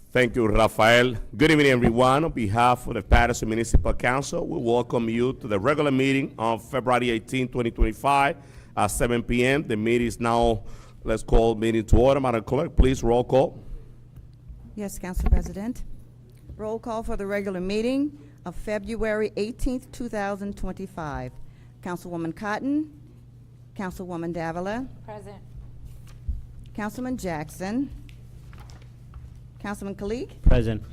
Thank you, Rafael. Good evening, everyone. On behalf of the Paterson Municipal Council, we welcome you to the regular meeting on February 18, 2025 at 7 p.m. The meeting is now, let's call meeting to order. Madam Clerk, please roll call. Yes, Council President. Roll call for the regular meeting of February 18th, 2025. Councilwoman Cotton, Councilwoman Davila, Present. Councilman Jackson, Councilman Kalik, Present.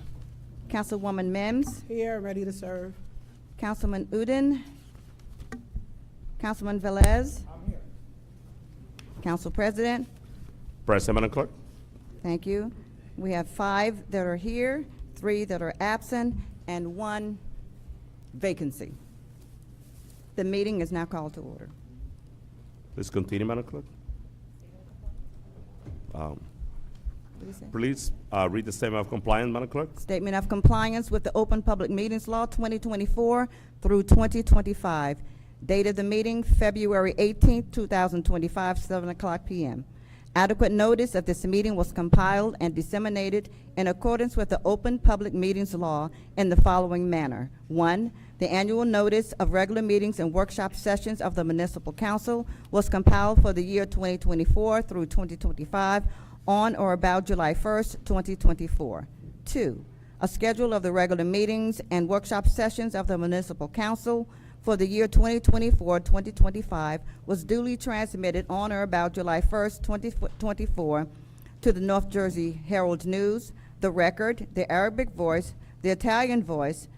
Councilwoman Mims, Here, ready to serve. Councilman Udin, Councilman Velez. I'm here. Council President. Present, Madam Clerk. Thank you. We have 5 that are here, 3 that are absent, and 1 vacancy. The meeting is now called to order. Please continue, Madam Clerk. What do you say? Please read the statement of compliance, Madam Clerk. Statement of compliance with the Open Public Meetings Law 2024 through 2025. Date of the meeting, February 18th, 2025, 7 o'clock p.m. Adequate notice of this meeting was compiled and disseminated in accordance with the Open Public Meetings Law in the following manner. 1, the annual notice of regular meetings and workshop sessions of the Municipal Council was compiled for the year 2024 through 2025 on or about July 1st, 2024. 2, a schedule of the regular meetings and workshop sessions of the Municipal Council for the year 2024-2025 was duly transmitted on or about July 1st, 2024 to the North Jersey Herald News, The Record, The Arabic Voice, The Italian Voice,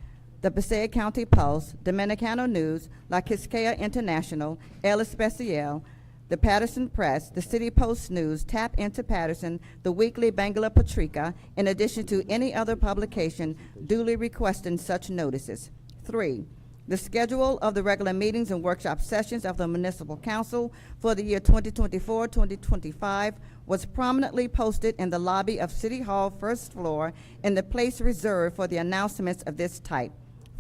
the Passaic County Pulse, Dominicano News, La Quisqueya International, El Especial, the Paterson Press, the City Post News, Tap Into Paterson, the Weekly Bangla Patrica, in addition to any other publication duly requesting such notices. 3, the schedule of the regular meetings and workshop sessions of the Municipal Council for the year 2024-2025 was prominently posted in the lobby of City Hall first floor in the place reserved for the announcements of this type.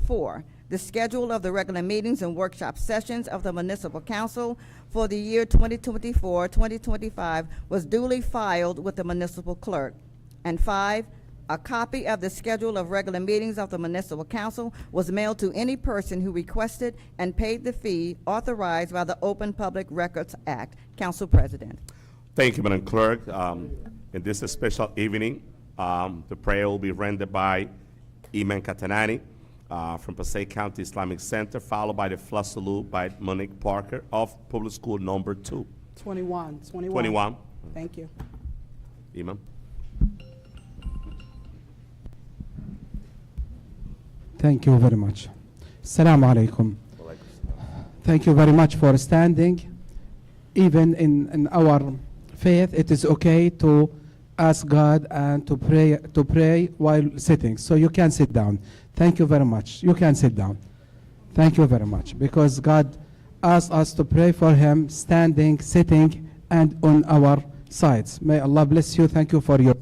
4, the schedule of the regular meetings and workshop sessions of the Municipal Council for the year 2024-2025 was duly filed with the Municipal Clerk. And 5, a copy of the schedule of regular meetings of the Municipal Council was mailed to any person who requested and paid the fee authorized by the Open Public Records Act. Council President. Thank you, Madam Clerk. In this special evening, the prayer will be rendered by Imam Katanani from Passaic County Islamic Center, followed by the flag salute by Monique Parker of Public School Number 2. 21. 21. Thank you. Imam. Thank you very much. Assalamu alaikum. Thank you very much for standing. Even in our faith, it is okay to ask God and to pray while sitting. So you can sit down. Thank you very much. You can sit down. Thank you very much. Because God asked us to pray for Him standing, sitting, and on our sides. May Allah bless you. Thank you for your.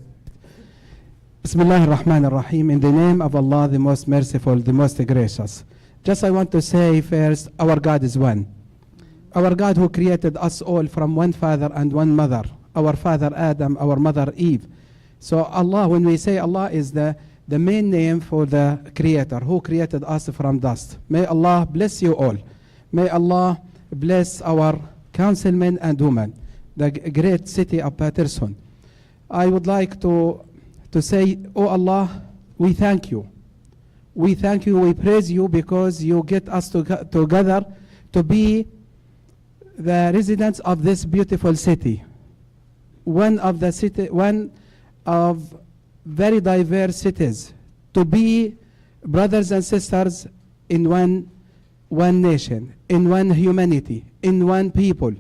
Bismillah ar-Rahman ar-Rahim. In the name of Allah, the most merciful, the most gracious. Just I want to say first, our God is one. Our God who created us all from one father and one mother. Our father Adam, our mother Eve. So Allah, when we say Allah is the main name for the creator who created us from dust. May Allah bless you all. May Allah bless our councilmen and women, the great city of Paterson. I would like to say, oh Allah, we thank you. We thank you, we praise you because you get us together to be the residents of this beautiful city. One of very diverse cities, to be brothers and sisters in one nation, in one humanity, in one people,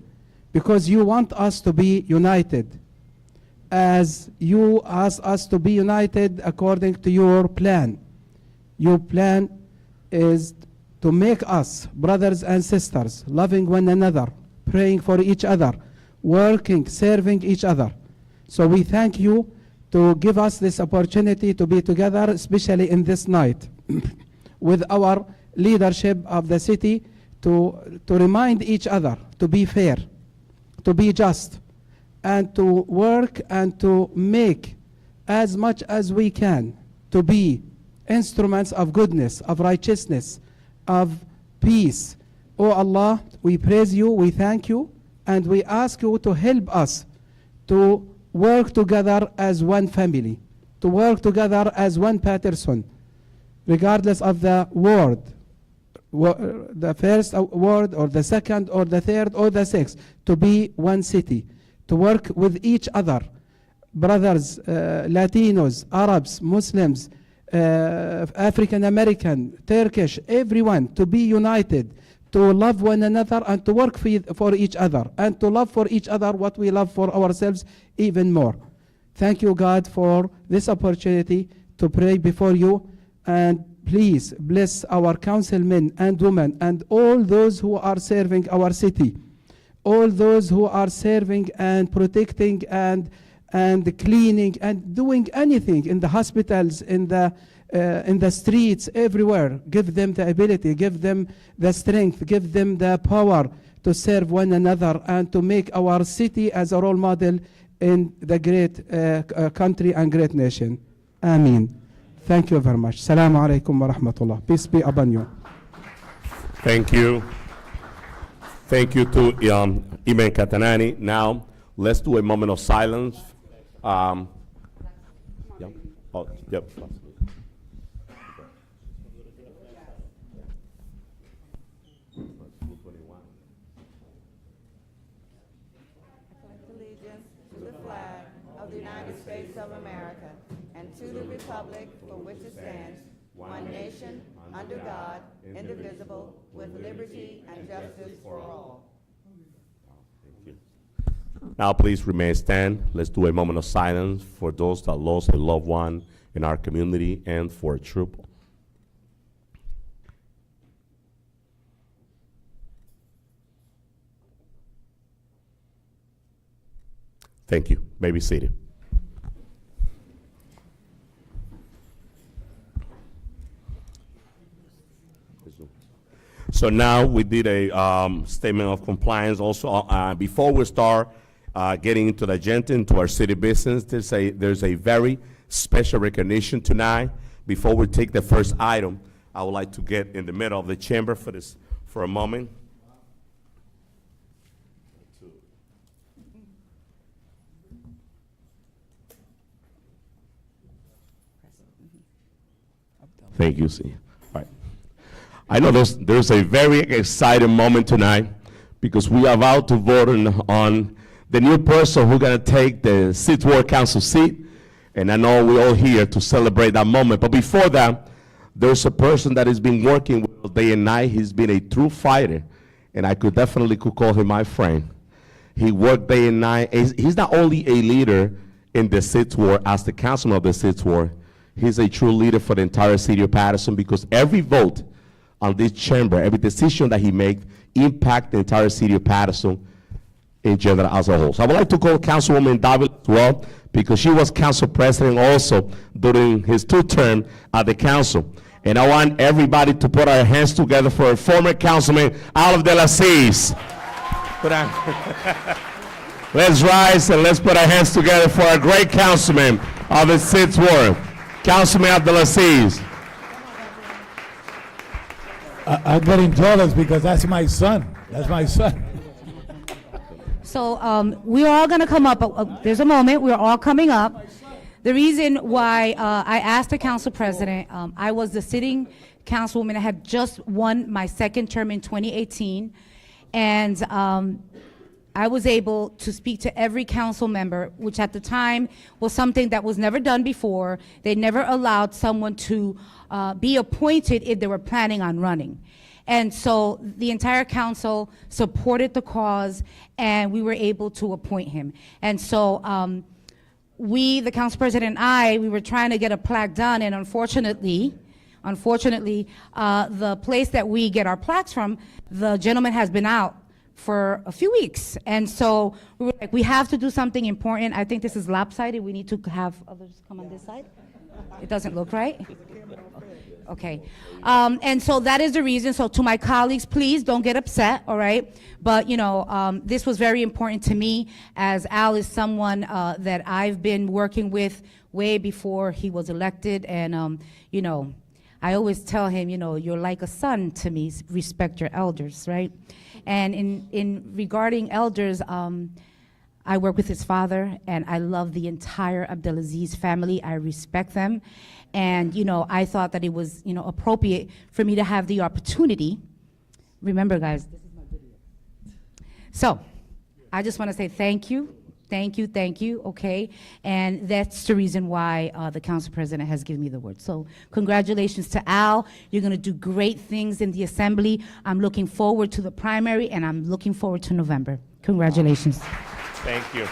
because you want us to be united, as you ask us to be united according to your plan. Your plan is to make us brothers and sisters, loving one another, praying for each other, working, serving each other. So we thank you to give us this opportunity to be together, especially in this night, with our leadership of the city, to remind each other to be fair, to be just, and to work and to make as much as we can to be instruments of goodness, of righteousness, of peace. Oh Allah, we praise you, we thank you, and we ask you to help us to work together as one family, to work together as one Paterson, regardless of the word, the first word or the second or the third or the sixth, to be one city, to work with each other, brothers, Latinos, Arabs, Muslims, African American, Turkish, everyone, to be united, to love one another and to work for each other, and to love for each other what we love for ourselves even more. Thank you, God, for this opportunity to pray before you, and please bless our councilmen and women and all those who are serving our city, all those who are serving and protecting and cleaning and doing anything in the hospitals, in the streets, everywhere. Give them the ability, give them the strength, give them the power to serve one another and to make our city as a role model in the great country and great nation. Ameen. Thank you very much. Assalamu alaikum wa rahmatullah. Peace be upon you. Thank you. Thank you to Imam Katanani. Now, let's do a moment of silence. Yeah. Oh, yep. Allegiance to the flag of the United States of America and to the republic for which it stands, one nation, under God, indivisible, with liberty and justice for all. Thank you. Now, please remain stand. Let's do a moment of silence for those that lost a loved one in our community and for a troop. Thank you. May be seated. So now we did a statement of compliance. Also, before we start getting into the agenda, into our city business, there's a very special recognition tonight. Before we take the first item, I would like to get in the middle of the chamber for a moment. Thank you, see. All right. I know there's a very exciting moment tonight because we are about to vote on the new person who's going to take the Sixth Ward Council seat, and I know we're all here to celebrate that moment. But before that, there's a person that has been working with day and night. He's been a true fighter, and I could call him my friend. He worked day and night. He's not only a leader in the Sixth Ward as the councilman of the Sixth Ward, he's a true leader for the entire city of Paterson, because every vote on this chamber, every decision that he makes impact the entire city of Paterson in general as a whole. So I would like to call Councilwoman David as well, because she was council president also during his 2 terms at the council. And I want everybody to put our hands together for a former councilman, Abdelaziz. Let's rise and let's put our hands together for a great councilman of the Sixth Ward, Councilman Abdelaziz. I'm getting jealous because that's my son. That's my son. So we're all going to come up. There's a moment. We're all coming up. The reason why I asked the council president, I was the sitting councilwoman. I had just won my 2nd term in 2018. And I was able to speak to every council member, which at the time was something that was never done before. They never allowed someone to be appointed if they were planning on running. And so the entire council supported the cause, and we were able to appoint him. And so we, the council president and I, we were trying to get a plaque done, and unfortunately, the place that we get our plaques from, the gentleman has been out for a few weeks. And so we were like, we have to do something important. I think this is lopsided. We need to have others come on this side. It doesn't look right? Okay. And so that is the reason. So to my colleagues, please don't get upset, all right? But, you know, this was very important to me, as Al is someone that I've been working with way before he was elected. And, you know, I always tell him, you know, you're like a son to me, respect your elders, right? And in regarding elders, I work with his father, and I love the entire Abdelaziz family. I respect them. And, you know, I thought that it was, you know, appropriate for me to have the opportunity. Remember, guys, this is my video. So, I just want to say thank you, okay? And that's the reason why the council president has given me the word. So, congratulations to Al. You're going to do great things in the assembly. I'm looking forward to the primary, and I'm looking forward to November. Congratulations. Thank you.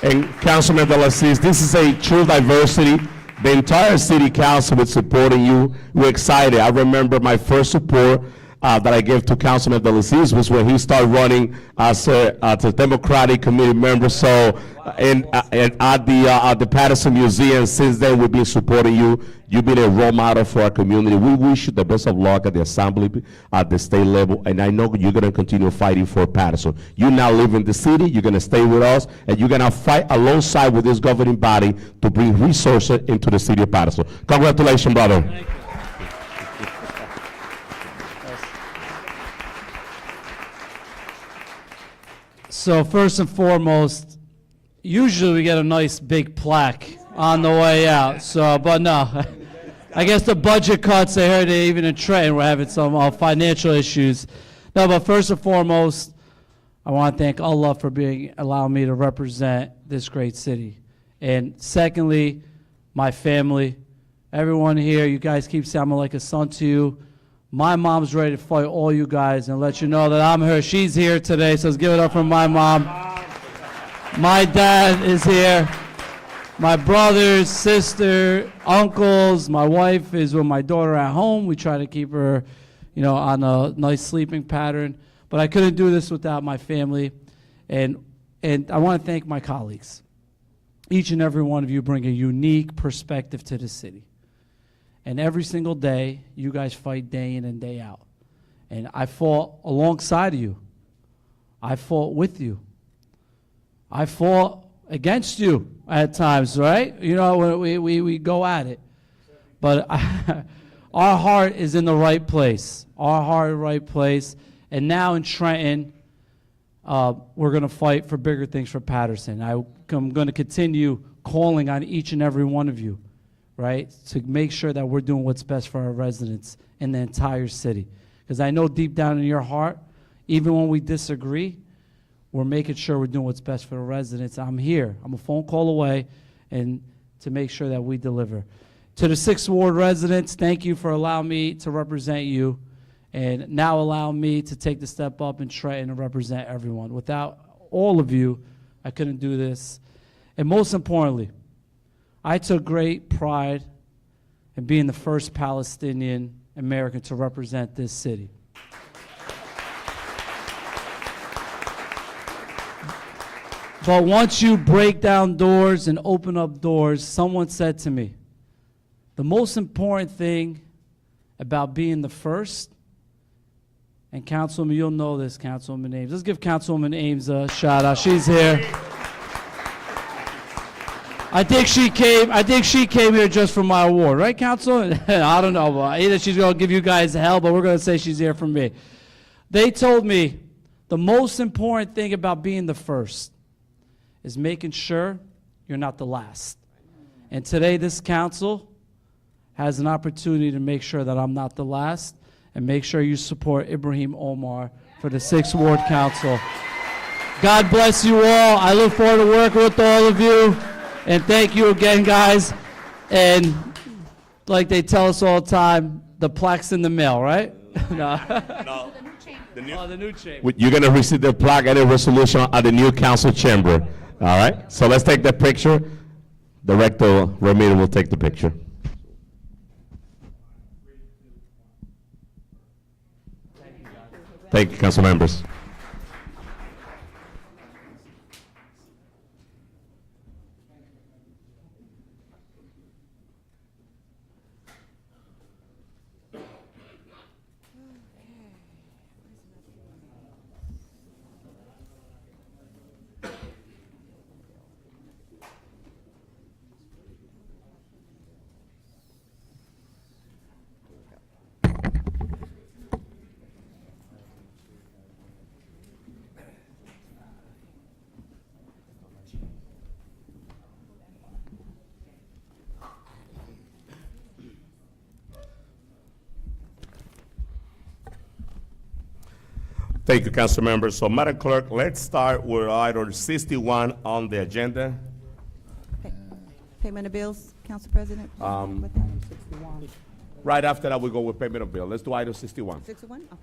And Councilman Abdelaziz, this is a true diversity. The entire city council is supporting you. We're excited. I remember my first support that I gave to Councilman Abdelaziz was when he started running as a Democratic committee member. So, and at the Paterson Museum, since then we've been supporting you. You've been a role model for our community. We wish you the best of luck at the assembly, at the state level, and I know you're going to continue fighting for Paterson. You now live in the city. You're going to stay with us, and you're going to fight alongside with this governing body to bring resources into the city of Paterson. Congratulations, brother. Thank you. So first and foremost, usually we get a nice big plaque on the way out. So, but no, I guess the budget cuts, I heard they even in Trenton we're having some financial issues. No, but first and foremost, I want to thank Allah for allowing me to represent this great city. And secondly, my family, everyone here, you guys keep saying I'm like a son to you. My mom's ready to fight all you guys and let you know that I'm her. She's here today, so let's give it up for my mom. My dad is here. My brothers, sister, uncles, my wife is with my daughter at home. We try to keep her, you know, on a nice sleeping pattern. But I couldn't do this without my family. And I want to thank my colleagues. Each and every one of you bring a unique perspective to the city. And every single day, you guys fight day in and day out. And I fought alongside of you. I fought with you. I fought against you at times, right? You know, we go at it. But our heart is in the right place. Our heart in the right place. And now in Trenton, we're going to fight for bigger things for Paterson. I'm going to continue calling on each and every one of you, right, to make sure that we're doing what's best for our residents in the entire city. Because I know deep down in your heart, even when we disagree, we're making sure we're doing what's best for the residents. I'm here. I'm a phone call away, and to make sure that we deliver. To the 6th Ward residents, thank you for allowing me to represent you, and now allow me to take the step up and try and represent everyone. Without all of you, I couldn't do this. And most importantly, I took great pride in being the first Palestinian American to represent this city. But once you break down doors and open up doors, someone said to me, the most important thing about being the first, and Councilwoman, you'll know this, Councilwoman Ames. Let's give Councilwoman Ames a shout out. She's here. I think she came here just for my award, right, Council? I don't know. Either she's going to give you guys hell, but we're going to say she's here for me. They told me the most important thing about being the first is making sure you're not the last. And today, this council has an opportunity to make sure that I'm not the last, and make sure you support Ibrahim Omar for the 6th Ward Council. God bless you all. I look forward to working with all of you. And thank you again, guys. And like they tell us all the time, the plaque's in the mail, right? No. No. The new chamber. You're going to receive the plaque and the resolution at the new council chamber. All right? So let's take the picture. Director Ramiro will take the picture. Thank you, council members. Thank you, council members. So, Madam Clerk, let's start with item 61 on the agenda. Payment of bills, Council President? With that? 61. Right after that, we go with payment of bill. Let's do item 61. 61? Okay.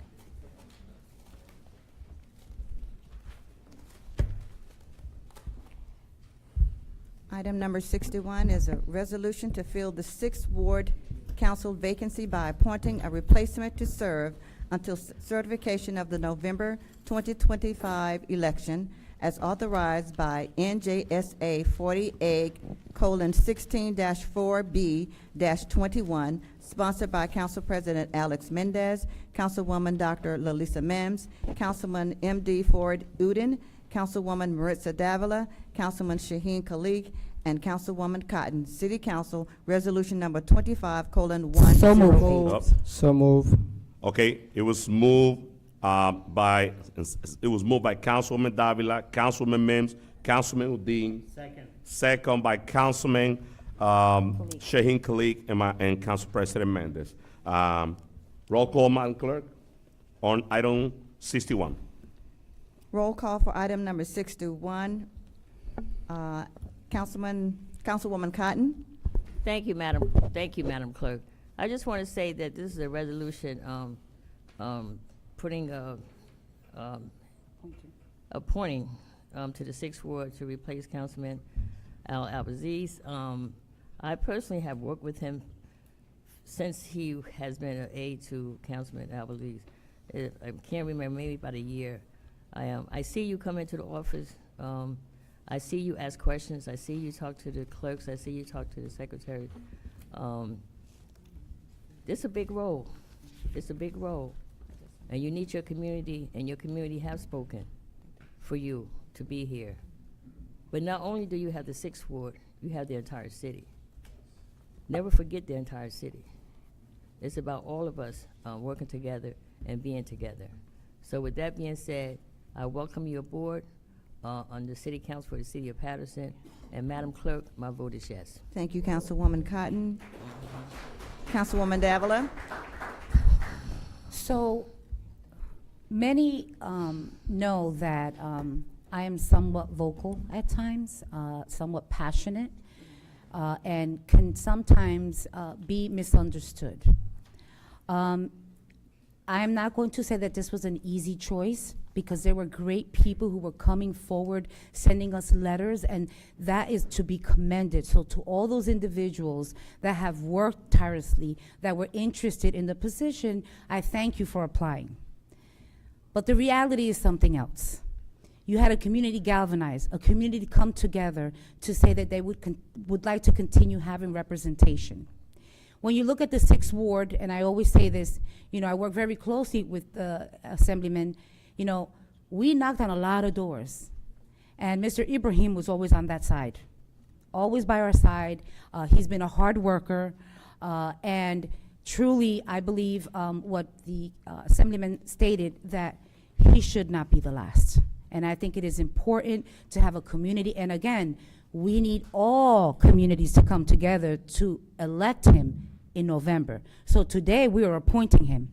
Item number 61 is a resolution to fill the 6th Ward Council vacancy by appointing a replacement to serve until certification of the November 2025 election as authorized by NJSA 40A:16-4B-21, sponsored by Council President Alex Mendez, Councilwoman Dr. Lalisa Mims, Councilman M.D. Ford Uden, Councilwoman Maritza Davila, Councilman Shaheen Khalik, and Councilwoman Cotton. City Council Resolution Number 25:108. So moved. Up. So move. Okay, it was moved by Councilwoman Davila, Councilman Mims, Councilman Udine. Second by Councilman Shaheen Khalik and Council President Mendez. Roll call, Madam Clerk, on item 61. Roll call for item number 61. Councilwoman Cotton. Thank you, Madam Clerk. I just want to say that this is a resolution appointing to the 6th Ward to replace Councilman Abdelaziz. I personally have worked with him since he has been an aide to Councilman Abdelaziz. I can't remember, maybe about a year. I see you come into the office. I see you ask questions. I see you talk to the clerks. I see you talk to the secretary. This is a big role. It's a big role. And you need your community, and your community have spoken for you to be here. But not only do you have the 6th Ward, you have the entire city. Never forget the entire city. It's about all of us working together and being together. So with that being said, I welcome you aboard on the City Council for the City of Paterson. And Madam Clerk, my vote is yes. Thank you, Councilwoman Cotton. Councilwoman Davila. So many know that I am somewhat vocal at times, somewhat passionate, and can sometimes be misunderstood. I am not going to say that this was an easy choice, because there were great people who were coming forward, sending us letters, and that is to be commended. So to all those individuals that have worked tirelessly, that were interested in the position, I thank you for applying. But the reality is something else. You had a community galvanize, a community come together to say that they would like to continue having representation. When you look at the 6th Ward, and I always say this, I work very closely with the assemblyman. We knocked on a lot of doors, and Mr. Ibrahim was always on that side, always by our side. He's been a hard worker, and truly, I believe what the assemblyman stated, that he should not be the last. And I think it is important to have a community, and again, we need all communities to come together to elect him in November. So today, we are appointing him.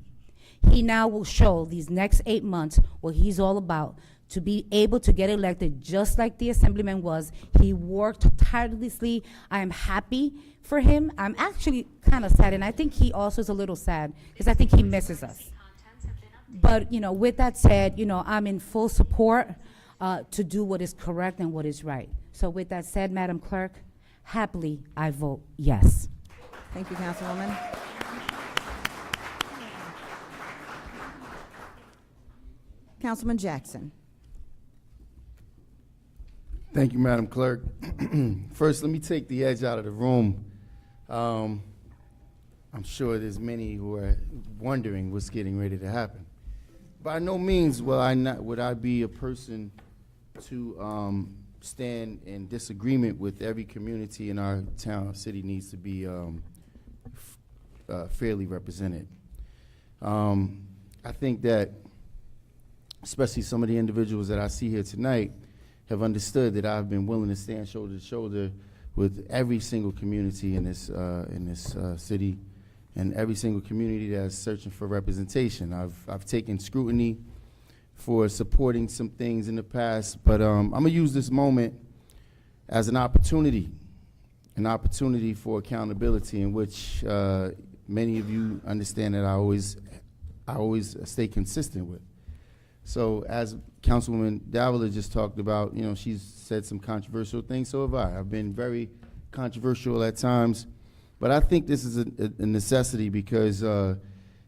He now will show these next 8 months what he's all about, to be able to get elected just like the assemblyman was. He worked tirelessly. I am happy for him. I'm actually kind of sad, and I think he also is a little sad, because I think he misses us. But, with that said, I'm in full support to do what is correct and what is right. So with that said, Madam Clerk, happily, I vote yes. Thank you, Councilwoman. Councilman Jackson. Thank you, Madam Clerk. First, let me take the edge out of the room. I'm sure there's many who are wondering what's getting ready to happen. By no means would I be a person to stand in disagreement with every community in our town. City needs to be fairly represented. I think that especially some of the individuals that I see here tonight have understood that I've been willing to stand shoulder to shoulder with every single community in this city, and every single community that's searching for representation. I've taken scrutiny for supporting some things in the past, but I'm gonna use this moment as an opportunity for accountability, in which many of you understand that I always stay consistent with. So as Councilwoman Davila just talked about, you know, she's said some controversial things, so have I. I've been very controversial at times, but I think this is a necessity because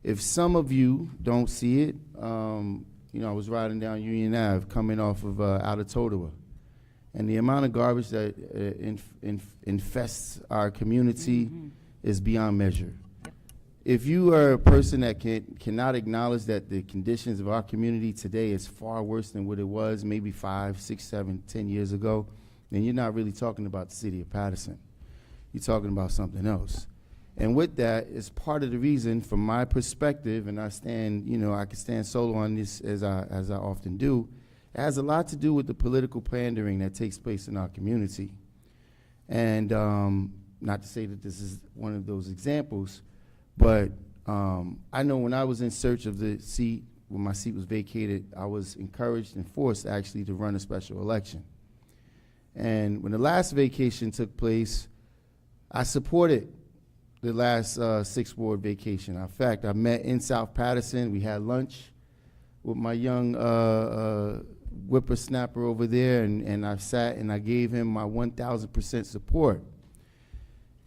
if some of you don't see it, you know, I was riding down Union Ave coming off of out of Totowa, and the amount of garbage that infests our community is beyond measure. If you are a person that cannot acknowledge that the conditions of our community today is far worse than what it was maybe 5, 6, 7, 10 years ago, then you're not really talking about the city of Paterson. You're talking about something else. And with that is part of the reason, from my perspective, and I stand, you know, I can stand solo on this as I often do, it has a lot to do with the political pandering that takes place in our community. And not to say that this is one of those examples, but I know when I was in search of the seat, when my seat was vacated, I was encouraged and forced actually to run a special election. And when the last vacation took place, I supported the last 6th Ward vacation. In fact, I met in South Paterson. We had lunch with my young whippersnapper over there, and I sat and I gave him my 1,000% support.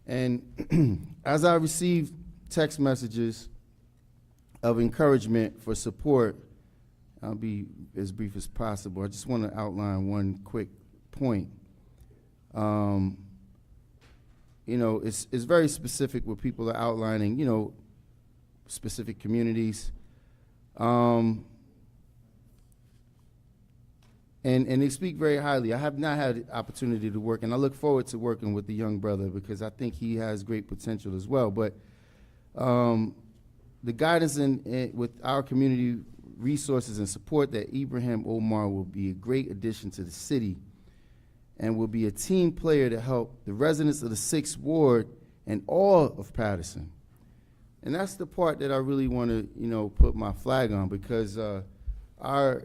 And as I received text messages of encouragement for support, I'll be as brief as possible. I just want to outline one quick point. You know, it's very specific where people are outlining, you know, specific communities. And they speak very highly. I have not had the opportunity to work, and I look forward to working with the young brother because I think he has great potential as well. But the guidance with our community resources and support that Ibrahim Omar will be a great addition to the city and will be a team player to help the residents of the 6th Ward and all of Paterson. And that's the part that I really want to, you know, put my flag on, because our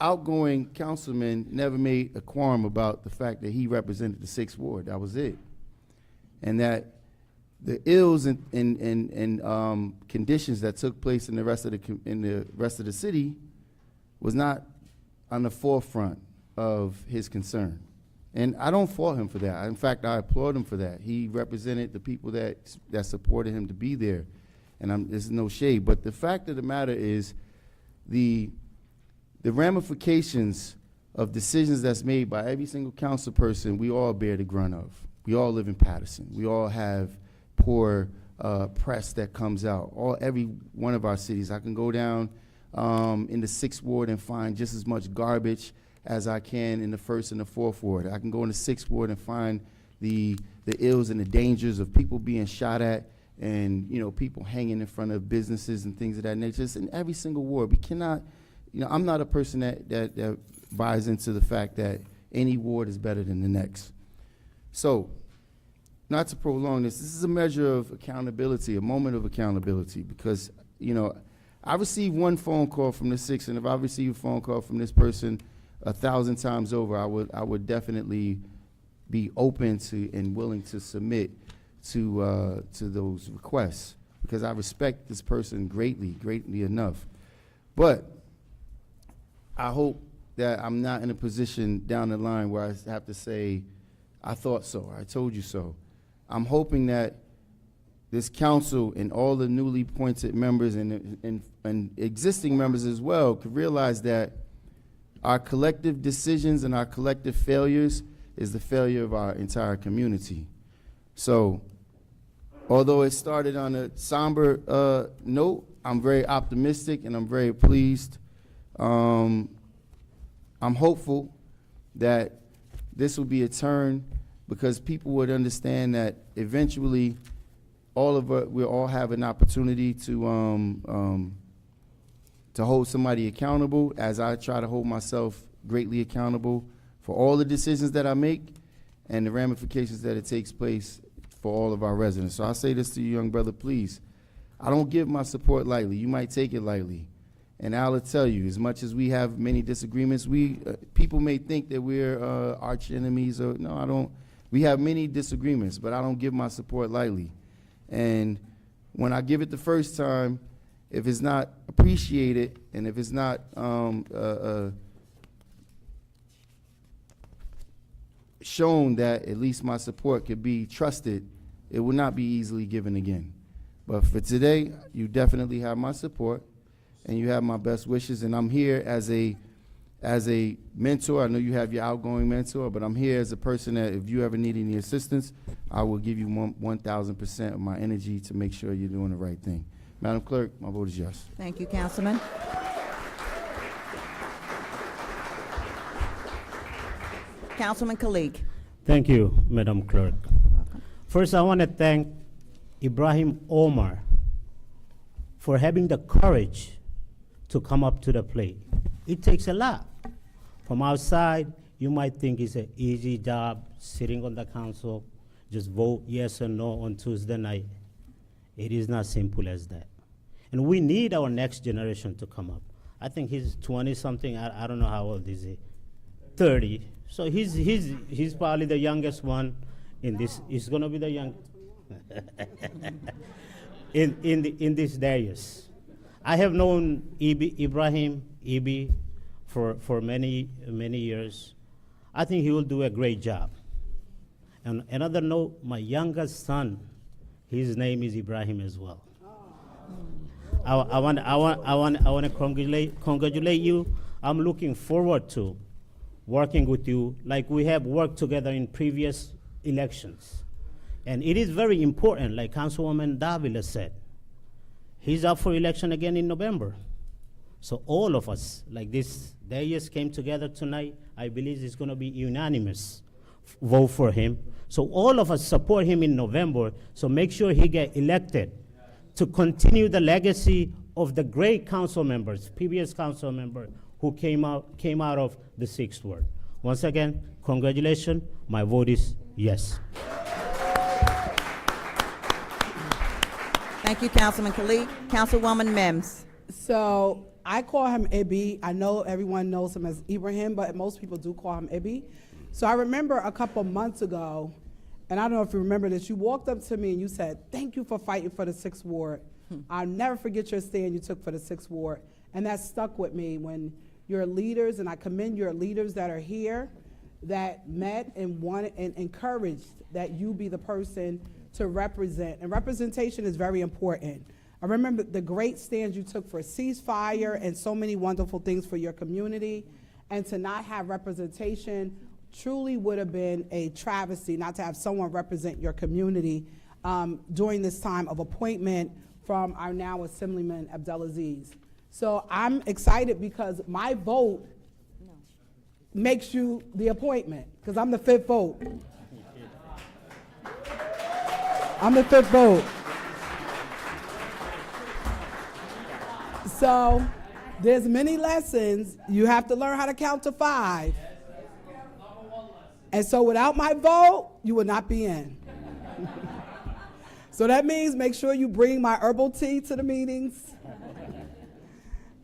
outgoing councilman never made a qualm about the fact that he represented the 6th Ward. That was it. And that the ills and conditions that took place in the rest of the city was not on the forefront of his concern. And I don't fault him for that. In fact, I applaud him for that. He represented the people that supported him to be there. And there's no shade. But the fact of the matter is the ramifications of decisions that's made by every single council person, we all bear the grunt of. We all live in Paterson. We all have poor press that comes out. Every one of our cities. I can go down in the 6th Ward and find just as much garbage as I can in the 1st and the 4th Ward. I can go in the 6th Ward and find the ills and the dangers of people being shot at, and, you know, people hanging in front of businesses and things of that nature. It's in every single ward. We cannot, you know, I'm not a person that buys into the fact that any ward is better than the next. So, not to prolong this is a measure of accountability, a moment of accountability, because, you know, I received one phone call from the 6th, and if I receive a phone call from this person 1,000 times over, I would definitely be open to and willing to submit to those requests, because I respect this person greatly enough. But I hope that I'm not in a position down the line where I have to say, I thought so, I told you so. I'm hoping that this council and all the newly appointed members and existing members as well could realize that our collective decisions and our collective failures is the failure of our entire community. So, although it started on a somber note, I'm very optimistic and I'm very pleased. I'm hopeful that this will be a turn, because people would understand that eventually we'll all have an opportunity to hold somebody accountable, as I try to hold myself greatly accountable for all the decisions that I make and the ramifications that it takes place for all of our residents. So I say this to you, young brother, please, I don't give my support lightly. You might take it lightly. And I'll tell you, as much as we have many disagreements, people may think that we're arch enemies, or no, I don't. We have many disagreements, but I don't give my support lightly. And when I give it the first time, if it's not appreciated and if it's not shown that at least my support could be trusted, it will not be easily given again. But for today, you definitely have my support and you have my best wishes, and I'm here as a mentor. I know you have your outgoing mentor, but I'm here as a person that if you ever need any assistance, I will give you 1,000% of my energy to make sure you're doing the right thing. Madam Clerk, my vote is yes. Thank you, Councilman. Councilman Kalik. Thank you, Madam Clerk. First, I want to thank Ibrahim Omar for having the courage to come up to the plate. It takes a lot. From outside, you might think it's an easy job sitting on the council, just vote yes or no on Tuesday night. It is not simple as that. And we need our next generation to come up. I think he's 20-something, I don't know how old is he, 30. So he's probably the youngest one in this, he's gonna be the young, in this dais. I have known Ibrahim for many years. I think he will do a great job. And another note, my youngest son, his name is Ibrahim as well. I want to congratulate you. I'm looking forward to working with you like we have worked together in previous elections. And it is very important, like Councilwoman Davila said. He's up for election again in November. So all of us, like this, they just came together tonight. I believe it's going to be unanimous vote for him. So all of us support him in November. So make sure he get elected to continue the legacy of the great council members, previous council member who came out of the 6th Ward. Once again, congratulations. My vote is yes. Thank you, Councilman Kalik. Councilwoman Mims. So I call him Ibi. I know everyone knows him as Ibrahim, but most people do call him Ibi. So I remember a couple months ago, and I don't know if you remember this, you walked up to me and you said, thank you for fighting for the 6th Ward. I'll never forget your stand you took for the 6th Ward. And that stuck with me when your leaders, and I commend your leaders that are here, that met and wanted and encouraged that you be the person to represent. And representation is very important. I remember the great stand you took for ceasefire and so many wonderful things for your community. And to not have representation truly would have been a travesty not to have someone represent your community during this time of appointment from our now Assemblyman Abdelaziz. So I'm excited because my vote makes you the appointment, because I'm the 5th vote. I'm the 5th vote. So there's many lessons. You have to learn how to count to 5. And so without my vote, you will not be in. So that means make sure you bring my herbal tea to the meetings.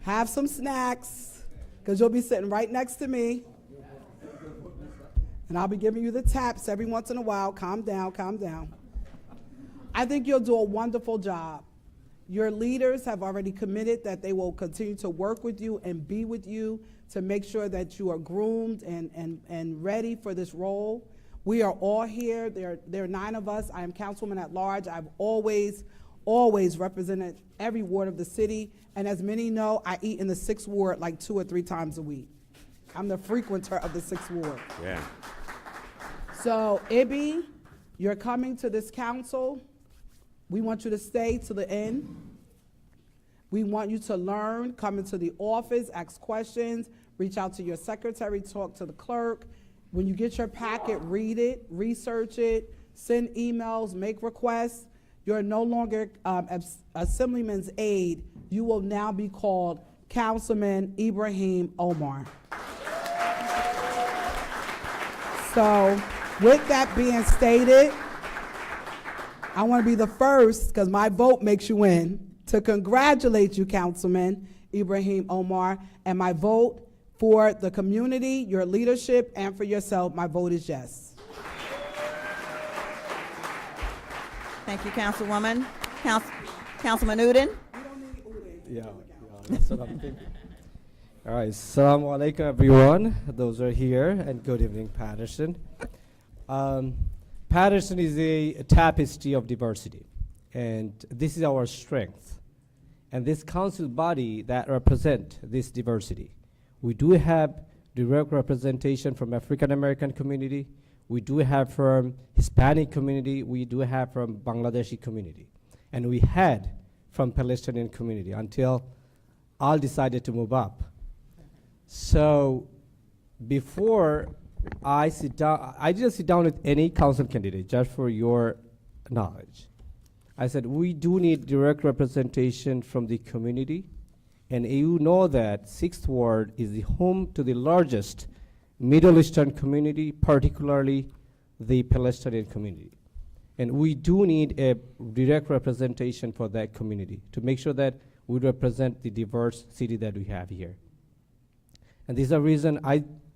Have some snacks, because you'll be sitting right next to me. And I'll be giving you the taps every once in a while. Calm down, calm down. I think you'll do a wonderful job. Your leaders have already committed that they will continue to work with you and be with you to make sure that you are groomed and ready for this role. We are all here. There are 9 of us. I am councilwoman at large. I've always represented every ward of the city. And as many know, I eat in the 6th Ward like 2 or 3 times a week. I'm the frequenter of the 6th Ward. Yeah. So, Ibi, you're coming to this council. We want you to stay to the end. We want you to learn, come into the office, ask questions, reach out to your secretary, talk to the clerk. When you get your packet, read it, research it, send emails, make requests. You're no longer Assemblyman's aide. You will now be called Councilman Ibrahim Omar. So, with that being stated, I want to be the first, because my vote makes you in, to congratulate you, Councilman Ibrahim Omar, and my vote for the community, your leadership, and for yourself, my vote is yes. Thank you, Councilwoman. Councilman Udine? Yeah, that's what I'm thinking. All right, assalamu alaikum everyone, those who are here, and good evening, Paterson. Paterson is a tapestry of diversity, and this is our strength. And this council body that represent this diversity. We do have direct representation from African American community. We do have from Hispanic community. We do have from Bangladeshi community. And we had from Palestinian community until all decided to move up. So before I sit down, I didn't sit down with any council candidate, just for your knowledge. I said, we do need direct representation from the community, and you know that 6th Ward is the home to the largest Middle Eastern community, particularly the Palestinian community. And we do need a direct representation for that community to make sure that we represent the diverse city that we have here. And this is the reason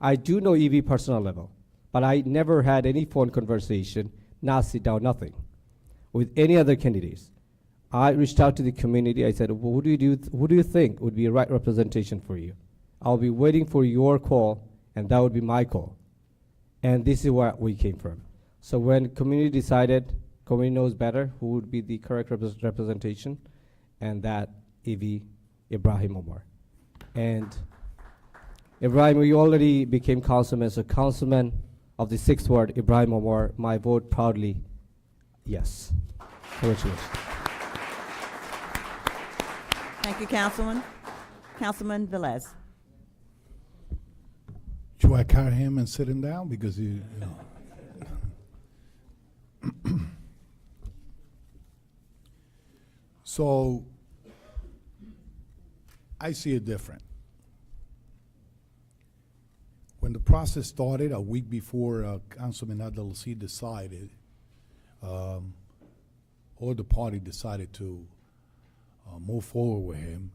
I do know EV personal level, but I never had any phone conversation, not sit down, nothing, with any other candidates. I reached out to the community. I said, well, who do you think would be a right representation for you? I'll be waiting for your call, and that would be my call. And this is where we came from. So when community decided, community knows better who would be the correct representation, and that EV Ibrahim Omar. And Ibrahim, you already became councilman, so councilman of the 6th Ward, Ibrahim Omar, my vote proudly, yes. Congratulations. Thank you, Councilman. Councilman Velez. Should I carry him and sit him down? Because you know. So, I see it different. When the process started a week before Councilman Abdelaziz decided, or the party decided to move forward with him,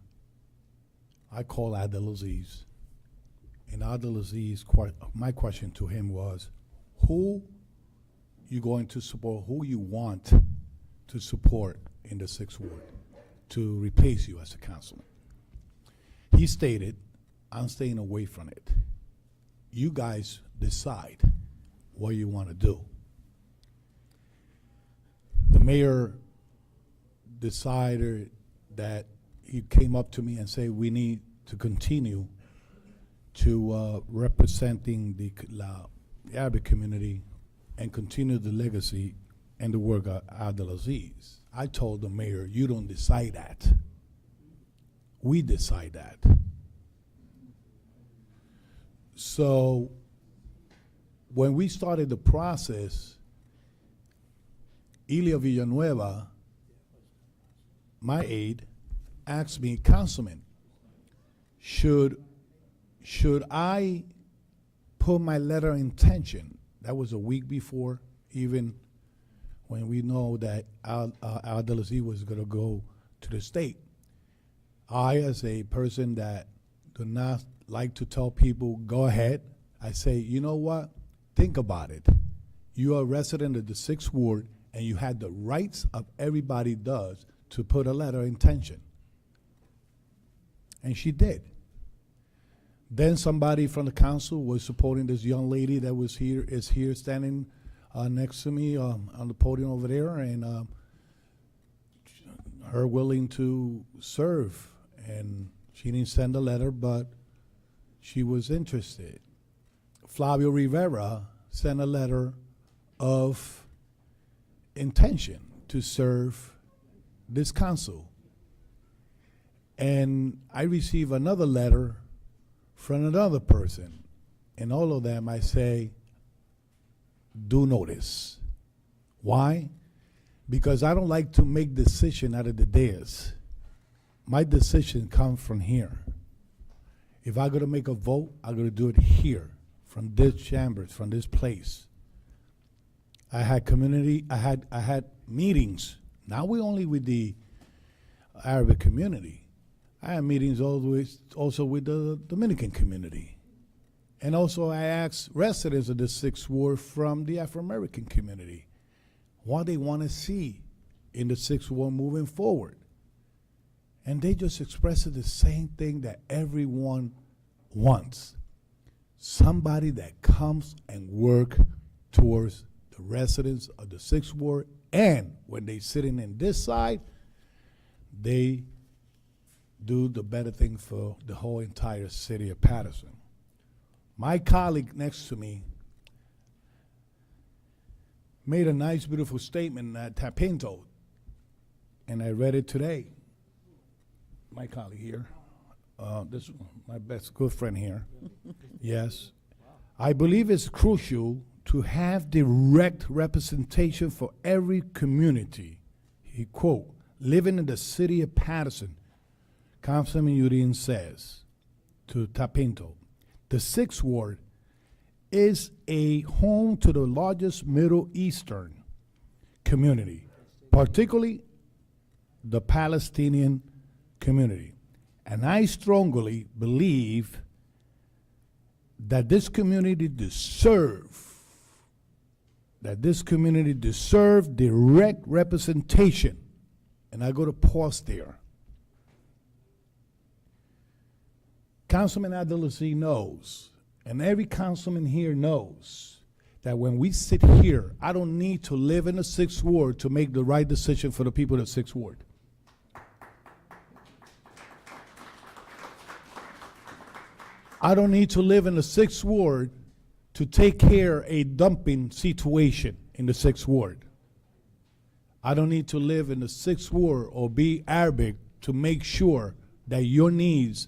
I called Abdelaziz. And Abdelaziz, my question to him was, who you going to support, who you want to support in the 6th Ward to replace you as a councilman? He stated, I'm staying away from it. You guys decide what you want to do. The mayor decided that he came up to me and said, we need to continue to representing the Arabic community and continue the legacy and the work of Abdelaziz. I told the mayor, you don't decide that. We decide that. So when we started the process, Elia Villanueva, my aide, asked me, Councilman, should I put my letter of intention? That was a week before, even when we know that Abdelaziz was going to go to the state. I, as a person that do not like to tell people, go ahead, I say, you know what? Think about it. You are a resident of the 6th Ward, and you had the rights of everybody does to put a letter of intention. And she did. Then somebody from the council was supporting this young lady that was here, is here standing next to me on the podium over there, and her willing to serve. And she didn't send a letter, but she was interested. Flavio Rivera sent a letter of intention to serve this council. And I received another letter from another person. And all of them, I say, do notice. Why? Because I don't like to make decision out of the dais. My decision comes from here. If I'm going to make a vote, I'm going to do it here, from this chambers, from this place. I had community, I had meetings, not only with the Arabic community. I have meetings always also with the Dominican community. And also I asked residents of the 6th Ward from the Afro-American community what they want to see in the 6th Ward moving forward. And they just expressed the same thing that everyone wants. Somebody that comes and work towards the residents of the 6th Ward, and when they sitting in this side, they do the better thing for the whole entire city of Paterson. My colleague next to me made a nice, beautiful statement at Tapinto, and I read it today. My colleague here, this is my best good friend here. Yes. I believe it's crucial to have direct representation for every community. He quote, living in the city of Paterson, Councilman Udine says to Tapinto, the 6th Ward is a home to the largest Middle Eastern community, particularly the Palestinian community. And I strongly believe that this community deserves direct representation. And I go to pause there. Councilman Abdelaziz knows, and every councilman here knows, that when we sit here, I don't need to live in the 6th Ward to make the right decision for the people of the 6th Ward. I don't need to live in the 6th Ward to take care of a dumping situation in the 6th Ward. I don't need to live in the 6th Ward or be Arabic to make sure that your needs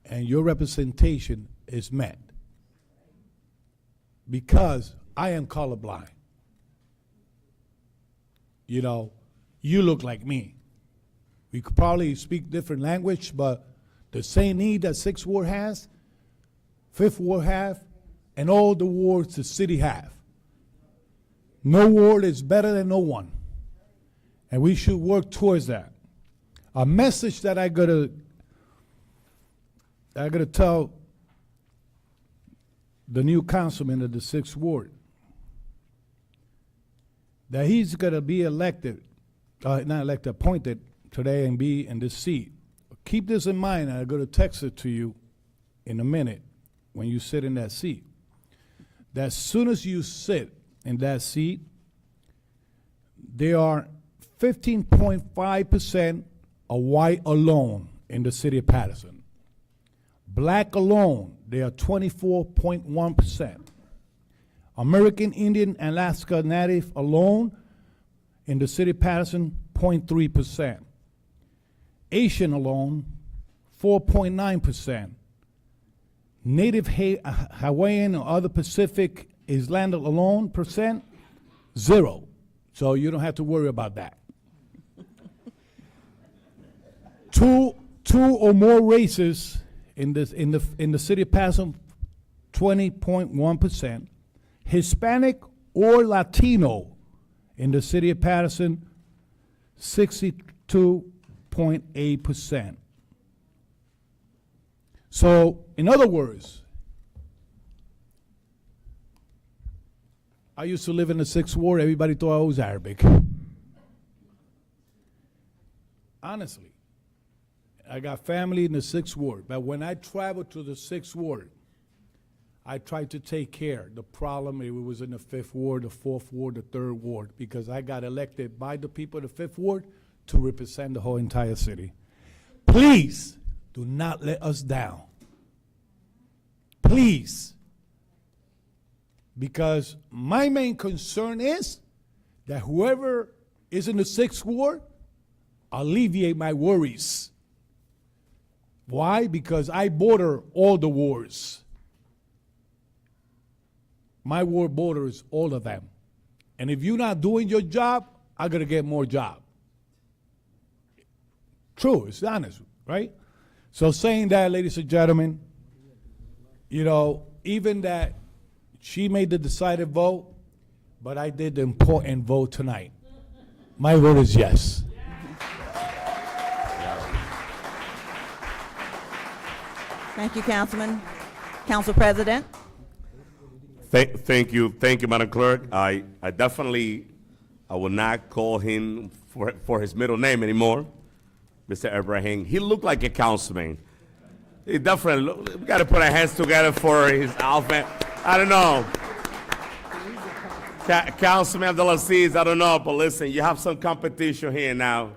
and your representation is met. Because I am colorblind. You know, you look like me. We could probably speak different language, but the same need that 6th Ward has, 5th Ward have, and all the wards the city have. No ward is better than no one. And we should work towards that. A message that I gotta tell the new councilman of the 6th Ward, that he's gonna be elected, not elected, appointed today and be in this seat. Keep this in mind, and I'm gonna text it to you in a minute when you sit in that seat. That as soon as you sit in that seat, there are 15.5% of white alone in the city of Paterson. Black alone, they are 24.1%. American Indian and Alaska Native alone in the city of Paterson, 0.3%. Asian alone, 4.9%. Native Hawaiian or other Pacific Islander alone percent, 0. So you don't have to worry about that. two or more races in the city of Paterson, 20.1%. Hispanic or Latino in the city of Paterson, 62.8%. So, in other words, I used to live in the 6th Ward. Everybody thought I was Arabic. Honestly, I got family in the 6th Ward. But when I traveled to the 6th Ward, I tried to take care. The problem, it was in the 5th Ward, the 4th Ward, the 3rd Ward, because I got elected by the people of the 5th Ward to represent the whole entire city. Please do not let us down. Please. Because my main concern is that whoever is in the 6th Ward alleviate my worries. Why? Because I border all the wards. My ward borders all of them. And if you're not doing your job, I'm going to get more job. True, it's honest, right? So saying that, ladies and gentlemen, you know, even that she made the decided vote, but I did the important vote tonight. My vote is yes. Thank you, Councilman. Council President? Thank you, Madam Clerk. I definitely, I will not call him for his middle name anymore, Mr. Ibrahim. He looked like a councilman. He definitely, we got to put our hands together for his outfit. I don't know. Councilman Abdelaziz, I don't know, but listen, you have some competition here now.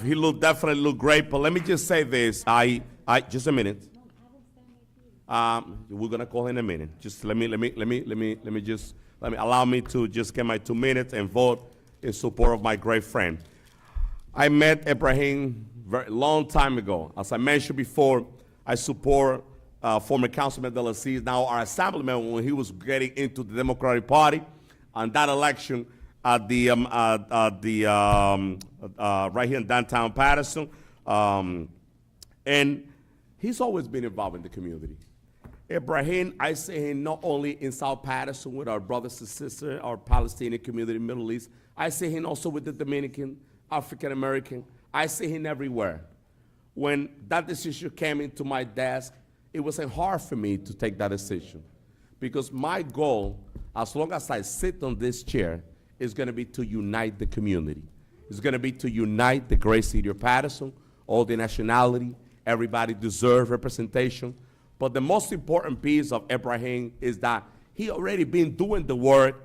He definitely looked great, but let me just say this. Just a minute. We're gonna call in a minute. Just allow me to just get my 2 minutes and vote in support of my great friend. I met Ibrahim very long time ago. As I mentioned before, I support former Councilman Abdelaziz, now our assemblyman, when he was getting into the Democratic Party on that election at the right here in downtown Paterson, and he's always been involved in the community. Ibrahim, I see him not only in South Paterson with our brothers and sisters, our Palestinian community, Middle East. I see him also with the Dominican, African American. I see him everywhere. When that decision came into my desk, it wasn't hard for me to take that decision, because my goal, as long as I sit on this chair, is going to be to unite the community. It's going to be to unite the great city of Paterson, all the nationality. Everybody deserves representation. But the most important piece of Ibrahim is that he already been doing the work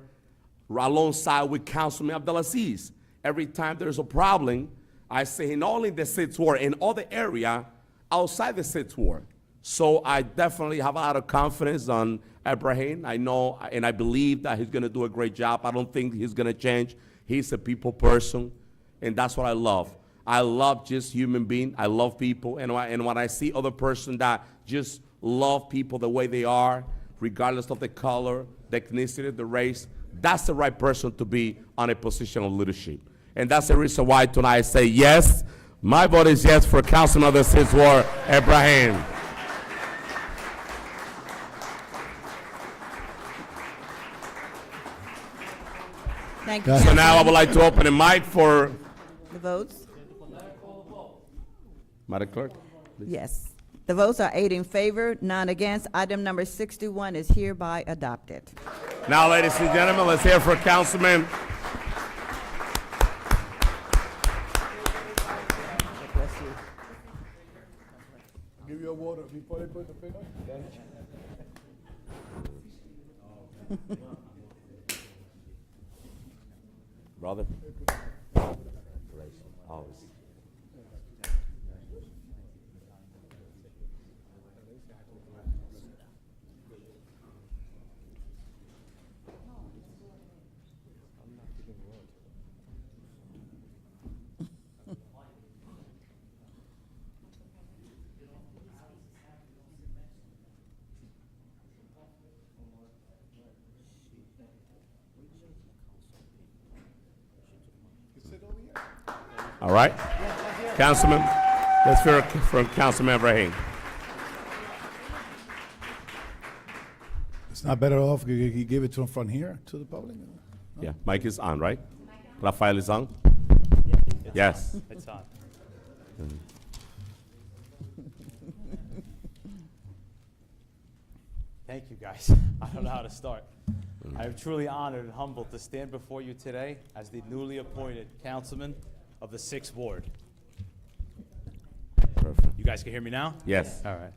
alongside with Councilman Abdelaziz. Every time there's a problem, I see him not only in the Sixth Ward, in other area outside the Sixth Ward. So I definitely have a lot of confidence on Ibrahim. I know and I believe that he's gonna do a great job. I don't think he's gonna change. He's a people person, and that's what I love. I love just human being. I love people, and when I see other person that just love people the way they are, regardless of the color, the ethnicity, the race, that's the right person to be on a position of leadership. And that's the reason why tonight I say yes. My vote is yes for Councilman of the Sixth Ward, Ibrahim. Thank you. So now I would like to open the mic for The votes? Madam Clerk. Yes. The votes are 8 in favor, 9 against. Item number 61 is hereby adopted. Now, ladies and gentlemen, let's hear for Councilman. Give you a water before they put the thing on. Brother. Always. All right. Councilman, let's hear from Councilman Ibrahim. It's not better off you give it to them from here to the public? Yeah, mic is on, right? Rafael is on? Yes. It's on. Thank you, guys. I don't know how to start. I am truly honored and humbled to stand before you today as the newly appointed councilman of the 6th Ward. Perfect. You guys can hear me now? Yes. All right.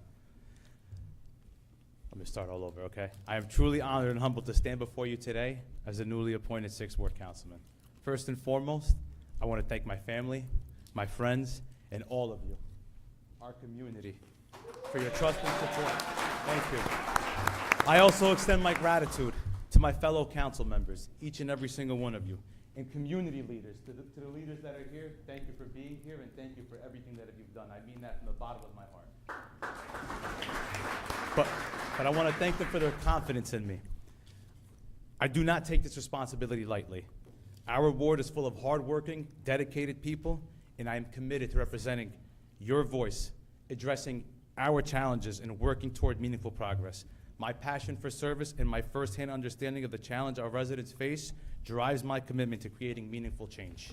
Let me start all over, okay? I am truly honored and humbled to stand before you today as the newly appointed 6th Ward councilman. First and foremost, I want to thank my family, my friends, and all of you, our community, for your trust and support. Thank you. I also extend my gratitude to my fellow council members, each and every single one of you, and community leaders, to the leaders that are here, thank you for being here, and thank you for everything that you've done. I mean that from the bottom of my heart. But I want to thank them for their confidence in me. I do not take this responsibility lightly. Our ward is full of hardworking, dedicated people, and I am committed to representing your voice, addressing our challenges, and working toward meaningful progress. My passion for service and my firsthand understanding of the challenge our residents face drives my commitment to creating meaningful change.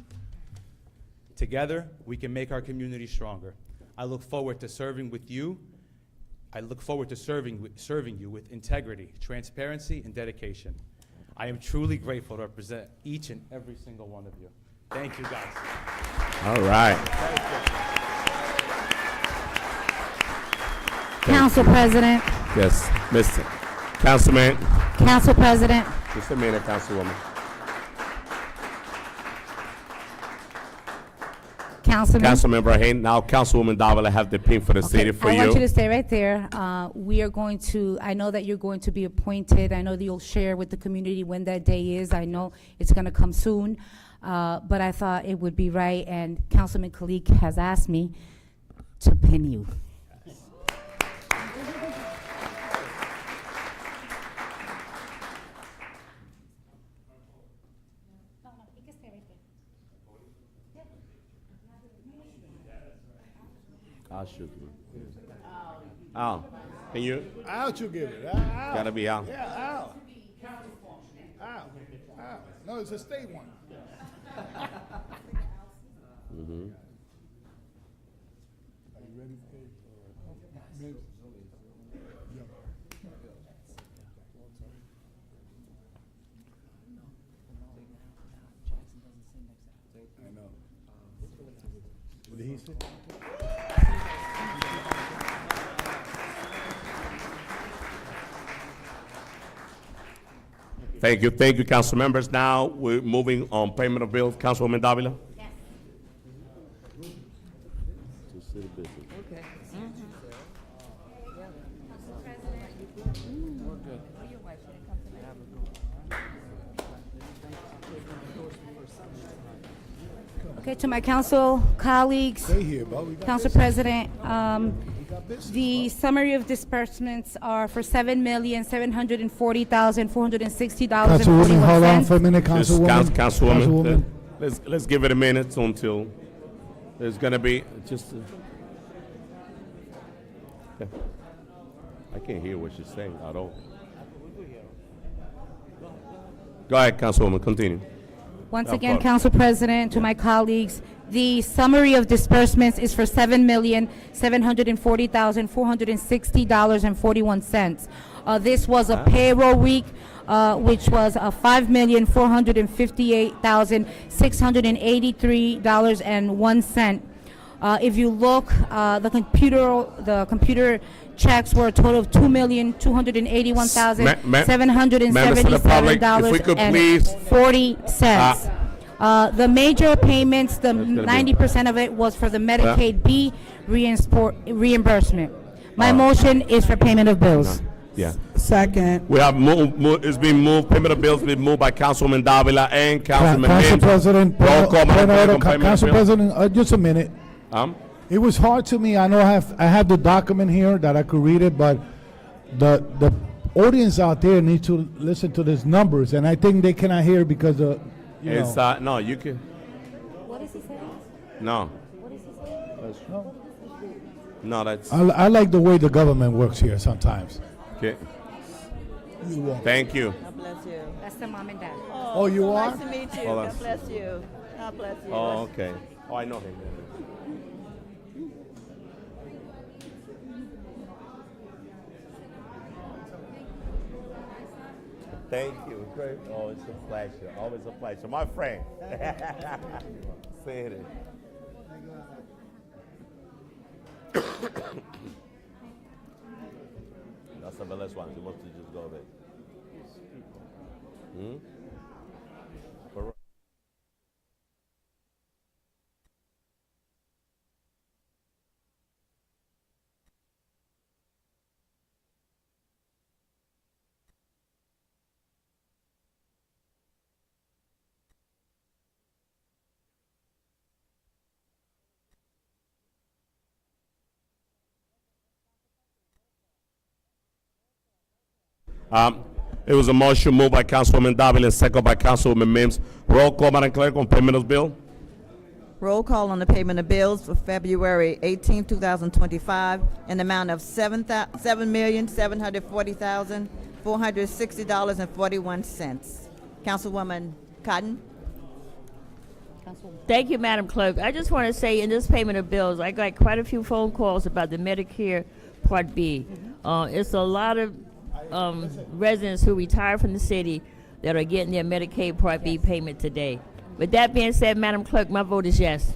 Together, we can make our community stronger. I look forward to serving with you I look forward to serving you with integrity, transparency, and dedication. I am truly grateful to represent each and every single one of you. Thank you, guys. All right. Council President, Yes, Mr. Councilman. Council President, Just a minute, Councilwoman. Councilman. Councilman Brahim, now Councilwoman Davila have the pin for the city for I you. want you to stay right there. We are going to, I know that you're going to be appointed. I know that you'll share with the community when that day is. I know it's going to come soon. But I thought it would be right, and Councilman Kalik has asked me to pin you. I'll shoot you. Al, can you? Out you give it. Out. Gotta be Al. Yeah, out. Out. Out. No, it's a state one. Mhm. I know. What did he say? Thank you, council members. Now, we're moving on payment of bills. Councilwoman Davila? Okay. Okay, to my council colleagues, Stay here, Bo. We got Council business. President, We got business, the summary of disbursements are for $7,740,460.41. Councilwoman, hold on for a minute, Just Councilwoman. Councilwoman, let's give it a minute until there's gonna be just. Yeah. I can't hear what she's saying at all. Go ahead, Councilwoman, continue. Once No again, problem. Council President, to my colleagues, the summary of disbursements is for $7,740,460.41. This was a payroll week, which was $5,458,683.01. If you look, the computer checks were a total of $2,281,777.40. The major payments, the gonna be- 90% of it was for the Medicaid B reimbursement. My motion is for payment of bills. Yeah. Second. We have it's been moved, payment of bills been moved by Councilwoman Davila and Councilman Council Mims. President, Roll call, Madam Clerk, on payment of Council bills. President, just a minute. It was hard to me. I know I have the document here that I could read it, but the audience out there need to listen to these numbers, and I think they cannot hear because of It's, no, you can, What is he saying? no. What is he saying? No, that's, I like the way the government works here sometimes. okay. You walk. Thank you. God bless you. That's the mom and dad. Oh, you so are? Nice to meet you. Hold on. God bless you. God bless you. Oh, okay. Oh, I know him. Thank you. Great. Oh, it's a pleasure. Always a pleasure. My friend. Say it. That's the last one. You must just go there. It was a motion moved by Councilwoman Davila and second by Councilwoman Mims. Roll call, Madam Clerk, on payment of bill. Roll call on the payment of bills for February 18, 2025, in the amount of $7,740,460.41. Councilwoman Cotton? Thank you, Madam Clerk. I just want to say in this payment of bills, I got quite a few phone calls about the Medicare Part B. It's a lot of residents who retired from the city that are getting their Medicaid Part B payment today. With that being said, Madam Clerk, my vote is yes.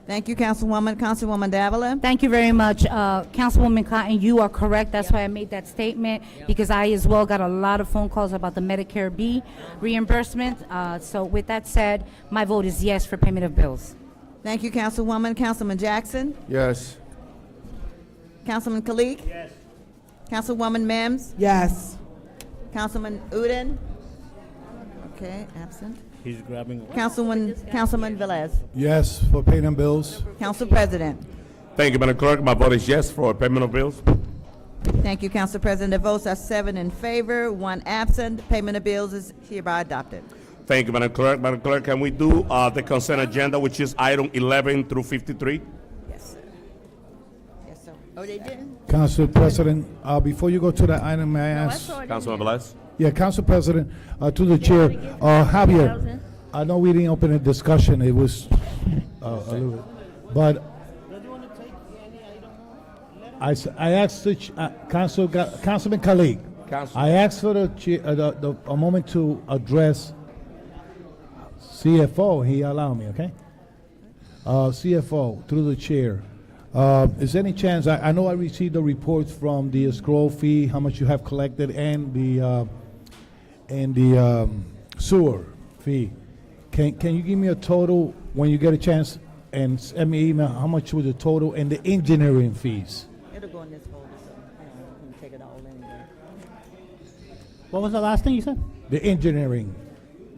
Thank you, Councilwoman. Councilwoman Davila? Thank you very much. Councilwoman Cotton, you are correct. That's why I made that statement, because I as well got a lot of phone calls about the Medicare B reimbursement. So with that said, my vote is yes for payment of bills. Thank you, Councilwoman. Councilman Jackson? Yes. Councilman Kalik? Yes. Councilwoman Mims? Yes. Councilman Udine? Okay, absent. He's grabbing. Councilman Velez? Yes, for paying them bills. Council President? Thank you, Madam Clerk. My vote is yes for payment of bills. Thank you, Council President. The votes are 7 in favor, 1 absent. Payment of bills is hereby adopted. Thank you, Madam Clerk. Madam Clerk, can we do the consent agenda, which is item 11 through 53? Yes, sir. Yes, sir. Oh, they didn't? Council President, before you go to that item, may I No, I ask? saw it. Councilman Velez? Yeah, Council President, to the chair, Javier, I know we didn't open a discussion, it was a little bit, but I asked the Councilman Khalid, I asked for a moment to address CFO, he allowed me, okay? CFO, through the chair, is there any chance, I know I received the reports from the escrow fee, how much you have collected, and the sewer fee. Can you give me a total when you get a chance and send me an email how much was the total and the engineering fees? It'll go in this folder, so you can take it all in there. What was the last thing you said? The engineering,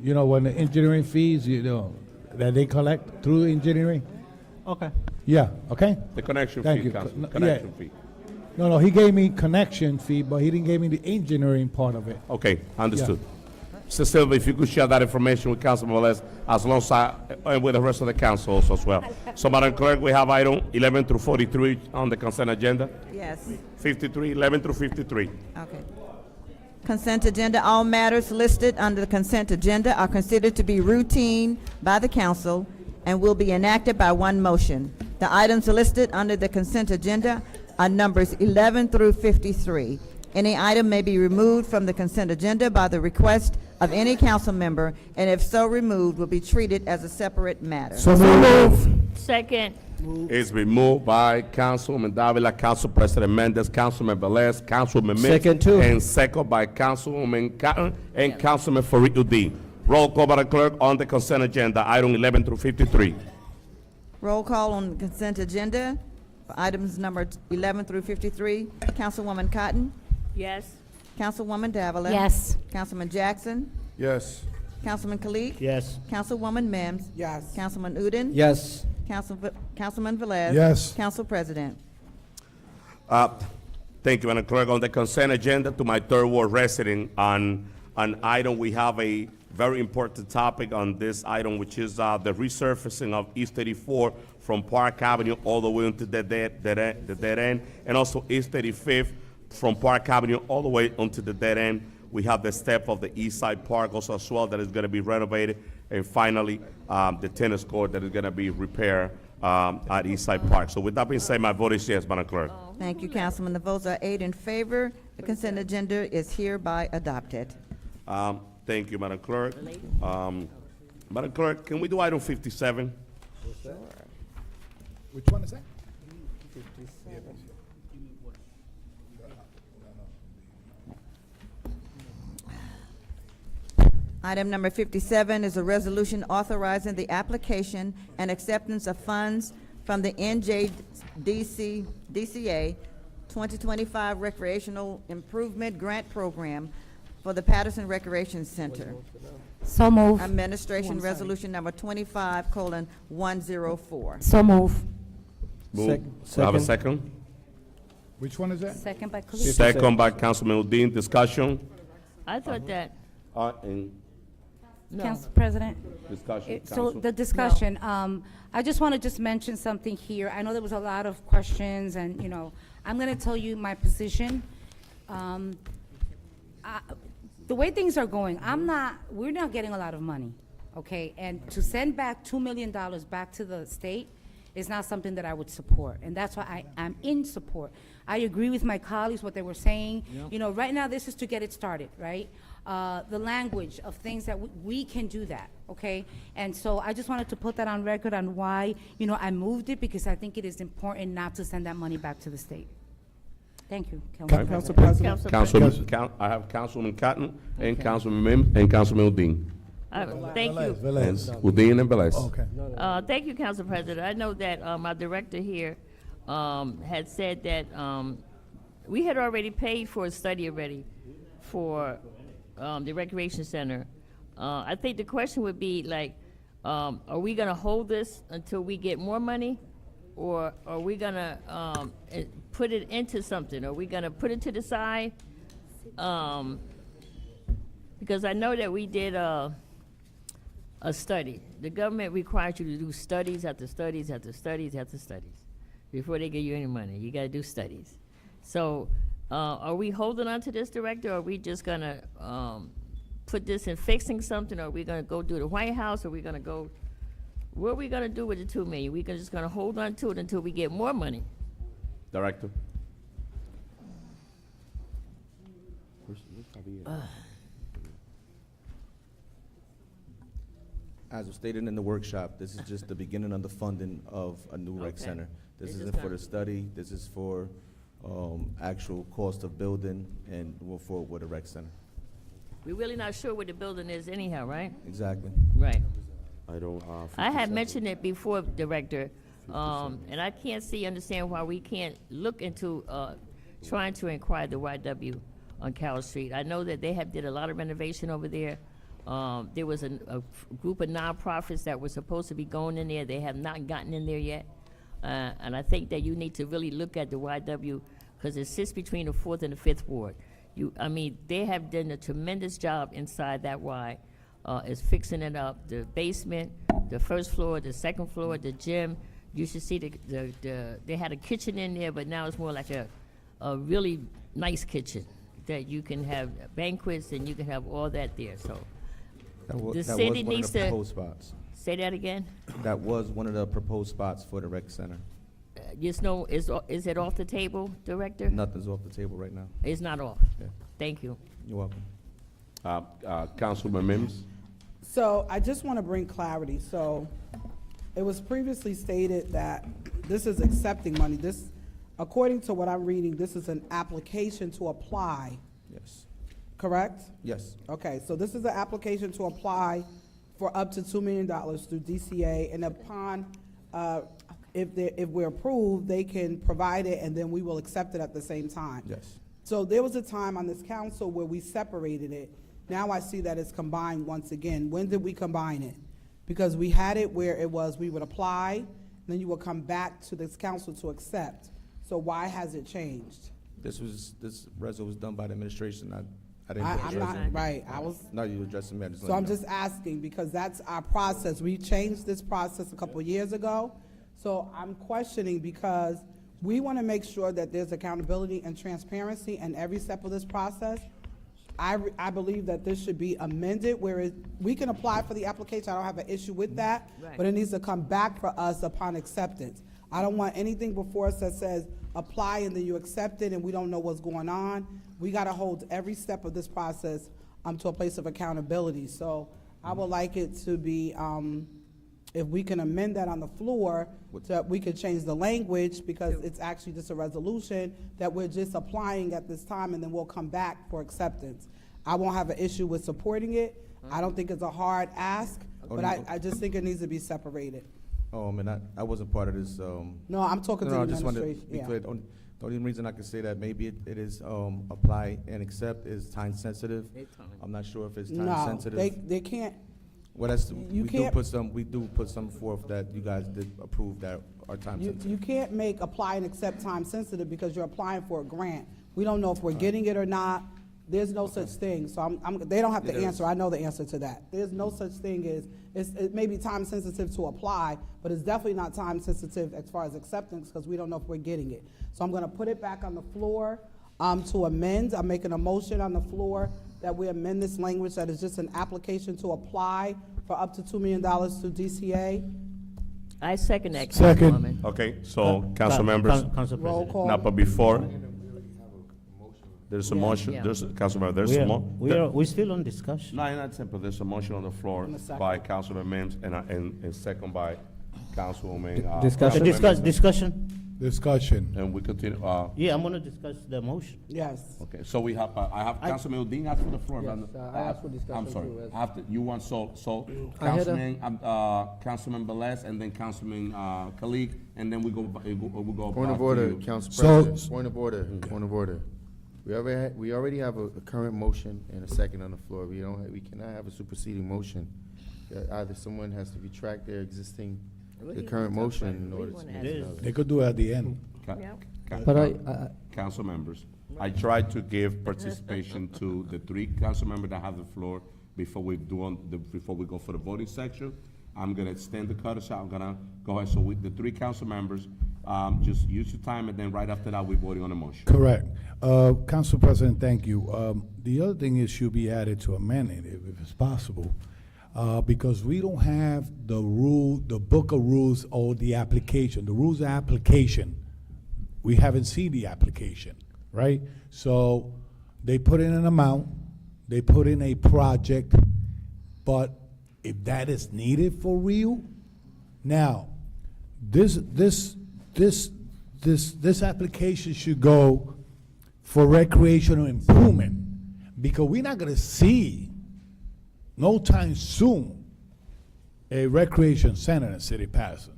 you know, when the engineering fees, you know, that they collect through engineering? Okay. Yeah, okay? The connection Thank fee, you. Council. No, Connection yeah. fee. No, he gave me connection fee, but he didn't give me the engineering part of it. Okay, understood. Mr. Silva, if you could share that information with Councilman Velez, as alongside and with the rest of the council also as well. So, Madam Clerk, we have item 11 through 43 on the consent agenda. Yes. 53, 11 through 53. Okay. Consent agenda, all matters listed under the consent agenda are considered to be routine by the council and will be enacted by one motion. The items listed under the consent agenda are numbers 11 through 53. Any item may be removed from the consent agenda by the request of any council member, and if so removed, will be treated as a separate matter. So move. Second. It's been moved by Councilwoman Davila, Council President Mendez, Councilman Velez, Councilwoman Mims. Second, too. And second by Councilwoman Cotton and Councilman Farid Udine. Roll call, Madam Clerk, on the consent agenda, item 11 through 53. Roll call on the consent agenda for items number 11 through 53. Councilwoman Cotton? Yes. Councilwoman Davila? Yes. Councilman Jackson? Yes. Councilman Kalik? Yes. Councilwoman Mims? Yes. Councilman Udine? Yes. Councilman Velez? Yes. Council President? Thank you, Madam Clerk. On the consent agenda, to my third ward resident, on an item, we have a very important topic on this item, which is the resurfacing of East 34 from Park Avenue all the way into the dead end, and also East 35th from Park Avenue all the way onto the dead end. We have the step of the East Side Park also as well that is going to be renovated, and finally, the tennis court that is going to be repaired at East Side Park. So with that being said, my vote is yes, Madam Clerk. Thank you, Councilman. The votes are 8 in favor. The consent agenda is hereby adopted. Thank you, Madam Clerk. Madam Clerk, can we do item 57? Which one is that? Item number 57 is a resolution authorizing the application and acceptance of funds from the DCA 2025 Recreational Improvement Grant Program for the Paterson Recreation Center. So move. Administration Resolution number 25:104. So move. Move. Do I have a second? Which one is that? Second by Khalid. Second by Councilman Udine. Discussion? I thought that. In Council President? discussion, So Council? the discussion, I just want to just mention something here. I know there was a lot of questions and, you know, I'm going to tell you my position. The way things are going, we're not getting a lot of money, okay? And to send back $2 million back to the state is not something that I would support. And that's why I'm in support. I agree with my colleagues, what they were saying. Yep. You know, right now, this is to get it started, right? The language of things that we can do that, okay? And so I just wanted to put that on record on why, you know, I moved it, because I think it is important not to send that money back to the state. Thank you, Council Council President. President. I have Councilman Cotton and Okay. Councilman Mims and Councilman Udine. Thank you. Velez. Udine and Velez. Okay. Thank you, Council President. I know that our director here had said that we had already paid for a study already for the Recreation Center. I think the question would be like, are we gonna hold this until we get more money? Or are we gonna put it into something? Are we gonna put it to the side? Because I know that we did a study. The government requires you to do studies after studies after studies after studies before they give you any money. You gotta do studies. So, are we holding on to this, Director, or are we just gonna put this in fixing something? Or are we gonna go do the White House? Or are we gonna go, what are we gonna do with the 2 million? We just gonna hold on to it until we get more money? Director. As was stated in the workshop, this is just the beginning of the funding of a new rec Okay. center. This This is isn't for not- the study, this is for actual cost of building and move forward with a rec center. We're really not sure what the building is anyhow, right? Exactly. Right. I don't, I had mentioned it before, Director, and I can't understand why we can't look into, trying to inquire the YW on Carroll Street. I know that they have did a lot of renovation over there. There was a group of nonprofits that were supposed to be going in there. They have not gotten in there yet. And I think that you need to really look at the YW, because it sits between the 4th and the 5th Ward. They have done a tremendous job inside that Y. Is fixing it up, the basement, the first floor, the second floor, the gym. You should see they had a kitchen in there, but now it's more like a really nice kitchen that you can have banquets and you can have all that there, so. The city needs to. Proposed spots. Say that again? That was one of the proposed spots for the rec center. Just know, is it off the table, Director? Nothing's off the table right now. It's not off. Yeah. Thank you. You're welcome. Councilman Mims. So I just want to bring clarity. So it was previously stated that this is accepting money. This, according to what I'm reading, this is an application to apply, Yes. correct? Yes. Okay, so this is an application to apply for up to $2 million through DCA, and upon, if we're approved, they can provide it, and then we will accept it at the same time. Yes. So there was a time on this council where we separated it. Now I see that it's combined once again. When did we combine it? Because we had it where it was, we would apply, and then you would come back to this council to accept. So why has it changed? This resolution was done by the administration. I didn't I'm address not, it. right, I was, No, you addressing me. I just so let I'm you know. just asking, because that's our process. We changed this process a couple years ago. So I'm questioning, because we want to make sure that there's accountability and transparency in every step of this process. I believe that this should be amended, where we can apply for the application, I don't have an issue with that, Right. but it needs to come back for us upon acceptance. I don't want anything before us that says, apply and then you accept it and we don't know what's going on. We gotta hold every step of this process to a place of accountability. So I would like it to be, if we can amend that on the floor, so that we could change the language, because it's actually just a resolution that we're just applying at this time, and then we'll come back for acceptance. I won't have an issue with supporting it. I don't think it's a hard ask, but I just think it needs to be separated. And I wasn't part of this. No, I'm talking to No, the I just wanted to administration, be yeah. clear. The only reason I can say that maybe it is apply and accept is time sensitive. I'm not sure if it's time No, sensitive. they can't, Well, that's, you we can't- do put some forth that you guys did approve that are time you sensitive. can't make apply and accept time sensitive, because you're applying for a grant. We don't know if we're getting it or not. There's no such thing, so they don't have to There is. answer, I know the answer to that. There's no such thing as, it may be time sensitive to apply, but it's definitely not time sensitive as far as acceptance, because we don't know if we're getting it. So I'm gonna put it back on the floor, to amend. I'm making a motion on the floor that we amend this language, that is just an application to apply for up to $2 million through DCA. I second that, Second. Councilwoman. Okay, so, council members, Council Roll President. call. now, but before, there's a motion, yeah. there's, council member, there's a We're still on discussion. No, not simple. There's a motion on the floor And a second. by Councilman Mims and second by Councilwoman. Discussion. Discussion? Discussion. And we continue, Yeah, I'm gonna discuss the motion. Yes. okay, so we have, I have Councilman Udine asked for the floor. Yes, but, I asked for discussion I'm sorry. too, yes. After, you want, so, I had a- Councilman Velez and then Councilman, Khalid, and then we go, we go Point back of to order, you. Council So- President. Point of order, point of order. We already have a current motion and a second on the floor. We cannot have a superseding motion. Either someone has to retract their existing, What the do you current wanna talk motion about? in What do order you to wanna make ask? another. They could do it at the end. But Council members, I tried to give participation to the three council members that have the floor before we before we go for the voting section. I'm gonna extend the courtesy, I'm gonna go ahead, so the three council members, just use your time, and then right after that, we're voting on the motion. Correct. Council President, thank you. The other thing is should be added to amendment if it's possible, because we don't have the book of rules or the application, the rules of application. We haven't seen the application, right? So they put in an amount, they put in a project, but if that is needed for real, now, this application should go for recreational improvement, because we're not gonna see no time soon a recreation center in the city of Paterson.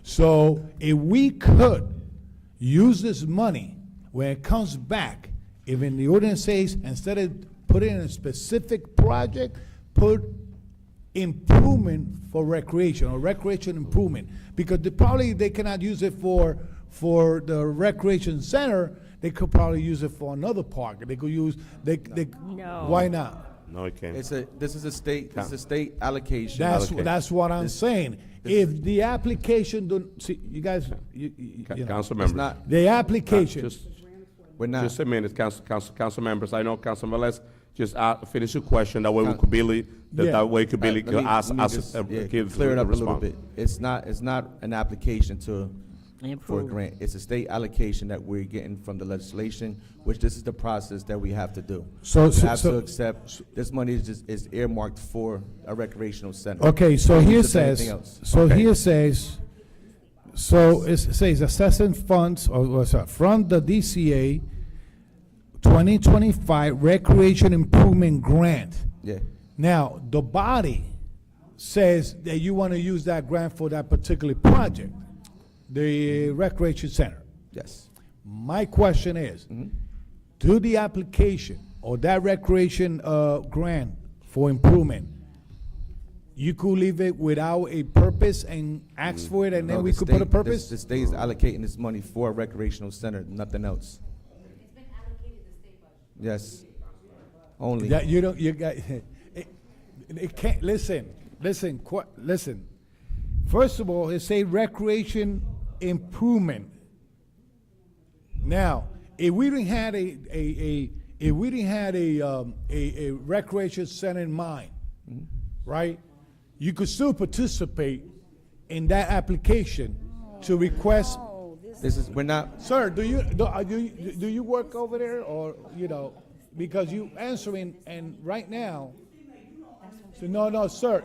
So if we could use this money when it comes back, if in the ordinance says, instead of putting in a specific project, put improvement for recreation or recreation improvement, because they cannot use it for the recreation center. They could probably use it for another park. They could use No. Why not? No, it can't. This is a state allocation. That's what I'm saying. If the application don't see, you guys, you know, Council It's members. not, the application. we're not. Just a minute, council members. I know Councilman Velez, just finish your question. That way we could really, Yeah. that way could really Let me just, give clear it the up a little response. bit. It's not an application for a Improve. grant. It's a state allocation that we're getting from the legislation, which this is the process that we have to do. So- We so- have so- to accept, this money is earmarked for a recreational center. Okay, so Don't here use it for anything says, else. so Okay. here says, so it says assessing funds, from the DCA 2025 Recreation Improvement Grant. Yeah, Now, the body says that you want to use that grant for that particular project, the recreation center. yes. My question is, do the application or that recreation grant for improvement, you could leave it without a purpose and ask for it, and then No, we the could put a state- purpose? The state is allocating this money for a recreational center, nothing else. Yes, only. That you don't, you got, it can't, listen. First of all, it say recreation improvement. Now, if we didn't have a recreation center in mind, right? You could still participate in that application to request. This is, we're not, Sir, do you work over there, or, you know, because you answering, and right now, so no, sir,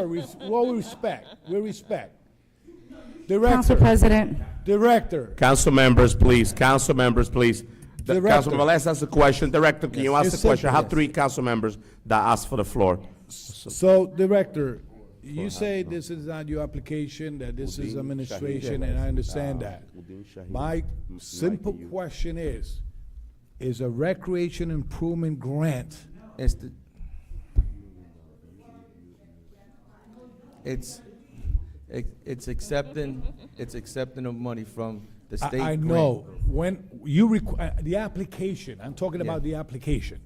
we respect. Director. Council President. Director. Council members, please. Council members, please. Director. Councilman Velez asked the question. Director, can you ask It's the question? I simple, have three council members that asked for the floor. So, Director, you say this is not your application, that this is administration, and I understand that. My simple question is a recreation improvement grant, it's accepting of money from the state I grant. know, when you the application, I'm talking about the application.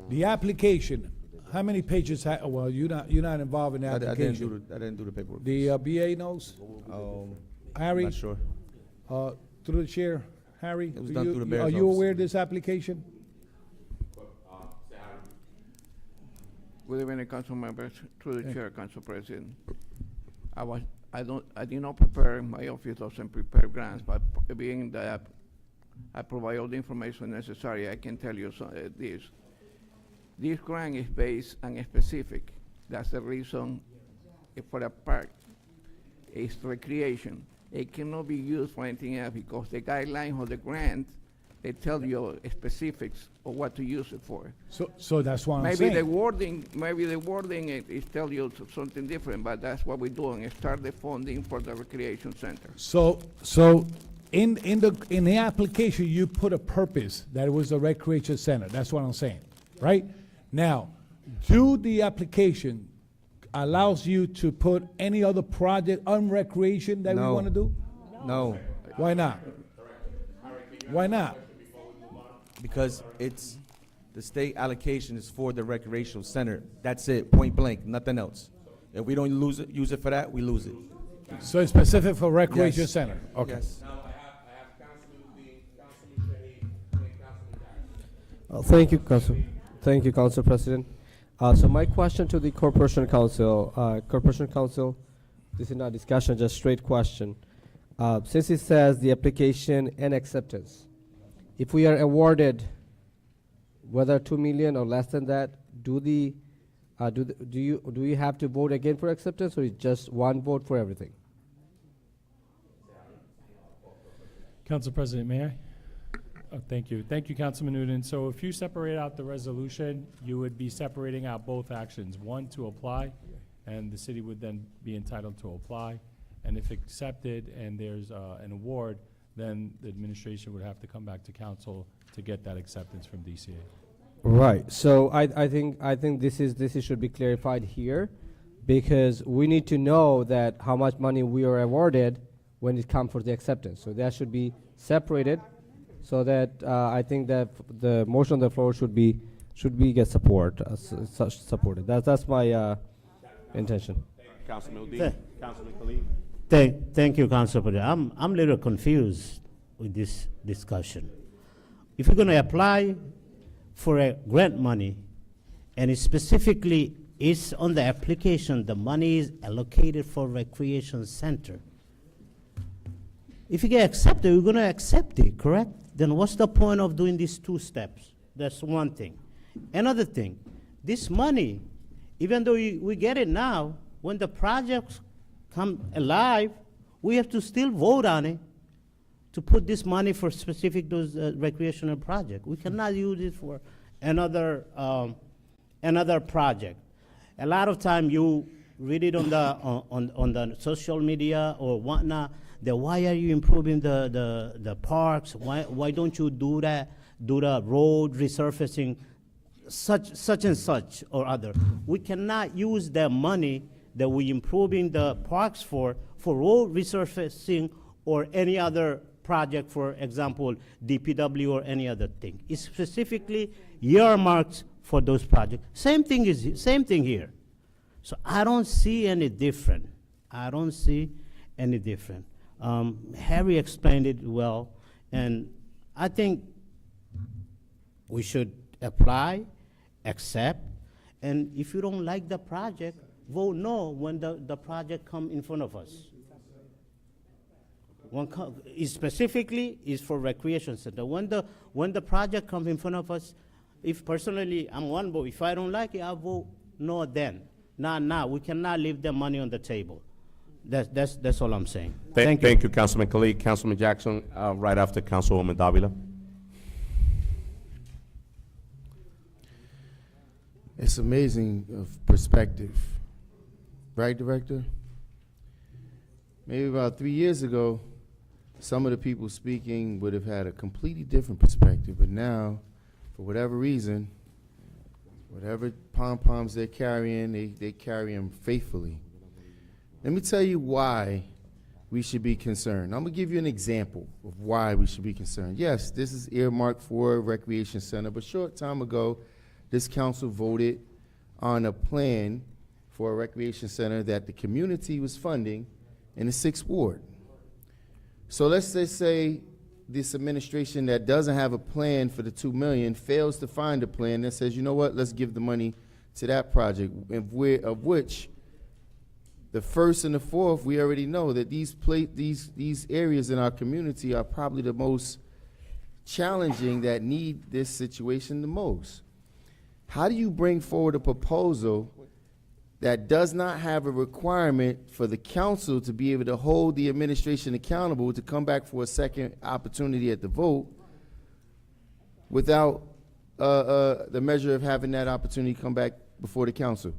The application, how many pages, well, you're not involved in the I didn't application. I didn't do the paperwork. The BA knows? Harry? I'm not sure. Through the chair, Harry? It was do done you- through the mayor's Are you office. aware of this application? Good evening, council members, through the chair, Council President. I did not prepare, my office doesn't prepare grants, but being that I provide all the information necessary, I can tell you this. This grant is based on a specific. That's the reason for a park. It's recreation. It cannot be used for anything else because the guidelines of the grant, they tell you specifics of what to use it for. So that's what I'm Maybe saying. the wording is tell you something different, but that's what we're doing, is start the funding for the recreation center. So in the application, you put a purpose that it was a recreation center. That's what I'm saying, right? Now, do the application allows you to put any other project on recreation that we No. want to do? No, Why not? Why not? because it's, the state allocation is for the recreational center. That's it, point blank, nothing else. If we don't use it for that, we lose it. So it's specific for recreation Yes. center? Okay. Yes. Thank you, Council. Thank you, Council President. So my question to the Corporation Council, this is not discussion, just straight question. Since it says the application and acceptance, if we are awarded, whether 2 million or less than that, do you have to vote again for acceptance, or is just one vote for everything? Council President, may I? Oh, thank you. Thank you, Councilman Newton. So if you separate out the resolution, you would be separating out both actions. One, to apply, and the city would then be entitled to apply. And if accepted and there's an award, then the administration would have to come back to council to get that acceptance from DCA. Right. So I think this should be clarified here, because we need to know that how much money we are awarded when it comes for the acceptance. So that should be separated, so that I think that the motion on the floor should get supported. That's my intention. Councilman Udine, Councilman Khalid. Thank you, Council President. I'm a little confused with this discussion. If you're going to apply for a grant money, and it specifically is on the application, the money is allocated for recreation center. If you get accepted, you're going to accept it, correct? Then what's the point of doing these two steps? That's one thing. Another thing, this money, even though we get it now, when the projects come alive, we have to still vote on it to put this money for specific those recreational project. We cannot use it for another project. A lot of time you read it on the social media or whatnot. That why are you improving the parks? Why don't you do that? Do the road resurfacing, such and such or other. We cannot use the money that we improving the parks for road resurfacing or any other project, for example, DPW or any other thing. It's specifically earmarked for those projects. Same thing here. So I don't see any different. Harry explained it well, and I think we should apply, accept, and if you don't like the project, vote no when the project come in front of us. Specifically is for recreation center. When the project comes in front of us, if personally I'm one vote, if I don't like it, I'll vote no then. Not now. We cannot leave the money on the table. That's all I'm saying. Thank you, Councilman Khalid. Councilman Jackson, right after Councilwoman Davila. It's amazing of perspective, right, Director? Maybe about 3 years ago, some of the people speaking would have had a completely different perspective, but now, for whatever reason, whatever pom-poms they're carrying, they carry them faithfully. Let me tell you why we should be concerned. I'm going to give you an example of why we should be concerned. Yes, this is earmarked for a recreation center, but a short time ago, this council voted on a plan for a recreation center that the community was funding in the 6th Ward. So let's just say this administration that doesn't have a plan for the $2 million fails to find a plan that says, you know what, let's give the money to that project, of which The 1st and the 4th, we already know that these areas in our community are probably the most challenging, that need this situation the most. How do you bring forward a proposal that does not have a requirement for the council to be able to hold the administration accountable to come back for a second opportunity at the vote without the measure of having that opportunity come back before the council?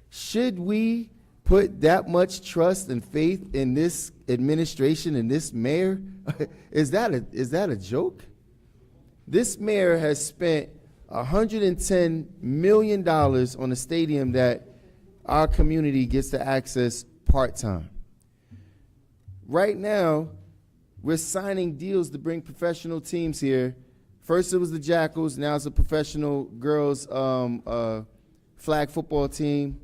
Should we put that much trust and faith in this administration and this mayor? Is that a joke? This mayor has spent $110 million on a stadium that our community gets to access part-time. Right now, we're signing deals to bring professional teams here. First it was the Jackals, now it's a professional girls flag football team.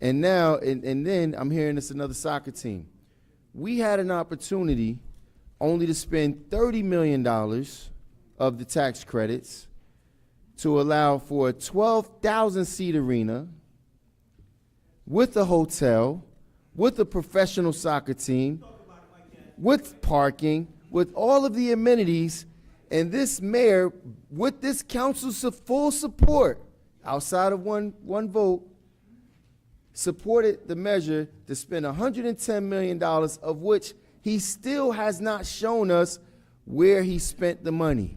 And now, and then I'm hearing it's another soccer team. We had an opportunity only to spend $30 million of the tax credits to allow for a 12,000-seat arena with a hotel, with a professional soccer team, with parking, with all of the amenities, and this mayor, with this council's full support, outside of one vote, supported the measure to spend $110 million, of which he still has not shown us where he spent the money.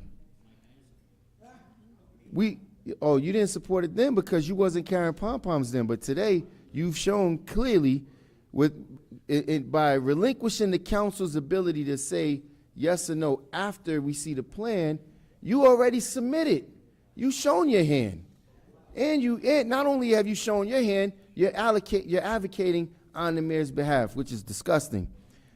You didn't support it then because you wasn't carrying pom-poms then, but today you've shown clearly by relinquishing the council's ability to say yes or no after we see the plan, you already submitted. You've shown your hand. And not only have you shown your hand, you're advocating on the mayor's behalf, which is disgusting,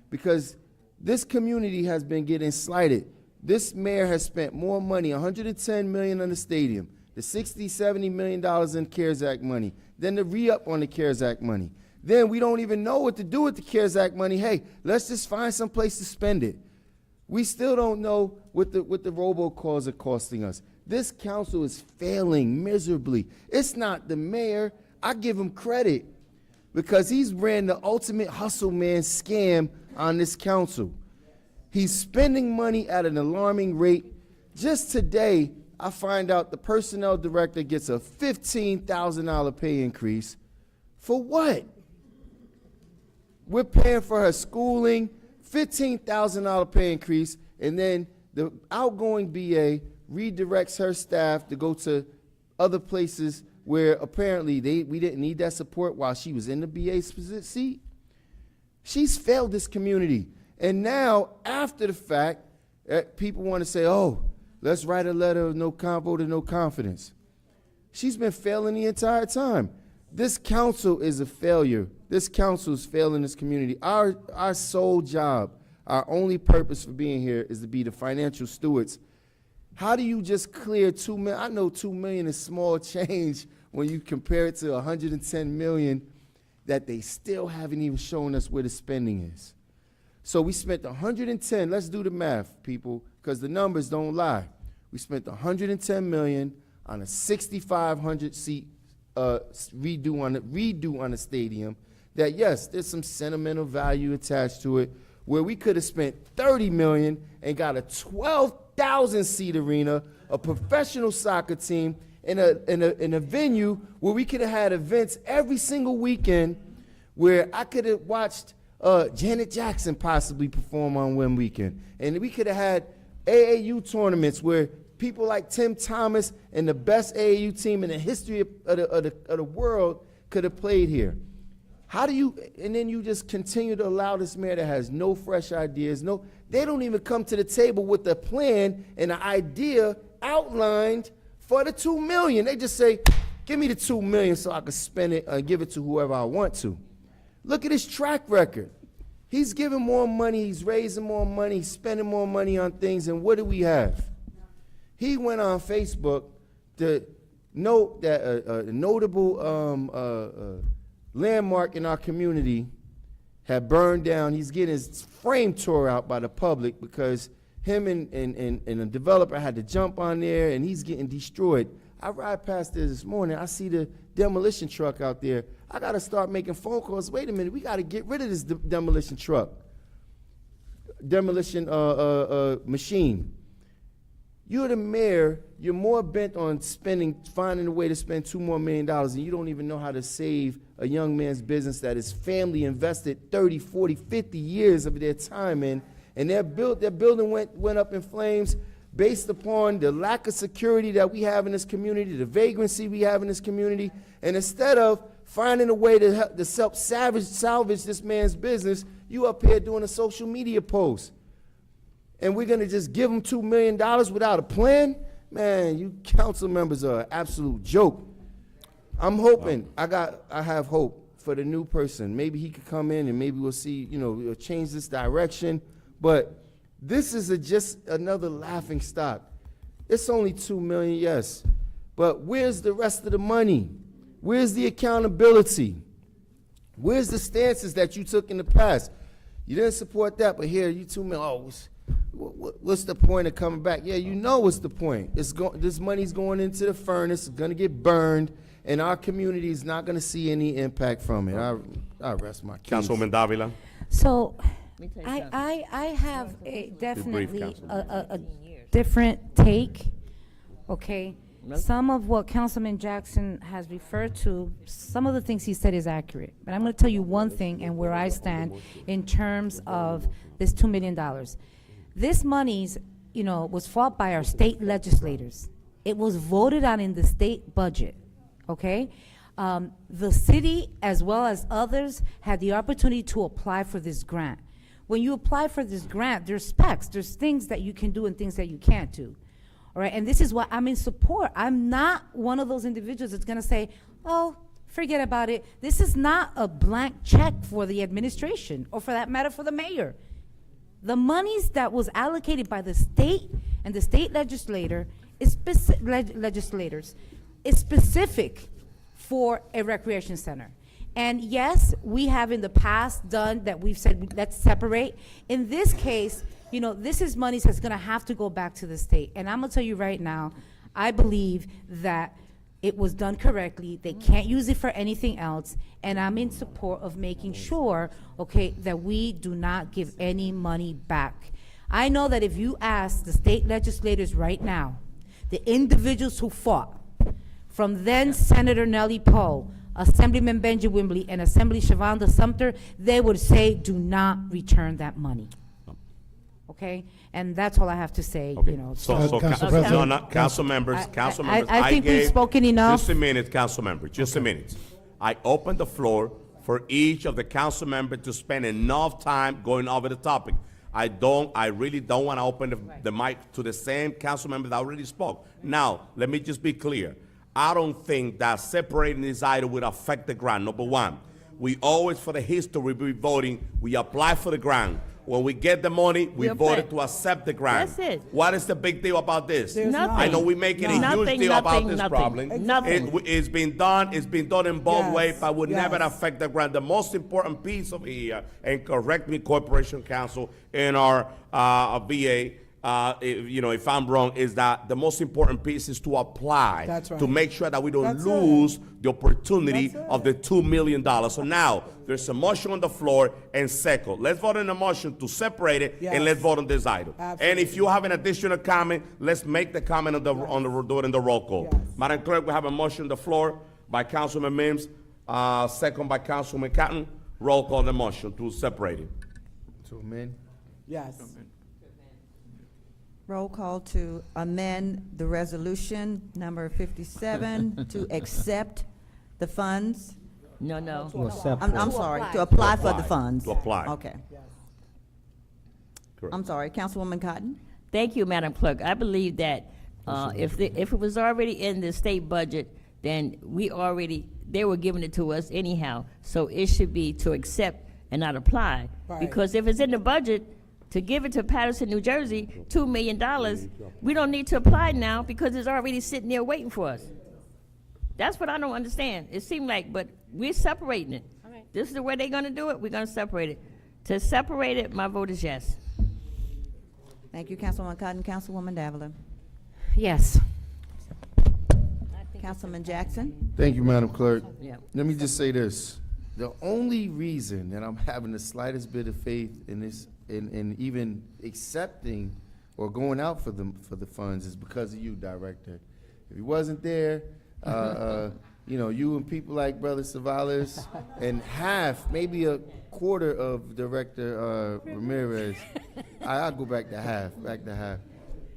because this community has been getting slighted. This mayor has spent more money, $110 million on the stadium, the $60–70 million in CARES Act money, then the re-up on the CARES Act money. Then we don't even know what to do with the CARES Act money. Hey, let's just find some place to spend it. We still don't know what the robocalls are costing us. This council is failing miserably. It's not the mayor. I give him credit because he's ran the ultimate hustle man scam on this council. He's spending money at an alarming rate. Just today, I find out the personnel director gets a $15,000 pay increase. For what? We're paying for her schooling, $15,000 pay increase, and then the outgoing BA redirects her staff to go to other places where apparently we didn't need that support while she was in the BA seat. She's failed this community. And now, after the fact, people want to say, oh, let's write a letter of no vote of no confidence. She's been failing the entire time. This council is a failure. This council is failing this community. Our sole job, our only purpose for being here is to be the financial stewards. How do you just clear $2 million? I know $2 million is small change when you compare it to $110 million that they still haven't even shown us where the spending is. So we spent 110, let's do the math, people, because the numbers don't lie. We spent 110 million on a 6,500 seat redo on the stadium that, yes, there's some sentimental value attached to it, where we could have spent 30 million and got a 12,000 seat arena, a professional soccer team, in a venue where we could have had events every single weekend, where I could have watched Janet Jackson possibly perform on one weekend. And we could have had AAU tournaments where people like Tim Thomas and the best AAU team in the history of the world could have played here. How do you, and then you just continue to allow this mayor that has no fresh ideas, they don't even come to the table with a plan and an idea outlined for the $2 million. They just say, give me the $2 million so I can spend it and give it to whoever I want to. Look at his track record. He's giving more money, he's raising more money, he's spending more money on things, and what do we have? He went on Facebook to note that a notable landmark in our community had burned down. He's getting his frame tore out by the public because him and a developer had to jump on there, and he's getting destroyed. I ride past there this morning, I see the demolition truck out there, I gotta start making phone calls. Wait a minute, we gotta get rid of this demolition truck, demolition machine. You're the mayor, you're more bent on finding a way to spend $2 more million, and you don't even know how to save a young man's business that his family invested 30, 40, 50 years of their time in, and their building went up in flames based upon the lack of security that we have in this community, the vagrancy we have in this community, and instead of finding a way to help salvage this man's business, you up here doing a social media post. And we're gonna just give them $2 million without a plan? Man, you council members are an absolute joke. I'm hoping, I have hope for the new person. Maybe he could come in and maybe we'll see, we'll change this direction. But this is just another laughing stock. It's only $2 million, yes. But where's the rest of the money? Where's the accountability? Where's the stances that you took in the past? You didn't support that, but here, you $2 million, what's the point of coming back? Yeah, you know what's the point. This money's going into the furnace, it's going to get burned, and our community is not going to see any impact from it. I rest my case. Councilwoman Davila. So, Let me tell you something. I have definitely Councilman. a different take, okay? Some of what Councilman Jackson has referred to, some of the things he said is accurate. But I'm going to tell you one thing and where I stand in terms of this $2 million. This money's, was fought by our state legislators. It was voted on in the state budget, okay? The city, as well as others, had the opportunity to apply for this grant. When you apply for this grant, there's specs, there's things that you can do and things that you can't do. All right, and this is why I'm in support. I'm not one of those individuals that's gonna say, oh, forget about it. This is not a blank check for the administration, or for that matter, for the mayor. The monies that was allocated by the state and the state legislators is specific for a recreation center. And yes, we have in the past done that. We've said, let's separate. In this case, this is money that's gonna have to go back to the state. And I'm gonna tell you right now, I believe that it was done correctly. They can't use it for anything else. And I'm in support of making sure, okay, that we do not give any money back. I know that if you ask the state legislators right now, the individuals who fought, from then Senator Nellie Poe, Assemblyman Benji Wimbley, and Assembly Shavonda Sumter, they would say, do not return that money. Okay, and that's all I have to say. Okay. Council members. I think we've spoken enough. Just a minute, council member. Just a minute. I opened the floor for each of the council members to spend enough time going over the topic. I really don't want to open the mic to the same council member that already spoke. Now, let me just be clear. I don't think that separating this item would affect the grant. Number one, we always, for the history, we voting, we apply for the grant. When we get the money, we voted to accept the grant. That's it. What is the big deal about this? Nothing. I know we're making a huge deal about this problem. Nothing. It's been done in both ways, but would never Yes. affect the grant. The most important piece of here, and correct me, Corporation Counsel, in our VA, if I'm wrong, is that the most important piece is to apply. That's right. To make sure that we don't That's lose the opportunity That's it. of the $2 million. So now, there's a motion on the floor, and second, let's vote on the motion to separate it, Yes. and let's vote on this item. Absolutely. And if you have an additional comment, let's make the comment do it in the roll call. Yes. Madam Clerk, we have a motion on the floor by Councilman Mims, second by Councilman Cotton. Roll call the motion to separate it. To amend? Yes. Roll call to amend the resolution number 57 to accept the funds. No. I'm sorry, to apply for the funds. To apply. Okay. Correct. I'm sorry, Councilwoman Cotton? Thank you, Madam Clerk. I believe that if it was already in the state budget, then they were giving it to us anyhow. So it should be to accept and not apply. Right. Because if it's in the budget, to give it to Paterson, New Jersey, $2 million, we don't need to apply now because it's already sitting there waiting for us. That's what I don't understand. It seemed like, but we're separating it. This is the way they're gonna do it, we're gonna separate it. To separate it, my vote is yes. Thank you, Councilwoman Cotton. Councilwoman Davila? Yes. Councilman Jackson. Thank you, Madam Clerk. Yeah. Let me just say this. The only reason that I'm having the slightest bit of faith in this, in even accepting or going out for the funds is because of you, Director. If he wasn't there, you know, you and people like Brother Savalas and half, maybe a quarter of Director Ramirez, I'll go back to half.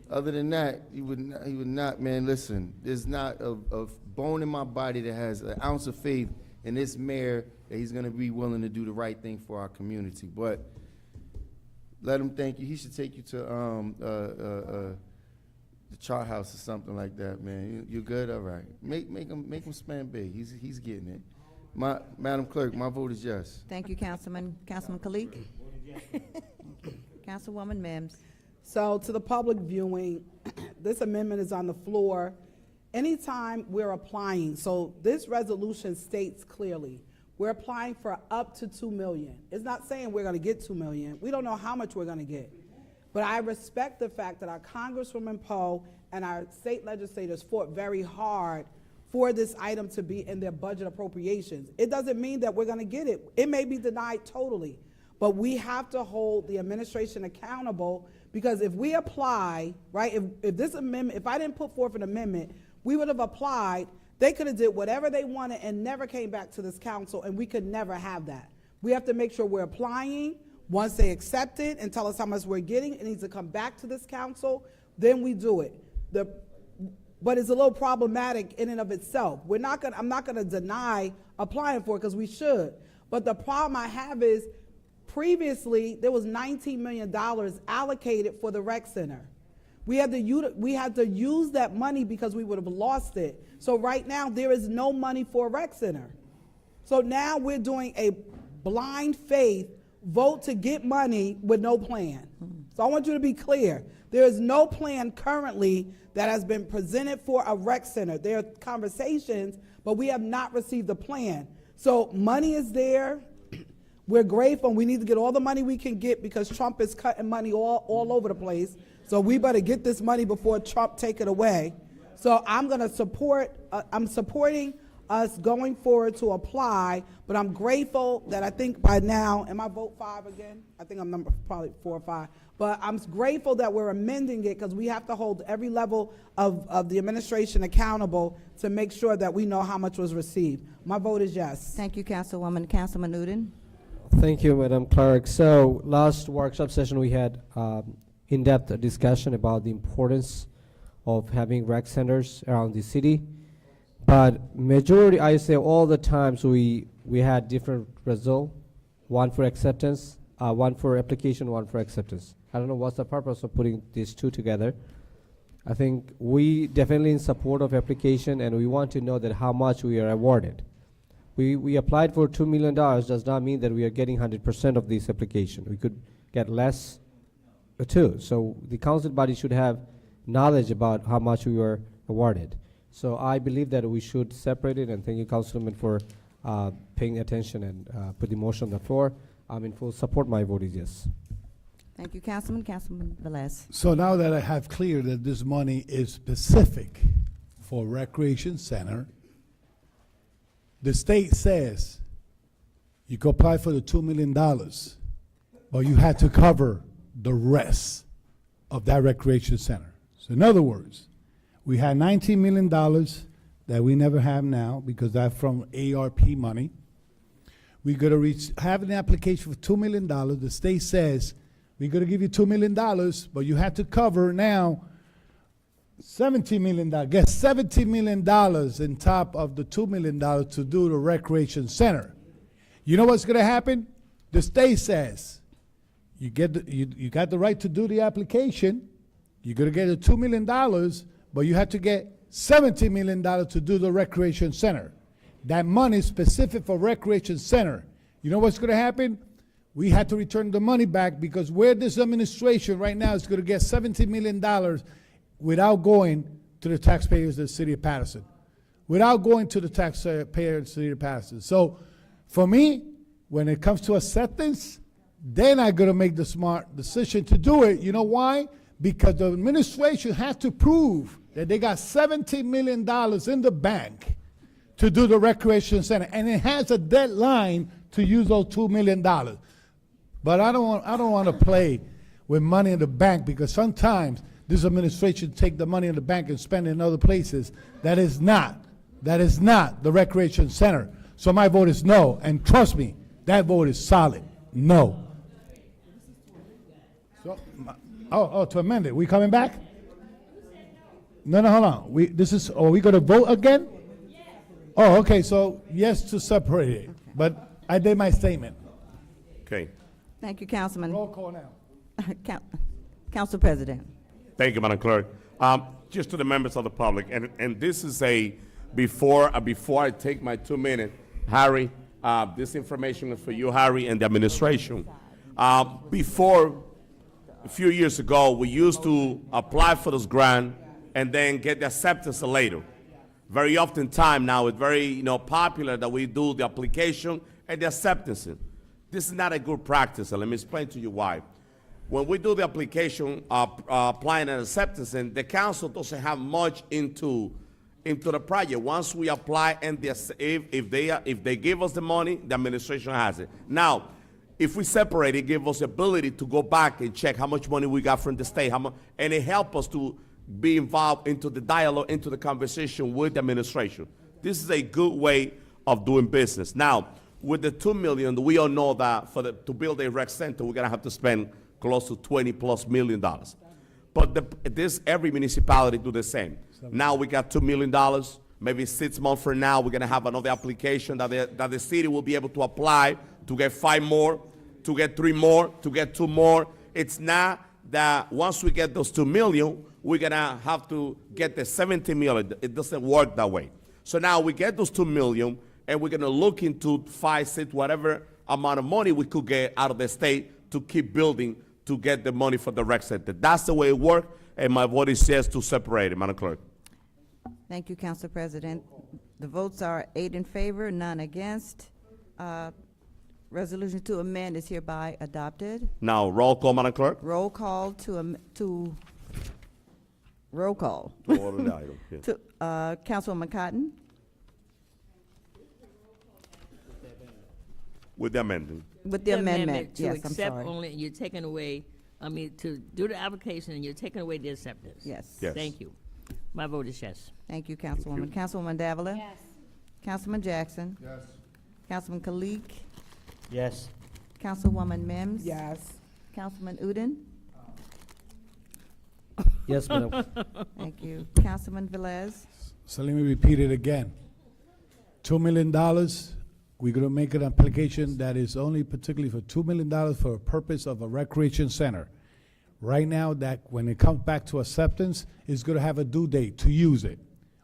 Other than that, he would not, man, listen, there's not a bone in my body that has an ounce of faith in this mayor that he's gonna be willing to do the right thing for our community. But let him thank you. He should take you to the chart house or something like that, man. You good? All right. Make him spend big. He's getting it. Madam Clerk, my vote is yes. Thank you, Councilman. Councilman Kalik. Councilwoman Mims. So to the public viewing, this amendment is on the floor. Anytime we're applying, so this resolution states clearly, we're applying for up to $2 million. It's not saying we're gonna get $2 million. We don't know how much we're gonna get. But I respect the fact that our Congresswoman Poe and our state legislators fought very hard for this item to be in their budget appropriations. It doesn't mean that we're gonna get it. It may be denied totally, but we have to hold the administration accountable, because if we apply, right, if this amendment, if I didn't put forth an amendment, we would have applied, they could have did whatever they wanted and never came back to this council, and we could never have that. We have to make sure we're applying. Once they accept it and tell us how much we're getting, it needs to come back to this council, then we do it. But it's a little problematic in and of itself. I'm not gonna deny applying for it, because we should. But the problem I have is, previously, there was $19 million allocated for the rec center. We had to use that money because we would have lost it. So right now, there is no money for a rec center. So now we're doing a blind faith vote to get money with no plan. So I want you to be clear. There is no plan currently that has been presented for a rec center. There are conversations, but we have not received a plan. So money is there. We're grateful. We need to get all the money we can get, because Trump is cutting money all over the place. So we better get this money before Trump take it away. So I'm going to support, I'm supporting us going forward to apply, but I'm grateful that I think by now, am I vote 5 again? I think I'm number probably 4 or 5. But I'm grateful that we're amending it, because we have to hold every level of the administration accountable to make sure that we know how much was received. My vote is yes. Thank you, Councilwoman. Councilman Newton. Thank you, Madam Clerk. So last workshop session, we had in-depth discussion about the importance of having rec centers around the city. But majority, I say all the times, we had different result, one for acceptance, one for application, one for acceptance. I don't know what's the purpose of putting these two together. I think we definitely in support of application, and we want to know that how much we are awarded. We applied for $2 million, does not mean that we are getting 100% of this application. We could get less too. So the council body should have knowledge about how much we were awarded. So I believe that we should separate it, and thank you, Councilman, for paying attention and put the motion on the floor. I'm in full support. My vote is yes. Thank you, Councilman. Councilman Velez. So now that I have clear that this money is specific for recreation center, the state says you can apply for the $2 million, but you had to cover the rest of that recreation center. So in other words, we had $19 million that we never have now, because that's from ARP money. We're gonna have an application for $2 million. The state says, we're gonna give you $2 million, but you have to cover now $17 million. Get $17 million on top of the $2 million to do the recreation center. You know what's gonna happen? The state says, you got the right to do the application. You're gonna get the $2 million, but you have to get $17 million to do the recreation center. That money is specific for recreation center. You know what's gonna happen? We had to return the money back, because where this administration right now is gonna get $17 million without going to the taxpayers of the city of Paterson. Without going to the taxpayers of the city of Paterson. So for me, when it comes to acceptance, then I'm gonna make the smart decision to do it. You know why? Because the administration has to prove that they got $17 million in the bank to do the recreation center, and it has a deadline to use those $2 million. But I don't want to play with money in the bank, because sometimes this administration take the money in the bank and spend it in other places. That is not the recreation center. So my vote is no, and trust me, that vote is solid, no. So, to amend it, we coming back? No, hold on. Are we going to vote again? Oh, okay, so yes to separate it, but I did my statement. Okay. Thank you, Councilman. Roll call now. Council President. Thank you, Madam Clerk. Just to the members of the public, and this is before I take my 2 minutes, Harry, this information is for you, Harry, and the administration. Before, a few years ago, we used to apply for this grant and then get the acceptance later. Very often time now, it's very popular that we do the application and the acceptance. This is not a good practice, and let me explain to you why. When we do the application, applying and acceptance, and the council doesn't have much into the project. Once we apply and if they give us the money, the administration has it. Now, if we separate it, give us the ability to go back and check how much money we got from the state, and it helps us to be involved into the dialogue, into the conversation with the administration. This is a good way of doing business. Now, with the $2 million, we all know that to build a rec center, we're gonna have to spend close to $20+ million. But every municipality do the same. Now we got $2 million. Maybe 6 months from now, we're gonna have another application that the city will be able to apply to get 5 more, to get 3 more, to get 2 more. It's not that once we get those 2 million, we're gonna have to get the 70 million. It doesn't work that way. So now we get those 2 million, and we're gonna look into 5, 6, whatever amount of money we could get out of the state to keep building to get the money for the rec center. That's the way it works, and my vote is yes to separate it, Madam Clerk. Thank you, Council President. The votes are 8 in favor, none against. Resolution to amend is hereby adopted. Now, roll call, Madam Clerk. Roll call roll call. To order the item, yeah. To, Councilwoman Cotton. With the amendment. With the amendment, To yes, I'm accept sorry. only, and you're taking away, to do the application and you're taking away the acceptance. Yes. Yes. Thank you. My vote is yes. Thank you, Councilwoman. Councilwoman Davila? Yes. Councilman Jackson? Yes. Councilman Kalik? Yes. Councilwoman Mims? Yes. Councilman Udine? Yes, madam. Thank you. Councilman Velez? So let me repeat it again. $2 million, we're gonna make an application that is only particularly for $2 million for a purpose of a recreation center. Right now, that when it comes back to acceptance, it's gonna have a due date to use it,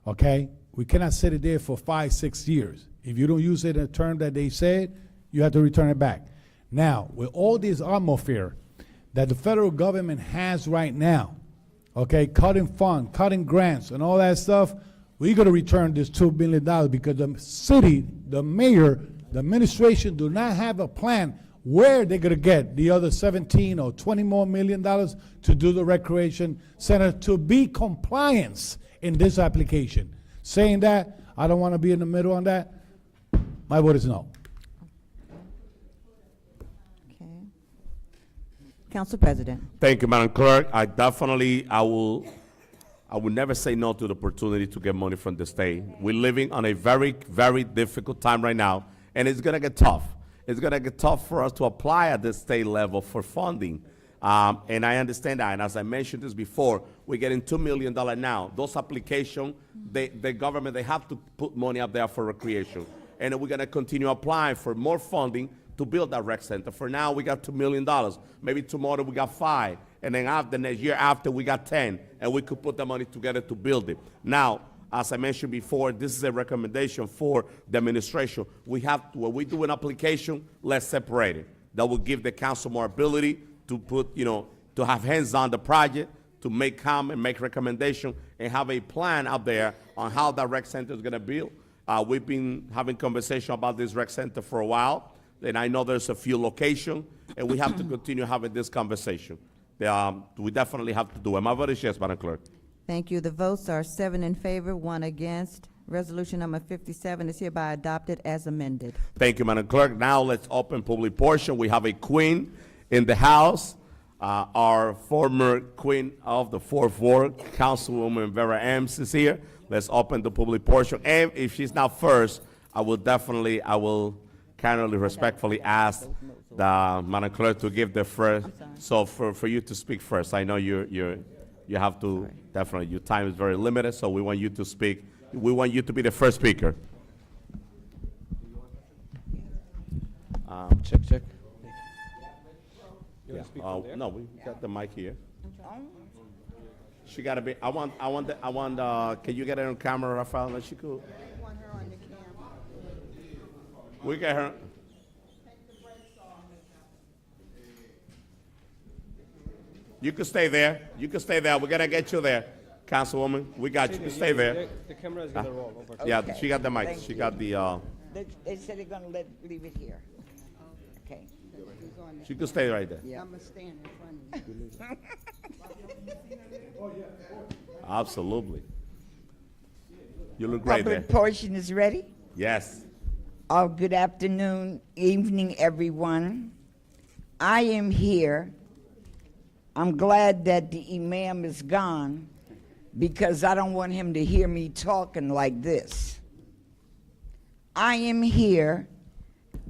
okay? We cannot sit it there for 5, 6 years. If you don't use it in a term that they said, you have to return it back. Now, with all this atmosphere that the federal government has right now, okay, cutting funds, cutting grants, and all that stuff, we got to return this $2 million because the city, the mayor, the administration do not have a plan where they're going to get the other 17 or 20 more million dollars to do the recreation center to be compliance in this application. Saying that, I don't want to be in the middle on that. My vote is no. Okay. Council President? Thank you, Madam Clerk. I will never say no to the opportunity to get money from the state. We're living on a very, very difficult time right now, and it's gonna get tough. It's gonna get tough for us to apply at the state level for funding. And I understand that, and as I mentioned this before, we're getting $2 million now. Those applications, the government, they have to put money up there for recreation. And we're gonna continue applying for more funding to build that rec center. For now, we got $2 million. Maybe tomorrow we got 5. And then after next year after we got 10, and we could put the money together to build it. Now, as I mentioned before, this is a recommendation for the administration. We have to, when we do an application, let's separate it. That will give the council more ability to put, to have hands on the project, to make comment, make recommendation, and have a plan out there on how that rec center is gonna build. We've been having conversation about this rec center for a while, and I know there's a few locations, and we have to continue having this conversation. We definitely have to do it. My vote is yes, Madam Clerk. Thank you. The votes are 7 in favor, 1 against. Resolution number 57 is hereby adopted as amended. Thank you, Madam Clerk. Now let's open public portion. We have a queen in the house, our former queen of the 4th Ward, Councilwoman Vera Ames is here. Let's open the public portion. And if she's not first, I will kindly, respectfully ask the Madam Clerk to give the first. So for you to speak first, I know you have to, definitely, your time is very limited, so we want you to speak. We want you to be the first speaker. Check. Yeah. No, we got the mic here. She gotta be. I want. Can you get her on camera, Rafael? That she could. We get her. You can stay there. You can stay there. We're gonna get you there, Councilwoman. We got you. You can stay there. The camera is gonna roll over. Yeah, Okay. she got the mic. Thank She you. got the. They said they're gonna leave it here. Okay. She can stay right there. I'm gonna stand in front of you. Absolutely. You look great there. Public portion is ready? Yes. Good afternoon, evening, everyone. I am here. I'm glad that the imam is gone because I don't want him to hear me talking like this. I am here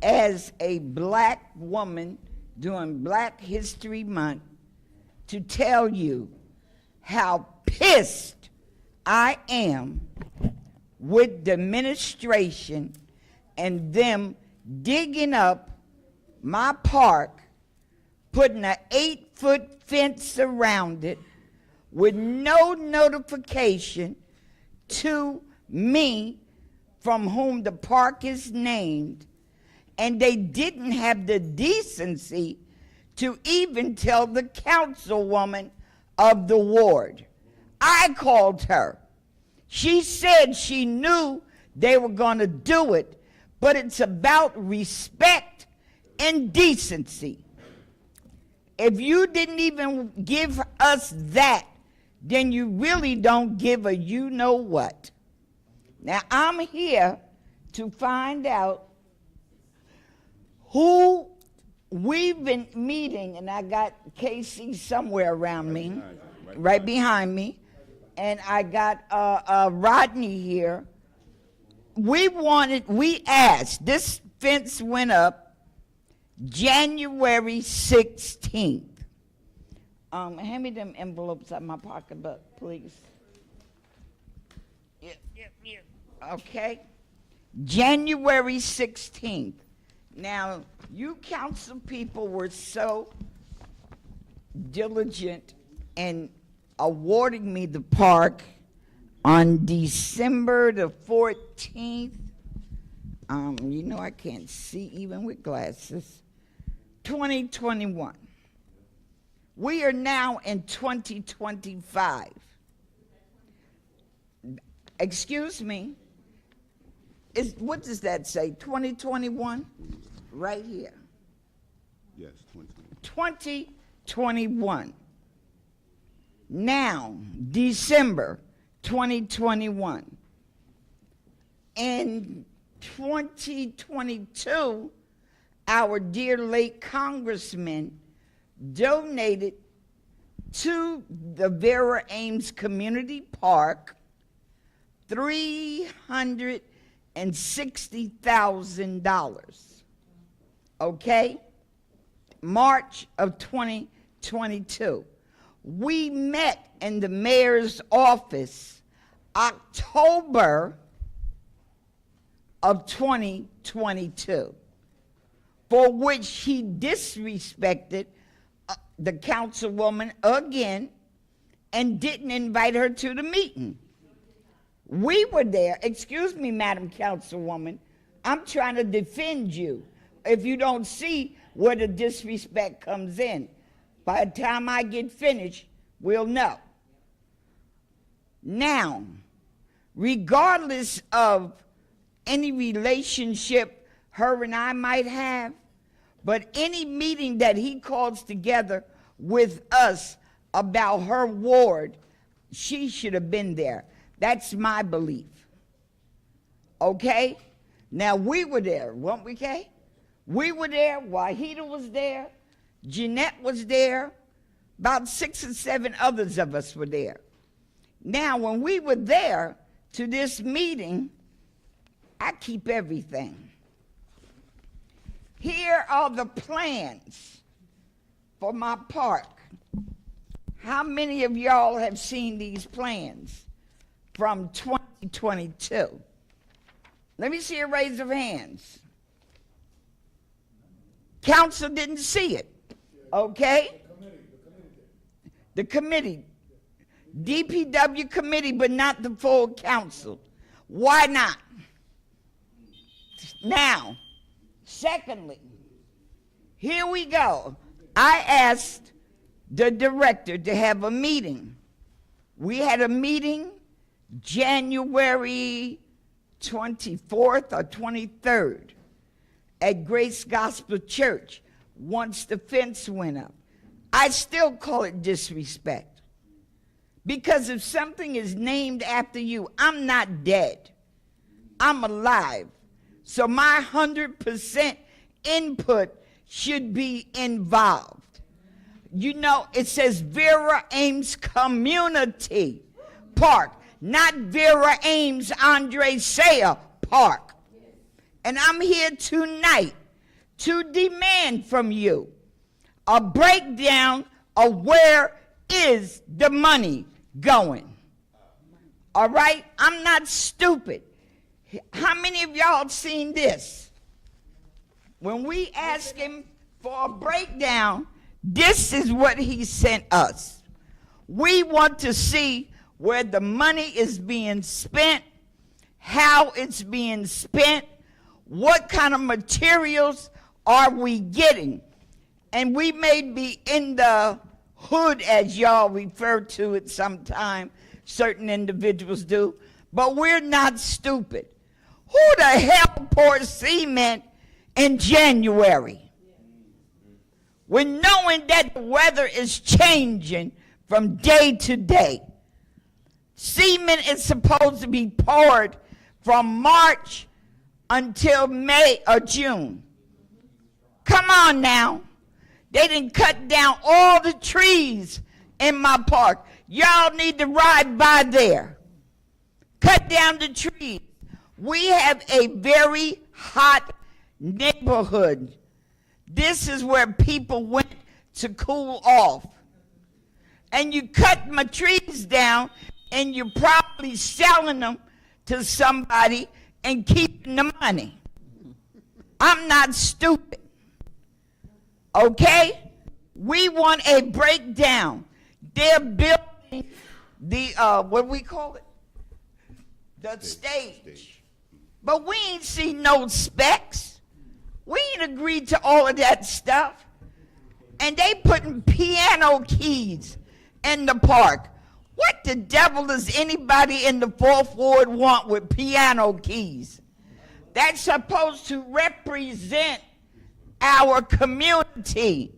as a black woman during Black History Month to tell you how pissed I am with the administration and them digging up my park, putting an 8-foot fence around it with no notification to me from whom the park is named, and they didn't have the decency to even tell the councilwoman of the ward. I called her. She said she knew they were going to do it, but it's about respect and decency. If you didn't even give us that, then you really don't give a you-know-what. Now, I'm here to find out who we've been meeting, and I got Casey somewhere around me, right behind me, and I got Rodney here. We asked, this fence went up January 16th. Hand me them envelopes out of my pocketbook, please. Yeah. Okay. January 16th. Now, you council people were so diligent in awarding me the park on December the 14th. You know I can't see even with glasses. 2021. We are now in 2025. Excuse me. What does that say? 2021? Right here. Yes, 2020. 2021. Now, December 2021. In 2022, our dear late congressman donated to the Vera Ames Community Park $360,000. Okay? March of 2022. We met in the mayor's office October of 2022, for which he disrespected the councilwoman again and didn't invite her to the meeting. We were there. Excuse me, Madam Councilwoman. I'm trying to defend you. If you don't see where the disrespect comes in, by the time I get finished, we'll know. Now, regardless of any relationship her and I might have, but any meeting that he calls together with us about her ward, she should have been there. That's my belief. Okay? Now, we were there, weren't we, Kay? We were there, Wahida was there, Jeanette was there, about 6 or 7 others of us were there. Now, when we were there to this meeting, I keep everything. Here are the plans for my park. How many of y'all have seen these plans from 2022? Let me see a raise of hands. Council didn't see it, okay? The committee. DPW committee, but not the full council. Why not? Now, secondly, here we go. I asked the director to have a meeting. We had a meeting January 24th or 23rd at Grace Gospel Church once the fence went up. I still call it disrespect. Because if something is named after you, I'm not dead. I'm alive. So my 100% input should be involved. You know, it says Vera Ames Community Park, not Vera Ames Andre Sayer Park. And I'm here tonight to demand from you a breakdown of where is the money going. All right? I'm not stupid. How many of y'all seen this? When we ask him for a breakdown, this is what he sent us. We want to see where the money is being spent, how it's being spent, what kind of materials are we getting. And we may be in the hood, as y'all refer to it sometime, certain individuals do, but we're not stupid. Who the hell pours cement in January? When knowing that the weather is changing from day to day. Cement is supposed to be poured from March until May or June. Come on now. They didn't cut down all the trees in my park. Y'all need to ride by there. Cut down the trees. We have a very hot neighborhood. This is where people went to cool off. And you cut my trees down and you're probably selling them to somebody and keeping the money. I'm not stupid. Okay? We want a breakdown. They're building the, what do we call it? The stage. But we ain't seen no specs. We ain't agreed to all of that stuff. And they putting piano keys in the park. What the devil does anybody in the 4th Ward want with piano keys? That's supposed to represent our community.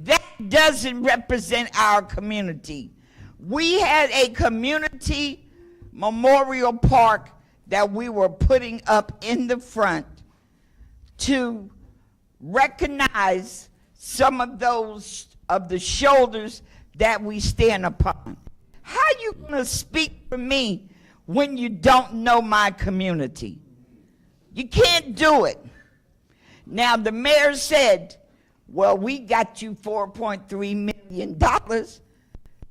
That doesn't represent our community. We had a community memorial park that we were putting up in the front to recognize some of those of the shoulders that we stand upon. How you gonna speak for me when you don't know my community? You can't do it. Now the mayor said, well, we got you $4.3 million.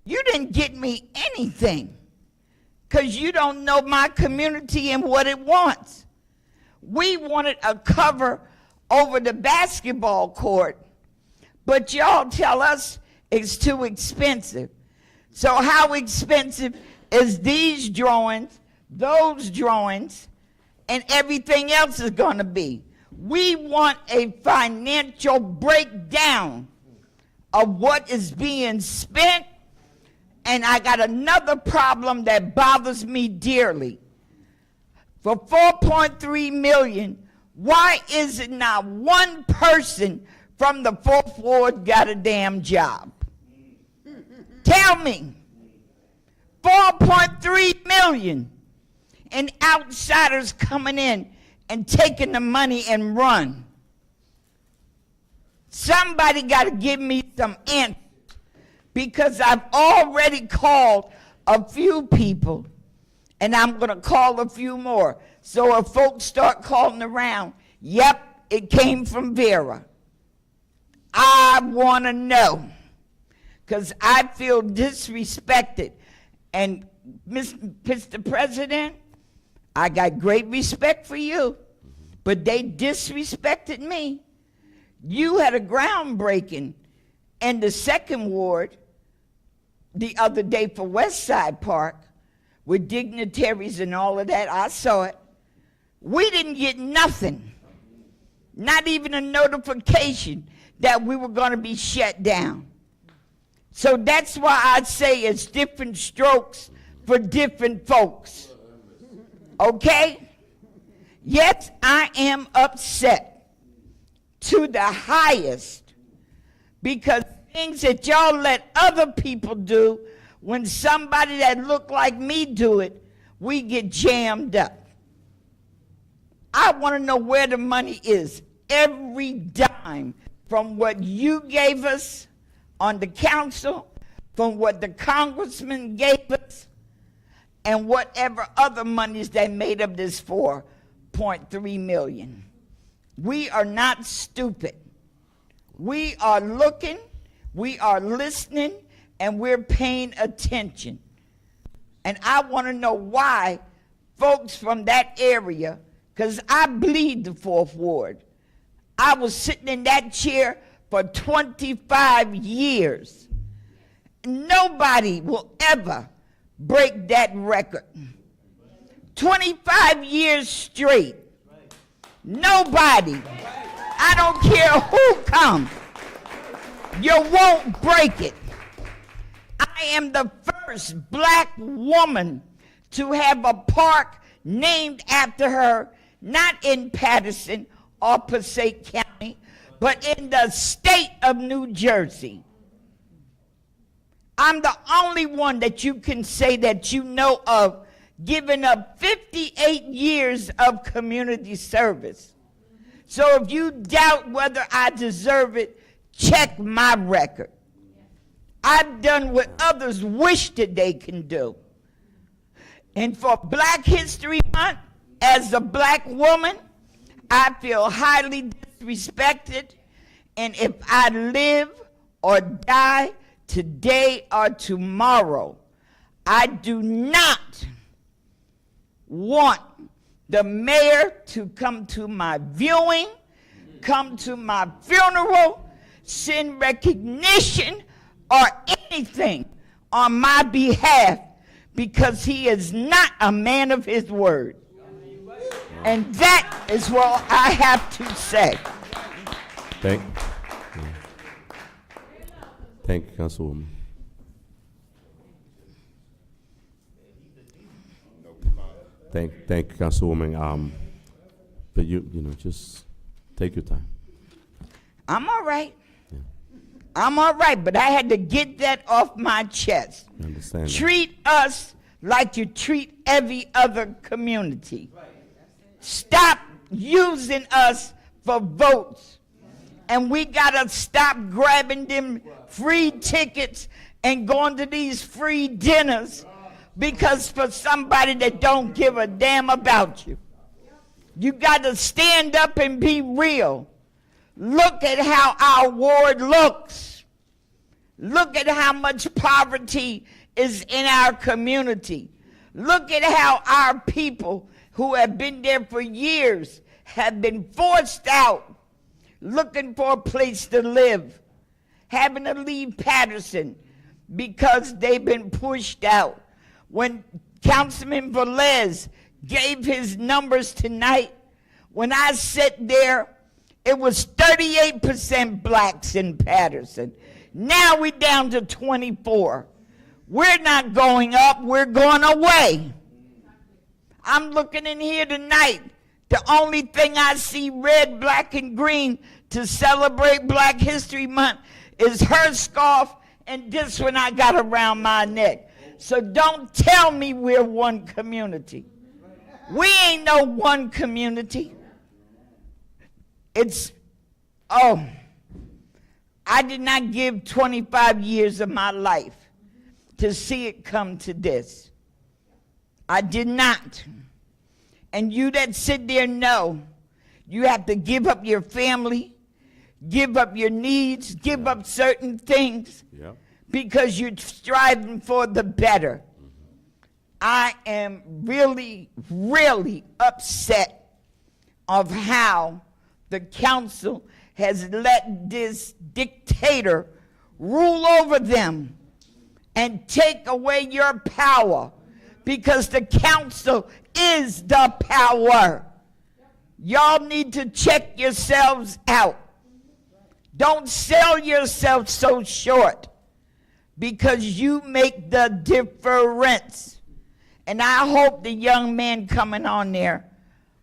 You didn't get me anything because you don't know my community and what it wants. We wanted a cover over the basketball court, but y'all tell us it's too expensive. So how expensive is these drawings, those drawings, and everything else is going to be? We want a financial breakdown of what is being spent. And I got another problem that bothers me dearly. For $4.3 million, why is it not one person from the 4th Ward got a damn job? Tell me. 4.3 million, and outsiders coming in and taking the money and run. Somebody got to give me some answers, because I've already called a few people, and I'm going to call a few more. So if folks start calling around, yep, it came from Vera. I want to know, because I feel disrespected. And Mr. President, I got great respect for you, but they disrespected me. You had a groundbreaking in the 2nd Ward the other day for West Side Park with dignitaries and all of that. I saw it. We didn't get nothing, not even a notification that we were going to be shut down. So that's why I say it's different strokes for different folks. Okay? Yes, I am upset to the highest, because things that y'all let other people do, when somebody that look like me do it, we get jammed up. I want to know where the money is. Every dime from what you gave us on the council, from what the congressman gave us, and whatever other monies they made up this 4.3 million. We are not stupid. We are looking, we are listening, and we're paying attention. And I want to know why folks from that area, because I bleed the 4th Ward. I was sitting in that chair for 25 years. Nobody will ever break that record. 25 years straight. Nobody. I don't care who comes. You won't break it. I am the first black woman to have a park named after her, not in Paterson or Passaic County, but in the state of New Jersey. I'm the only one that you can say that you know of giving up 58 years of community service. So if you doubt whether I deserve it, check my record. I've done what others wish that they can do. And for Black History Month, as a black woman, I feel highly disrespected. And if I live or die today or tomorrow, I do not want the mayor to come to my viewing, come to my funeral, send recognition or anything on my behalf, because he is not a man of his word. And that is what I have to say. Thank you, Councilwoman. Thank you, Councilwoman. But you know, just take your time. I'm all right. I'm all right, but I had to get that off my chest. I understand. Treat us like you treat every other community. Stop using us for votes. And we got to stop grabbing them free tickets and going to these free dinners because for somebody that don't give a damn about you. You got to stand up and be real. Look at how our ward looks. Look at how much poverty is in our community. Look at how our people who have been there for years have been forced out, looking for a place to live, having to leave Paterson because they've been pushed out. When Councilman Velez gave his numbers tonight, when I sat there, it was 38% blacks in Paterson. Now we're down to 24. We're not going up, we're going away. I'm looking in here tonight. The only thing I see red, black, and green to celebrate Black History Month is her scarf and this one I got around my neck. So don't tell me we're one community. We ain't no one community. I did not give 25 years of my life to see it come to this. I did not. And you that sit there know you have to give up your family, give up your needs, give up certain things because you're striving for the better. I am really, really upset of how the council has let this dictator rule over them and take away your power, because the council is the power. Y'all need to check yourselves out. Don't sell yourself so short, because you make the difference. And I hope the young man coming on there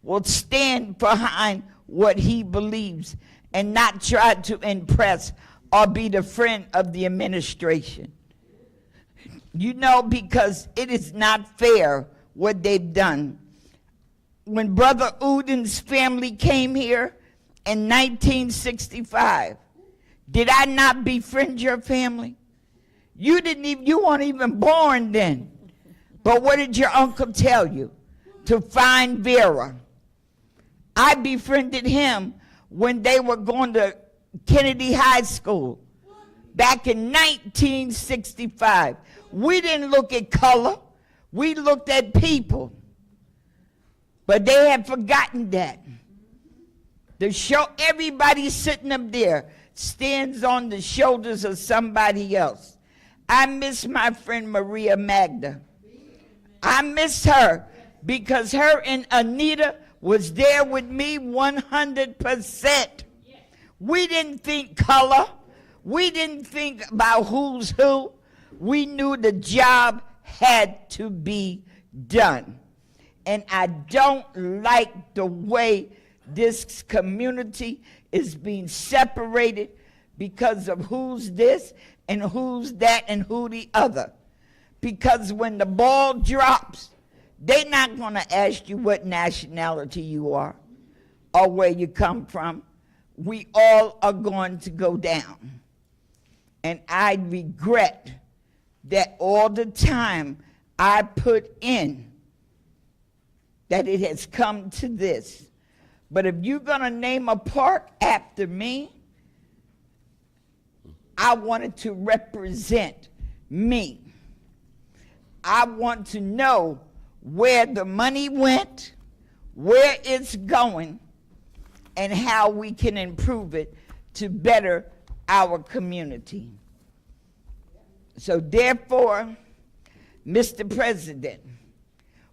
will stand behind what he believes and not try to impress or be the friend of the administration. You know, because it is not fair what they've done. When Brother Udin's family came here in 1965, did I not befriend your family? You weren't even born then. But what did your uncle tell you? To find Vera. I befriended him when they were going to Kennedy High School back in 1965. We didn't look at color. We looked at people. But they had forgotten that. Everybody sitting up there stands on the shoulders of somebody else. I miss my friend Maria Magda. I miss her because her and Anita was there with me 100%. We didn't think color. We didn't think about who's who. We knew the job had to be done. And I don't like the way this community is being separated because of who's this and who's that and who the other. Because when the ball drops, they're not going to ask you what nationality you are or where you come from. We all are going to go down. And I regret that all the time I put in, that it has come to this. But if you're going to name a park after me, I want it to represent me. I want to know where the money went, where it's going, and how we can improve it to better our community. So therefore, Mr. President,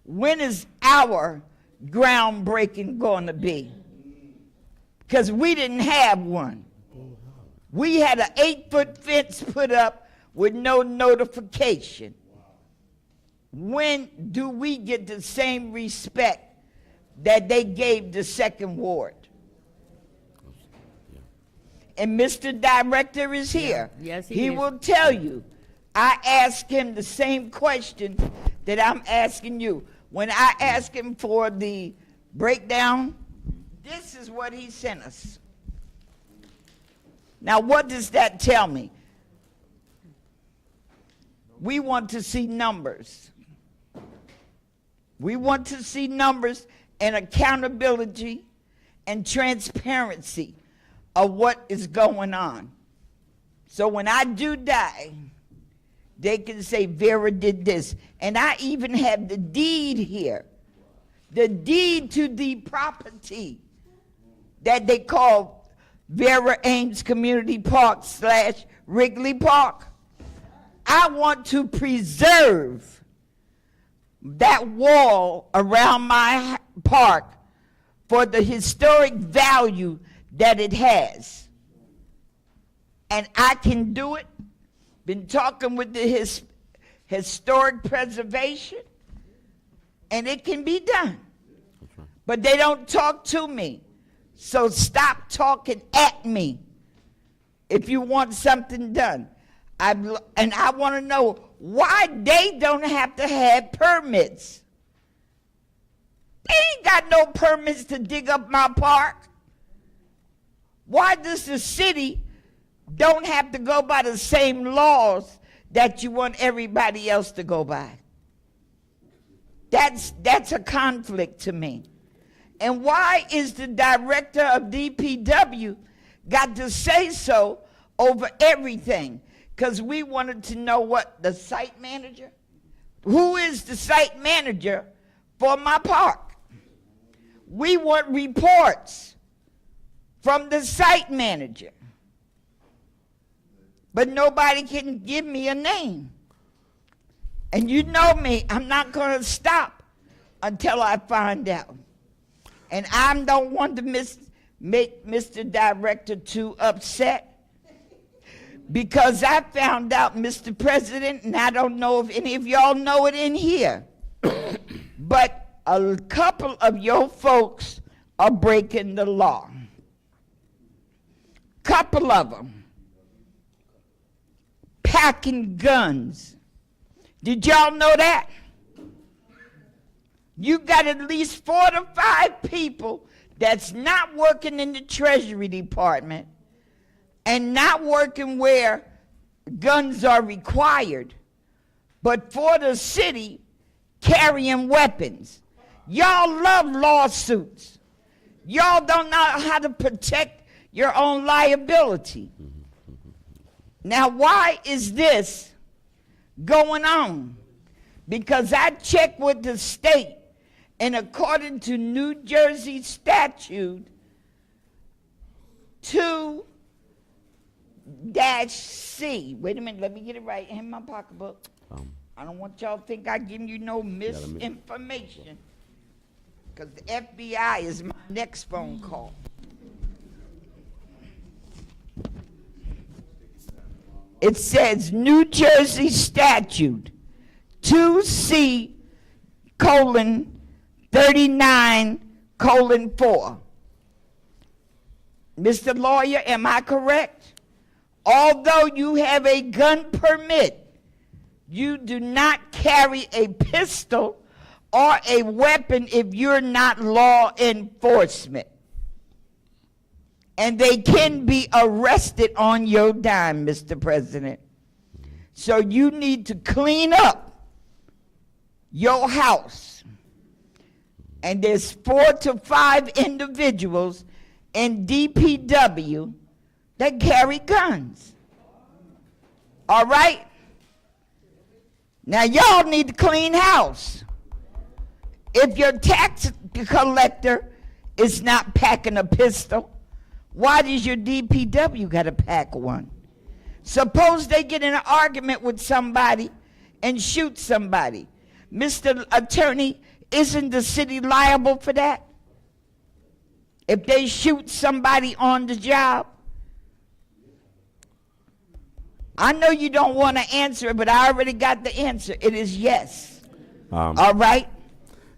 when is our groundbreaking going to be? Because we didn't have one. We had an 8-foot fence put up with no notification. When do we get the same respect that they gave the second ward? And Mr. Director is here. Yes, he is. will tell you. I asked him the same question that I'm asking you. When I asked him for the breakdown, this is what he sent us. Now, what does that tell me? We want to see numbers. We want to see numbers and accountability and transparency of what is going on. So when I do die, they can say Vera did this. And I even have the deed here. The deed to the property that they call Vera Ames Community Park / Wrigley Park. I want to preserve that wall around my park for the historic value that it has. And I can do it. Been talking with the historic preservation, and it can be done. But they don't talk to me. So stop talking at me if you want something done. And I want to know why they don't have to have permits. They ain't got no permits to dig up my park. Why does the city don't have to go by the same laws that you want everybody else to go by? That's a conflict to me. And why is the director of DPW got to say so over everything? Because we wanted to know what the site manager, who is the site manager for my park? We want reports from the site manager. But nobody can give me a name. And you know me, I'm not going to stop until I find out. And I don't want to make Mr. Director too upset, because I found out, Mr. President, and I don't know if any of y'all know it in here, but a couple of your folks are breaking the law. Couple of them. Packing guns. Did y'all know that? You got at least 4 to 5 people that's not working in the Treasury Department and not working where guns are required, but for the city carrying weapons. Y'all love lawsuits. Y'all don't know how to protect your own liability. Now, why is this going on? Because I checked with the state, and according to New Jersey statute 2-C, wait a minute, let me get it right in my pocketbook. I don't want y'all to think I give you no misinformation, because the FBI is my next phone call. It says New Jersey statute 2C:39:4. Mr. Lawyer, am I correct? Although you have a gun permit, you do not carry a pistol or a weapon if you're not law enforcement. And they can be arrested on your dime, Mr. President. So you need to clean up your house. And there's 4 to 5 individuals in DPW that carry guns. All right? Now y'all need to clean house. If your tax collector is not packing a pistol, why does your DPW got to pack one? Suppose they get in an argument with somebody and shoot somebody. Mr. Attorney, isn't the city liable for that? If they shoot somebody on the job? I know you don't want to answer it, but I already got the answer. It is yes. All right?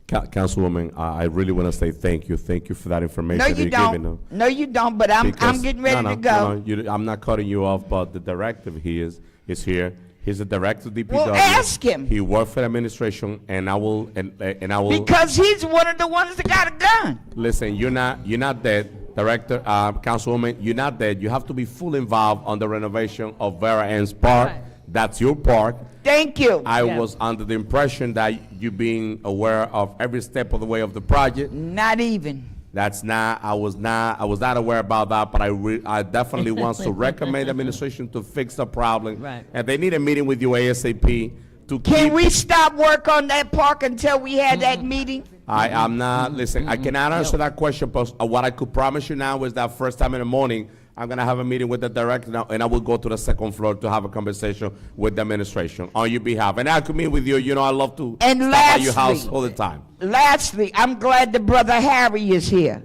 Councilwoman, I really want to say thank you. Thank you for that information. No, you don't. No, you don't, but I'm getting ready to go. I'm not cutting you off, but the director is here. He's the director of DPW. Well, ask him. He worked for the administration, and I will. Because he's one of the ones that got a gun. Listen, you're not dead, Director, Councilwoman. You're not dead. You have to be fully involved on the renovation of Vera Ann's Park. Right. That's your park. Thank you. I was under the impression that you being aware of every step of the way of the project. Not even. I was not aware about that, but I definitely want to recommend the administration to fix the problem. Right. And they need a meeting with you ASAP to Can we stop work on that park until we had that meeting? I'm not, listen, I cannot answer that question, but what I could promise you now is that first time in the morning, I'm going to have a meeting with the director now, and I will go to the second floor to have a conversation with the administration on your behalf. And I could meet with you. You know, I love to and stop lastly, by your house all the time. Lastly, I'm glad that Brother Harry is here.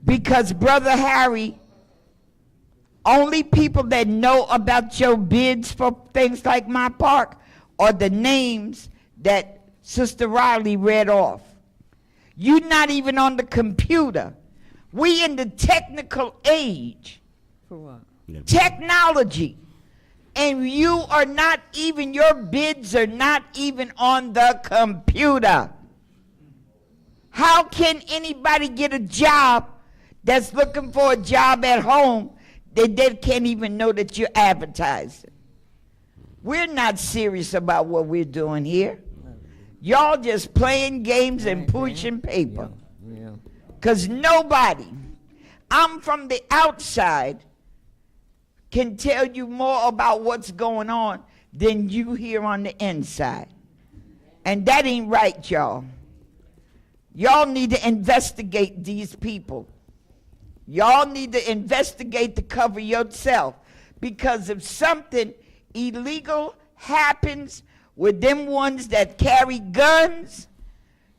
Because Brother Harry, only people that know about your bids for things like my park are the names that Sister Riley read off. You're not even on the computer. We in the technical age. For what? Technology. and you are not even, your bids are not even on the computer. How can anybody get a job that's looking for a job at home that they can't even know that you're advertising? We're not serious about what we're doing here. Y'all just playing games and pushing paper. Because nobody, I'm from the outside, can tell you more about what's going on than you here on the inside. And that ain't right, y'all. Y'all need to investigate these people. Y'all need to investigate to cover yourself. Because if something illegal happens with them ones that carry guns,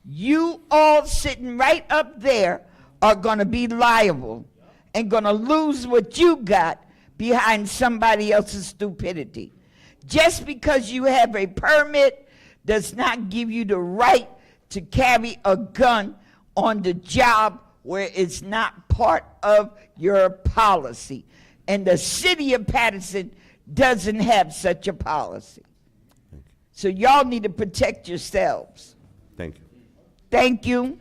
you all sitting right up there are going to be liable and going to lose what you got behind somebody else's stupidity. Just because you have a permit does not give you the right to carry a gun on the job where it's not part of your policy. And the city of Paterson doesn't have such a policy. So y'all need to protect yourselves. Thank you. Thank you.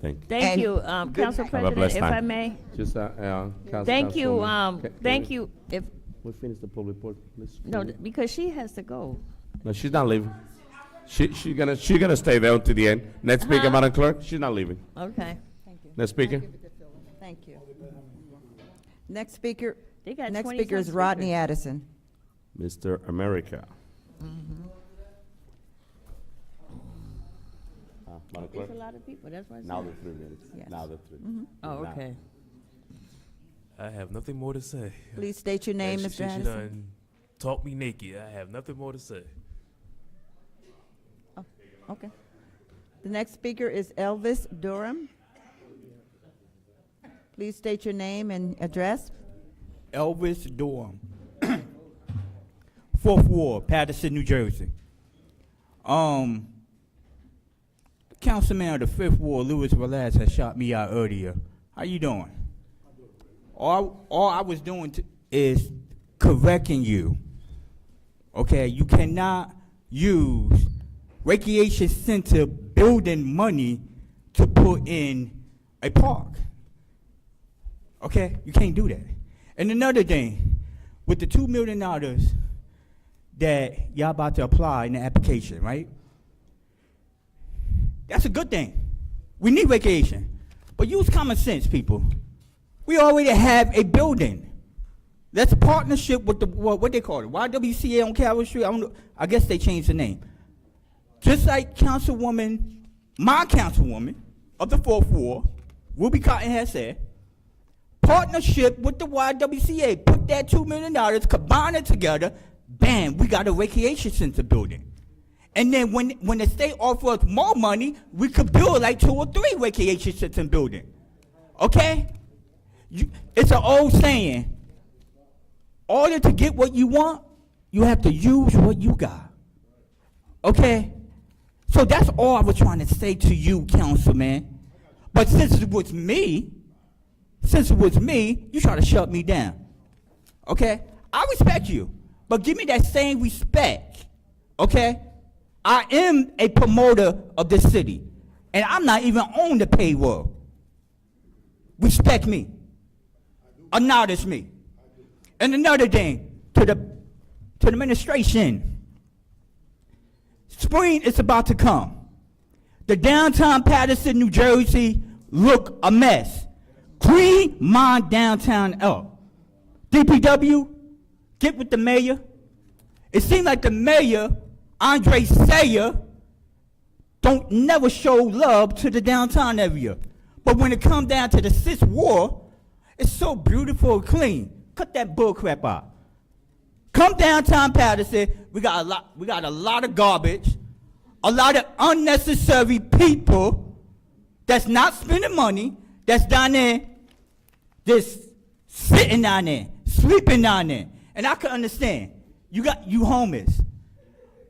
Thank you. Thank you, good Council night. Have a President, blessed if time. I may. Just, Thank you, thank you, if, We finish the public report, please. no, because she has to go. No, she's not leaving. She gonna stay there until the end. Next speaker, Madam Clerk, she's not leaving. Okay. Next speaker. Thank you. Next speaker, They got next 20 speaker is some Rodney speakers. Addison. Mr. America. Madam Clerk. There's a lot of people, that's why I Now said. the 3 minutes. Yes. Now the 3. Oh, Now. okay. I have nothing more to say. Please state your name, She Mr. Addison. done talked me naked. I have nothing more to say. Oh, okay. The next speaker is Elvis Durham. Please state your name and address. Elvis Durham, 4th Ward, Paterson, New Jersey. Councilman of the 5th Ward, Louis Velez, has shot me out earlier. How you doing? All I was doing is correcting you. Okay, you cannot use Recreation Center building money to put in a park. Okay, you can't do that. And another thing, with the $2 million that y'all about to apply in the application, right? That's a good thing. We need recreation. But use common sense, people. We already have a building. That's a partnership with the, what they call it, YWCA on Calvary Street. I guess they changed the name. Just like Councilwoman, my Councilwoman of the 4th Ward, Ruby Cotton has said, partnership with the YWCA. Put that $2 million, combine it together, bam, we got a recreation center building. And then when the state offers more money, we could build like 2 or 3 recreation center buildings. Okay? It's an old saying. In order to get what you want, you have to use what you got. Okay? So that's all I was trying to say to you, Councilman. But since it was me, you try to shut me down. Okay? I respect you, but give me that same respect. Okay? I am a promoter of this city, and I'm not even on the payroll. Respect me. Acknowledge me. And another thing, to the administration, spring is about to come. The downtown Paterson, New Jersey, look a mess. Clean my downtown up. DPW, get with the mayor. It seems like the mayor, Andre Sayer, don't never show love to the downtown area. But when it comes down to the 6th Ward, it's so beautiful and clean. Cut that bull crap out. Come downtown Paterson, we got a lot of garbage, a lot of unnecessary people that's not spending money, that's down there just sitting down there, sleeping down there. And I can understand. You homeless.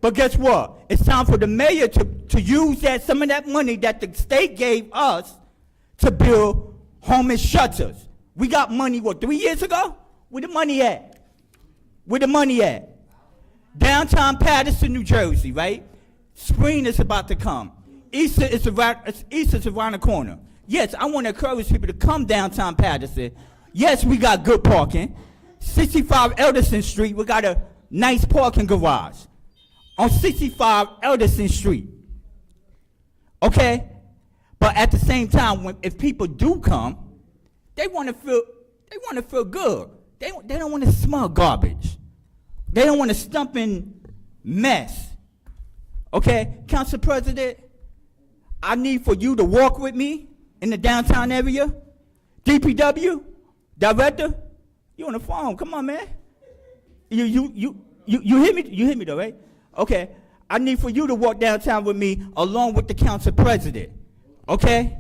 But guess what? It's time for the mayor to use some of that money that the state gave us to build homeless shelters. We got money, 3 years ago? Where the money at? Where the money at? downtown Paterson, New Jersey, right? Spring is about to come. Easter is around the corner. Yes, I want to encourage people to come downtown Paterson. Yes, we got good parking. 65 Elderson Street, we got a nice parking garage on 65 Elderson Street. Okay? But at the same time, if people do come, they want to feel good. They don't want to smell garbage. They don't want to stump in mess. Okay, Council President, I need for you to walk with me in the downtown area. DPW, Director, you on the phone? Come on, man. You hear me? You hear me though, right? Okay. I need for you to walk downtown with me along with the Council President. Okay?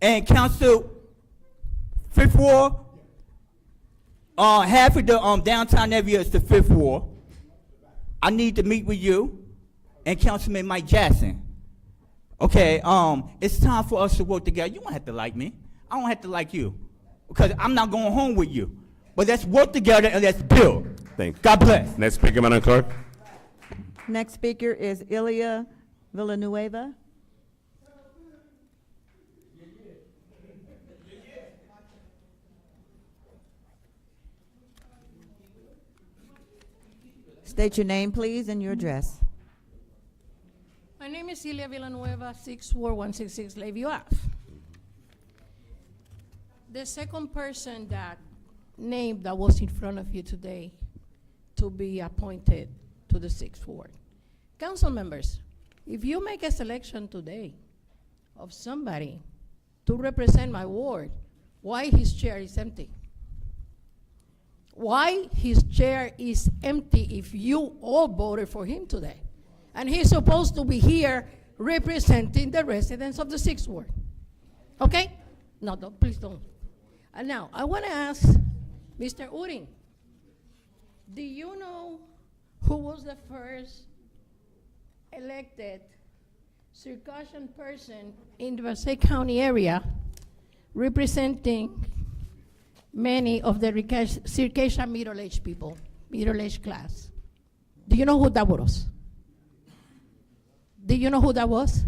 And Council Fifth Ward, half of the downtown area is the Fifth Ward. I need to meet with you and Councilman Mike Jackson. Okay, it's time for us to work together. You don't have to like me. I don't have to like you. Because I'm not going home with you. But let's work together and let's build. Thank you. God bless. Next speaker, Madam Clerk. Next speaker is Ilya Villanueva. State your name, please, and your address. My name is Celia Villanueva, 64166 Lakeview Ave. The second person that named that was in front of you today to be appointed to the 6th Ward. Council members, if you make a selection today of somebody to represent my ward, why his chair is empty? Why his chair is empty if you all voted for him today? And he's supposed to be here representing the residents of the 6th Ward. Okay? No, please don't. And now, I want to ask Mr. Uring, do you know who was the first elected circumcision person in the Passaic County area representing many of the Circassian middle-aged people, middle-aged class? Do you know who that was? Do you know who that was?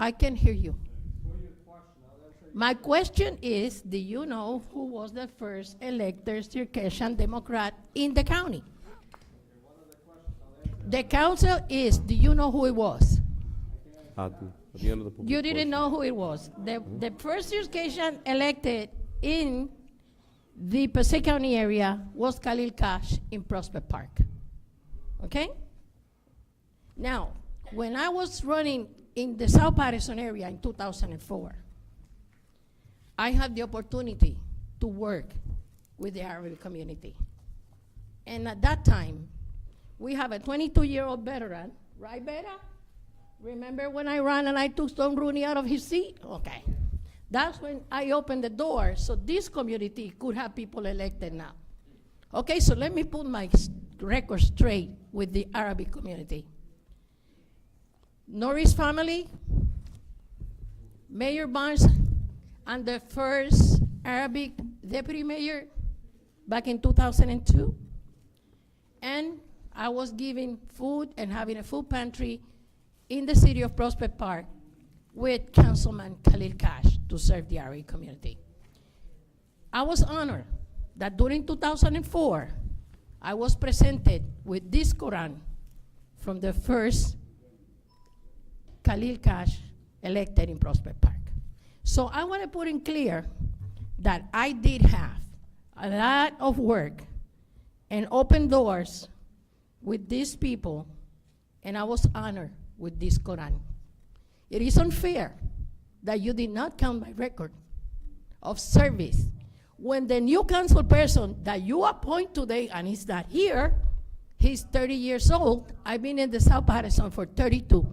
I can hear you. My question is, do you know who was the first elected Circassian Democrat in the county? The council is, do you know who it was? You didn't know who it was. The first Circassian elected in the Passaic County area was Khalil Cash in Prospect Park. Okay? Now, when I was running in the South Paterson area in 2004, I had the opportunity to work with the Arabic community. And at that time, we have a 22-year-old veteran, right, Beta? Remember when I ran and I took Stone Rooney out of his seat? Okay. That's when I opened the door so this community could have people elected now. Okay, so let me put my record straight with the Arabic community. Norris family, Mayor Barnes, and the first Arabic deputy mayor back in 2002. And I was giving food and having a food pantry in the city of Prospect Park with Councilman Khalil Cash to serve the Arabic community. I was honored that during 2004, I was presented with this Quran from the first Khalil Cash elected in Prospect Park. So I want to put in clear that I did have a lot of work and open doors with these people, and I was honored with this Quran. It is unfair that you did not count my record of service when the new council person that you appoint today, and he's not here, he's 30 years old. I've been in the South Paterson for 32.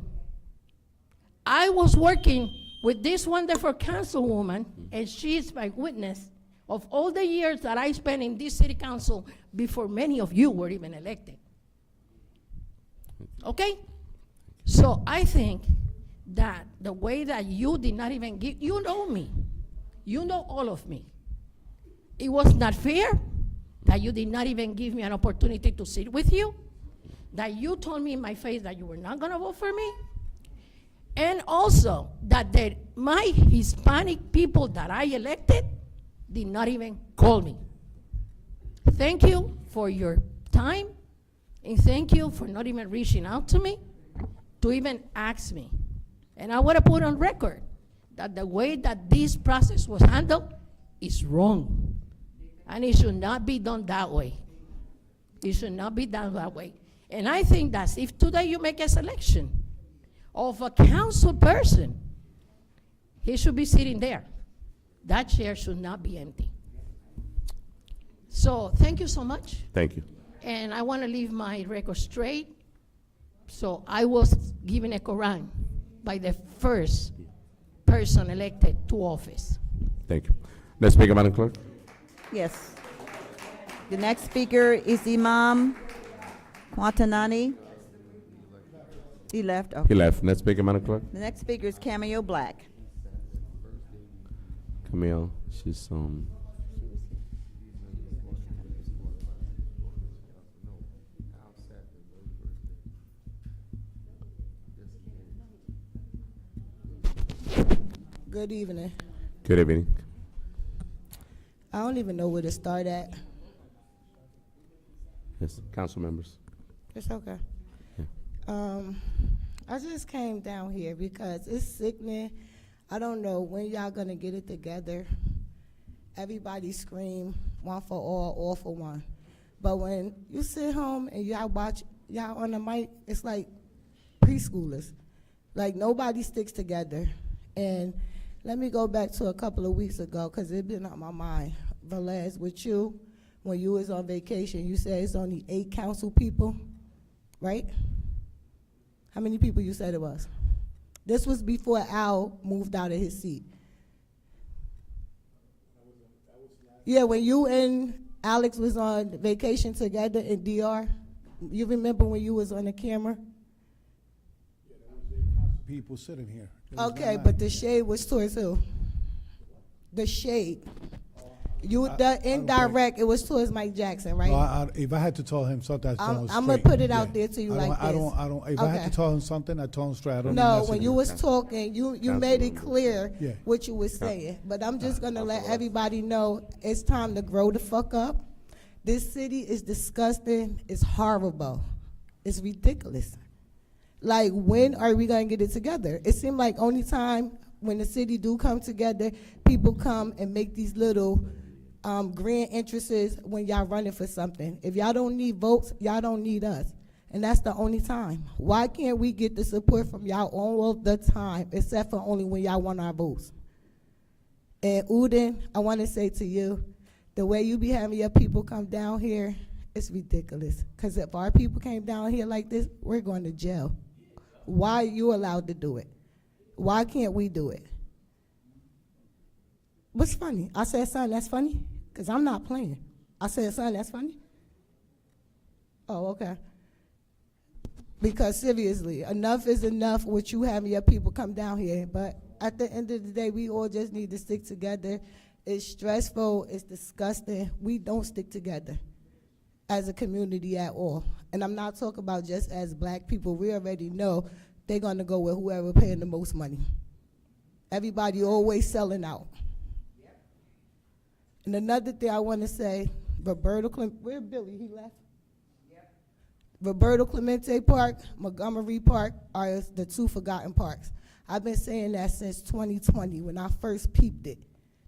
I was working with this wonderful councilwoman, and she is my witness of all the years that I spent in this city council before many of you were even elected. Okay? So I think that the way that you did not even give, you know me. You know all of me. It was not fair, that you did not even give me an opportunity to sit with you, that you told me in my face that you were not gonna vote for me, and also that my Hispanic people that I elected did not even call me. Thank you for your time, and thank you for not even reaching out to me to even ask me. And I want to put on record that the way that this process was handled is wrong. And it should not be done that way. It should not be done that way. And I think that if today you make a selection of a council person, he should be sitting there. That chair should not be empty. So thank you so much. Thank you. And I want to leave my record straight. So I was given a Quran by the first person elected to office. Thank you. Next speaker, Madam Clerk. Yes. The next speaker is Imam Quatanani. He left. Okay. He left. Next speaker, Madam Clerk. The next speaker is Camille Black. Camille, she's Good evening. Good evening. I don't even know where to start at. Yes, council members. It's okay. Yeah. I just came down here because it's sickening. I don't know when y'all gonna get it together. Everybody scream, one for all for one. But when you sit home and y'all watch y'all on the mic, it's like preschoolers. Like nobody sticks together. And let me go back to a couple of weeks ago, because it's been on my mind. Velez, with you, when you was on vacation, you said it's only 8 council people, right? How many people you said it was? This was before Al moved out of his seat. Yeah, when you and Alex was on vacation together in DR, you remember when you was on the camera? People sitting here. It was Okay, not but the shade was towards who? The shade. The indirect, it was towards Mike Jackson, right? No, if I had to tell him something, I'd tell him straight. I'm gonna put it out there to you like this. I don't. If I had to tell him something, I tell him straight. I don't. No, mess when with you him. was talking, you made it clear Yeah. what you was saying. But I'm just gonna let everybody know it's time to grow the fuck up. This city is disgusting. It's horrible. It's ridiculous. Like, when are we gonna get it together? It seemed like only time when the city do come together, people come and make these little grand entrances when y'all running for something. If y'all don't need votes, y'all don't need us. And that's the only time. Why can't we get the support from y'all all the time, except for only when y'all want our votes? And Uden, I want to say to you, the way you be having your people come down here, it's ridiculous. Because if our people came down here like this, we're going to jail. Why are you allowed to do it? Why can't we do it? What's funny? I said, son, that's funny? Because I'm not playing. I said, son, that's funny? Oh, okay. Because seriously, enough is enough with you having your people come down here. But at the end of the day, we all just need to stick together. It's stressful. It's disgusting. We don't stick together as a community at all. And I'm not talking about just as black people. We already know they're going to go with whoever paying the most money. Everybody always selling out. And another thing I want to say, Roberto Clemente, where Billy, he left? Roberto Clemente Park, Montgomery Park are the 2 forgotten parks. I've been saying that since 2020 when I first peeped it.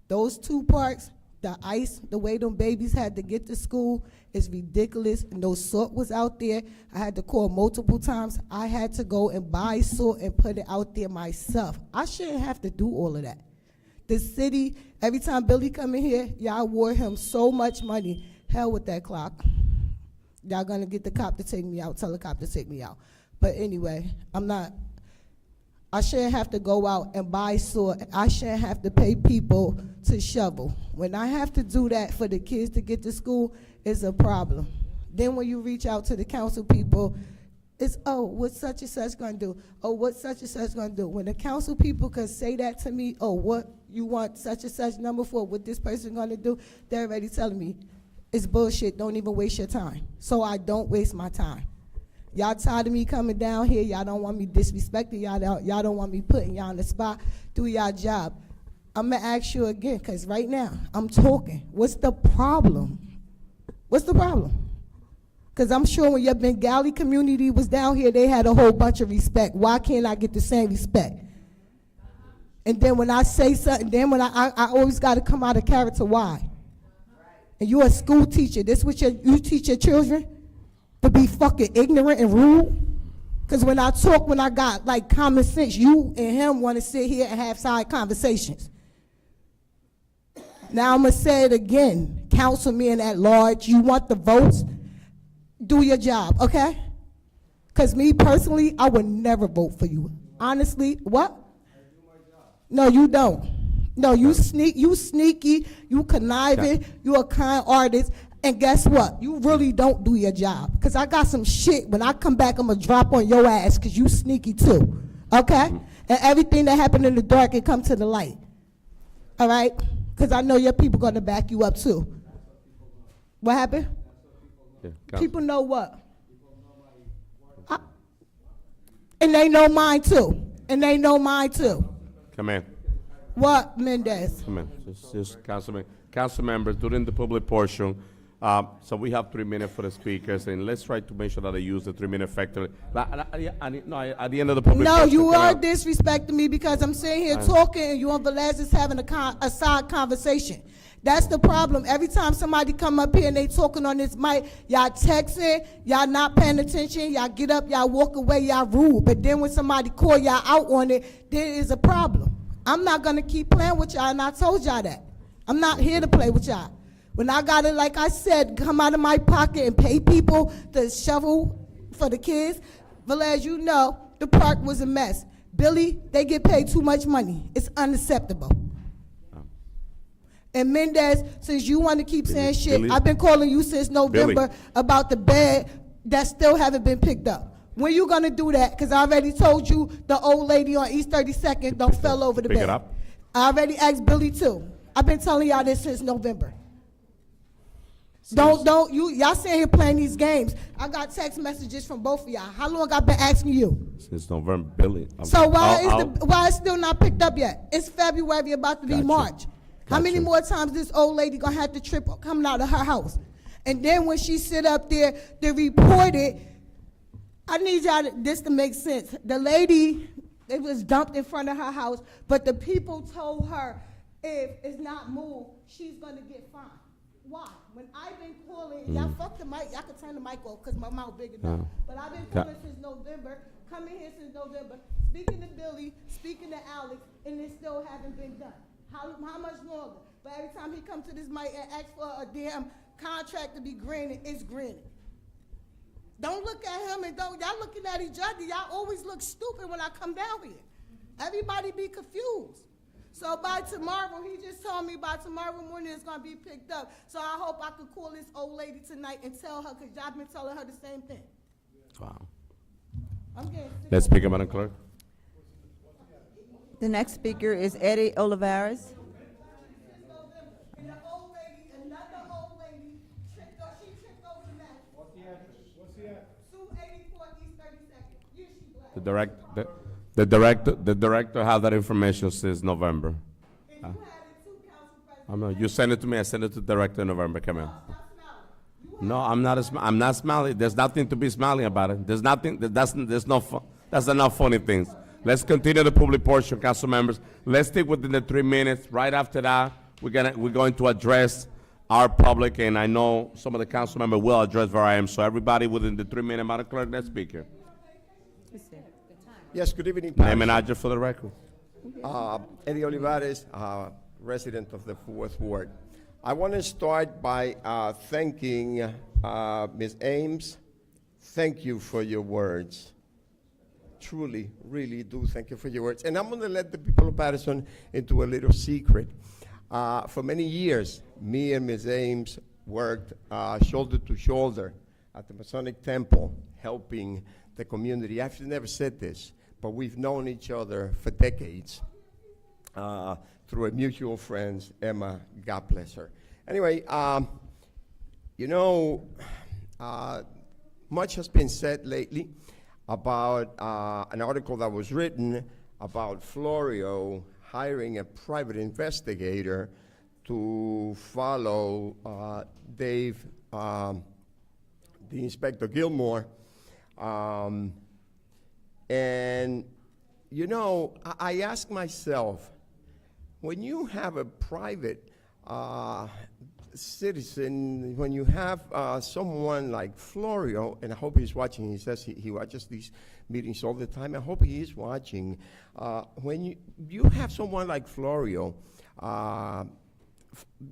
Those 2 parks, the ice, the way them babies had to get to school is ridiculous. And no salt was out there. I had to call multiple times. I had to go and buy salt and put it out there myself. I shouldn't have to do all of that. The city, every time Billy come in here, y'all award him so much money. Hell with that clock. Y'all gonna get the cop to take me out, tell the cop to take me out. But anyway, I shouldn't have to go out and buy salt. I shouldn't have to pay people to shovel. When I have to do that for the kids to get to school, it's a problem. Then when you reach out to the council people, it's, oh, what such and such gonna do? Oh, what such and such gonna do? When the council people could say that to me, oh, what you want such and such number for, what this person gonna do, they're already telling me, It's bullshit. Don't even waste your time. So I don't waste my time. Y'all tired of me coming down here. Y'all don't want me disrespecting. Y'all don't want me putting y'all on the spot. Do y'all job. I'm going to ask you again, because right now I'm talking. What's the problem? What's the problem? Because I'm sure when your Bengali community was down here, they had a whole bunch of respect. Why can't I get the same respect? And then when I say something, then when I always got to come out of character. Why? And you're a school teacher. This what you teach your children? To be fucking ignorant and rude? Because when I talk, when I got like common sense, you and him want to sit here and have side conversations. Now I'm going to say it again. Councilman at large, you want the votes? Do your job, okay? Because me personally, I would never vote for you. Honestly, what? No, you don't. No, you sneaky, you conniving, you a kind artist, and guess what? You really don't do your job. Because I got some shit. When I come back, I'm going to drop on your ass because you sneaky too, okay? And everything that happened in the dark, it come to the light, all right? Because I know your people going to back you up too. What happened? Yeah, People know what? And they know mine too. And they know mine too. Come in. What, Mendez? Come in. Just Councilman. Council members, during the public portion, so we have 3 minutes for the speakers, and let's try to make sure that they use the 3-minute factor. At the end of the public No, portion. you come are out. disrespecting me because I'm sitting here talking and you and Abdelaziz having a side conversation. That's the problem. Every time somebody come up here and they talking on this mic, y'all texting, y'all not paying attention, y'all get up, y'all walk away, y'all rude. But then when somebody call y'all out on it, there is a problem. I'm not gonna keep playing with y'all, and I told y'all that. I'm not here to play with y'all. When I gotta, like I said, come out of my pocket and pay people to shovel for the kids, well, as you know, the park was a mess. Billy, they get paid too much money. It's unacceptable. And Mendez, since you want to keep saying shit, Billy. I've been calling you since November about the bed that still haven't been picked up. When you gonna do that? Because I already told you the old lady on East 32nd don't fell over the Pick bed. it up. I already asked Billy too. I've been telling y'all this since November. Y'all sitting here playing these games. I got text messages from both of y'all. How long I've been asking you? Since November, Billy. So why it's still not picked up yet? It's February, about to be March. How many more times this old lady gonna have to trip coming out of her house? And then when she sit up there to report it, I need y'all this to make sense. The lady, it was dumped in front of her house, but the people told her if it's not moved, she's gonna get fined. Why? When I've been calling, y'all fuck the mic, y'all can turn the mic off because my mouth big enough. But I've been calling since November, coming here since November, speaking to Billy, speaking to Alex, and it still haven't been done. How much longer? But every time he comes to this mic and asks for a damn contract to be granted, it's granted. Don't look at him and y'all looking at each other. Y'all always look stupid when I come down here. Everybody be confused. So by tomorrow, he just told me by tomorrow morning it's gonna be picked up. So I hope I could call this old lady tonight and tell her, because y'all been telling her the same thing. Wow. I'm getting sick. Let's speak, Madam Clerk. The next speaker is Eddie Olivares. And the old lady, another old lady, tripped over the mat. What's the address? 284 East 32nd. Yeah, she black. The director have that information since November. I know you send it to me. I send it to the director in November. Come in. No, I'm not smiling. There's nothing to be smiling about it. There's nothing. That's enough funny things. Let's continue the public portion, council members. Let's stick within the 3 minutes. Right after that, we're going to address our public, and I know some of the council members will address where I am. So everybody within the 3 minute, Madam Clerk, next speaker. Yes, good evening. Name and address for the record. Eddie Olivares, resident of the 4th Ward. I want to start by thanking Ms. Ames. Thank you for your words. Truly, really do thank you for your words. And I'm going to let the people of Paterson into a little secret. For many years, me and Ms. Ames worked shoulder to shoulder at the Masonic Temple, helping the community. I've never said this, but we've known each other for decades through a mutual friend, Emma, God bless her. Anyway, You know, much has been said lately about an article that was written about Florio hiring a private investigator to follow Dave, the Inspector Gilmore. And, you know, I ask myself, when you have a private citizen, when you have someone like Florio, and I hope he's watching, he says he watches these meetings all the time, I hope he is watching. When you have someone like Florio,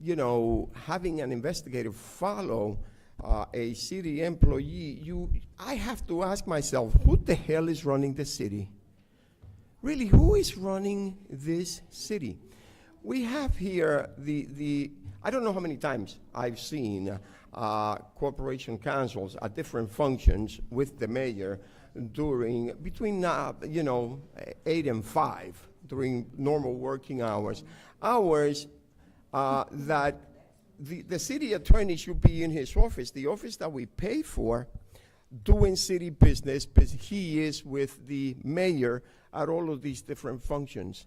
you know, having an investigator follow a city employee, I have to ask myself, who the hell is running the city? Really, who is running this city? We have here I don't know how many times I've seen corporation councils at different functions with the mayor between 8 and 5 during normal working hours. Hours that the city attorney should be in his office, the office that we pay for, doing city business, but he is with the mayor at all of these different functions.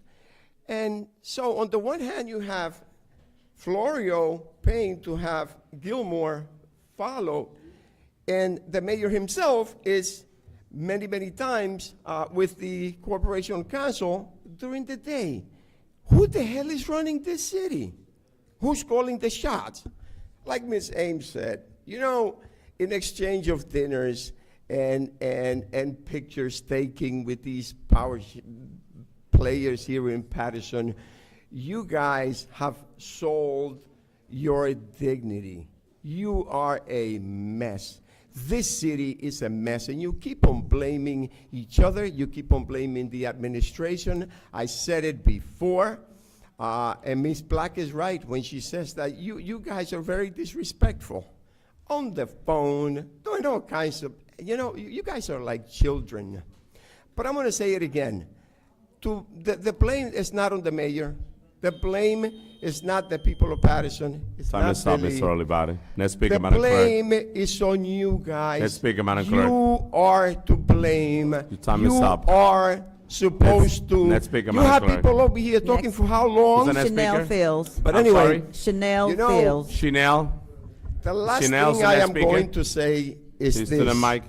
And so on the one hand, you have Florio paying to have Gilmore follow, and the mayor himself is many, many times with the corporation council during the day. Who the hell is running this city? Who's calling the shots? Like Ms. Ames said, you know, in exchange of dinners and pictures taking with these power players here in Paterson, you guys have sold your dignity. You are a mess. This city is a mess, and you keep on blaming each other. You keep on blaming the administration. I said it before, and Ms. Black is right when she says that you guys are very disrespectful. On the phone, doing all kinds of, you guys are like children. But I'm going to say it again. The blame is not on the mayor. The blame is not the people of Paterson. It's Time not to stop, Billy. Mr. Olivati. Next speaker, The Madam Clerk. blame is on you guys. Next speaker, Madam Clerk. You are to blame. Your time is You up. are supposed to. Next speaker, You Madam have Clerk. people over here talking Next. for how long? Who's the next Chanel speaker? Fields. But I'm anyway, sorry. Chanel You know, Fields. Chanel. The last Chanel's thing the I next am speaker. going to say is Please this. to the mic.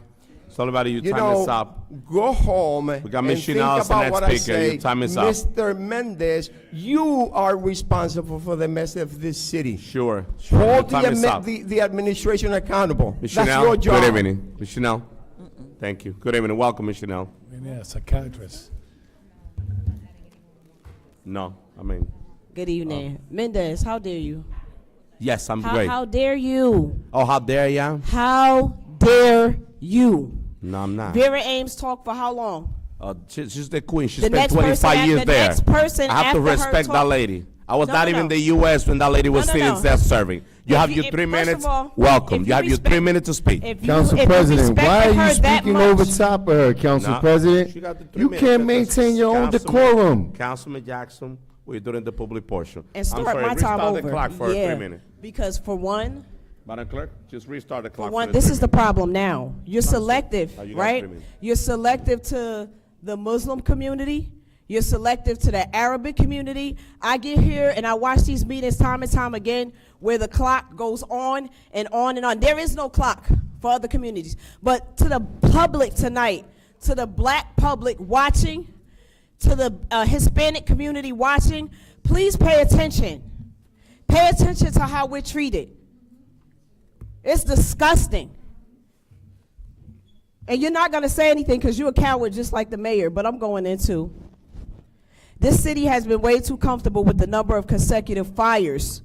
So everybody, your You time is know, up. go home We got and Ms. think Chanel as the about next what I speaker. say. Your time is up. Mr. Mendez, you are responsible for the mess of this city. Sure. Hold Your time is up. the administration accountable. Ms. That's Chanel, your job. good evening. Ms. Chanel. Thank you. Good evening. Welcome, Ms. Chanel. Yeah, psychiatrist. No, I mean, Good evening. Mendez, how dare you? yes, I'm great. How dare you? Oh, how dare ya? How dare you? No, I'm not. Vera Ames talked for how long? She's the queen. She The spent next 25 person years the there. next person I have to after her respect that talk- lady. I was No, not no, even no. in the U.S. when that lady was No, no, sitting no. there serving. You have your If 3 first minutes. of all, Welcome. if You have your 3 respect- minutes to speak. If you- Council if you President, why respected are her you that speaking much- over top of her, Council Nah, President? she got the 3 You minutes. can't That's maintain your own decorum. Councilman Jackson, we're doing the public portion. And start I'm sorry, my time restart over. the clock for yeah. 3 minutes. Because for one, Madam Clerk, just restart the clock. For one, the this 3 is the minutes. problem now. You're selective, Oh, you got right? 3 minutes. You're selective to the Muslim community. You're selective to the Arabic community. I get here and I watch these meetings time and time again where the clock goes on and on and on. There is no clock for other communities. But to the public tonight, to the black public watching, to the Hispanic community watching, please pay attention. Pay attention to how we're treated. It's disgusting. And you're not going to say anything because you're a coward just like the mayor, but I'm going into. This city has been way too comfortable with the number of consecutive fires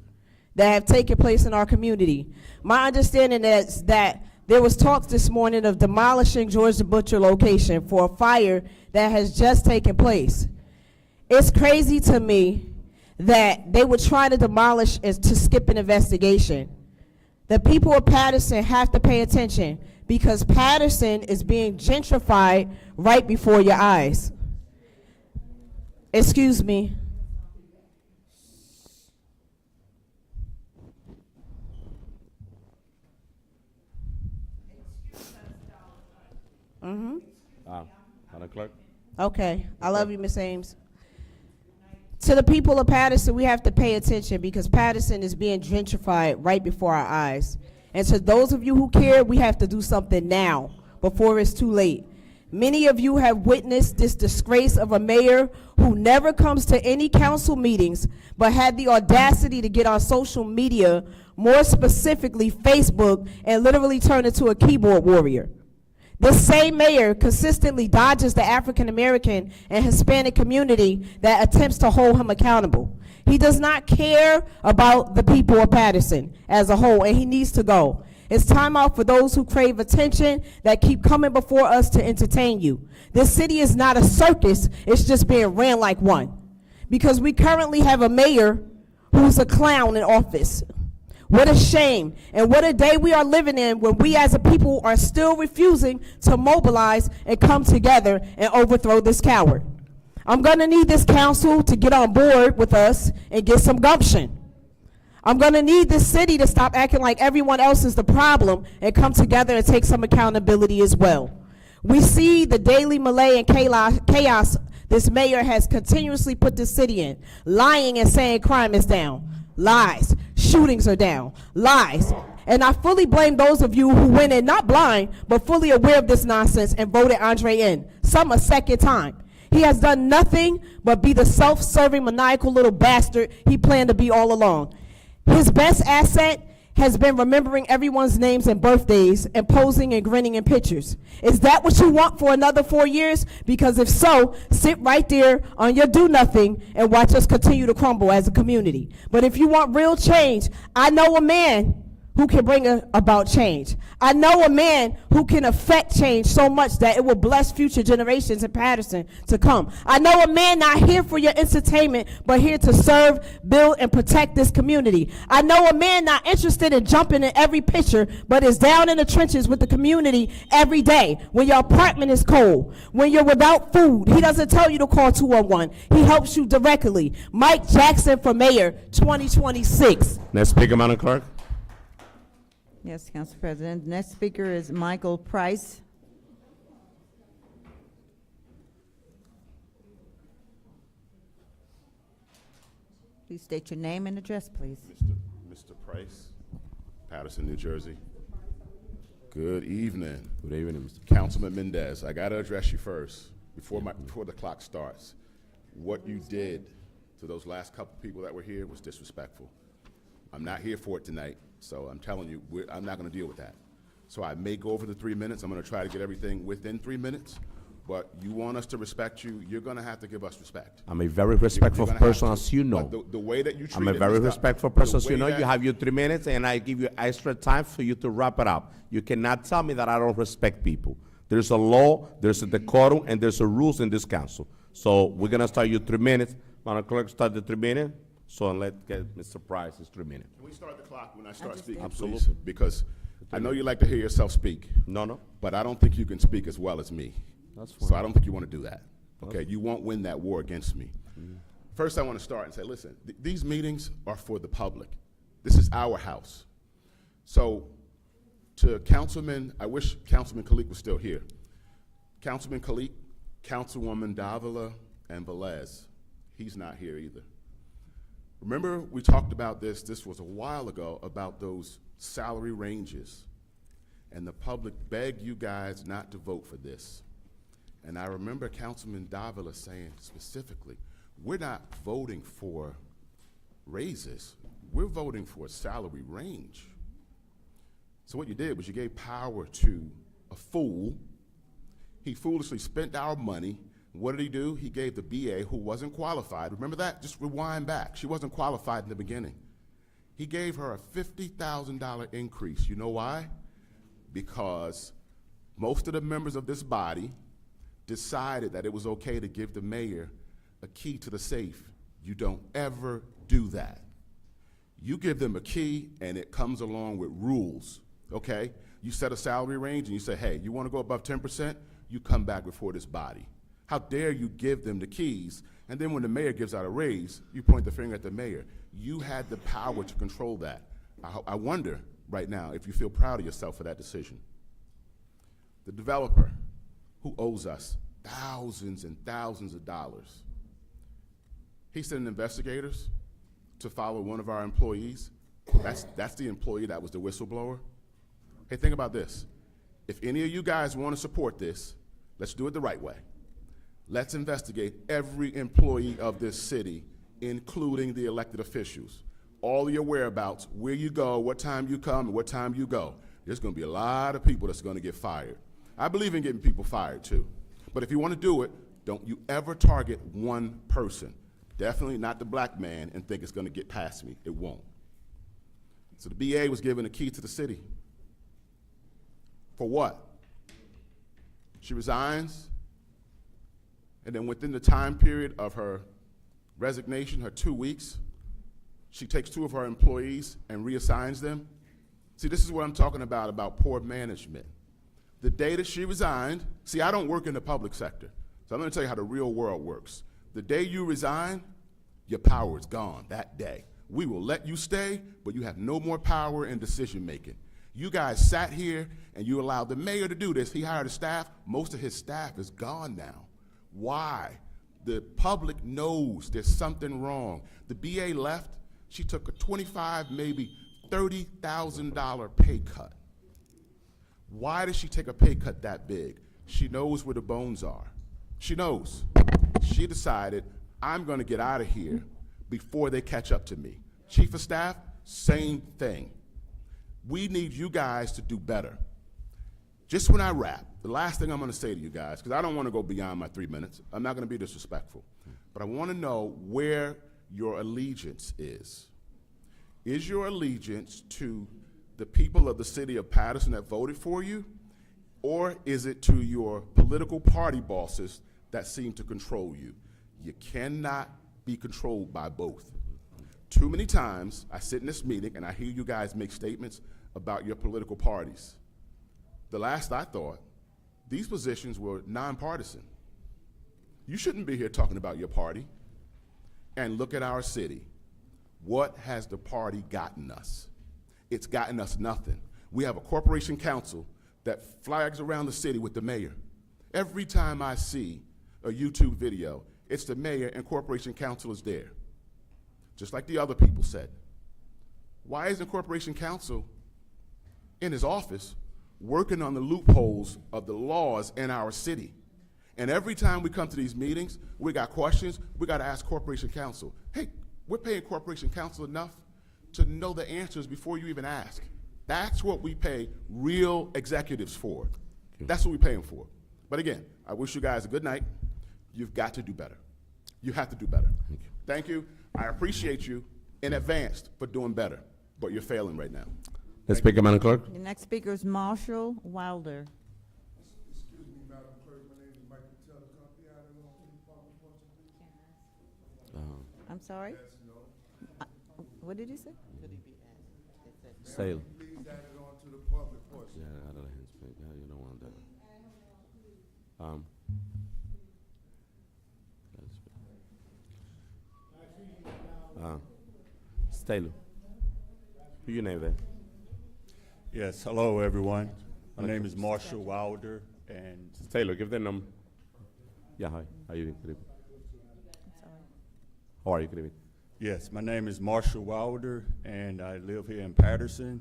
that have taken place in our community. My understanding is that there was talks this morning of demolishing George the Butcher location for a fire that has just taken place. It's crazy to me that they would try to demolish and to skip an investigation. The people of Paterson have to pay attention because Paterson is being gentrified right before your eyes. Excuse me. Mm-hmm. Madam Clerk? Okay, I love you, Miss Ames. To the people of Paterson, we have to pay attention because Paterson is being gentrified right before our eyes. And to those of you who care, we have to do something now before it's too late. Many of you have witnessed this disgrace of a mayor who never comes to any council meetings but had the audacity to get on social media, more specifically Facebook, and literally turn into a keyboard warrior. This same mayor consistently dodges the African American and Hispanic community that attempts to hold him accountable. He does not care about the people of Paterson as a whole, and he needs to go. It's time out for those who crave attention that keep coming before us to entertain you. This city is not a circus, it's just being ran like one. Because we currently have a mayor who's a clown in office. What a shame, and what a day we are living in when we as a people are still refusing to mobilize and come together and overthrow this coward. I'm gonna need this council to get on board with us and get some gumption. I'm gonna need this city to stop acting like everyone else is the problem and come together and take some accountability as well. We see the daily melee and chaos this mayor has continuously put the city in, lying and saying crime is down. Lies. Shootings are down. Lies. And I fully blame those of you who went in not blind, but fully aware of this nonsense and voted Andre in, some a second time. He has done nothing but be the self-serving, maniacal little bastard he planned to be all along. His best asset has been remembering everyone's names and birthdays and posing and grinning in pictures. Is that what you want for another 4 years? Because if so, sit right there on your do nothing and watch us continue to crumble as a community. But if you want real change, I know a man who can bring about change. I know a man who can affect change so much that it will bless future generations in Paterson to come. I know a man not here for your entertainment, but here to serve, build, and protect this community. I know a man not interested in jumping in every picture, but is down in the trenches with the community every day. When your apartment is cold, when you're without food, he doesn't tell you to call 211. He helps you directly. Mike Jackson for mayor, 2026. Next speaker, Madam Clerk? Yes, Council President. Next speaker is Michael Price. Please state your name and address, please. Mr. Price, Paterson, New Jersey. Good evening. Good evening, Mr. Councilman Mendez, I got to address you first before the clock starts. What you did to those last couple people that were here was disrespectful. I'm not here for it tonight, so I'm telling you, I'm not going to deal with that. So I may go over the 3 minutes. I'm going to try to get everything within 3 minutes. But you want us to respect you, you're going to have to give us respect. I'm a very respectful person, as you know. But the way that you treat I'm a it, very Mr. respectful person, as the you way know. You have your 3 minutes, and I give you extra time for you to wrap it up. You cannot tell me that I don't respect people. There's a law, there's a decorum, and there's a rules in this council. So we're going to start your 3 minutes. Madam Clerk, start the 3 minutes. So let's get Mr. Price's 3 minutes. Can we start the clock when I start speaking, Absolutely. please? Because I know you like to hear yourself speak. No. But I don't think you can speak as well as me. That's fine. So I don't think you want to do that. Okay, you won't win that war against me. First, I want to start and say, listen, these meetings are for the public. This is our house. So to Councilman, I wish Councilman Kalik was still here. Councilman Kalik, Councilwoman Davila, and Velez, he's not here either. Remember, we talked about this was a while ago, about those salary ranges. And the public begged you guys not to vote for this. And I remember Councilman Davila saying specifically, we're not voting for raises, we're voting for a salary range. So what you did was you gave power to a fool. He foolishly spent our money. What did he do? He gave the BA, who wasn't qualified. Remember that? Just rewind back. She wasn't qualified in the beginning. He gave her a $50,000 increase. You know why? Because most of the members of this body decided that it was okay to give the mayor a key to the safe. You don't ever do that. You give them a key and it comes along with rules, okay? You set a salary range and you say, hey, you wanna go above 10%? You come back before this body. How dare you give them the keys, and then when the mayor gives out a raise, you point the finger at the mayor. You had the power to control that. I wonder right now if you feel proud of yourself for that decision. The developer, who owes us thousands and thousands of dollars. He sent investigators to follow one of our employees. That's the employee that was the whistleblower. Hey, think about this. If any of you guys want to support this, let's do it the right way. Let's investigate every employee of this city, including the elected officials. All your whereabouts, where you go, what time you come, and what time you go. There's going to be a lot of people that's going to get fired. I believe in getting people fired too. But if you want to do it, don't you ever target one person. Definitely not the black man and think it's going to get past me. It won't. So the BA was given the key to the city. For what? She resigns, and then within the time period of her resignation, her 2 weeks, she takes 2 of her employees and reassigns them. See, this is what I'm talking about poor management. The day that she resigned, see, I don't work in the public sector, so I'm gonna tell you how the real world works. The day you resign, your power is gone that day. We will let you stay, but you have no more power in decision making. You guys sat here and you allowed the mayor to do this. He hired a staff. Most of his staff is gone now. Why? The public knows there's something wrong. The BA left. She took a $25,000, maybe $30,000 pay cut. Why did she take a pay cut that big? She knows where the bones are. She knows. She decided, I'm going to get out of here before they catch up to me. Chief of staff, same thing. We need you guys to do better. Just when I wrap, the last thing I'm going to say to you guys, because I don't want to go beyond my 3 minutes. I'm not going to be disrespectful. But I want to know where your allegiance is. Is your allegiance to the people of the city of Paterson that voted for you? Or is it to your political party bosses that seem to control you? You cannot be controlled by both. Too many times I sit in this meeting and I hear you guys make statements about your political parties. The last I thought, these positions were nonpartisan. You shouldn't be here talking about your party. And look at our city. What has the party gotten us? It's gotten us nothing. We have a corporation council that flags around the city with the mayor. Every time I see a YouTube video, it's the mayor and corporation council is there. Just like the other people said. Why isn't corporation counsel in his office working on the loopholes of the laws in our city? And every time we come to these meetings, we got questions, we got to ask corporation counsel, hey, we're paying corporation counsel enough to know the answers before you even ask. That's what we pay real executives for. That's what we pay them for. But again, I wish you guys a good night. You've got to do better. You have to do better. Thank you. I appreciate you in advance for doing better, but you're failing right now. Next speaker, Madam Clerk. The next speaker is Marshall Wilder. Excuse me, Madam Clerk, my name is Michael Taylor. Can I be added on to the public portion, please? I'm sorry? What did you say? Sale. Please add it on to the public portion. Yeah, I don't let him speak. Yeah, you don't want that. Taylor. Who your name there? Yes, hello everyone. My name is Marshall Wilder, and Taylor, give them number. Yeah, hi. How are you? Good evening. How are you? Good evening. yes, my name is Marshall Wilder, and I live here in Paterson.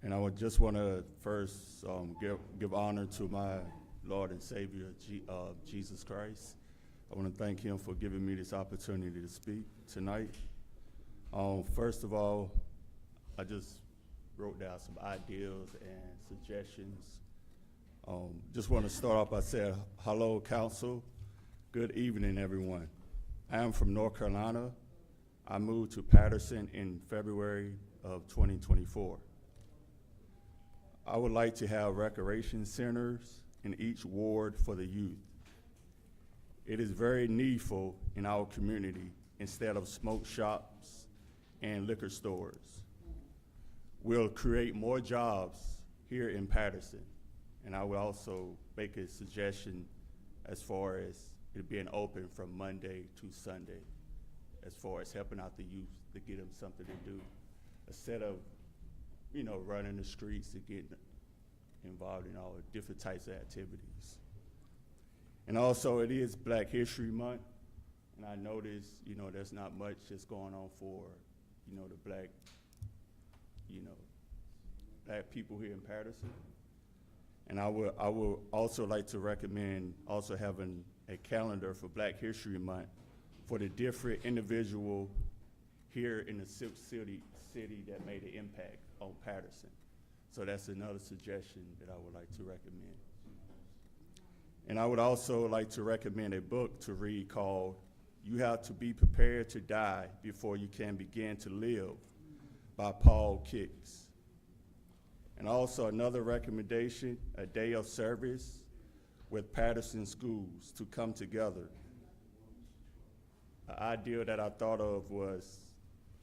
And I would just want to first give honor to my Lord and Savior, Jesus Christ. I want to thank him for giving me this opportunity to speak tonight. First of all, I just wrote down some ideas and suggestions. Just want to start off by saying, hello, council. Good evening, everyone. I am from North Carolina. I moved to Paterson in February of 2024. I would like to have recreation centers in each ward for the youth. It is very needful in our community instead of smoke shops and liquor stores. We'll create more jobs here in Paterson. And I will also make a suggestion as far as it being open from Monday to Sunday, as far as helping out the youth to get them something to do, instead of, running the streets and getting involved in all different types of activities. And also, it is Black History Month, and I noticed, there's not much that's going on for, the black people here in Paterson. And I would also like to recommend also having a calendar for Black History Month for the different individual here in the city that made an impact on Paterson. So that's another suggestion that I would like to recommend. And I would also like to recommend a book to read called You Have to Be Prepared to Die Before You Can Begin to Live by Paul Kicks. And also another recommendation, a day of service with Paterson schools to come together. An idea that I thought of was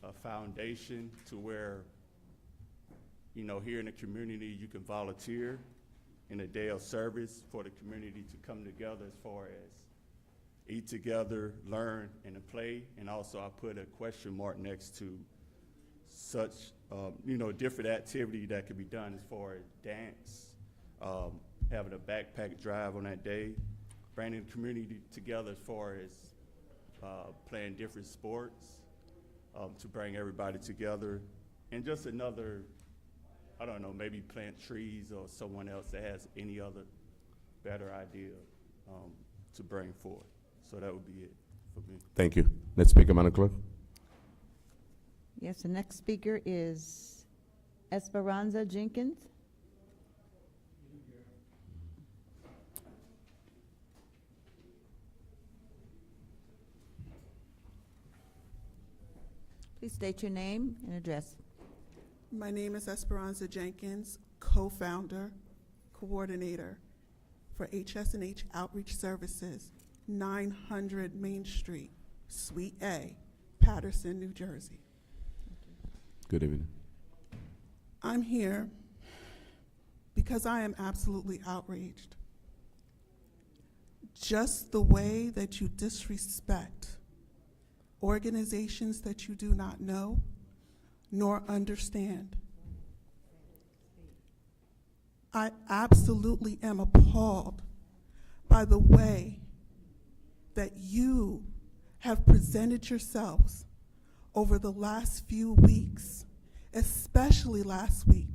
a foundation to where, here in the community, you can volunteer in a day of service for the community to come together as far as eat together, learn, and to play. And also I put a question mark next to such, different activity that could be done as far as dance, having a backpack drive on that day, bringing the community together as far as playing different sports to bring everybody together. And just another, I don't know, maybe plant trees or someone else that has any other better idea to bring forth. So that would be it for me. Thank you. Next speaker, Madam Clerk. Yes, the next speaker is Esperanza Jenkins. Please state your name and address. My name is Esperanza Jenkins, co-founder, coordinator for HS&H Outreach Services, 900 Main Street, Suite A, Paterson, New Jersey. Good evening. I'm here because I am absolutely outraged. Just the way that you disrespect organizations that you do not know nor understand. I absolutely am appalled by the way that you have presented yourselves over the last few weeks, especially last week,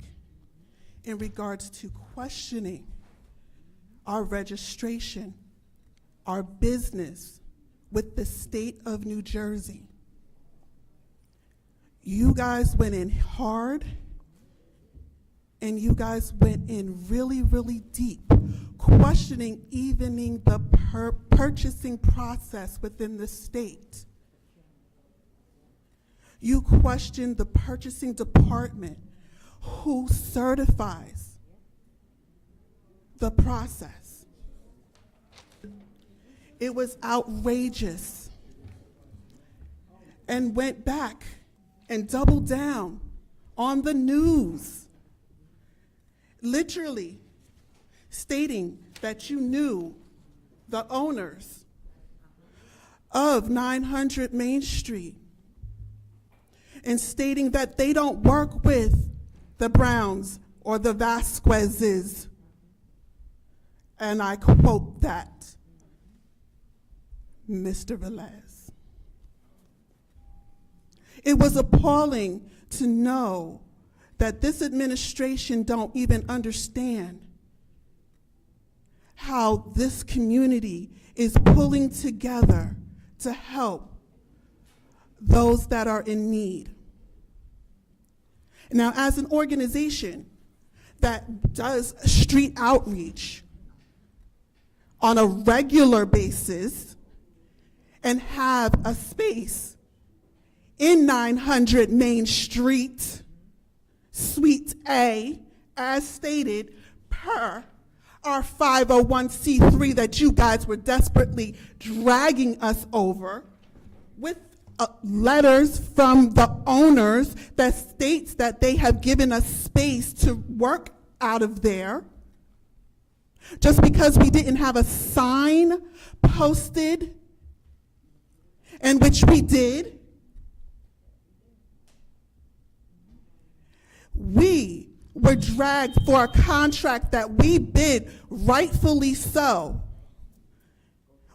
in regards to questioning our registration, our business with the state of New Jersey. You guys went in hard, and you guys went in really, really deep, questioning even the purchasing process within the state. You questioned the purchasing department who certifies the process. It was outrageous, and went back and doubled down on the news, literally stating that you knew the owners of 900 Main Street, and stating that they don't work with the Browns or the Vasquezes. And I quote that, Mr. Velez. It was appalling to know that this administration don't even understand how this community is pulling together to help those that are in need. Now, as an organization that does street outreach on a regular basis and have a space in 900 Main Street, Suite A, as stated per our 501c3 that you guys were desperately dragging us over, with letters from the owners that states that they have given us space to work out of there. Just because we didn't have a sign posted, and which we did, were dragged for a contract that we bid, rightfully so.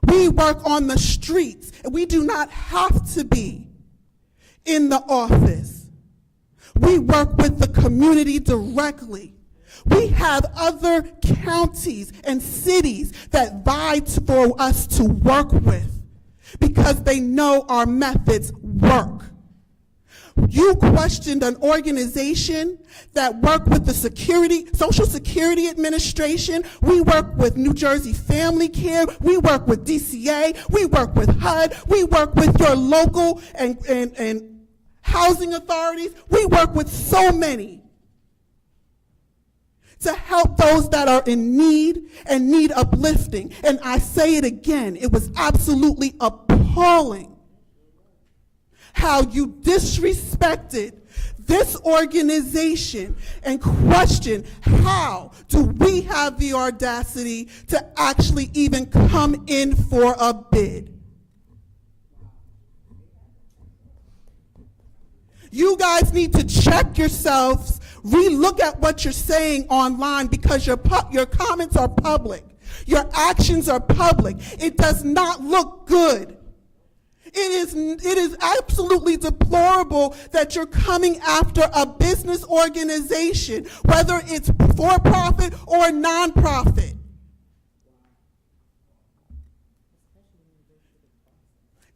We work on the streets, and we do not have to be in the office. We work with the community directly. We have other counties and cities that vie for us to work with because they know our methods work. You questioned an organization that work with the Social Security Administration. We work with New Jersey Family Care. We work with DCA. We work with HUD. We work with your local and housing authorities. We work with so many to help those that are in need and need uplifting. And I say it again, it was absolutely appalling how you disrespected this organization and questioned how do we have the audacity to actually even come in for a bid. You guys need to check yourselves, re-look at what you're saying online, because your comments are public. Your actions are public. It does not look good. It is absolutely deplorable that you're coming after a business organization, whether it's for-profit or non-profit.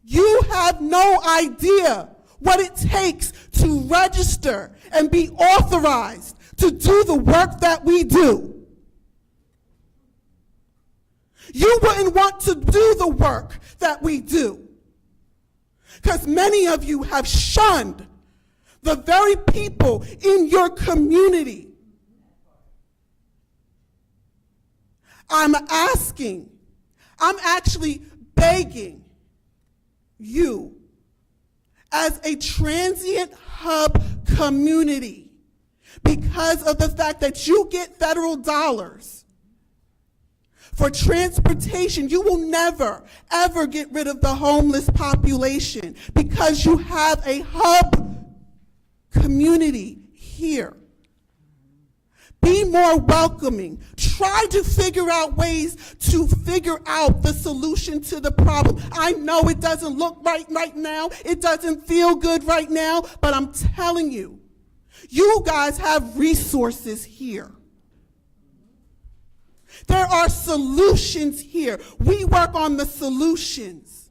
You have no idea what it takes to register and be authorized to do the work that we do. You wouldn't want to do the work that we do, because many of you have shunned the very people in your community. I'm actually begging you, as a transient hub community, because of the fact that you get federal dollars for transportation, you will never, ever get rid of the homeless population because you have a hub community here. Be more welcoming. Try to figure out ways to figure out the solution to the problem. I know it doesn't look right now. It doesn't feel good right now, but I'm telling you, you guys have resources here. There are solutions here. We work on the solutions.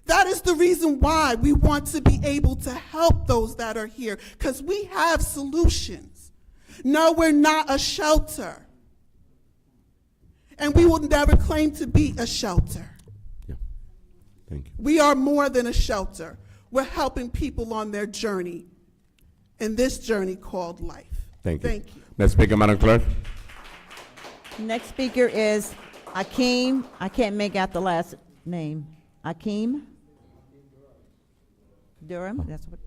That is the reason why we want to be able to help those that are here, because we have solutions. No, we're not a shelter. And we will never claim to be a shelter. Yeah. Thank you. We are more than a shelter. We're helping people on their journey, in this journey called life. Thank you. Thank you. Next speaker, Madam Clerk. Next speaker is Akeem. I can't make out the last name. Akeem Durham. That's what.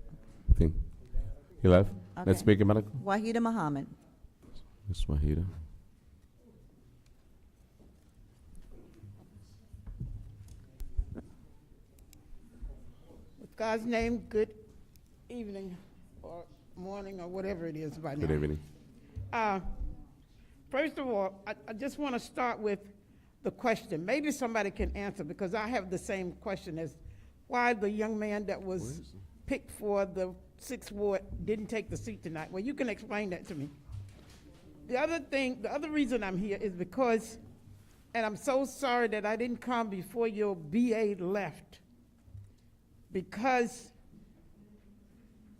I think he left. Okay. Next speaker, Madam. Wahida Muhammad. Ms. Wahida. With God's name, good evening or morning or whatever it is by now. Good evening. First of all, I just want to start with the question. Maybe somebody can answer, because I have the same question as why the young man that was picked for the 6th Ward didn't take the seat tonight. Well, you can explain that to me. The other reason I'm here is because, and I'm so sorry that I didn't come before your BA left, because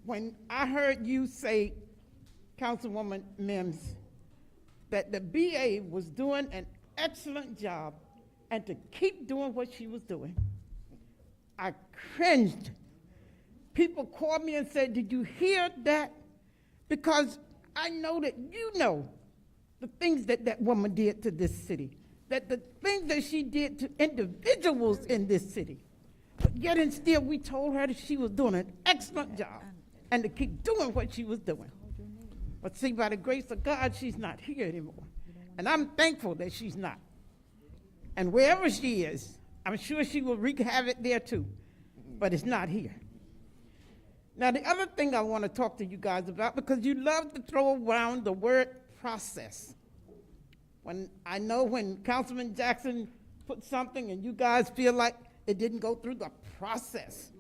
when I heard you say, Councilwoman Mims, that the BA was doing an excellent job and to keep doing what she was doing, I cringed. People called me and said, did you hear that? Because I know that you know the things that that woman did to this city, that the things that she did to individuals in this city. But yet and still, we told her that she was doing an excellent job and to keep doing what she was doing. But see, by the grace of God, she's not here anymore. And I'm thankful that she's not. And wherever she is, I'm sure she will wreak havoc there too. But it's not here. Now, the other thing I want to talk to you guys about, because you love to throw around the word process. I know when Councilman Jackson put something and you guys feel like it didn't go through the process.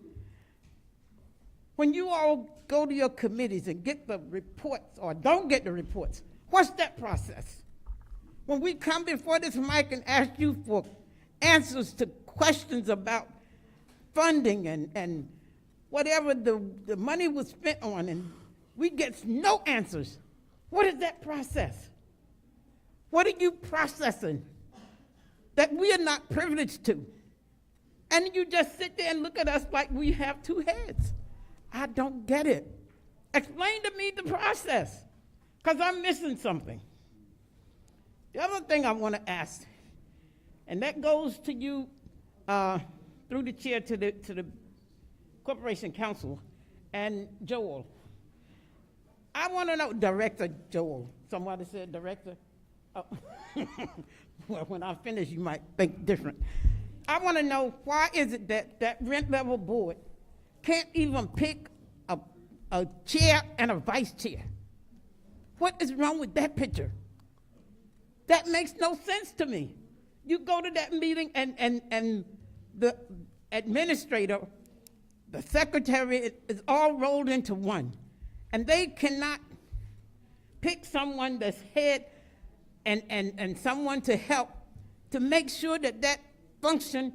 When you all go to your committees and get the reports or don't get the reports, what's that process? When we come before this mic and ask you for answers to questions about funding and whatever the money was spent on, and we get no answers, what is that process? What are you processing that we are not privileged to? And you just sit there and look at us like we have two heads. I don't get it. Explain to me the process, because I'm missing something. The other thing I want to ask, and that goes to you through the chair to the Corporation Council and Joel. I want to know, Director Joel. Somebody said director? Oh. Well, when I finish, you might think different. I want to know, why is it that rent level board can't even pick a chair and a vice chair? What is wrong with that picture? That makes no sense to me. You go to that meeting and the administrator, the secretary is all rolled into one. And they cannot pick someone that's head and someone to help to make sure that that function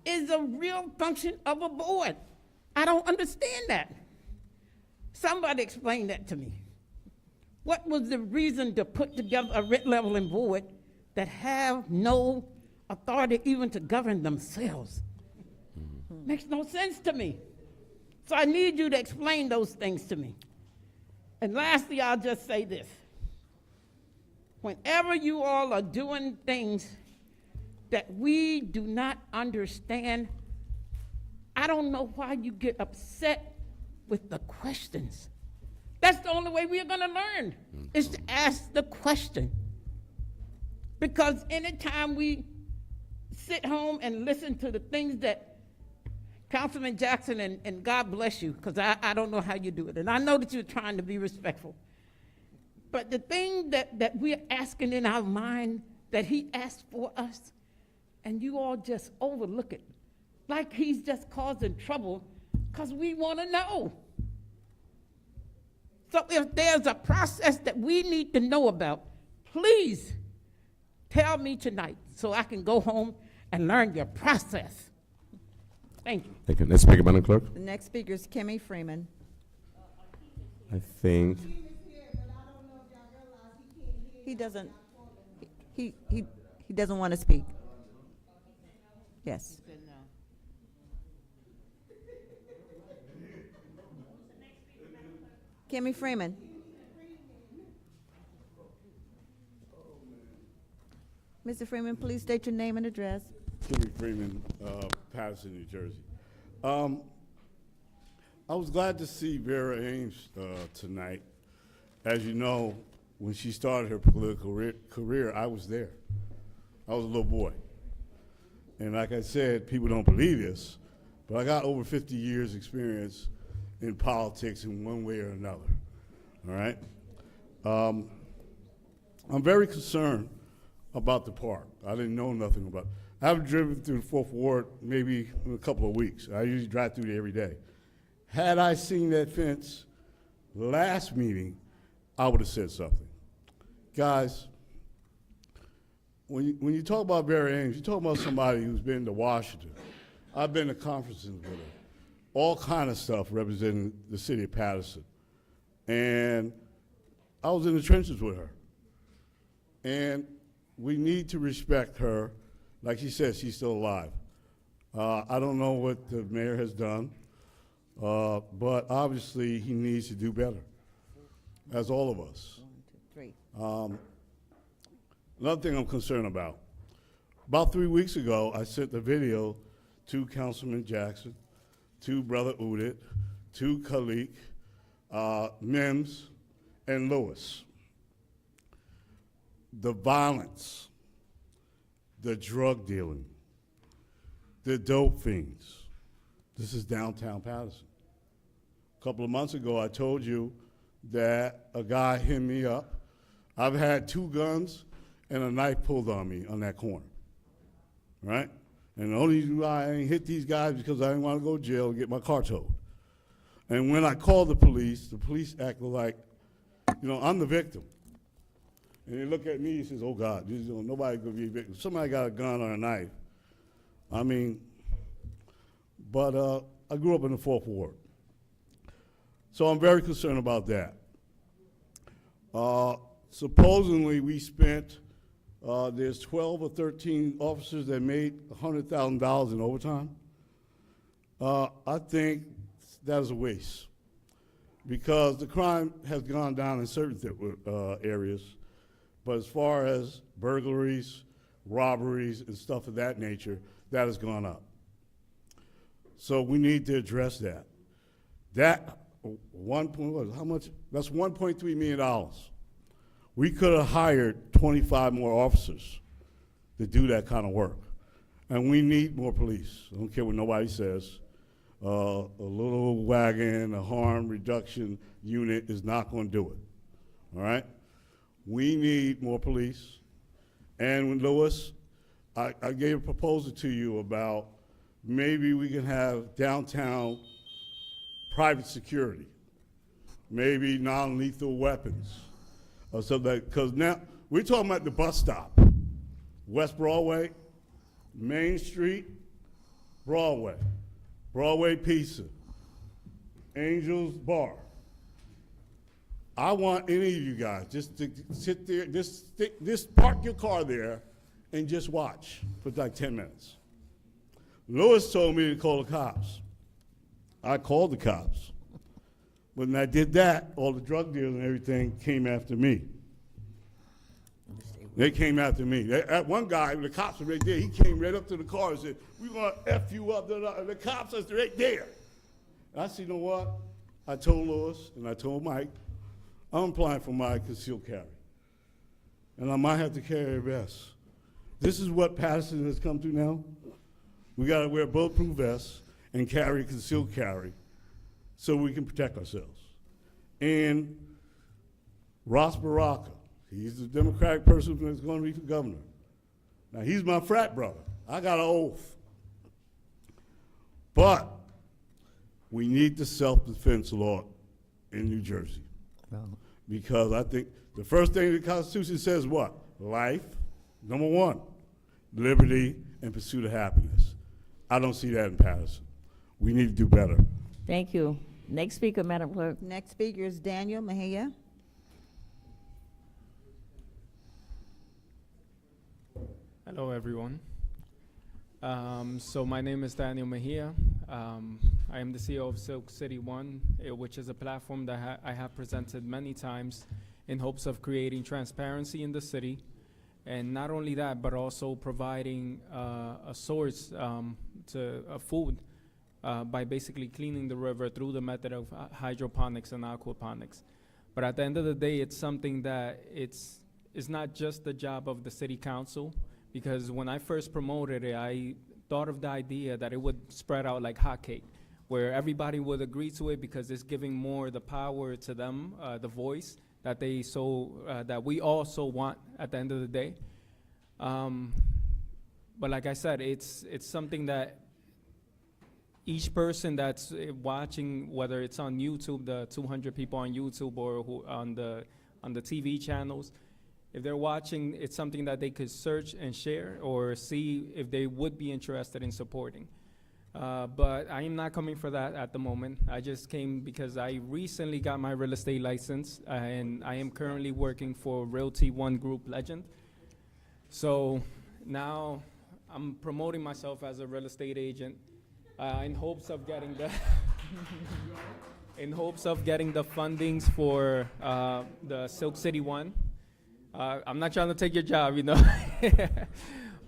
is a real function of a board. I don't understand that. Somebody explain that to me. What was the reason to put together a rent leveling board that have no authority even to govern themselves? Makes no sense to me. So I need you to explain those things to me. And lastly, I'll just say this. Whenever you all are doing things that we do not understand, I don't know why you get upset with the questions. That's the only way we're going to learn, is to ask the question. Because anytime we sit home and listen to the things that Councilman Jackson, and God bless you, because I don't know how you do it, and I know that you're trying to be respectful. But the thing that we're asking in our mind that he asked for us, and you all just overlook it, like he's just causing trouble because we want to know. So if there's a process that we need to know about, please tell me tonight so I can go home and learn your process. Thank you. Thank you. Next speaker, Madam Clerk. The next speaker is Kimmy Freeman. I think. He doesn't, he doesn't want to speak. Yes. Kimmy Freeman. Mr. Freeman, please state your name and address. Jimmy Freeman, Paterson, New Jersey. I was glad to see Vera Ames tonight. As you know, when she started her political career, I was there. I was a little boy. And like I said, people don't believe this, but I got over 50 years experience in politics in one way or another, all right? I'm very concerned about the park. I didn't know nothing about it. I haven't driven through the Fourth Ward maybe in a couple of weeks. I usually drive through there every day. Had I seen that fence last meeting, I would have said something. Guys, when you talk about Vera Ames, you talk about somebody who's been to Washington. I've been to conferences with her. All kind of stuff representing the city of Paterson. And I was in the trenches with her. And we need to respect her. Like she said, she's still alive. I don't know what the mayor has done, but obviously he needs to do better, as all of us. 1, 2, 3. Another thing I'm concerned about 3 weeks ago, I sent the video to Councilman Jackson, to Brother Udit, to Khalik, Mims, and Lewis. The violence, the drug dealing, the dope fiends. This is downtown Paterson. A couple of months ago, I told you that a guy hit me up. I've had 2 guns and a knife pulled on me on that corner, right? And the only reason why I ain't hit these guys because I didn't want to go to jail and get my car towed. And when I called the police acted like, you know, I'm the victim. And they look at me and says, oh God, nobody gonna be a victim. Somebody got a gun or a knife. I mean, but I grew up in the 4th Ward. So I'm very concerned about that. Supposedly we spent, there's 12 or 13 officers that made $100,000 in overtime. I think that is a waste because the crime has gone down in certain areas, but as far as burglaries, robberies, and stuff of that nature, that has gone up. So we need to address that. That how much? That's $1.3 million. We could have hired 25 more officers to do that kind of work. And we need more police. I don't care what nobody says. A little wagon, a harm reduction unit is not going to do it, all right? We need more police. And when Louis, I gave a proposal to you about maybe we can have downtown private security, maybe non-lethal weapons or something, because now we're talking about the bus stop, West Broadway, Main Street, Broadway, Broadway Pizza, Angel's Bar. I want any of you guys just to sit there, just park your car there and just watch for like 10 minutes. Louis told me to call the cops. I called the cops. When I did that, all the drug dealers and everything came after me. They came after me. That one guy, the cops were right there. He came right up to the car and said, "We're going to F you up." And the cops are right there. I said, you know what? I told Louis and I told Mike, I'm applying for my concealed carry. And I might have to carry a vest. This is what Paterson has come to now. We got to wear bulletproof vests and carry concealed carry so we can protect ourselves. And Ross Baraka, he's the Democratic person that's going to be for governor. Now, he's my frat brother. I got an oath. But we need the self-defense law in New Jersey. Because I think the first thing the Constitution says what? Life, number 1, liberty, and pursuit of happiness. I don't see that in Paterson. We need to do better. Thank you. Next speaker, Madam Clerk. Next speaker is Daniel Mejia. Hello, everyone. So my name is Daniel Mejia. I am the CEO of Silk City One, which is a platform that I have presented many times in hopes of creating transparency in the city. And not only that, but also providing a source to food by basically cleaning the river through the method of hydroponics and aquaponics. But at the end of the day, it's something that it's not just the job of the city council, because when I first promoted it, I thought of the idea that it would spread out like hotcake, where everybody would agree to it because it's giving more the power to them, the voice that they that we also want at the end of the day. But like I said, it's something that each person that's watching, whether it's on YouTube, the 200 people on YouTube, or who on the TV channels, if they're watching, it's something that they could search and share or see if they would be interested in supporting. But I am not coming for that at the moment. I just came because I recently got my real estate license, and I am currently working for Realty One Group Legend. So now I'm promoting myself as a real estate agent in hopes of getting the fundings for the Silk City One. I'm not trying to take your job, you know.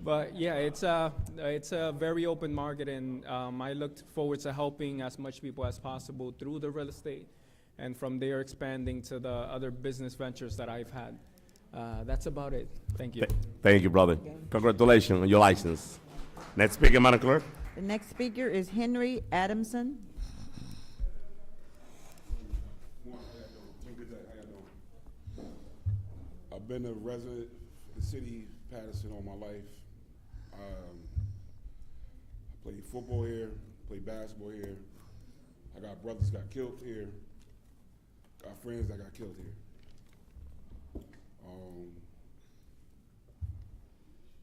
But yeah, it's a very open market, and I look forward to helping as much people as possible through the real estate, and from there expanding to the other business ventures that I've had. That's about it. Thank you. Thank you, brother. Congratulations on your license. Next speaker, Madam Clerk. The next speaker is Henry Adamson. I've been a resident of the city of Paterson all my life. I played football here, played basketball here. I got brothers that got killed here. Got friends that got killed here.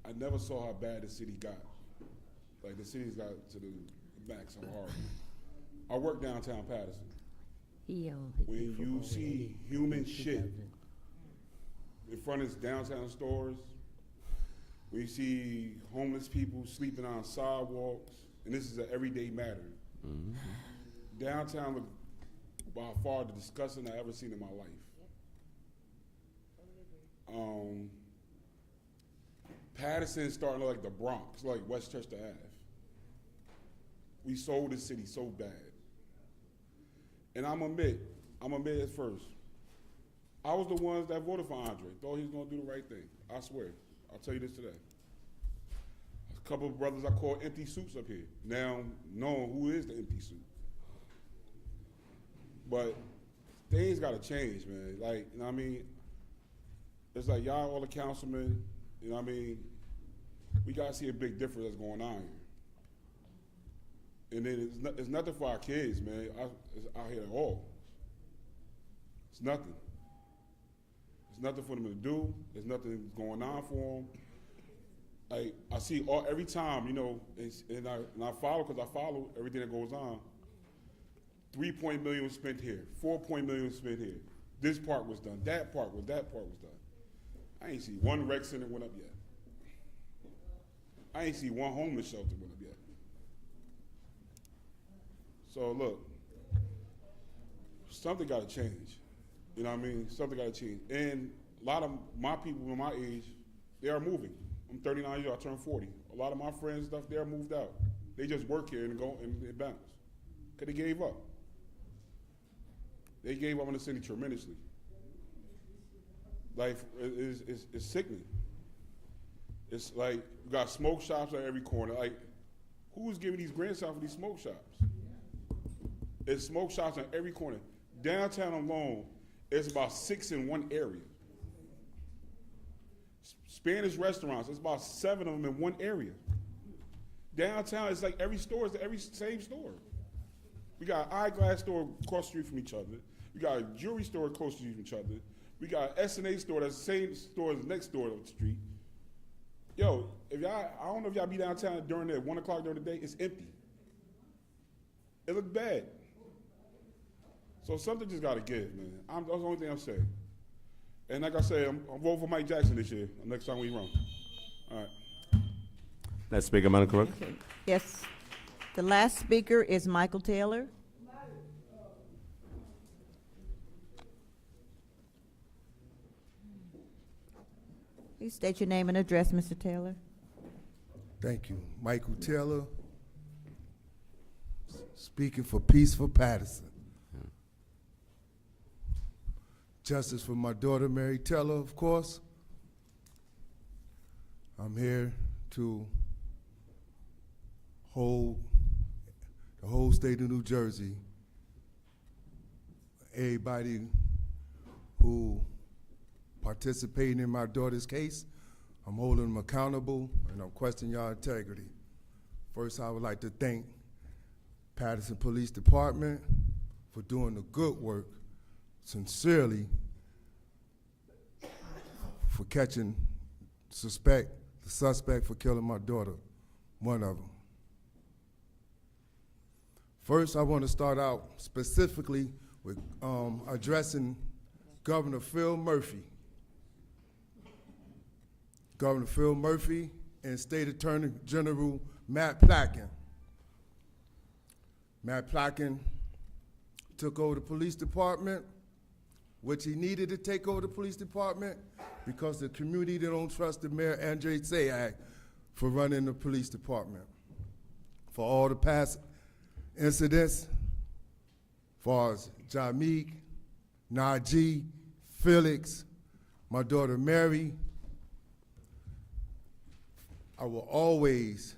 I never saw how bad the city got. Like the city's got to the max how hard. I work downtown Paterson. When you see human shit in front of downtown stores, we see homeless people sleeping on sidewalks, and this is an everyday matter. Downtown looked by far the disgusting I ever seen in my life. Paterson is starting to look like the Bronx, like Westchester Ave. We sold the city so bad. And I'm admit it first. I was the ones that voted for Andre, thought he was gonna do the right thing. I swear, I'll tell you this today. A couple of brothers I call empty suits up here. Now, knowing who is the empty suit. But things gotta change, man. Like, you know what I mean? It's like y'all, all the councilmen, you know what I mean? We gotta see a big difference that's going on here. And then it's nothing for our kids, man. It's out here at all. It's nothing. There's nothing for them to do. There's nothing going on for them. Like, I see every time, you know, and I follow, because I follow everything that goes on. $3 million was spent here. $4 million was spent here. This part was done. That part was done. I ain't see one rec center went up yet. I ain't see one homeless shelter went up yet. So look, something got to change. You know what I mean? Something got to change. And a lot of my people in my age, they are moving. I'm 39 years old, I turned 40. A lot of my friends and stuff, they're moved out. They just work here and go and bounce. Because they gave up. They gave up on the city tremendously. Life is sickening. It's like, you got smoke shops at every corner. Like, who's giving these grants out for these smoke shops? It's smoke shops on every corner. Downtown alone, it's about 6 in one area. Spanish restaurants, it's about 7 of them in one area. Downtown, it's like every store is every same store. We got an eyeglass store across the street from each other. We got a jewelry store across the street from each other. We got an S&A store that's the same store as the next door up the street. Yo, I don't know if y'all be downtown during the 1 o'clock during the day, it's empty. It look bad. So something just got to give, man. That's the only thing I'm saying. And like I said, I'm voting for Mike Jackson this year, next time we run. All right. Next speaker, Madam Clerk. Okay. Yes. The last speaker is Michael Taylor. Please state your name and address, Mr. Taylor. Thank you. Michael Taylor, speaking for Peace for Paterson. Justice for my daughter, Mary Taylor, of course. I'm here to hold the whole state of New Jersey, everybody who participating in my daughter's case, I'm holding them accountable and I'm questioning your integrity. First, I would like to thank Paterson Police Department for doing the good work, sincerely, for catching the suspect for killing my daughter, one of them. First, I want to start out specifically with addressing Governor Phil Murphy. Governor Phil Murphy and State Attorney General Matt Plotkin. Matt Plotkin took over the police department, which he needed to take over the police department because the community don't trust the Mayor Andre Sayak for running the police department. For all the past incidents, as far as Jamik, Najee, Felix, my daughter Mary, I will always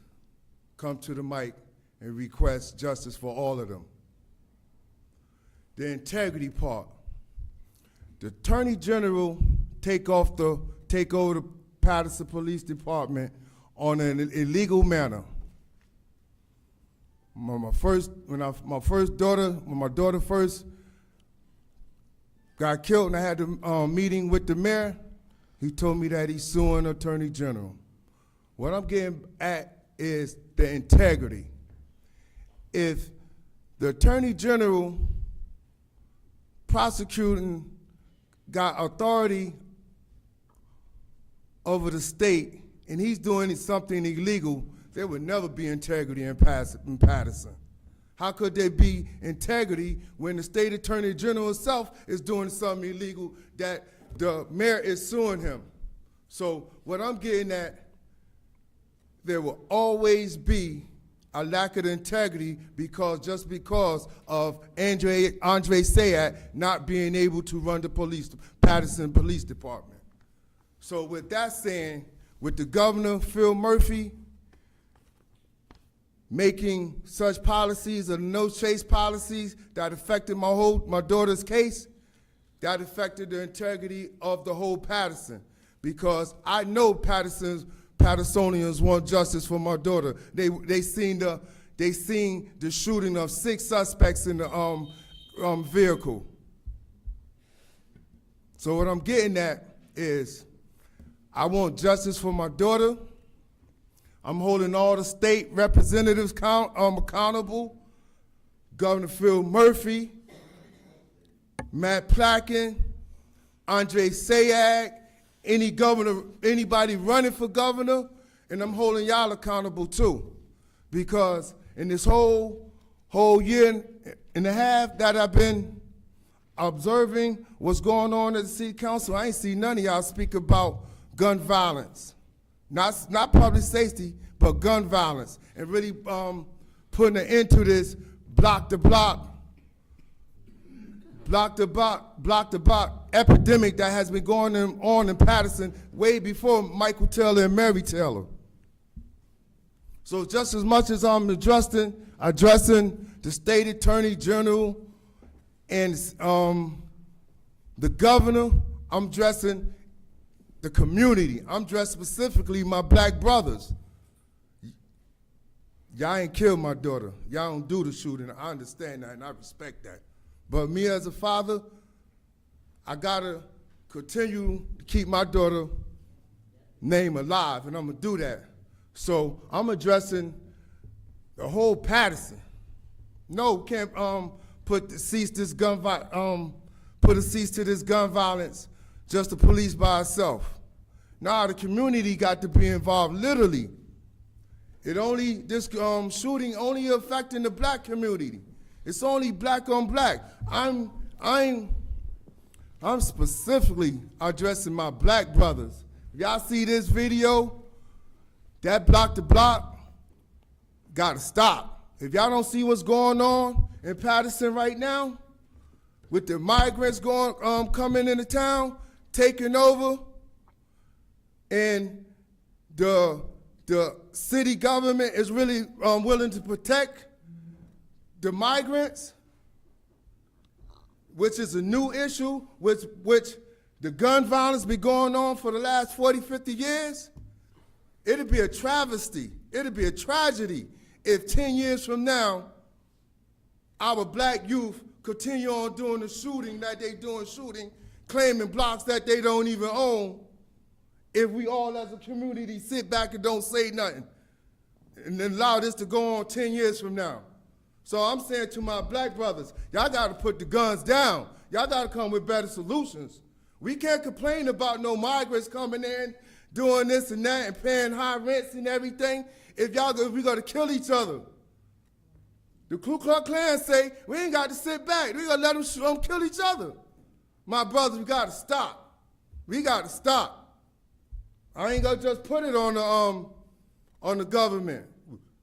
come to the mic and request justice for all of them. The integrity part. The Attorney General take over the Paterson Police Department on an illegal manner. When my daughter first got killed and I had the meeting with the mayor, he told me that he's suing Attorney General. What I'm getting at is the integrity. If the Attorney General prosecuting got authority over the state and he's doing something illegal, there would never be integrity in Paterson. How could there be integrity when the state attorney general himself is doing something illegal that the mayor is suing him? So what I'm getting at, there will always be a lack of integrity because of Andre Sayat not being able to run the Paterson Police Department. So with that saying, with the governor, Phil Murphy, making such policies or no-chase policies that affected my daughter's case, that affected the integrity of the whole Paterson. Because I know Patersonians want justice for my daughter. They seen the shooting of 6 suspects in the vehicle. So what I'm getting at is, I want justice for my daughter. I'm holding all the state representatives accountable. Governor Phil Murphy, Matt Placken, Andre Sayat, anybody running for governor, and I'm holding y'all accountable too. Because in this whole year and a half that I've been observing what's going on at the city council, I ain't seen none of y'all speak about gun violence. Not public safety, but gun violence, and really putting an end to this block to block epidemic that has been going on in Paterson way before Michael Taylor and Mary Taylor. So just as much as I'm addressing the state attorney general and the governor, I'm addressing the community. I'm addressing specifically my black brothers. Y'all ain't killed my daughter. Y'all don't do the shooting. I understand that and I respect that. But me as a father, I gotta continue to keep my daughter's name alive, and I'm gonna do that. So I'm addressing the whole Paterson. No, can't put a cease to this gun violence just the police by itself. Nah, the community got to be involved, literally. This shooting only affecting the black community. It's only black on black. I'm specifically addressing my black brothers. If y'all see this video, that block to block gotta stop. If y'all don't see what's going on in Paterson right now, with the migrants coming into town, taking over, and the city government is really willing to protect the migrants, which is a new issue, which the gun violence been going on for the last 40, 50 years. It'd be a travesty, it'd be a tragedy if 10 years from now, our black youth continue on doing the shooting that they doing, claiming blocks that they don't even own, if we all as a community sit back and don't say nothing and then allow this to go on 10 years from now. So I'm saying to my black brothers, y'all gotta put the guns down. Y'all gotta come with better solutions. We can't complain about no migrants coming in, doing this and that and paying high rents and everything if we gotta kill each other. The Ku Klux Klan say, we ain't got to sit back. We gotta let them kill each other. My brothers, we gotta stop. We gotta stop. I ain't gonna just put it on the government.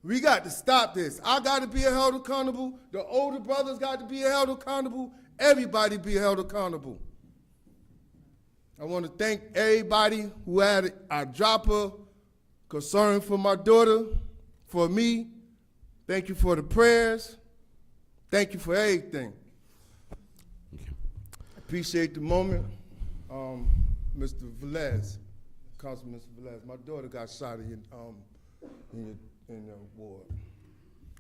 We got to stop this. I got to be held accountable. The older brothers got to be held accountable. Everybody be held accountable. I want to thank everybody who had a drop of concern for my daughter, for me. Thank you for the prayers. Thank you for everything. Appreciate the moment. Mr. Velez, Councilman Mr. Velez, my daughter got shot in the ward.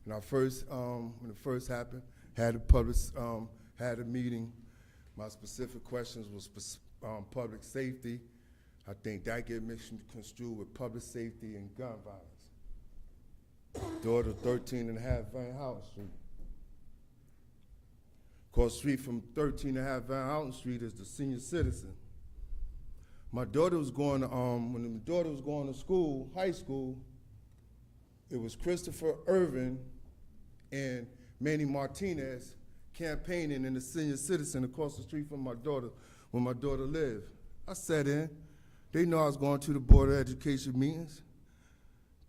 And I first, when it first happened, had a meeting. My specific questions was public safety. I think that get misconstrued with public safety and gun violence. Daughter 13 and a half Van Houten Street. Across the street from 13 and a half Van Houten Street is the senior citizen. My daughter was going to, when my daughter was going to school, high school, it was Christopher Irvin and Manny Martinez campaigning in the senior citizen across the street from my daughter, where my daughter lived. I sat in. They know I was going to the Board of Education meetings.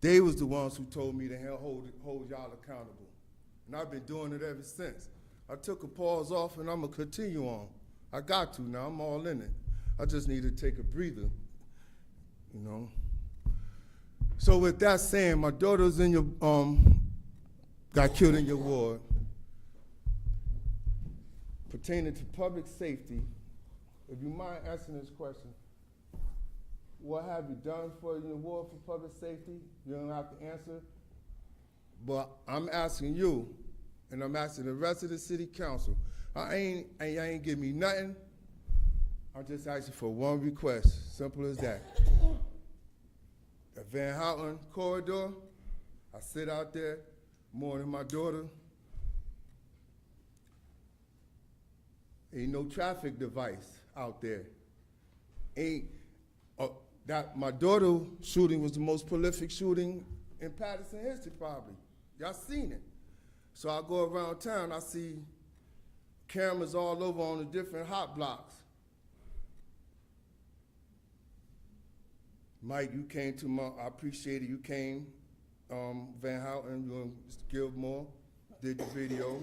They was the ones who told me to hold y'all accountable. And I've been doing it ever since. I took a pause off and I'm gonna continue on. I got to now, I'm all in it. I just need to take a breather, you know. So with that saying, my daughter's in your, got killed in your ward. Pertaining to public safety, if you mind answering this question, what have you done for your ward for public safety? You don't have to answer. But I'm asking you, and I'm asking the rest of the city council, I ain't give me nothing. I'm just asking for one request, simple as that. The Van Houten corridor, I sit out there mourning my daughter. Ain't no traffic device out there. That my daughter shooting was the most prolific shooting in Paterson history, probably. Y'all seen it. So I go around town, I see cameras all over on the different hot blocks. Mike, you came to I appreciate it, you came. Van Houten, you and Mr. Gilmore did the video.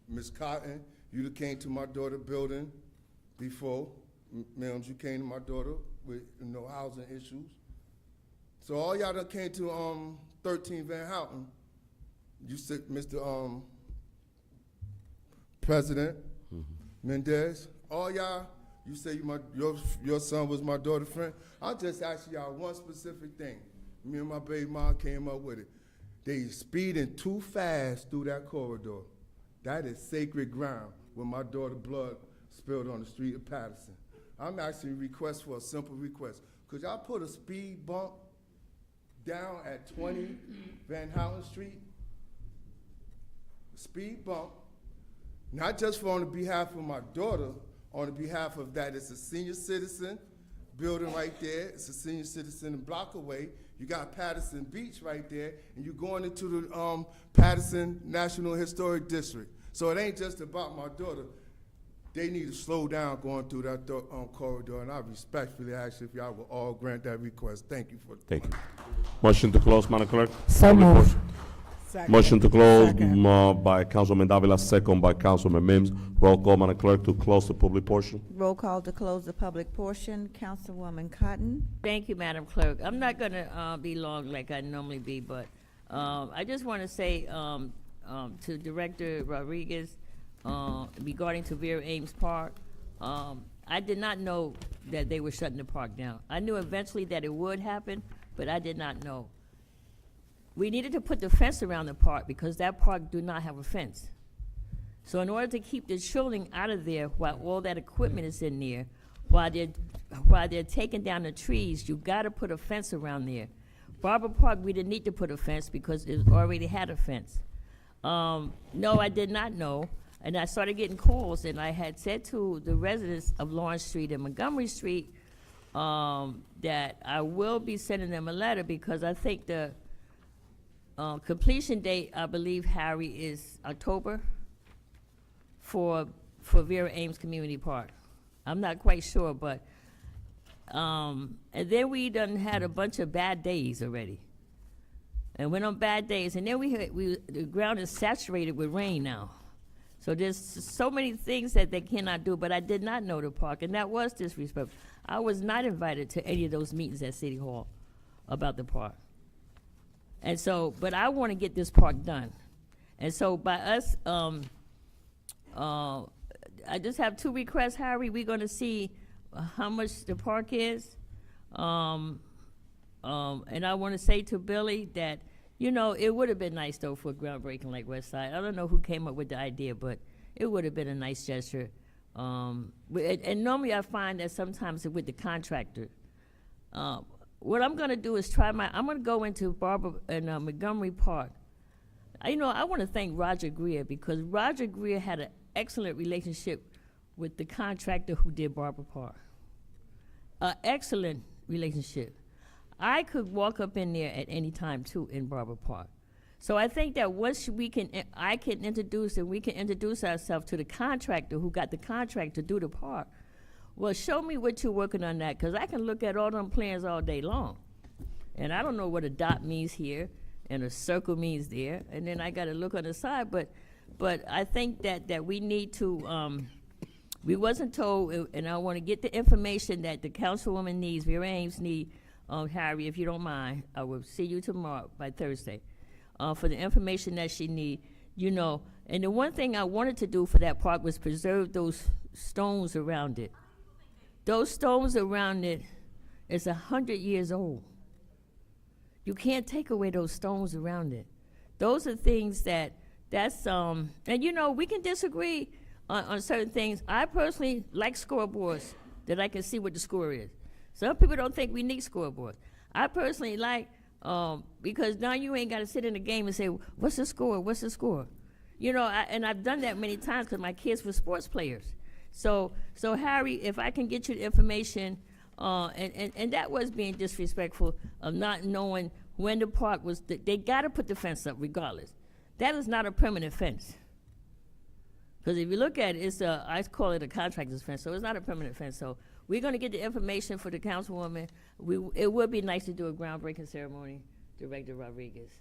Ms. Cotton, you came to my daughter's building before. Mills, you came to my daughter with housing issues. So all y'all that came to 13 Van Houten, you said, Mr. President Mendez, all y'all, you say your son was my daughter's friend. I'll just ask y'all one specific thing. Me and my baby mom came up with it. They speeding too fast through that corridor. That is sacred ground where my daughter's blood spilled on the street of Paterson. I'm actually request for a simple request. Could y'all put a speed bump down at 20 Van Houten Street? Speed bump, not just for on the behalf of my daughter, on the behalf of that, it's a senior citizen building right there. It's a senior citizen a block away. You got Paterson Beach right there, and you're going into the Paterson National Historic District. So it ain't just about my daughter. They need to slow down going through that corridor, and I respectfully ask if y'all will all grant that request. Thank you for. Thank you. Motion to close, Madam Clerk. So Public moved. portion. Motion to close by Councilman Davila, second by Councilman Mims. Roll call, Madam Clerk, to close the public portion. Roll call to close the public portion. Councilwoman Cotton. Thank you, Madam Clerk. I'm not going to be long like I normally be, but I just want to say to Director Rodriguez regarding to Vera Ames Park, I did not know that they were shutting the park down. I knew eventually that it would happen, but I did not know. We needed to put the fence around the park because that park do not have a fence. So in order to keep the children out of there while all that equipment is in there, while they're taking down the trees, you got to put a fence around there. Barber Park, we didn't need to put a fence because it already had a fence. No, I did not know. And I started getting calls, and I had said to the residents of Lawrence Street and Montgomery Street that I will be sending them a letter because I think the completion date, I believe, Harry, is October for Vera Ames Community Park. I'm not quite sure, but, and then we done had a bunch of bad days already. And went on bad days, and then the ground is saturated with rain now. So there's so many things that they cannot do, but I did not know the park, and that was disrespectful. I was not invited to any of those meetings at City Hall about the park. And so, but I want to get this park done. And so by us I just have two requests, Harry. We're gonna see how much the park is. And I wanna say to Billy that, you know, it would have been nice though for groundbreaking like West Side. I don't know who came up with the idea, but it would have been a nice gesture. And normally I find that sometimes with the contractor, what I'm gonna do is I'm gonna go into Montgomery Park. I want to thank Roger Greer, because Roger Greer had an excellent relationship with the contractor who did Barber Park. An excellent relationship. I could walk up in there at any time too in Barber Park. So I think that once I can introduce and we can introduce ourselves to the contractor who got the contract to do the park. Well, show me what you're working on that, because I can look at all them plans all day long. And I don't know what a dot means here and a circle means there, and then I got to look on the side. But I think that we need to, we wasn't told, and I want to get the information that the councilwoman needs, Vera Ames need, Harry, if you don't mind, I will see you tomorrow by Thursday, for the information that she need, you know. And the one thing I wanted to do for that park was preserve those stones around it. Those stones around it is 100 years old. You can't take away those stones around it. Those are things and you know, we can disagree on certain things. I personally like scoreboards that I can see what the score is. Some people don't think we need scoreboards. I personally like, because now you ain't got to sit in the game and say, what's the score, what's the score? You know, and I've done that many times because my kids were sports players. So Harry, if I can get you the information, and that was being disrespectful of not knowing when the park was, they got to put the fence up regardless. That is not a permanent fence. Because if you look at it, I call it a contractor's fence, so it's not a permanent fence. So we're going to get the information for the councilwoman. It would be nice to do a groundbreaking ceremony, Director Rodriguez.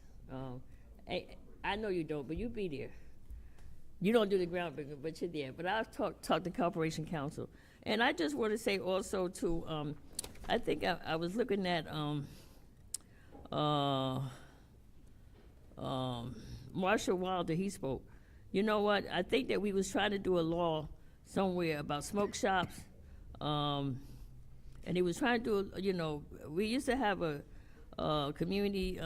I know you don't, but you be there. You don't do the groundbreaking, but you're there. But I'll talk to Corporation Council. And I just want to say also to, I think I was looking at Marshall Wilder, he spoke. You know what? I think that we was trying to do a law somewhere about smoke shops. And he was trying to do, you know, we used to have a community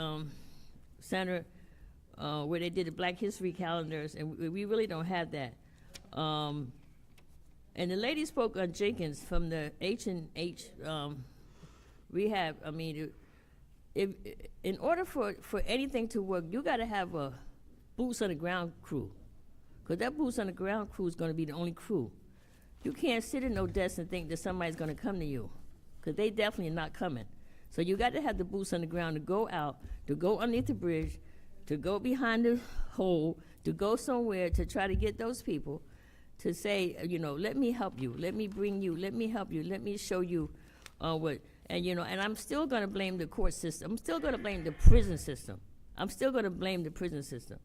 center where they did the Black History calendars, and we really don't have that. And the lady spoke on Jenkins from the H&H rehab. I mean, in order for anything to work, you got to have a boots on the ground crew, because that boots on the ground crew is going to be the only crew. You can't sit in no desk and think that somebody's going to come to you, because they definitely are not coming. So you got to have the boots on the ground to go out, to go underneath the bridge, to go behind the hole, to go somewhere to try to get those people to say, you know, let me help you, let me bring you, let me help you, let me show you what. And, you know, and I'm still going to blame the court system. I'm still going to blame the prison system. I'm still going to blame the prison system.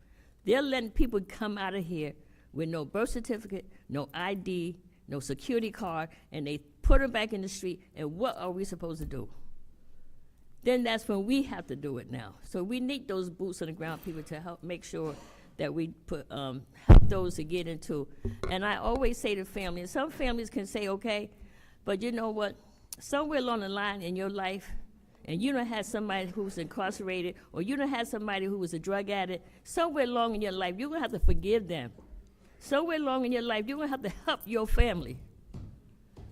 They're letting people come out of here with no birth certificate, no ID, no security card, and they put them back in the street, and what are we supposed to do? Then that's when we have to do it now. So we need those boots on the ground people to help make sure that we put help those to get into. And I always say to families, some families can say, okay, but you know what? Somewhere along the line in your life, and you don't have somebody who's incarcerated, or you don't have somebody who was a drug addict, somewhere along in your life, you're gonna have to forgive them. Somewhere along in your life, you're gonna have to help your family.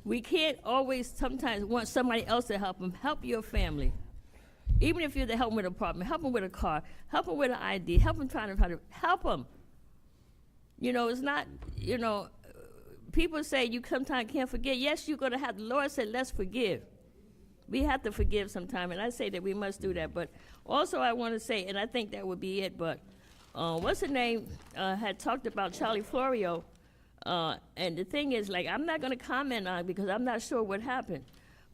We can't always sometimes want somebody else to help them. Help your family. Even if you're to help them with an apartment, help them with a car, help them with an ID, help them trying to help them. You know, it's not, you know, people say you sometimes can't forget. Yes, you're gonna have, the Lord said, let's forgive. We have to forgive sometime, and I say that we must do that. But also I want to say, and I think that would be it, but what's her name had talked about Charlie Florio, and the thing is, like, I'm not going to comment on it because I'm not sure what happened.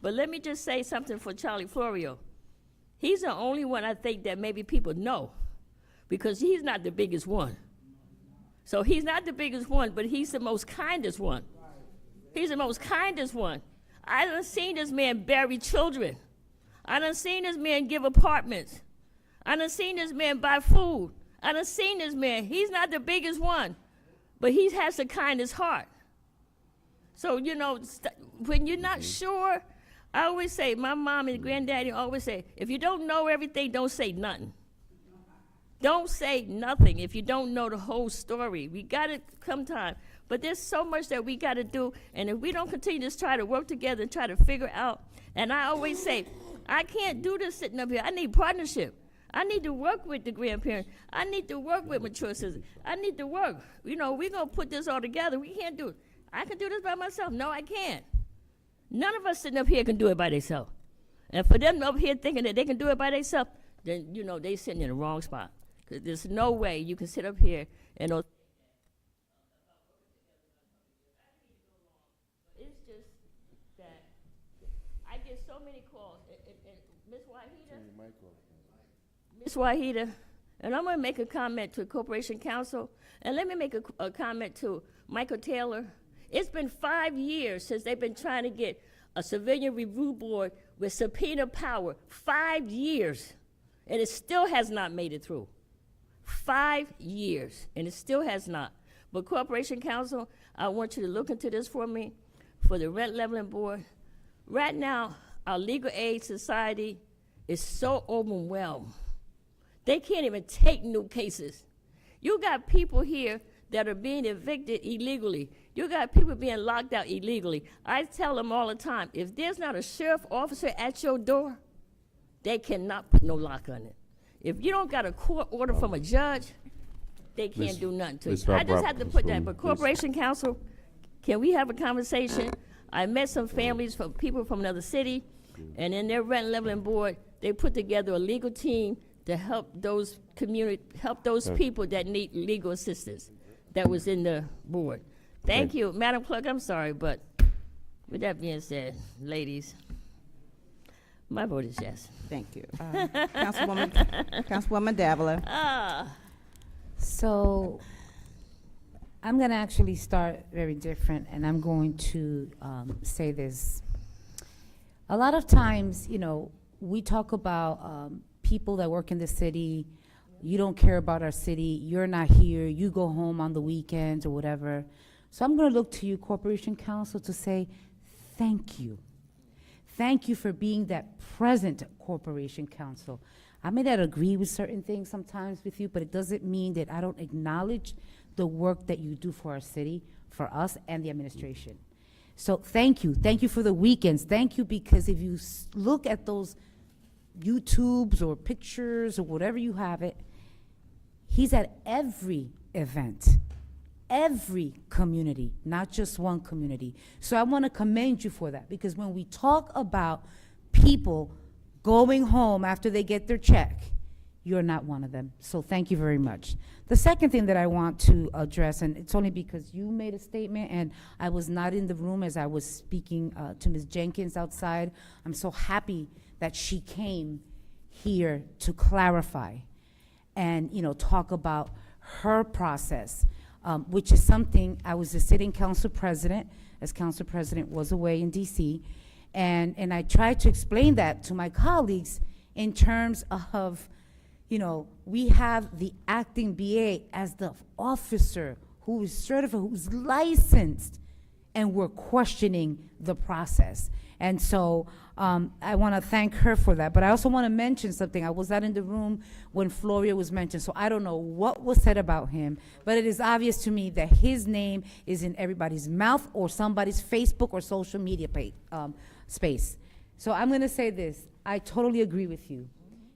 But let me just say something for Charlie Florio. He's the only one I think that maybe people know, because he's not the biggest one. So he's not the biggest one, but he's the most kindest one. He's the most kindest one. I done seen this man bury children. I done seen this man give apartments. I done seen this man buy food. I done seen this man. He's not the biggest one, but he has the kindest heart. So, when you're not sure, I always say, my mom and granddaddy always say, if you don't know everything, don't say nothing. Don't say nothing if you don't know the whole story. We got to come time. But there's so much that we got to do, and if we don't continue to try to work together and try to figure out, and I always say, I can't do this sitting up here. I need partnership. I need to work with the grandparents. I need to work with mature citizens. I need to work. We're going to put this all together. We can't do it. I can do this by myself. No, I can't. None of us sitting up here can do it by themselves. And for them up here thinking that they can do it by themselves, then, they sitting in the wrong spot. Because there's no way you can sit up here and it's just that I get so many calls. And Ms. Wahida, and I'm going to make a comment to Corporation Council, and let me make a comment to Michael Taylor. It's been 5 years since they've been trying to get a civilian review board with subpoena power. 5 years, and it still has not made it through. 5 years, and it still has not. But Corporation Council, I want you to look into this for me, for the Rent Leveling Board. Right now, our legal aid society is so overwhelmed. They can't even take new cases. You got people here that are being evicted illegally. You got people being locked out illegally. I tell them all the time, if there's not a sheriff officer at your door, they cannot put no lock on it. If you don't got a court order from a judge, they can't do nothing to you. I just have to put that. But Corporation Council, can we have a conversation? I met some families, from people from another city, and in their Rent Leveling Board, they put together a legal team to help those people that need legal assistance that was in the board. Thank you. Madam Clerk, I'm sorry, but with that being said, ladies, my vote is yes. Thank you. Councilwoman Davila. So I'm going to actually start very different, and I'm going to say this. A lot of times, we talk about people that work in the city. You don't care about our city. You're not here. You go home on the weekends or whatever. So I'm going to look to you, Corporation Council, to say thank you. Thank you for being that present Corporation Council. I may not agree with certain things sometimes with you, but it doesn't mean that I don't acknowledge the work that you do for our city, for us, and the administration. So thank you. Thank you for the weekends. Thank you, because if you look at those YouTubes or pictures or whatever you have it, he's at every event, every community, not just one community. So I want to commend you for that, because when we talk about people going home after they get their check, you're not one of them. So thank you very much. The second thing that I want to address, and it's only because you made a statement and I was not in the room as I was speaking to Ms. Jenkins outside. I'm so happy that she came here to clarify and talk about her process, which is something. I was the sitting council president, as council president was away in DC, and I tried to explain that to my colleagues in terms of, we have the acting BA as the officer who is certified, who's licensed, and we're questioning the process. And so I want to thank her for that. But I also want to mention something. I was not in the room when Florio was mentioned, so I don't know what was said about him, but it is obvious to me that his name is in everybody's mouth or somebody's Facebook or social media space. So I'm going to say this. I totally agree with you.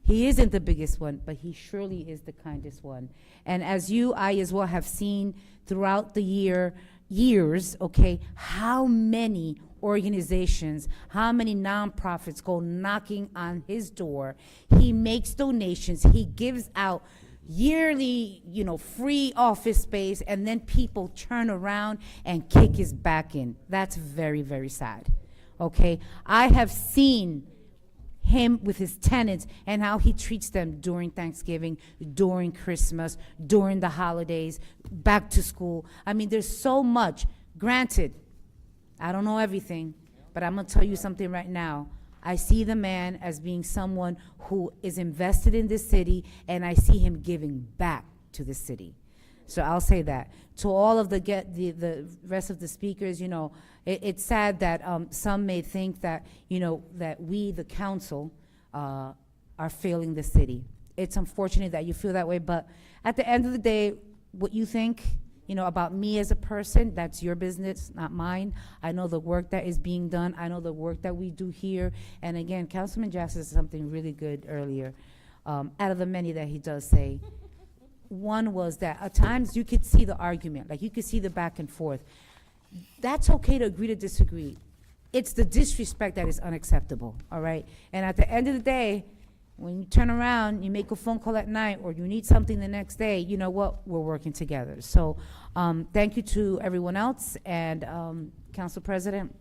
He isn't the biggest one, but he surely is the kindest one. And as I as well have seen throughout the years, okay, how many organizations, how many nonprofits go knocking on his door. He makes donations. He gives out yearly, free office space, and then people turn around and kick his back in. That's very, very sad. Okay, I have seen him with his tenants and how he treats them during Thanksgiving, during Christmas, during the holidays, back to school. I mean, there's so much. Granted, I don't know everything, but I'm going to tell you something right now. I see the man as being someone who is invested in this city, and I see him giving back to the city. So I'll say that. To all of the rest of the speakers, it's sad that some may think that, you know, that we, the council, are failing the city. It's unfortunate that you feel that way, but at the end of the day, what you think, you know, about me as a person, that's your business, not mine. I know the work that is being done. I know the work that we do here. And again, Councilman Jackson said something really good earlier, out of the many that he does say. One was that at times you could see the argument, like you could see the back and forth. That's okay to agree to disagree. It's the disrespect that is unacceptable, all right? And at the end of the day, when you turn around, you make a phone call at night, or you need something the next day, you know what? We're working together. So thank you to everyone else, and Council President.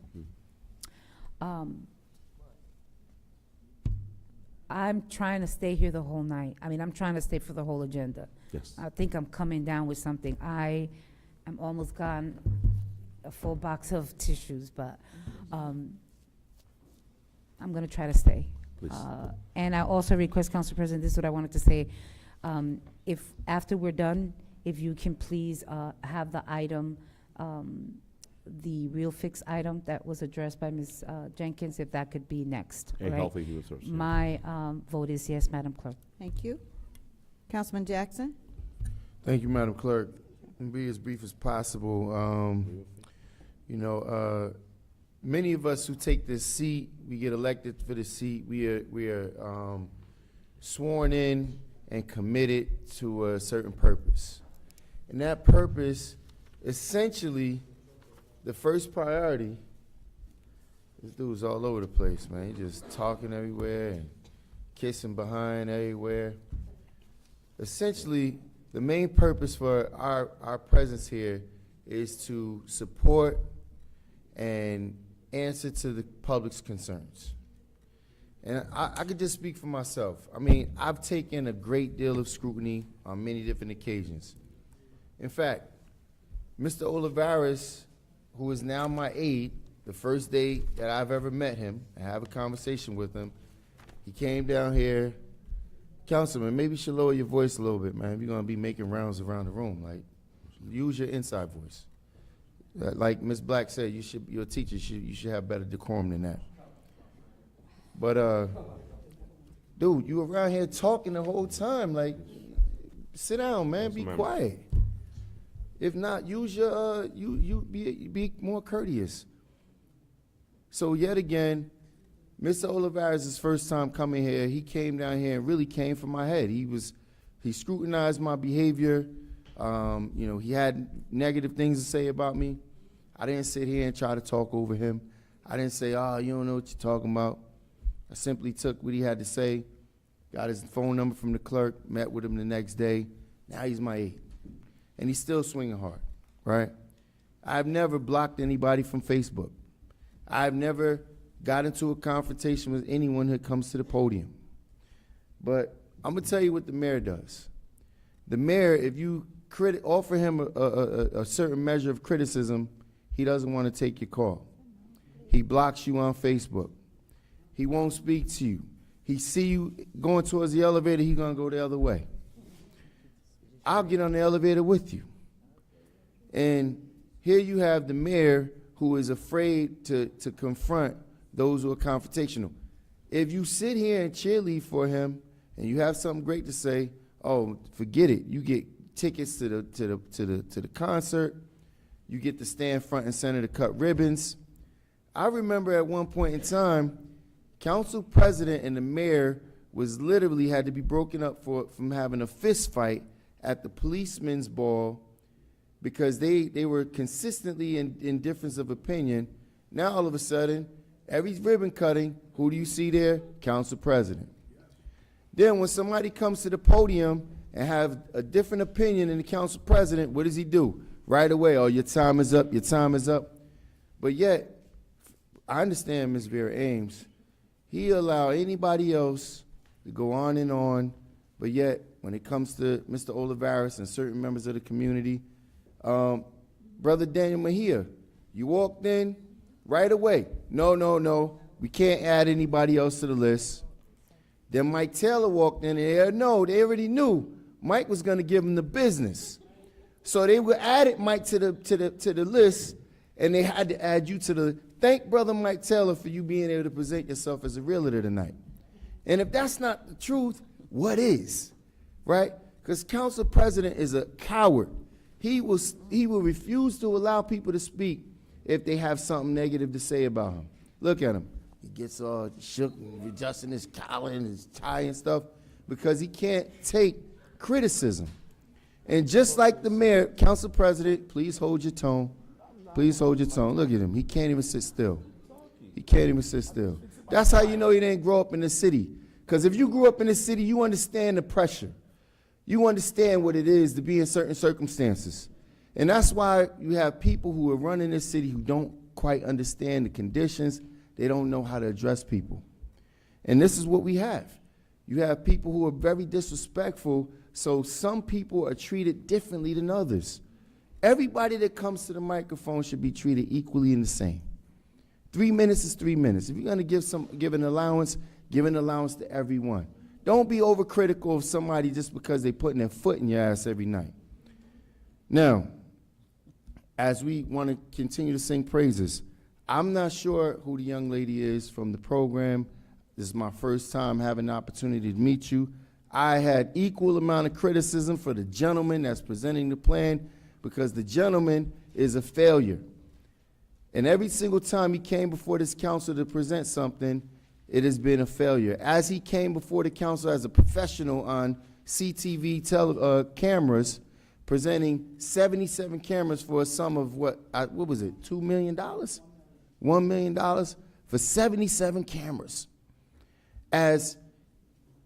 I'm trying to stay here the whole night. I mean, I'm trying to stay for the whole agenda. Yes. I think I'm coming down with something. I am almost gone a full box of tissues, but I'm going to try to stay. Please. And I also request, Council President, this is what I wanted to say. If after we're done, if you can please have the item, the real fix item that was addressed by Ms. Jenkins, if that could be next. And right? Healthy Human Services. My vote is yes, Madam Clerk. Thank you. Councilman Jackson? Thank you, Madam Clerk. And be as brief as possible. You know, many of us who take this seat, we get elected for this seat. We are sworn in and committed to a certain purpose, and that purpose, essentially, the first priority. This dude's all over the place, man. He just talking everywhere and kissing behind everywhere. Essentially, the main purpose for our presence here is to support and answer to the public's concerns. And I could just speak for myself. I mean, I've taken a great deal of scrutiny on many different occasions. In fact, Mr. Olivares, who is now my aide, the first day that I've ever met him and have a conversation with him, he came down here. Councilman, maybe you should lower your voice a little bit, man. If you're gonna be making rounds around the room, like, use your inside voice. Like Ms. Black said, you're a teacher, you should have better decorum than that. But, dude, you around here talking the whole time, like, sit down, man, be quiet. If not, use your, be more courteous. So yet again, Mr. Olivares' first time coming here, he came down here and really came for my head. He scrutinized my behavior. You know, he had negative things to say about me. I didn't sit here and try to talk over him. I didn't say, oh, you don't know what you're talking about. I simply took what he had to say, got his phone number from the clerk, met with him the next day. Now he's my aide. And he's still swinging hard, right? I've never blocked anybody from Facebook. I've never got into a confrontation with anyone who comes to the podium. But I'm gonna tell you what the mayor does. The mayor, if you offer him a certain measure of criticism, he doesn't want to take your call. He blocks you on Facebook. He won't speak to you. He see you going towards the elevator, he's gonna go the other way. I'll get on the elevator with you. And here you have the mayor who is afraid to confront those who are confrontational. If you sit here and cheerlead for him and you have something great to say, oh, forget it. You get tickets to the concert. You get to stand front and center to cut ribbons. I remember at one point in time, council president and the mayor was literally had to be broken up from having a fist fight at the policeman's ball because they were consistently in difference of opinion. Now all of a sudden, every ribbon cutting, who do you see there? Council president. Then when somebody comes to the podium and have a different opinion than the council president, what does he do? Right away, oh, your time is up, your time is up. But yet, I understand Ms. Vera Ames, he allowed anybody else to go on, but yet, when it comes to Mr. Olivares and certain members of the community, Brother Daniel Mejia, you walked in right away. No, we can't add anybody else to the list. Then Mike Taylor walked in there. No, they already knew Mike was going to give him the business. So they added Mike to the list, And they had to add you to the, thank Brother Mike Taylor for you being able to present yourself as a realtor tonight. And if that's not the truth, what is, right? Because council president is a coward. He will refuse to allow people to speak if they have something negative to say about him. Look at him. He gets all shook and adjusting his collar and his tie and stuff because he can't take criticism. And just like the mayor, council president, please hold your tone. Please hold your tone. Look at him. He can't even sit still. He can't even sit still. That's how you know he didn't grow up in the city. Because if you grew up in the city, you understand the pressure. You understand what it is to be in certain circumstances. And that's why you have people who are running this city who don't quite understand the conditions. They don't know how to address people. And this is what we have. You have people who are very disrespectful, so some people are treated differently than others. Everybody that comes to the microphone should be treated equally and the same. 3 minutes is 3 minutes. If you're going to give an allowance to everyone. Don't be overcritical of somebody just because they're putting their foot in your ass every night. Now, as we want to continue to sing praises, I'm not sure who the young lady is from the program. This is my first time having the opportunity to meet you. I had equal amount of criticism for the gentleman that's presenting the plan because the gentleman is a failure. And every single time he came before this council to present something, it has been a failure. As he came before the council as a professional on CTV cameras, presenting 77 cameras for a sum of what was it, $2 million? $1 million for 77 cameras. As,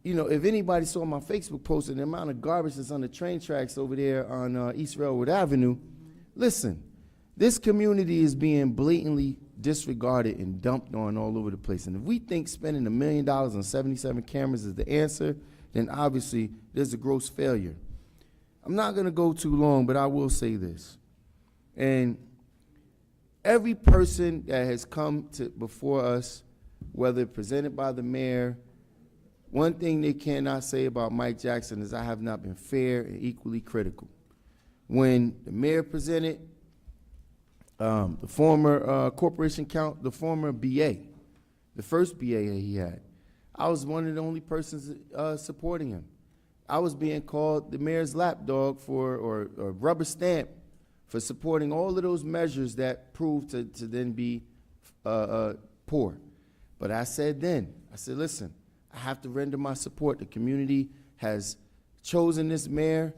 you know, if anybody saw my Facebook post and the amount of garbage that's on the train tracks over there on East Railroad Avenue, listen, this community is being blatantly disregarded and dumped on all over the place. And if we think spending $1 million on 77 cameras is the answer, then obviously there's a gross failure. I'm not going to go too long, but I will say this. And every person that has come before us, whether presented by the mayor, one thing they cannot say about Mike Jackson is I have not been fair and equally critical. When the mayor presented, the former the former BA, the first BA that he had, I was one of the only persons supporting him. I was being called the mayor's lapdog or rubber stamp for supporting all of those measures that proved to then be poor. But I said, listen, I have to render my support. The community has chosen this mayor,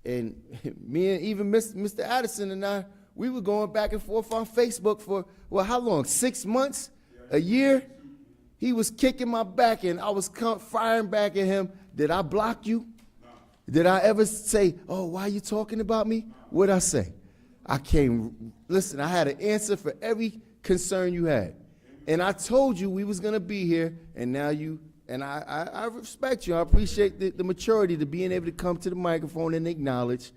and me and even Mr. Addison and I, we were going back and forth on Facebook for, well, how long? 6 months? A year? He was kicking my back, and I was firing back at him. Did I block you? No. Did I ever say, oh, why are you talking about me? What'd I say? Listen, I had an answer for every concern you had. And I told you we was going to be here, and now I respect you. I appreciate the maturity to being able to come to the microphone and acknowledge.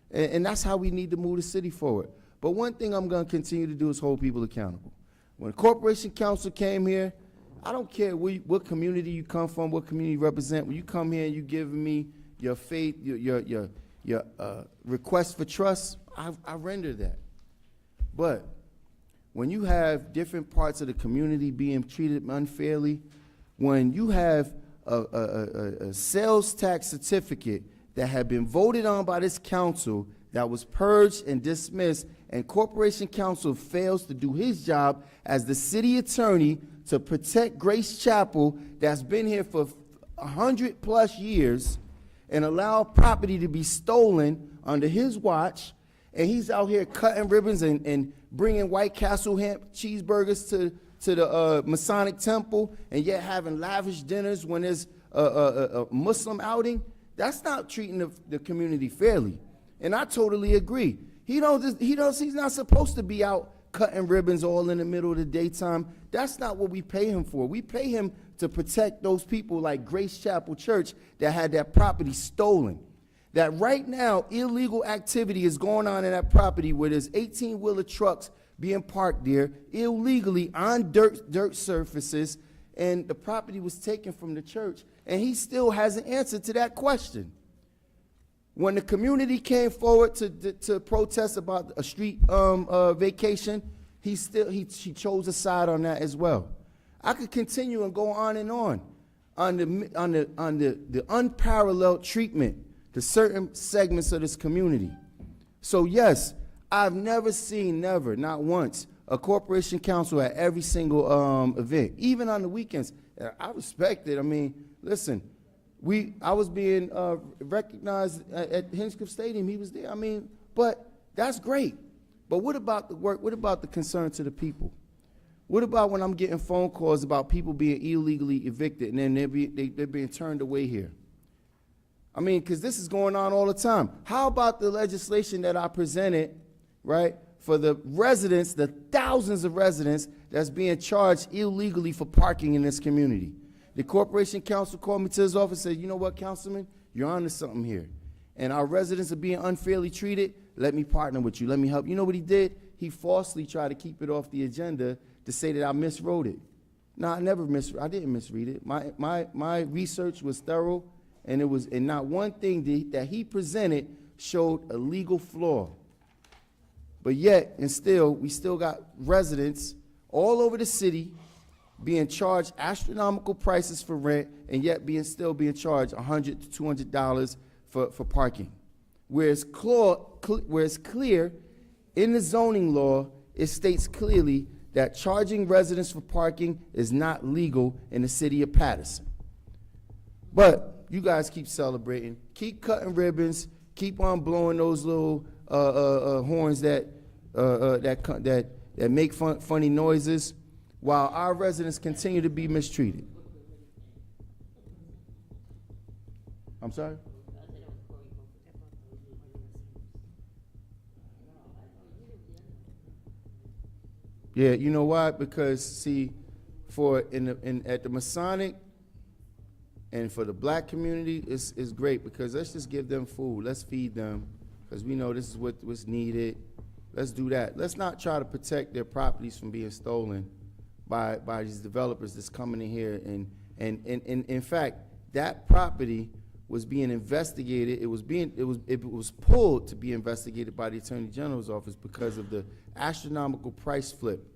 And that's how we need to move the city forward. But one thing I'm going to continue to do is hold people accountable. When the Corporation Council came here, I don't care what community you come from, what community you represent. When you come here and you give me your faith, your request for trust, I render that. But when you have different parts of the community being treated unfairly, when you have a sales tax certificate that had been voted on by this council that was purged and dismissed, and Corporation Council fails to do his job as the city attorney to protect Grace Chapel that's been here for 100+ years and allow property to be stolen under his watch, and he's out here cutting ribbons and bringing White Castle ham cheeseburgers to the Masonic Temple, and yet having lavish dinners when there's a Muslim outing. That's not treating the community fairly. And I totally agree. He's not supposed to be out cutting ribbons all in the middle of the daytime. That's not what we pay him for. We pay him to protect those people like Grace Chapel Church that had that property stolen. That right now, illegal activity is going on in that property where there's 18-wheeler trucks being parked there illegally on dirt surfaces, and the property was taken from the church, and he still hasn't answered to that question. When the community came forward to protest about a street vacation, he chose a side on that as well. I could continue and go on the unparalleled treatment to certain segments of this community. So yes, I've never seen, not once, a corporation council at every single event, even on the weekends. I respect it. I mean, listen, I was being recognized at Hinchcliffe Stadium. He was there. I mean, but that's great. But what about the work? What about the concern to the people? What about when I'm getting phone calls about people being illegally evicted and then they're being turned away here? I mean, because this is going on all the time. How about the legislation that I presented, right, for the residents, the thousands of residents that's being charged illegally for parking in this community? The corporation council called me to his office and said, you know what, councilman, you're onto something here. And our residents are being unfairly treated. Let me partner with you. Let me help. You know what he did? He falsely tried to keep it off the agenda to say that I miswrote it. No, I didn't misread it. My research was thorough, and not one thing that he presented showed a legal flaw. But yet, we still got residents all over the city being charged astronomical prices for rent, and yet still being charged $100 to $200 for parking. Whereas clear in the zoning law, it states clearly that charging residents for parking is not legal in the city of Paterson. But you guys keep celebrating, keep cutting ribbons, keep on blowing those little horns that make funny noises, while our residents continue to be mistreated. I'm sorry? Yeah, you know why? Because see, at the Masonic and for the black community, it's great because let's just give them food. Let's feed them because we know this is what's needed. Let's do that. Let's not try to protect their properties from being stolen by these developers that's coming in here. And in fact, that property was being investigated. It was pulled to be investigated by the Attorney General's office because of the astronomical price flip.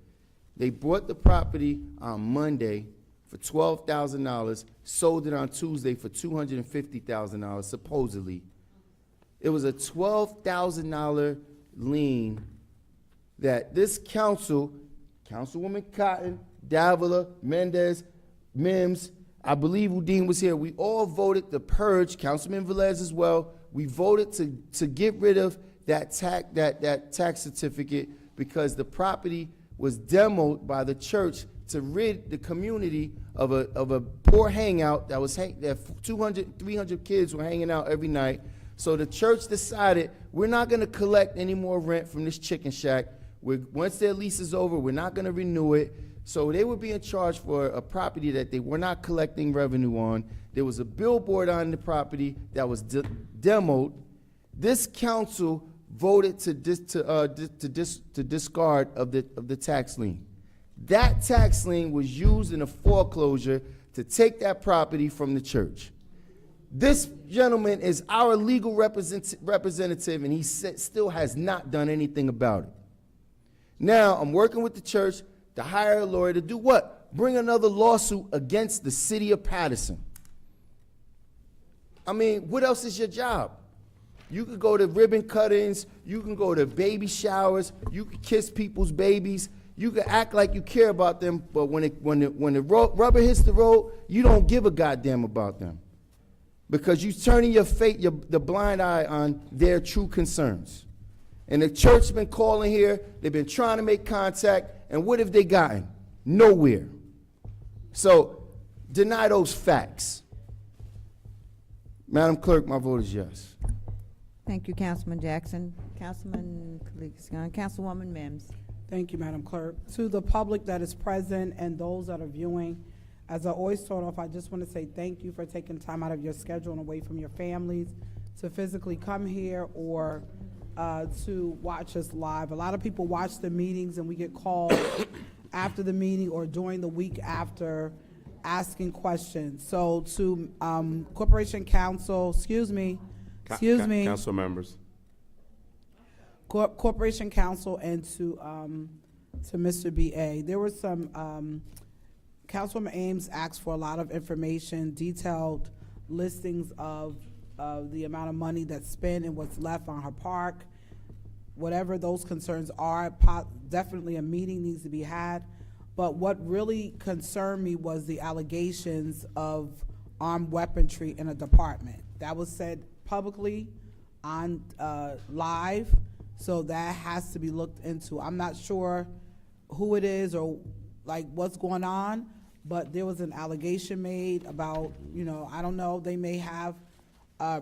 They bought the property on Monday for $12,000, sold it on Tuesday for $250,000, supposedly. It was a $12,000 lien that this council, Councilwoman Cotton, Davila, Mendez, Mims, I believe Udine was here, we all voted to purge, Councilman Velez as well, we voted to get rid of that tax certificate because the property was demoed by the church to rid the community of a poor hangout that 200, 300 kids were hanging out every night. So the church decided we're not going to collect any more rent from this chicken shack. Once their lease is over, we're not going to renew it. So they were being charged for a property that they were not collecting revenue on. There was a billboard on the property that was demoed. This council voted to discard of the tax lien. That tax lien was used in a foreclosure to take that property from the church. This gentleman is our legal representative, and he still has not done anything about it. Now, I'm working with the church to hire a lawyer to do what? Bring another lawsuit against the city of Paterson. I mean, what else is your job? You could go to ribbon cuttings, you can go to baby showers, you can kiss people's babies, you can act like you care about them, but when the rubber hits the road, you don't give a goddamn about them. Because you're turning the blind eye on their true concerns. And the church's been calling here, they've been trying to make contact, and what have they gotten? Nowhere. So, deny those facts. Madam Clerk, my vote is yes. Thank you, Councilman Jackson. Councilman Kaliskian, Councilwoman Mims. Thank you, Madam Clerk. To the public that is present and those that are viewing, as I always start off, I just want to say thank you for taking time out of your schedule and away from your families to physically come here or to watch us live. A lot of people watch the meetings and we get called after the meeting or during the week after asking questions. So to Corporation Counsel, Excuse me. Council members. Corporation Counsel and to Mr. B.A. There were some, Councilwoman Ames asked for a lot of information, detailed listings of the amount of money that's spent and what's left on her park. Whatever those concerns are, definitely a meeting needs to be had. But what really concerned me was the allegations of armed weaponry in a department. That was said publicly on live, so that has to be looked into. I'm not sure who it is or like what's going on, but there was an allegation made about, you know, I don't know, they may have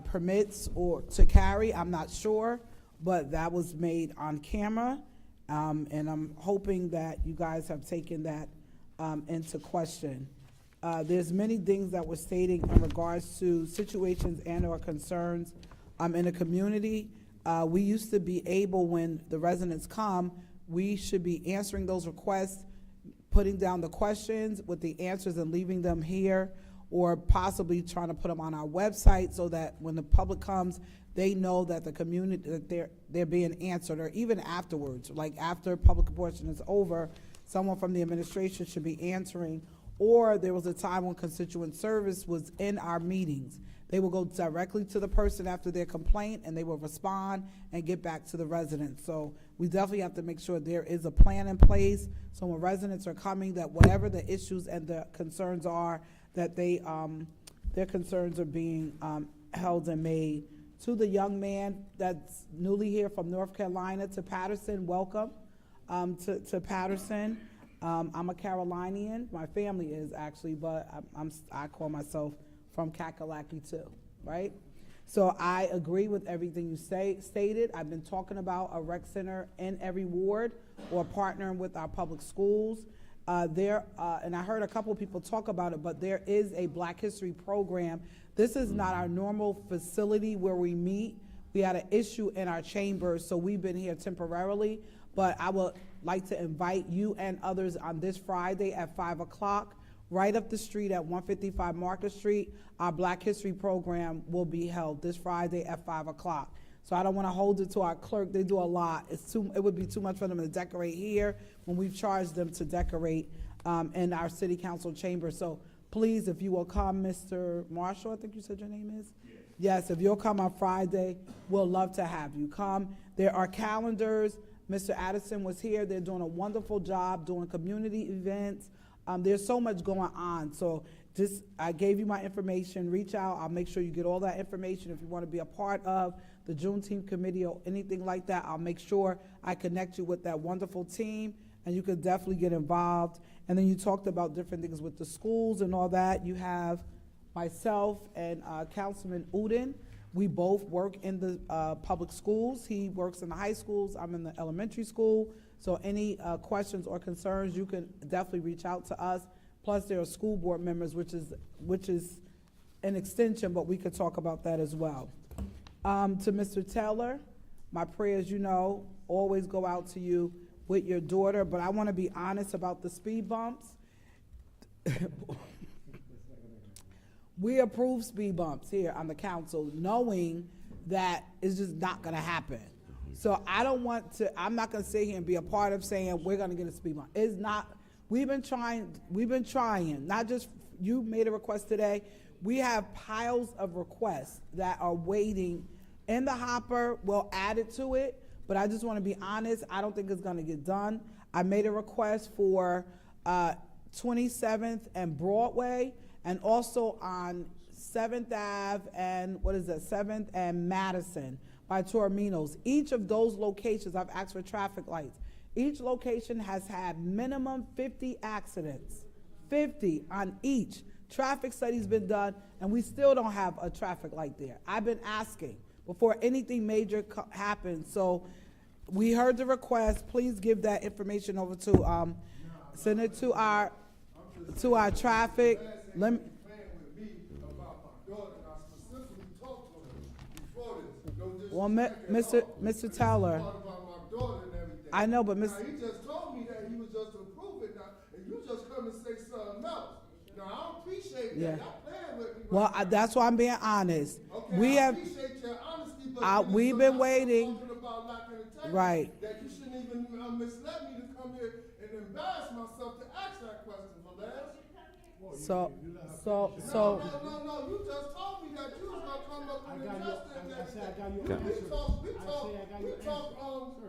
permits or to carry, I'm not sure, but that was made on camera. And I'm hoping that you guys have taken that into question. There's many things that we're stating in regards to situations and or concerns in the community. We used to be able, when the residents come, we should be answering those requests, putting down the questions with the answers and leaving them here, or possibly trying to put them on our website so that when the public comes, they know that the community, that they're being answered, or even afterwards, like after public portion is over, someone from the administration should be answering. Or there was a time when constituent service was in our meetings. They will go directly to the person after their complaint, and they will respond and get back to the residents. So we definitely have to make sure there is a plan in place, so when residents are coming, that whatever the issues and the concerns are, that they, their concerns are being held and made. To the young man that's newly here from North Carolina, to Paterson, welcome to Paterson. I'm a Carolinian. My family is actually, but I call myself from Kakalaki too, right? So I agree with everything you stated. I've been talking about a rec center in every ward, or partnering with our public schools. And I heard a couple of people talk about it, but there is a Black History program. This is not our normal facility where we meet. We had an issue in our chambers, so we've been here temporarily. But I would like to invite you and others on this Friday at 5 o'clock, right up the street at 155 Market Street. Our Black History program will be held this Friday at 5 o'clock. So I don't want to hold it to our clerk. They do a lot. It would be too much for them to decorate here when we've charged them to decorate in our city council chamber. So please, if you will come, Mr. Marshall, I think you said your name is? Yes, if you'll come on Friday, we'll love to have you come. There are calendars. Mr. Addison was here. They're doing a wonderful job doing community events. There's so much going on. So just, I gave you my information. Reach out. I'll make sure you get all that information. If you want to be a part of the Juneteenth committee or anything like that, I'll make sure I connect you with that wonderful team, and you could definitely get involved. And then you talked about different things with the schools and all that. You have myself and Councilman Uden. We both work in the public schools. He works in the high schools. I'm in the elementary school. So any questions or concerns, you can definitely reach out to us. Plus, there are school board members, which is an extension, but we could talk about that as well. To Mr. Taylor, my prayers, you know, always go out to you with your daughter, but I want to be honest about the speed bumps. We approve speed bumps here on the council, knowing that it's just not going to happen. So I don't want to, I'm not going to sit here and be a part of saying we're going to get a speed bump. It's not, we've been trying, not just you made a request today. We have piles of requests that are waiting in the hopper. We'll add it to it, but I just want to be honest. I don't think it's going to get done. I made a request for 27th and Broadway, and also on 7th Ave and 7th and Madison by Torminos. Each of those locations, I've asked for traffic lights. Each location has had minimum 50 accidents, 50 on each. Traffic study's been done, and we still don't have a traffic light there. I've been asking before anything major happens. So we heard the request. Please give that information over to, send it to our traffic. Well, Mr. Teller, I know, but Mr. He just told me that he was just to approve it now, and you just come and say something else. Now, I don't appreciate that. Yeah. Y'all playing with me. Well, that's why I'm being honest. Okay, We I have. appreciate your honesty. we've been waiting. Talking about lack of integrity, Right. That you shouldn't even misled me to come here and embarrass myself to ask that question, Velez. So, No, you just told me that you was gonna come up with an adjustment and everything. We talked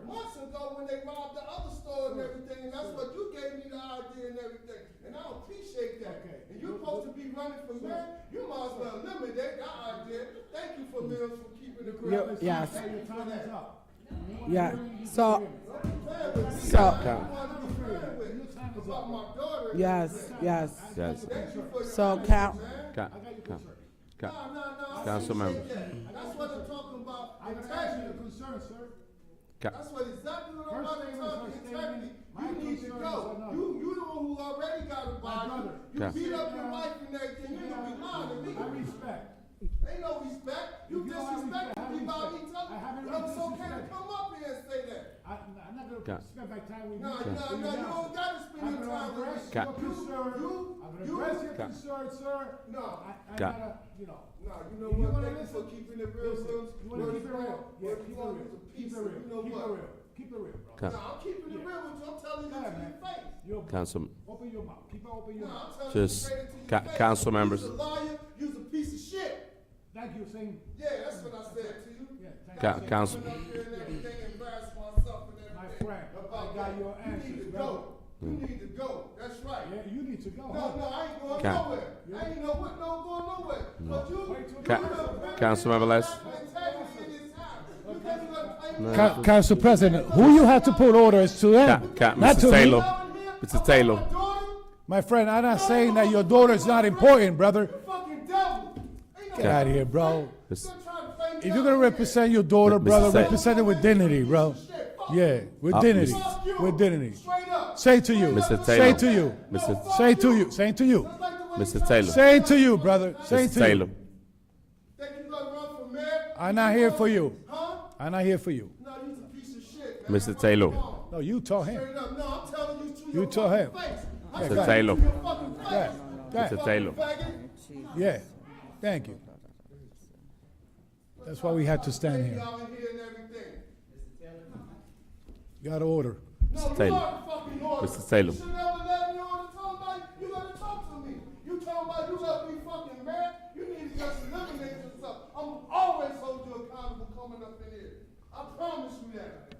months ago when they robbed the other store and everything, and that's what you gave me the idea and everything. And I appreciate that. And you're supposed to be running for mayor, you might as well eliminate that idea. Thank you for Mills for keeping the ground. yes. Thank you for that. Yeah, About my daughter and yes, yes. Yes. Thank you for your So, honesty, Cal, man. Council member. That's what I'm talking about. Integrity. That's what exactly what I'm talking integrity. You need to go. You the one who already got a body. You beat up your wife and everything. You need to be lying to me. I respect. Ain't no respect. You disrespect me about each other. But it's okay to come up here and say that. I'm not gonna spend my time with you. No, you don't gotta spend your time with me. I'm gonna address your concern, sir. No. I gotta, you know. No, you know what? Thank you for keeping it real. You wanna keep it real? Yeah, keep it real. Keep it real. Keep it real, No, bro. I'm keeping it real with you. I'm telling you to your face. Council, Open your mouth. Keep it open your No, mouth. I'm telling you just, straight into your face. council members. You's a liar. You's a piece of shit. Thank you, same. Yeah, that's what I said to you. Yeah, thank you. Council. Coming up here and everything, embarrass myself and everything. My friend, About I got that. your You need answers, to brother. go. You need to go. That's right. Yeah, you need to go. No, I ain't going Ca- nowhere. I ain't going nowhere. But you, Councilmember Les. Council President, who you have to put orders to them? Not to Mr. Taylor. me. Mr. Taylor. My friend, I'm not saying that your daughter is not important, brother. fucking devil. Get out of here, bro. Mr. If you're gonna represent your daughter, Mr. brother, Taylor. represent it with dignity, bro. Yeah, with dignity. With dignity. Say to you. Mr. Say Taylor. to you. Mr. Say to you. Say to you. Mr. Taylor. Say to you, brother. Say Mr. to Taylor. you. Think you gonna run for mayor? I'm not here for you. Huh? I'm not here for you. No, you's a piece of shit, man. Mr. Taylor. No, you told him. Straight up. No, I'm telling you to You your told him. fucking face. Yeah, Mr. go ahead. Taylor. Your fucking face. Go ahead. Mr. Taylor. Faggot. Yeah. Thank you. That's why we had to stand here. Y'all in here and everything. You got to order. No, Mr. you Taylor. are the fucking order. Mr. Taylor. You should never let me on the talk about you gotta talk to me. You talking about you gotta be fucking mad? You need to just eliminate yourself. I'm always hold you accountable coming up in here. I promise you that.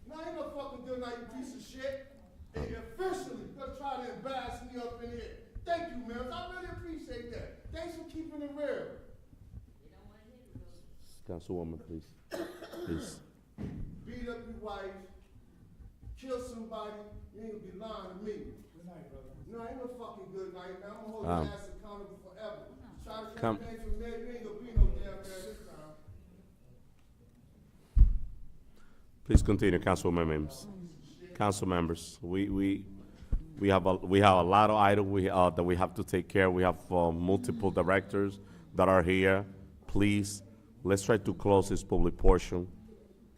Now ain't no fucking good night, you piece of shit. And you officially gonna try to embarrass me up in here. Thank you, man. I really appreciate that. Thanks for keeping it real. Councilwoman, please. Please. Beat up your wife, kill somebody, you ain't gonna be lying to me. Good night, brother. No, ain't no fucking good night, man. I'm gonna hold your ass accountable forever. Try to Come. campaign for mayor, you ain't gonna be no damn mayor this time. Please continue, Councilwoman Mims. Council members, we have a lot of items that we have to take care of. We have multiple directors that are here. Please, let's try to close this public portion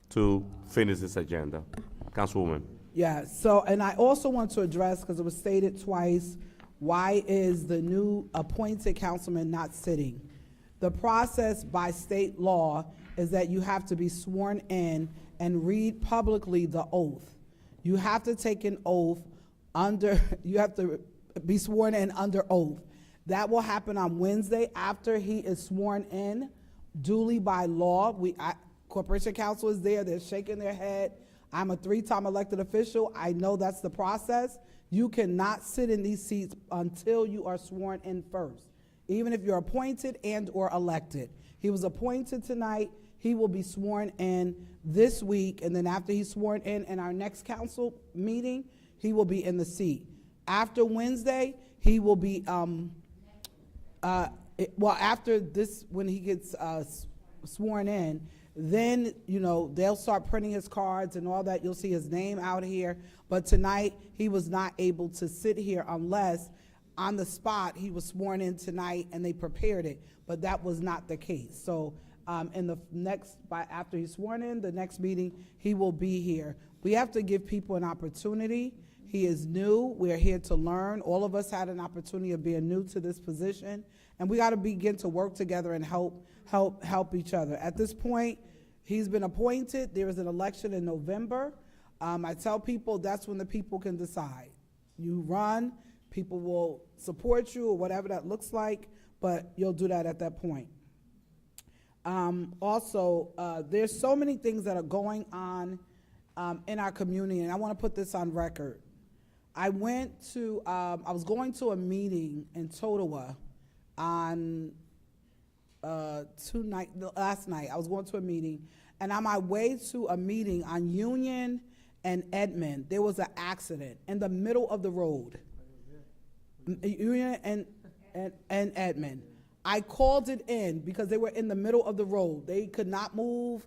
to finish this agenda. Councilwoman. Yeah, so, and I also want to address, because it was stated twice, why is the new appointed councilman not sitting? The process by state law is that you have to be sworn in and read publicly the oath. You have to take an oath you have to be sworn in under oath. That will happen on Wednesday after he is sworn in duly by law. Corporation Council is there, they're shaking their head. I'm a 3-time elected official, I know that's the process. You cannot sit in these seats until you are sworn in first, even if you're appointed and or elected. He was appointed tonight, he will be sworn in this week, and then after he's sworn in our next council meeting, he will be in the seat. After Wednesday, he will be, after this, when he gets sworn in, then, they'll start printing his cards and all that. You'll see his name out here. But tonight, he was not able to sit here unless on the spot, he was sworn in tonight and they prepared it. But that was not the case. So after he's sworn in, the next meeting, he will be here. We have to give people an opportunity. He is new. We're here to learn. All of us had an opportunity of being new to this position, and we got to begin to work together and help each other. At this point, he's been appointed. There is an election in November. I tell people that's when the people can decide. You run, people will support you or whatever that looks like, but you'll do that at that point. Also, there's so many things that are going on in our community, and I want to put this on record. I was going to a meeting in Totowa on last night. I was going to a meeting, and on my way to a meeting on Union and Edmond, there was an accident in the middle of the road. Union and Edmond. I called it in because they were in the middle of the road. They could not move.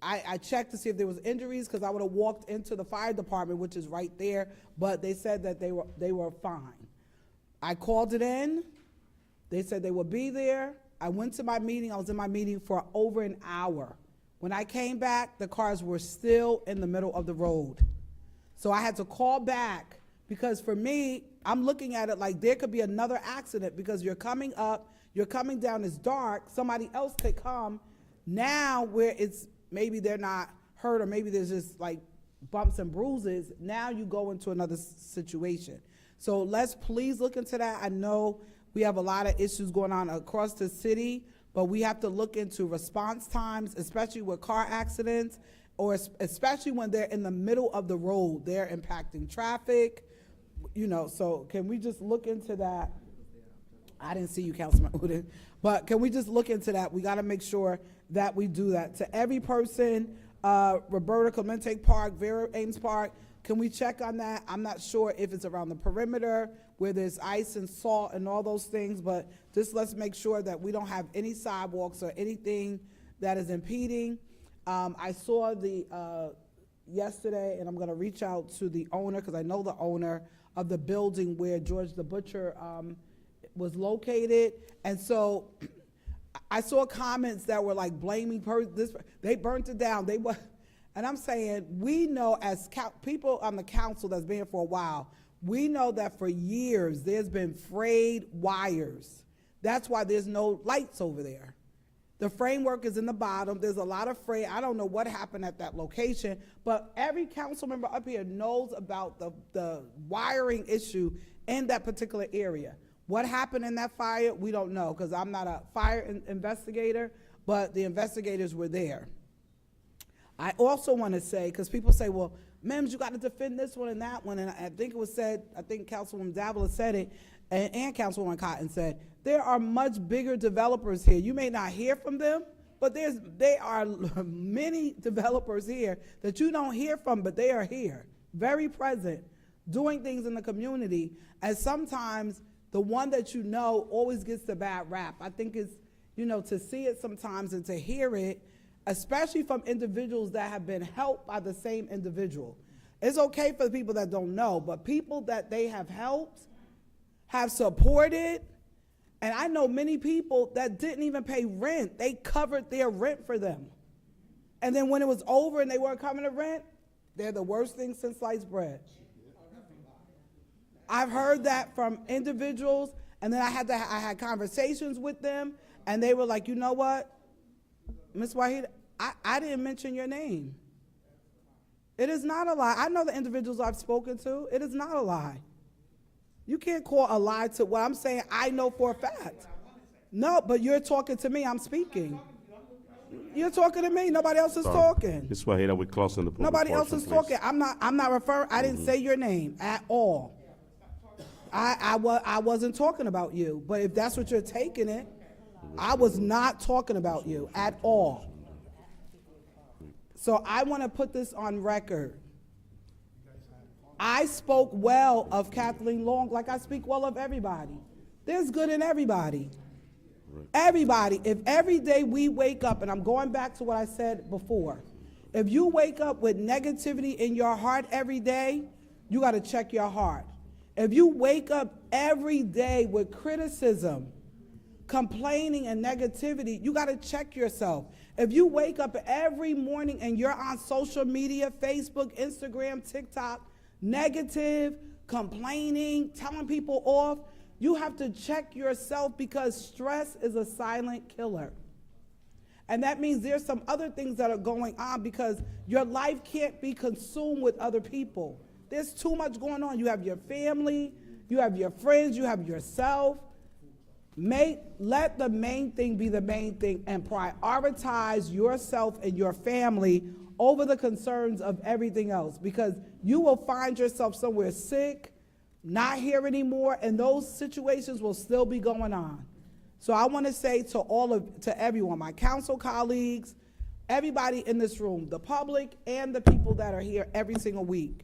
I checked to see if there was injuries because I would have walked into the fire department, which is right there, but they said that they were fine. I called it in. They said they would be there. I went to my meeting. I was in my meeting for over an hour. When I came back, the cars were still in the middle of the road. So I had to call back because for me, I'm looking at it like there could be another accident because you're coming up, you're coming down, it's dark, somebody else could come. Now where it's maybe they're not hurt or maybe there's just like bumps and bruises, now you go into another situation. So let's please look into that. I know we have a lot of issues going on across the city, but we have to look into response times, especially with car accidents, or especially when they're in the middle of the road, they're impacting traffic, you know, so can we just look into that? I didn't see you, Councilman Udin, but can we just look into that? We gotta make sure that we do that. To every person, Roberta Clemente Park, Vera Ames Park, can we check on that? I'm not sure if it's around the perimeter where there's ice and salt and all those things, but just let's make sure that we don't have any sidewalks or anything that is impeding. I saw yesterday, and I'm gonna reach out to the owner, because I know the owner of the building where George the Butcher was located, and so I saw comments that were like blaming this. They burnt it down. And I'm saying we know as people on the council that's been here for a while, we know that for years there's been frayed wires. That's why there's no lights over there. The framework is in the bottom. There's a lot of fray. I don't know what happened at that location, but every council member up here knows about the wiring issue in that particular area. What happened in that fire, we don't know, because I'm not a fire investigator, but the investigators were there. I also want to say, because people say, well, Mims, you got to defend this one and that one, and I think it was said, I think Councilwoman Davila said it, and Councilwoman Cotton said, there are much bigger developers here. You may not hear from them, but there are many developers here that you don't hear from, but they are here, very present, doing things in the community, and sometimes the one that you know always gets the bad rap. I think it's, you know, to see it sometimes and to hear it, especially from individuals that have been helped by the same individual. It's okay for the people that don't know, but people that they have helped, have supported, and I know many people that didn't even pay rent. They covered their rent for them. And then when it was over and they weren't coming to rent, they're the worst thing since sliced bread. I've heard that from individuals, and then I had conversations with them, and they were like, you know what, Ms. Wahid, I didn't mention your name. It is not a lie. I know the individuals I've spoken to. It is not a lie. You can't call a lie to what I'm saying I know for a fact. No, but you're talking to me. I'm speaking. You're talking to me. Nobody else is talking. Ms. Wahida, we're closing the public Nobody else portion, is please. talking. I'm not referring. I didn't say your name at all. I wasn't talking about you. But if that's what you're taking it, I was not talking about you at all. So I want to put this on record. I spoke well of Kathleen Long like I speak well of everybody. There's good in everybody. Everybody. If every day we wake up, and I'm going back to what I said before, if you wake up with negativity in your heart every day, you got to check your heart. If you wake up every day with criticism, complaining, and negativity, you got to check yourself. If you wake up every morning and you're on social media, Facebook, Instagram, TikTok, negative, complaining, telling people off. You have to check yourself because stress is a silent killer. And that means there's some other things that are going on because your life can't be consumed with other people. There's too much going on. You have your family, you have your friends, you have yourself. Let the main thing be the main thing and prioritize yourself and your family over the concerns of everything else, because you will find yourself somewhere sick, not here anymore, and those situations will still be going on. So I want to say to everyone, my council colleagues, everybody in this room, the public and the people that are here every single week,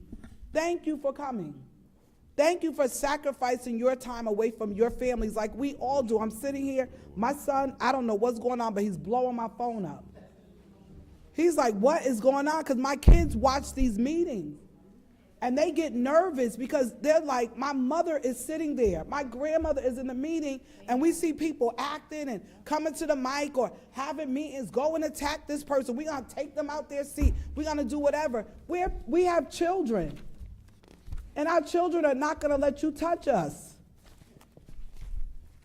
thank you for coming. Thank you for sacrificing your time away from your families like we all do. I'm sitting here, my son, I don't know what's going on, but he's blowing my phone up. He's like, what is going on? Because my kids watch these meetings and they get nervous because they're like, my mother is sitting there. My grandmother is in the meeting and we see people acting and coming to the mic or having meetings, go and attack this person. We're going to take them out their seat. We're going to do whatever. We have children. And our children are not going to let you touch us.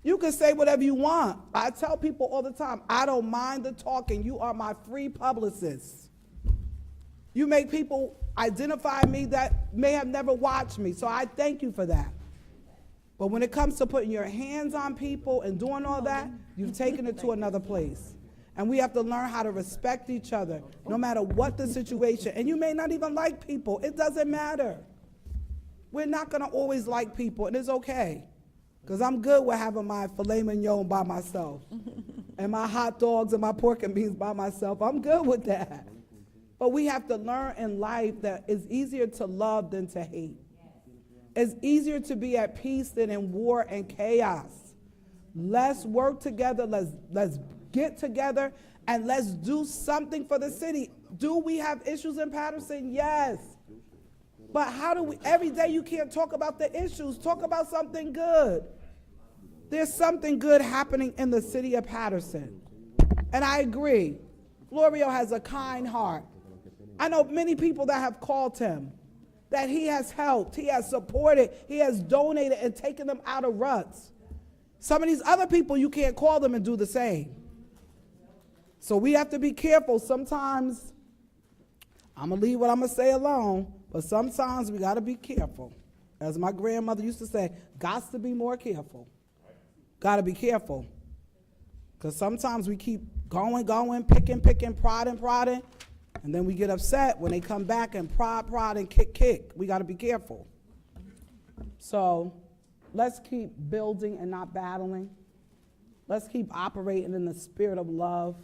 You can say whatever you want. I tell people all the time, I don't mind the talking. You are my free publicist. You make people identify me that may have never watched me, so I thank you for that. But when it comes to putting your hands on people and doing all that, you've taken it to another place. And we have to learn how to respect each other, no matter what the situation. And you may not even like people. It doesn't matter. We're not going to always like people, and it's okay. Because I'm good with having my filet mignon by myself and my hot dogs and my pork and beans by myself. I'm good with that. But we have to learn in life that it's easier to love than to hate. It's easier to be at peace than in war and chaos. Let's work together. Let's get together, and let's do something for the city. Do we have issues in Paterson? Yes. But how do we, every day you can't talk about the issues, talk about something good. There's something good happening in the city of Paterson. And I agree, Florio has a kind heart. I know many people that have called him, that he has helped, he has supported, he has donated and taken them out of ruts. Some of these other people, you can't call them and do the same. So we have to be careful. Sometimes, I'm gonna leave what I'm gonna say alone, but sometimes we gotta be careful. As my grandmother used to say, gots to be more careful. Gotta be careful. Because sometimes we keep going, picking, prodding, and then we get upset when they come back and prod, and kick. We gotta be careful. So let's keep building and not battling. Let's keep operating in the spirit of love.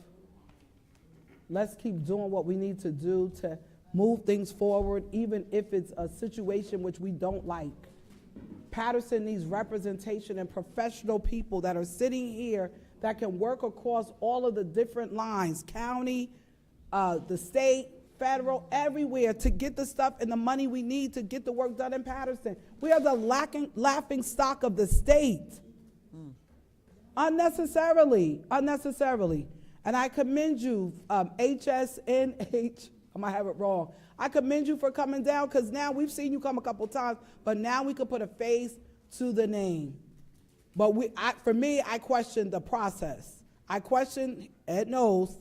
Let's keep doing what we need to do to move things forward, even if it's a situation which we don't like. Paterson needs representation and professional people that are sitting here that can work across all of the different lines, county, the state, federal, everywhere, to get the stuff and the money we need to get the work done in Paterson. We are the laughing stock of the state. Unnecessarily. And I commend you, HSNH, I might have it wrong. I commend you for coming down, because now we've seen you come a couple times, but now we could put a face to the name. But for me, I question the process. I question, Ed knows,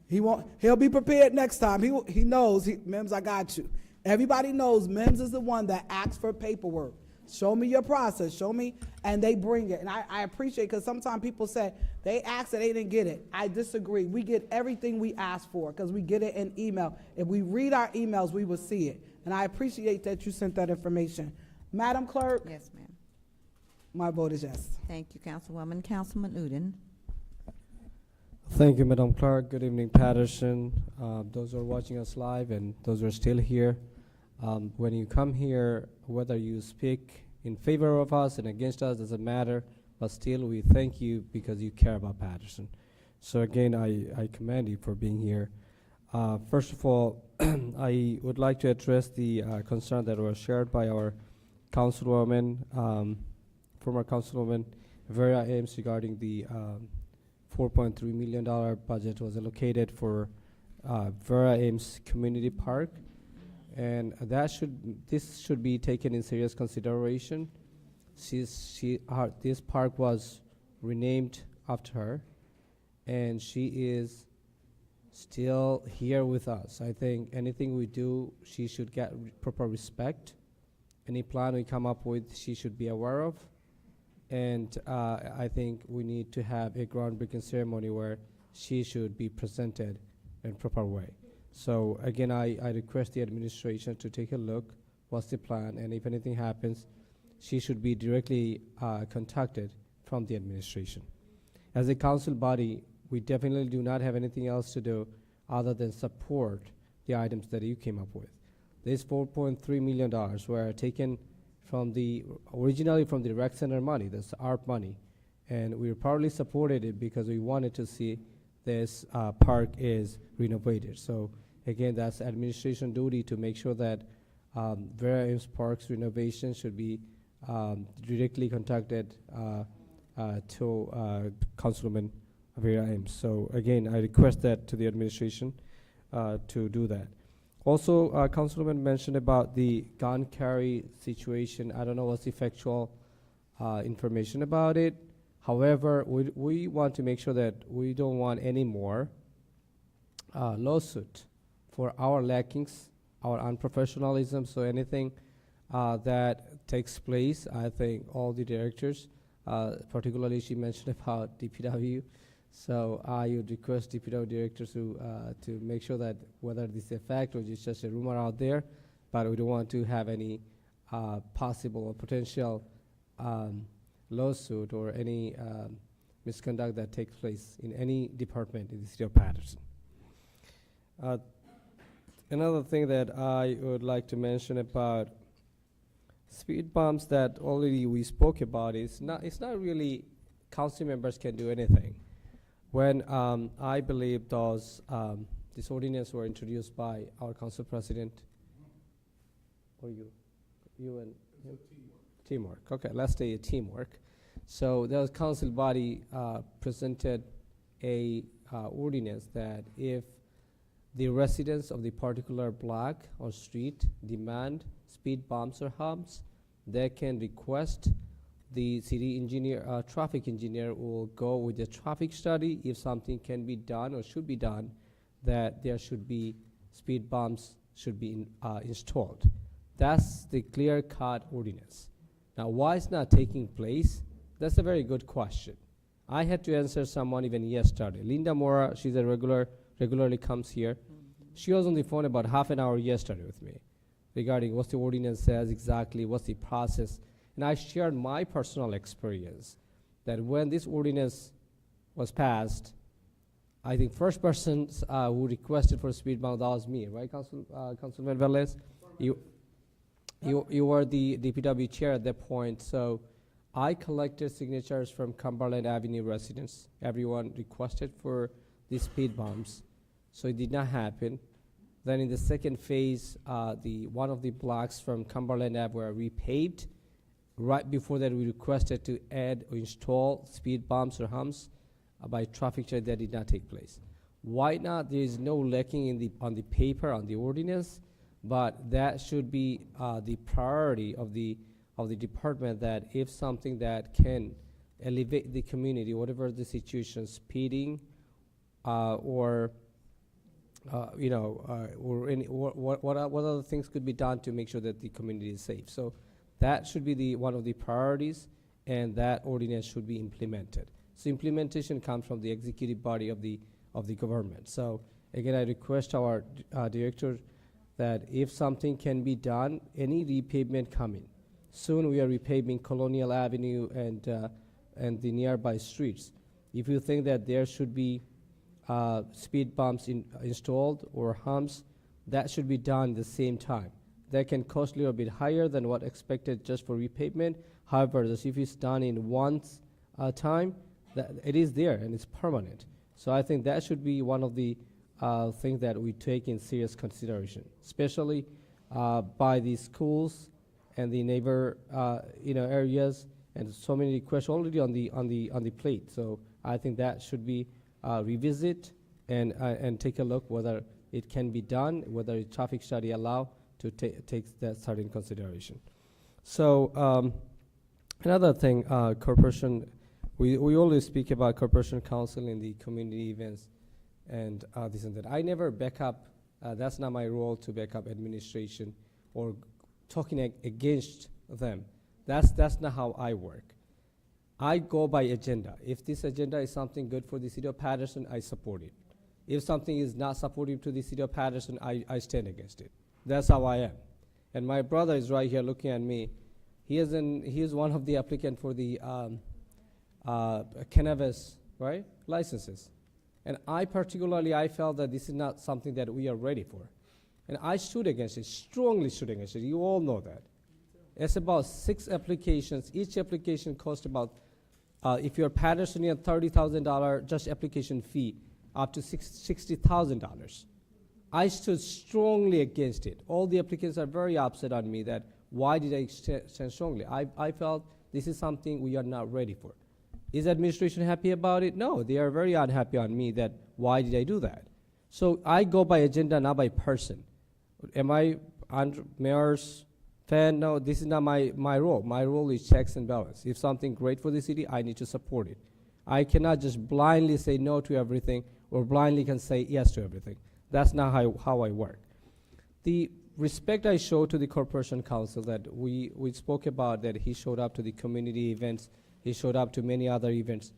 he'll be prepared next time. He knows, Mims, I got you. Everybody knows Mims is the one that asks for paperwork. Show me your process, show me, and they bring it. And I appreciate, because sometimes people say they asked and they didn't get it. I disagree. We get everything we ask for, because we get it in email. If we read our emails, we will see it. And I appreciate that you sent that information. Madam Clerk? Yes, ma'am. My vote is yes. Thank you, Councilwoman. Councilman Uden. Thank you, Madam Clerk. Good evening, Paterson. Those who are watching us live and those who are still here. When you come here, whether you speak in favor of us and against us, doesn't matter, but still we thank you because you care about Paterson. So again, I commend you for being here. First of all, I would like to address the concern that was shared by our councilwoman, former councilwoman Vera Ames, regarding the $4.3 million budget was allocated for Vera Ames Community Park. and this should be taken in serious consideration. This park was renamed after her, and she is still here with us. I think anything we do, she should get proper respect. Any plan we come up with, she should be aware of. And I think we need to have a groundbreaking ceremony where she should be presented in proper way. So again, I request the administration to take a look, what's the plan, and if anything happens, she should be directly contacted from the administration. As a council body, we definitely do not have anything else to do other than support the items that you came up with. This $4.3 million were taken from originally from the rec center money, that's ARP money, and we proudly supported it because we wanted to see this park is renovated. So again, that's administration duty to make sure that Vera Ames Park's renovation should be directly contacted to Councilman Vera Ames. So again, I request that to the administration to do that. Also, Councilman mentioned about the gun carry situation. I don't know what's the factual information about it. However, we want to make sure that we don't want any more lawsuit for our lackings, our unprofessionalism. So anything that takes place, I think all the directors, particularly she mentioned about DPW. So I would request DPW directors to make sure that whether this is a fact or it's just a rumor out there, but we don't want to have any possible or potential lawsuit or any misconduct that takes place in any department in the city of Paterson. Another thing that I would like to mention about speed bumps that already we spoke about is it's not really council members can do anything. When I believe this ordinance were introduced by our council president, or you and him? Teamwork. Okay, let's say a teamwork. So the council body presented a ordinance that if the residents of the particular block or street demand speed bumps or humps, they can request the city engineer, traffic engineer will go with the traffic study if something can be done or should be done, that there should be speed bumps should be installed. That's the clear-cut ordinance. Now, why it's not taking place? That's a very good question. I had to answer someone even yesterday. Linda Mora, she's a regularly comes here. She was on the phone about half an hour yesterday with me regarding what the ordinance says exactly, what's the process. And I shared my personal experience that when this ordinance was passed, I think first person who requested for speed bump, that was me, right, Councilman Velez? You were the DPW chair at that point, so I collected signatures from Cumberland Avenue residents. Everyone requested for the speed bumps, so it did not happen. Then in the second phase, one of the blocks from Cumberland Ave were repaved. Right before that, we requested to add or install speed bumps or humps by traffic check. That did not take place. Why not? There is no lacking on the paper, on the ordinance, but that should be the priority of the department, that if something that can elevate the community, whatever the situation, speeding or what other things could be done to make sure that the community is safe. So that should be one of the priorities, and that ordinance should be implemented. So implementation comes from the executive body of the government. So again, I request our director that if something can be done, any repavement coming. Soon we are repaving Colonial Avenue and the nearby streets. If you think that there should be speed bumps installed or humps, that should be done at the same time. That can cost a little bit higher than what expected just for repavement. However, if it's done in one time, that it is there and it's permanent. So I think that should be one of the things that we take in serious consideration, especially by the schools and the neighbor areas, and so many requests already on the plate. So I think that should be revisit and take a look whether it can be done, whether a traffic study allow to take that certain consideration. So another thing, corporation, we always speak about corporation council in the community events and this and that. I never back up, that's not my role to back up administration or talking against them. That's not how I work. I go by agenda. If this agenda is something good for the city of Paterson, I support it. If something is not supportive to the city of Paterson, I stand against it. That's how I am. And my brother is right here looking at me. He is one of the applicants for the cannabis, right, licenses. And I felt that this is not something that we are ready for. And I stood against it, strongly stood against it. You all know that. It's about 6 applications. Each application costs about, if you're Pattersonian, $30,000 just application fee, up to $60,000. I stood strongly against it. All the applicants are very upset on me that why did I stand strongly? I felt this is something we are not ready for. Is administration happy about it? No, they are very unhappy on me that why did I do that? So I go by agenda, not by person. Am I mayor's fan? No, this is not my role. My role is checks and balance. If something great for the city, I need to support it. I cannot just blindly say no to everything or blindly can say yes to everything. That's not how I work. The respect I show to the corporation council that we spoke about, that he showed up to the community events, he showed up to many other events.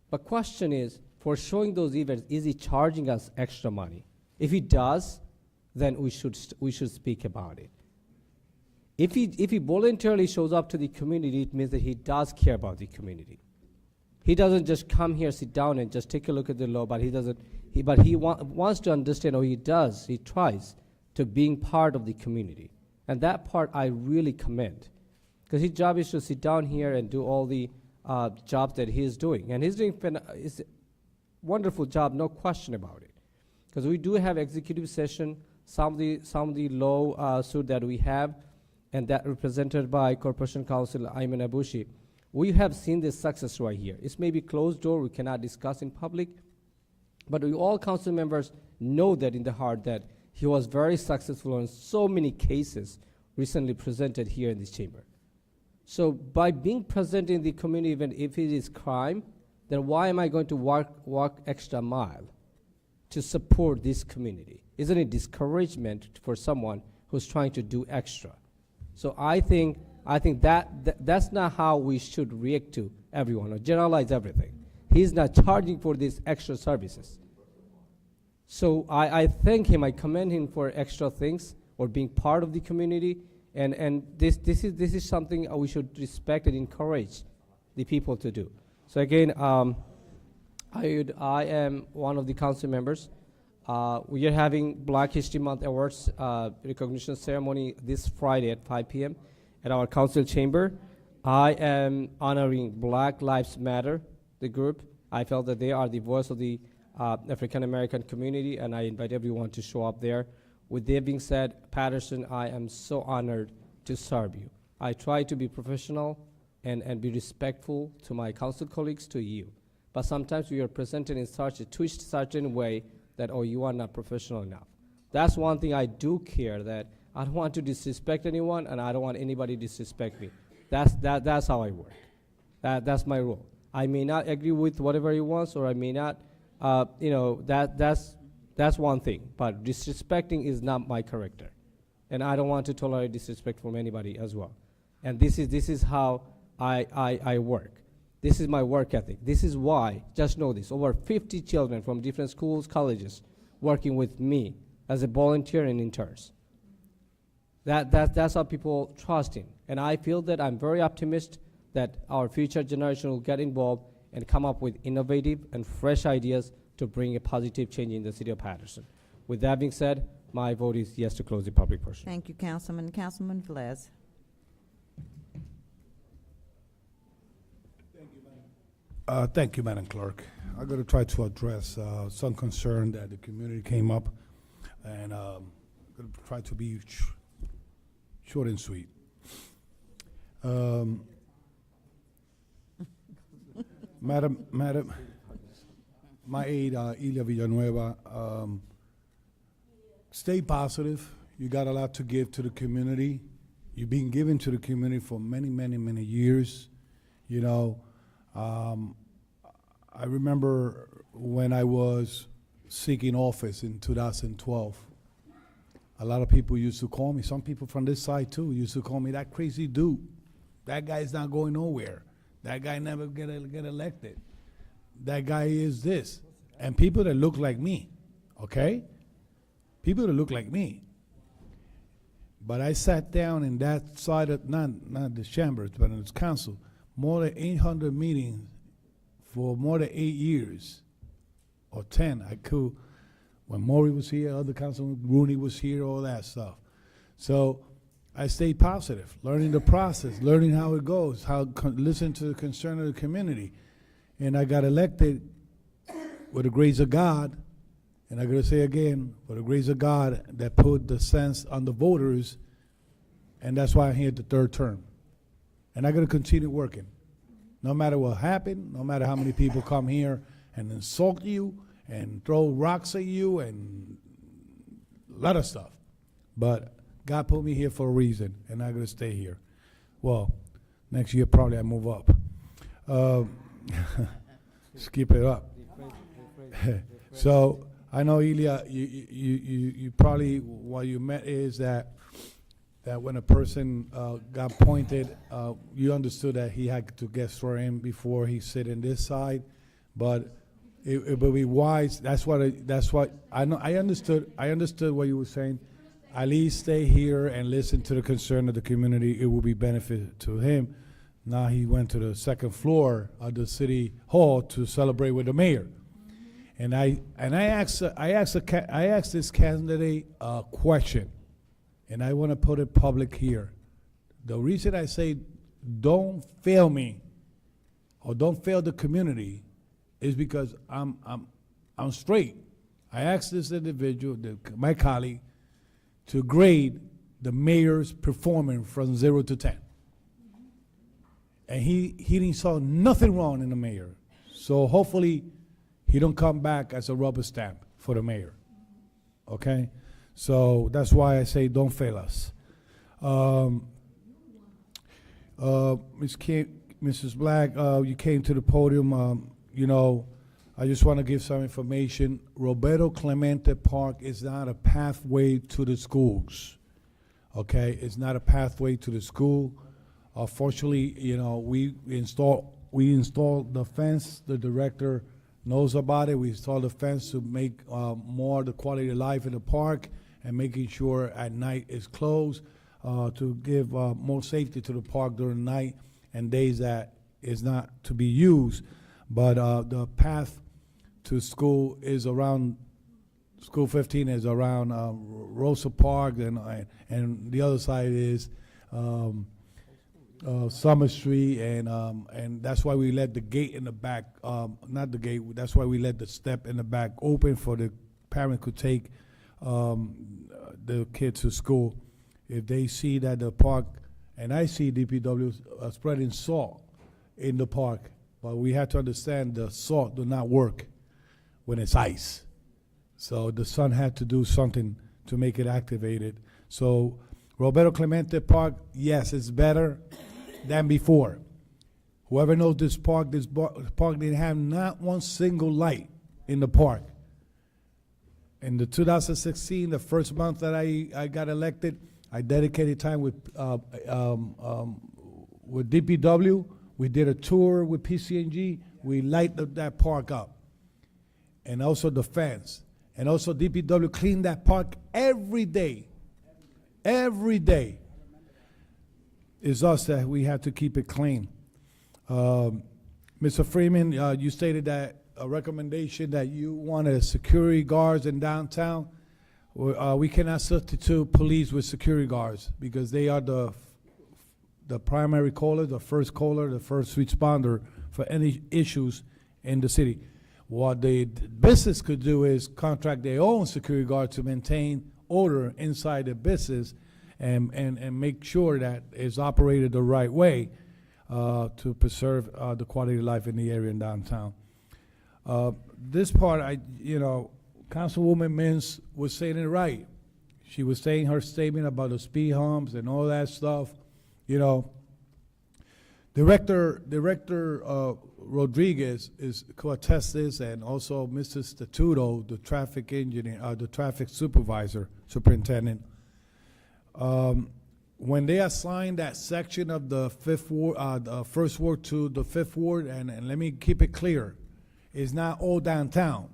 But question is, for showing those events, is he charging us extra money? If he does, then we should speak about it. If he voluntarily shows up to the community, it means that he does care about the community. He doesn't just come here, sit down, and just take a look at the law, but he doesn't. He wants to understand, or he does. He tries to being part of the community, and that part I really commend, because his job is to sit down here and do all the jobs that he is doing, and he's doing is a wonderful job, no question about it. Because we do have executive session, some of the lawsuit that we have, and that represented by Corporation Counsel Ayman Abushi. We have seen this success right here. It's maybe closed door, we cannot discuss in public, but we all council members know that in the heart that he was very successful on so many cases recently presented here in this chamber. So by being present in the community event, if it is crime, then why am I going to walk extra mile to support this community? Isn't it discouragement for someone who's trying to do extra? So I think that's not how we should react to everyone or generalize everything. He's not charging for these extra services. So I thank him, I commend him for extra things or being part of the community, and this is something we should respect and encourage the people to do. So again, I am one of the council members. We are having Black History Month Awards recognition ceremony this Friday at 5 p.m. at our council chamber. I am honoring Black Lives Matter, the group. I felt that they are the voice of the African American community, and I invite everyone to show up there. With that being said, Paterson, I am so honored to serve you. I try to be professional and be respectful to my council colleagues, to you. But sometimes we are presented in such a twist, certain way that, oh, you are not professional enough. That's one thing I do care, that I don't want to disrespect anyone, and I don't want anybody to disrespect me. That's how I work. That's my role. I may not agree with whatever he wants, or I may not, that's one thing. But disrespecting is not my character, and I don't want to tolerate disrespect from anybody as well. And this is how I work. This is my work ethic. This is why, just know this, over 50 children from different schools, colleges, working with me as a volunteer and interns. That's how people trust him. And I feel that I'm very optimistic that our future generation will get involved and come up with innovative and fresh ideas to bring a positive change in the city of Paterson. With that being said, my vote is yes to close the public portion. Thank you, Councilman. Councilman Velez. Thank you, Madam Clerk. I'm going to try to address some concern that the community came up, and I'm going to try to be short and sweet. Madam, my aide, Ilia Villanueva, stay positive. You got a lot to give to the community. You've been giving to the community for many, many, many years. You know, I remember when I was seeking office in 2012. A lot of people used to call me, some people from this side too, used to call me that crazy dude. That guy's not going nowhere. That guy never get elected. That guy is this. And people that look like me, okay? People that look like me. But I sat down in that side of, not the chambers, but in the council, more than 800 meetings for more than 8 years, or 10. I could, when Maury was here, other councilman, Rooney was here, all that stuff. So I stayed positive, learning the process, learning how it goes, listen to the concern of the community. And I got elected with the grace of God, and I'm going to say again, for the grace of God that put the sense on the voters, and that's why I'm here the third term. And I'm going to continue working. No matter what happened, no matter how many people come here and insult you and throw rocks at you and a lot of stuff. But God put me here for a reason, and I'm going to stay here. Well, next year probably I move up. Skip it up. So I know, Ilya, you probably, what you meant is that when a person got appointed, you understood that he had to get sworn in before he sit in this side, but it would be wise. That's what I know. I understood what you were saying. At least stay here and listen to the concern of the community. It will be benefit to him. Now he went to the second floor of the city hall to celebrate with the mayor. And I asked this candidate a question, and I want to put it public here. The reason I say don't fail me or don't fail the community is because I'm straight. I asked this individual, my colleague, to grade the mayor's performance from 0 to 10. And he didn't saw nothing wrong in the mayor. So hopefully he don't come back as a rubber stamp for the mayor. Okay? So that's why I say don't fail us. Mrs. Black, you came to the podium. You know, I just want to give some information. Roberto Clemente Park is not a pathway to the schools. Okay? It's not a pathway to the school. Fortunately, you know, we installed the fence. The director knows about it. We installed the fence to make more the quality of life in the park and making sure at night it's closed to give more safety to the park during the night and days that is not to be used. But the path to school is around, School 15 is around Rosa Park, and the other side is Summer Street, and that's why we let the gate in the back, not the gate, that's why we let the step in the back open for the parent could take the kids to school. If they see that the park, and I see DPW spreading salt in the park, but we have to understand the salt do not work when it's ice. So the sun had to do something to make it activated. So Roberto Clemente Park, yes, it's better than before. Whoever knows this park didn't have not one single light in the park. In the 2016, the first month that I got elected, I dedicated time with DPW. We did a tour with PCNG. We lighted that park up. And also the fence. And also DPW cleaned that park every day. Every day. It's us that we have to keep it clean. Mr. Freeman, you stated that a recommendation that you wanted security guards in downtown. We cannot substitute police with security guards because they are the primary caller, the first responder for any issues in the city. What the business could do is contract their own security guard to maintain order inside the business and make sure that it's operated the right way to preserve the quality of life in the area in downtown. This part, Councilwoman Mintz was saying it right. she was saying her statement about the speed humps and all that stuff. You know, Director Rodriguez is co-attest this, and also Mr. Statuto, the traffic engineer, the traffic superintendent. When they assigned that section of the fifth ward, the first ward to the fifth ward, and let me keep it clear, it's not all downtown.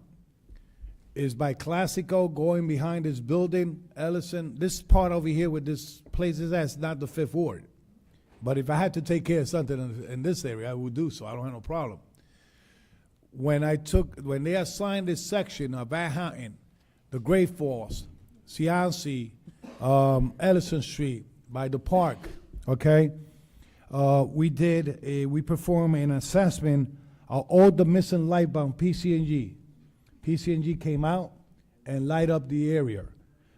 It's by Classico going behind this building, Ellison. This part over here with this place is that's not the fifth ward. But if I had to take care of something in this area, I would do so. I don't have no problem. When they assigned this section of Van Houten, the Great Falls, Cianci, Ellison Street, by the park, okay? We performed an assessment of all the missing light on PCNG. PCNG came out and light up the area,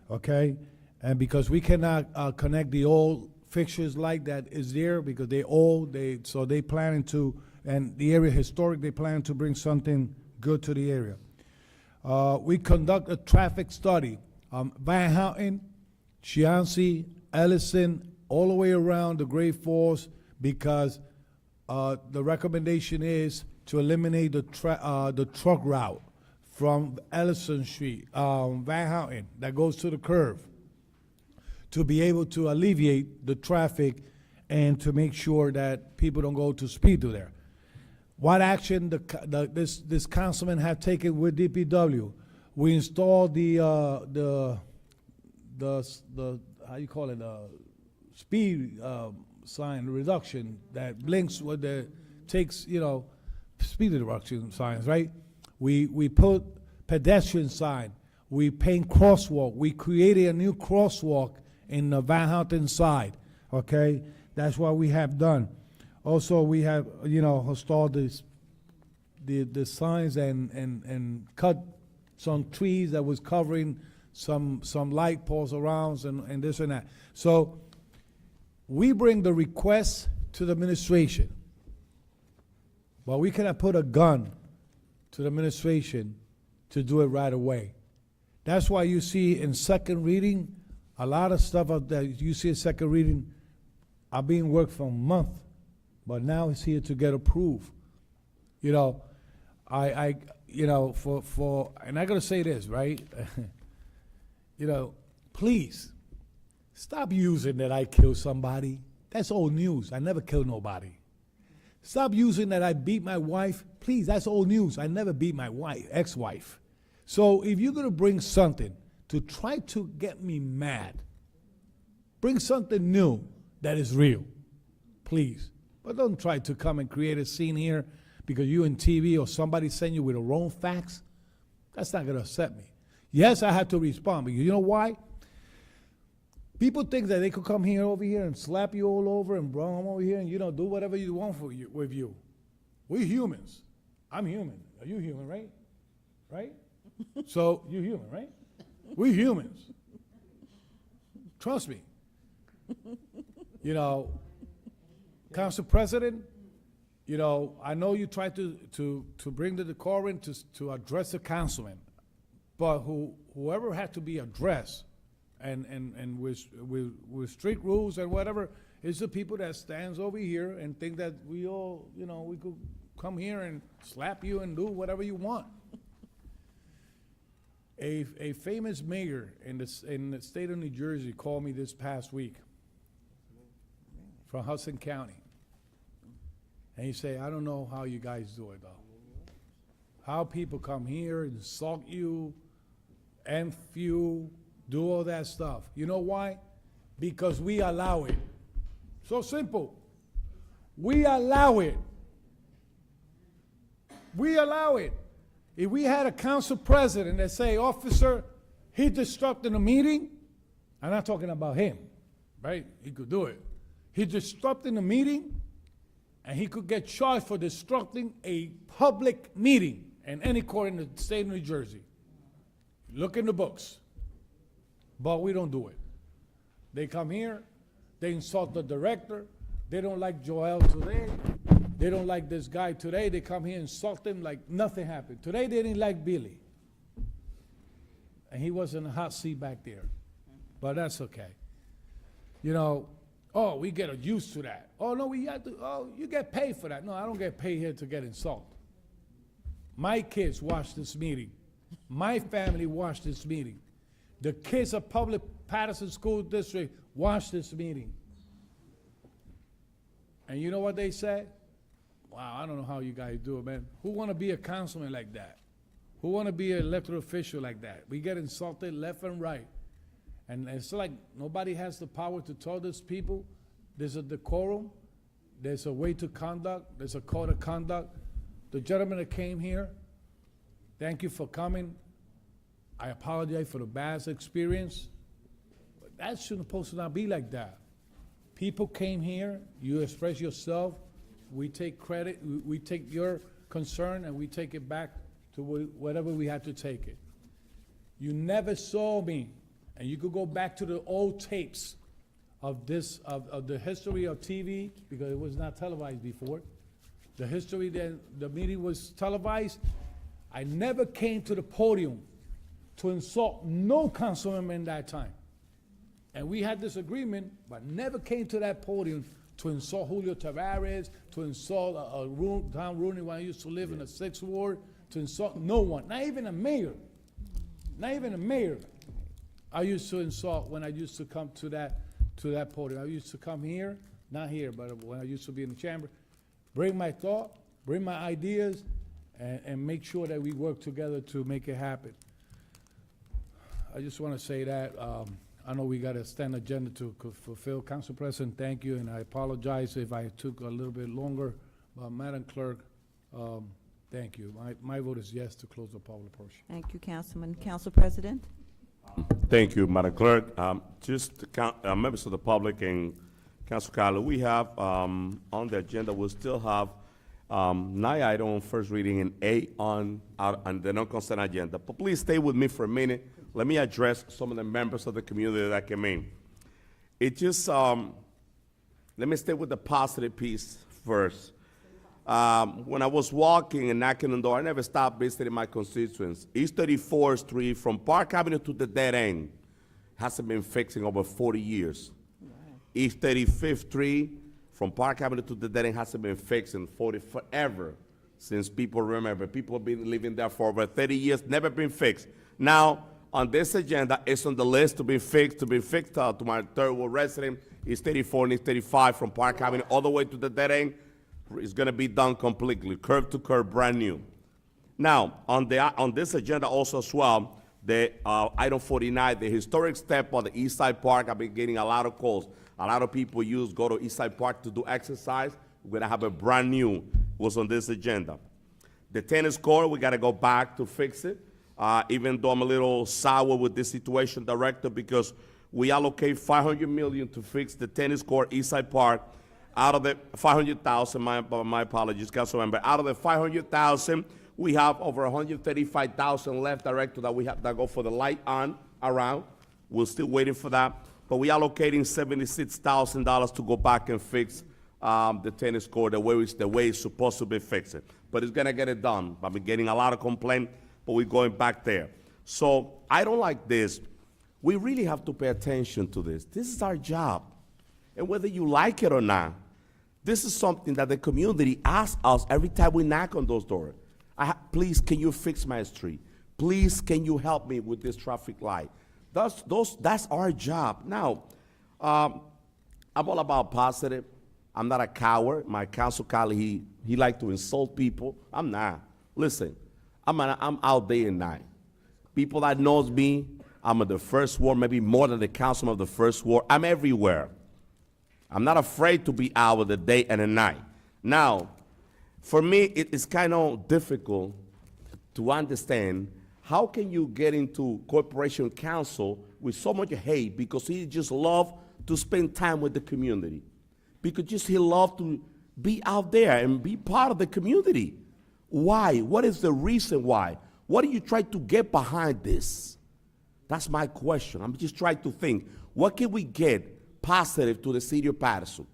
okay? And because we cannot connect the old fixtures like that is there because they old, so they planning to, and the area historic, they plan to bring something good to the area. We conduct a traffic study, Van Houten, Cianci, Ellison, all the way around the Great Falls, because the recommendation is to eliminate the truck route from Ellison Street, Van Houten, that goes to the curve, to be able to alleviate the traffic and to make sure that people don't go to speed through there. What action this councilman have taken with DPW? We installed the how you call it, speed sign reduction that blinks with the takes, you know, speed reduction signs, right? We put pedestrian sign. We paint crosswalk. We created a new crosswalk in the Van Houten side, okay? That's what we have done. Also, we have, you know, installed the signs and cut some trees that was covering some light poles around and this and that. So we bring the request to the administration, but we cannot put a gun to the administration to do it right away. That's why you see in second reading, a lot of stuff that you see in second reading are being worked for a month, but now it's here to get approved. You know, you know, and I gotta say this, right? You know, please, stop using that I killed somebody. That's old news. I never killed nobody. Stop using that I beat my wife. Please, that's old news. I never beat my wife, ex-wife. So if you're gonna bring something to try to get me mad, bring something new that is real, please. But don't try to come and create a scene here because you in TV or somebody send you with the wrong facts. That's not gonna upset me. Yes, I have to respond, because you know why? People think that they could come here over here and slap you all over and bring them over here and, you know, do whatever you want with you. We're humans. I'm human. Are you human, right? Right? So you're human, right? We're humans. Trust me. You know, Council President, you know, I know you tried to bring the decorum to address the councilman, but whoever had to be addressed and with strict rules and whatever is the people that stands over here and think that we all, you know, we could come here and slap you and do whatever you want. A famous mayor in the state of New Jersey called me this past week from Hudson County. And he said, I don't know how you guys do it, though. How people come here, insult you, and you, do all that stuff. You know why? Because we allow it. So simple. We allow it. We allow it. If we had a council president that say, officer, he disrupted a meeting, I'm not talking about him, right? He could do it. He disrupted a meeting, and he could get charged for disrupting a public meeting in any court in the state of New Jersey. Look in the books. But we don't do it. They come here, they insult the director, they don't like Joel today, they don't like this guy today, they come here and insult him like nothing happened. Today they didn't like Billy. And he was in a hot seat back there. but that's okay. You know, oh, we get used to that. Oh, no, we have to, oh, you get paid for that. No, I don't get paid here to get insulted. My kids watch this meeting. My family watch this meeting. The kids of public Paterson School District watch this meeting. And you know what they say? Wow, I don't know how you guys do it, man. Who want to be a councilman like that? Who want to be an elected official like that? We get insulted left and right. And it's like nobody has the power to tell these people there's a decorum, there's a way to conduct, there's a code of conduct. The gentleman that came here, thank you for coming. I apologize for the bad experience. But that shouldn't supposed to not be like that. People came here, you express yourself, we take credit, we take your concern and we take it back to whatever we had to take it. You never saw me, and you could go back to the old tapes of this, of the history of TV, because it was not televised before. The history that the meeting was televised. I never came to the podium to insult no councilman that time. And we had this agreement, but never came to that podium to insult Julio Tavares, to insult Tom Rooney when I used to live in the 6th Ward, to insult no one, not even a mayor. Not even a mayor. I used to insult when I used to come to that podium. I used to come here, not here, but when I used to be in the chamber, bring my thought, bring my ideas, and make sure that we work together to make it happen. I just want to say that I know we got a stand agenda to fulfill. Council President, thank you, and I apologize if I took a little bit longer. Madam Clerk, thank you. My vote is yes to close the public portion. Thank you, Councilman. Council President? Thank you, Madam Clerk. Just to count, members of the public and Council Carlo, we have on the agenda, we'll still have 9 items on first reading and 8 on the non-consent agenda. But please stay with me for a minute. Let me address some of the members of the community that came in. It just, let me stay with the positive piece first. When I was walking and knocking on the door, I never stopped visiting my constituents. East 34th Street from Park Avenue to the dead end hasn't been fixed in over 40 years. East 35th Street from Park Avenue to the dead end hasn't been fixed in forever, since people remember. People have been living there for over 30 years, never been fixed. Now, on this agenda, it's on the list to be fixed to my third ward resident. East 34 and East 35 from Park Avenue all the way to the dead end. It's going to be done completely, curb to curb, brand new. Now, on this agenda also as well, the item 49, the historic step on the East Side Park. I've been getting a lot of calls. A lot of people go to East Side Park to do exercise. We're going to have a brand new, was on this agenda. The tennis court, we got to go back to fix it. Even though I'm a little sour with this situation, Director, because we allocate $500 million to fix the tennis court, East Side Park. Out of the 500,000, my apologies, Councilmember. Out of the 500,000, we have over 135,000 left, Director, that we have that go for the light on around. We're still waiting for that, but we allocating $76,000 to go back and fix the tennis court the way it's supposed to be fixed. But it's gonna get it done. I've been getting a lot of complaints, but we're going back there. So I don't like this. We really have to pay attention to this. This is our job. And whether you like it or not, this is something that the community asks us every time we knock on those doors. Please, can you fix my street? Please, can you help me with this traffic light? That's our job. Now, I'm all about positive. I'm not a coward. My council colleague, he like to insult people. I'm not. Listen, I'm out day and night. People that knows me, I'm in the first ward, maybe more than the councilman of the first ward. I'm everywhere. I'm not afraid to be out of the day and the night. Now, for me, it is kind of difficult to understand how can you get into corporation council with so much hate because he just love to spend time with the community. Because he love to be out there and be part of the community. Why? What is the reason why? What do you try to get behind this? That's my question. I'm just trying to think, what can we get positive to the city of Paterson?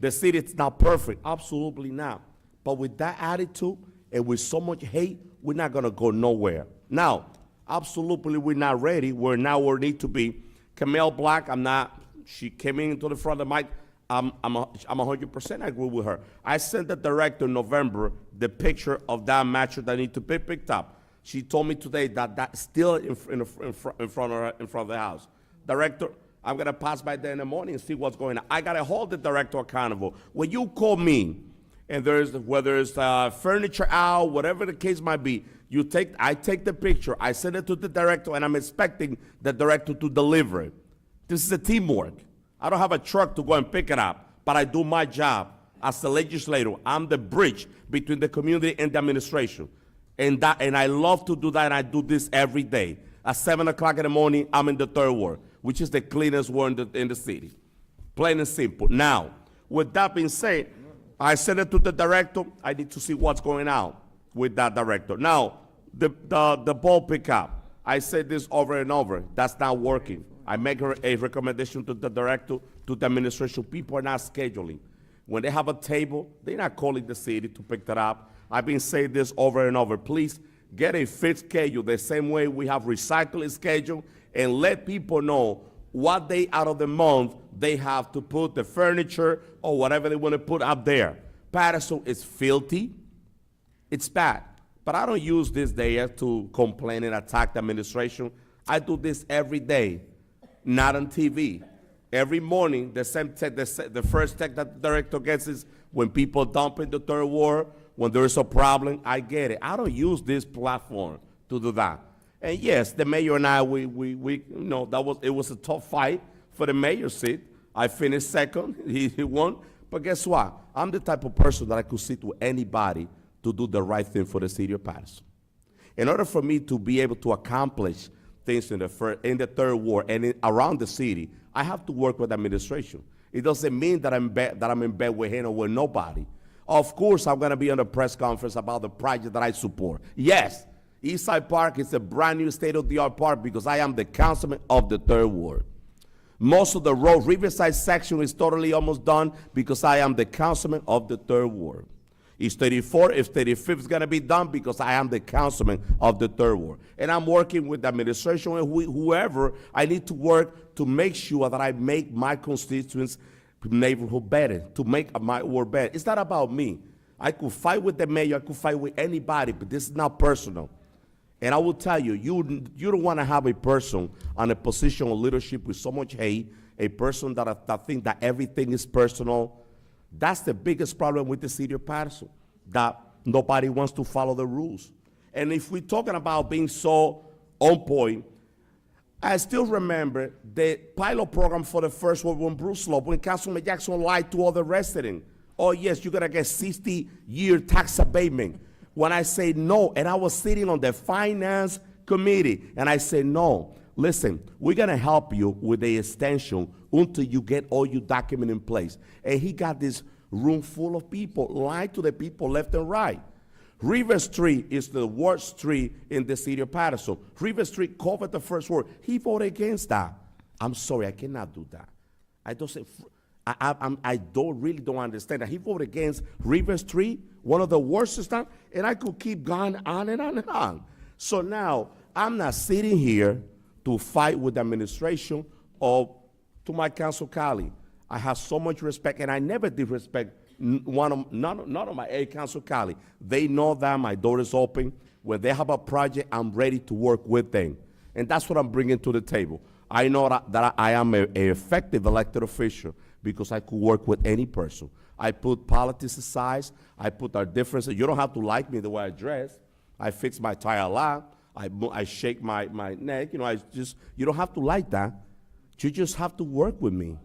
The city is not perfect, absolutely not. But with that attitude and with so much hate, we're not gonna go nowhere. Now, absolutely we're not ready. We're not where we need to be. Camille Black, I'm not, she came into the front of the mic. I'm 100% agree with her. I sent the director in November the picture of that mattress that need to be picked up. She told me today that that's still in front of the house. Director, I'm gonna pass by there in the morning and see what's going on. I gotta hold the director accountable. When you call me, and whether it's furniture out, whatever the case might be, I take the picture, I send it to the director, and I'm expecting the director to deliver it. This is a teamwork. I don't have a truck to go and pick it up, but I do my job as the legislator. I'm the bridge between the community and the administration. And I love to do that, and I do this every day. At 7 o'clock in the morning, I'm in the 3rd ward, which is the cleanest ward in the city. Plain and simple. Now, with that being said, I send it to the director. I need to see what's going on with that director. Now, the ball pickup. I said this over and over. That's not working. I make a recommendation to the director, to the administration. People are not scheduling. When they have a table, they're not calling the city to pick that up. I've been saying this over and over. Please get a fixed schedule the same way we have recycling schedule, and let people know what day out of the month they have to put the furniture or whatever they want to put up there. Paterson is filthy. It's bad. But I don't use this day to complain and attack the administration. I do this every day, not on TV. Every morning, the first text that the director gets is when people dump in the 3rd ward, when there is a problem. I get it. I don't use this platform to do that. And yes, the mayor and I, we it was a tough fight for the mayor's seat. I finished 2nd. He won. But guess what? I'm the type of person that I could sit with anybody to do the right thing for the city of Paterson. In order for me to be able to accomplish things in the 3rd ward and around the city, I have to work with administration. It doesn't mean that I'm in bed with him or with nobody. Of course, I'm going to be on a press conference about the project that I support. Yes, Eastside Park is a brand new state-of-the-art park because I am the councilman of the 3rd ward. Most of the road, Riverside section is totally almost done because I am the councilman of the 3rd ward. East 34, if 35th is going to be done because I am the councilman of the 3rd ward. And I'm working with the administration and whoever I need to work to make sure that I make my constituents' neighborhood better, to make my ward better. It's not about me. I could fight with the mayor, I could fight with anybody, but this is not personal. And I will tell you, you don't want to have a person on a position of leadership with so much hate, a person that thinks that everything is personal. That's the biggest problem with the city of Paterson, that nobody wants to follow the rules. And if we're talking about being so on point, I still remember the pilot program for the 1st ward when Bruce Slope, when Councilman Jackson lied to other residents. Oh yes, you're gonna get 60-year tax abatement. When I say no, and I was sitting on the finance committee, and I said no, listen, we're gonna help you with the extension until you get all your documents in place. And he got this room full of people, lying to the people left and right. River Street is the worst street in the city of Paterson. River Street covered the 1st ward. He voted against that. I'm sorry, I cannot do that. I really don't understand that. He voted against River Street, one of the worst times, and I could keep going on and on and on. So now, I'm not sitting here to fight with the administration or to my council colleague. I have so much respect, and I never disrespect none of my council colleagues. They know that my door is open. When they have a project, I'm ready to work with them. And that's what I'm bringing to the table. I know that I am an effective elected official because I could work with any person. I put politics aside. I put our differences. You don't have to like me the way I dress. I fix my tie a lot. I shake my neck. You don't have to like that. You just have to work with me.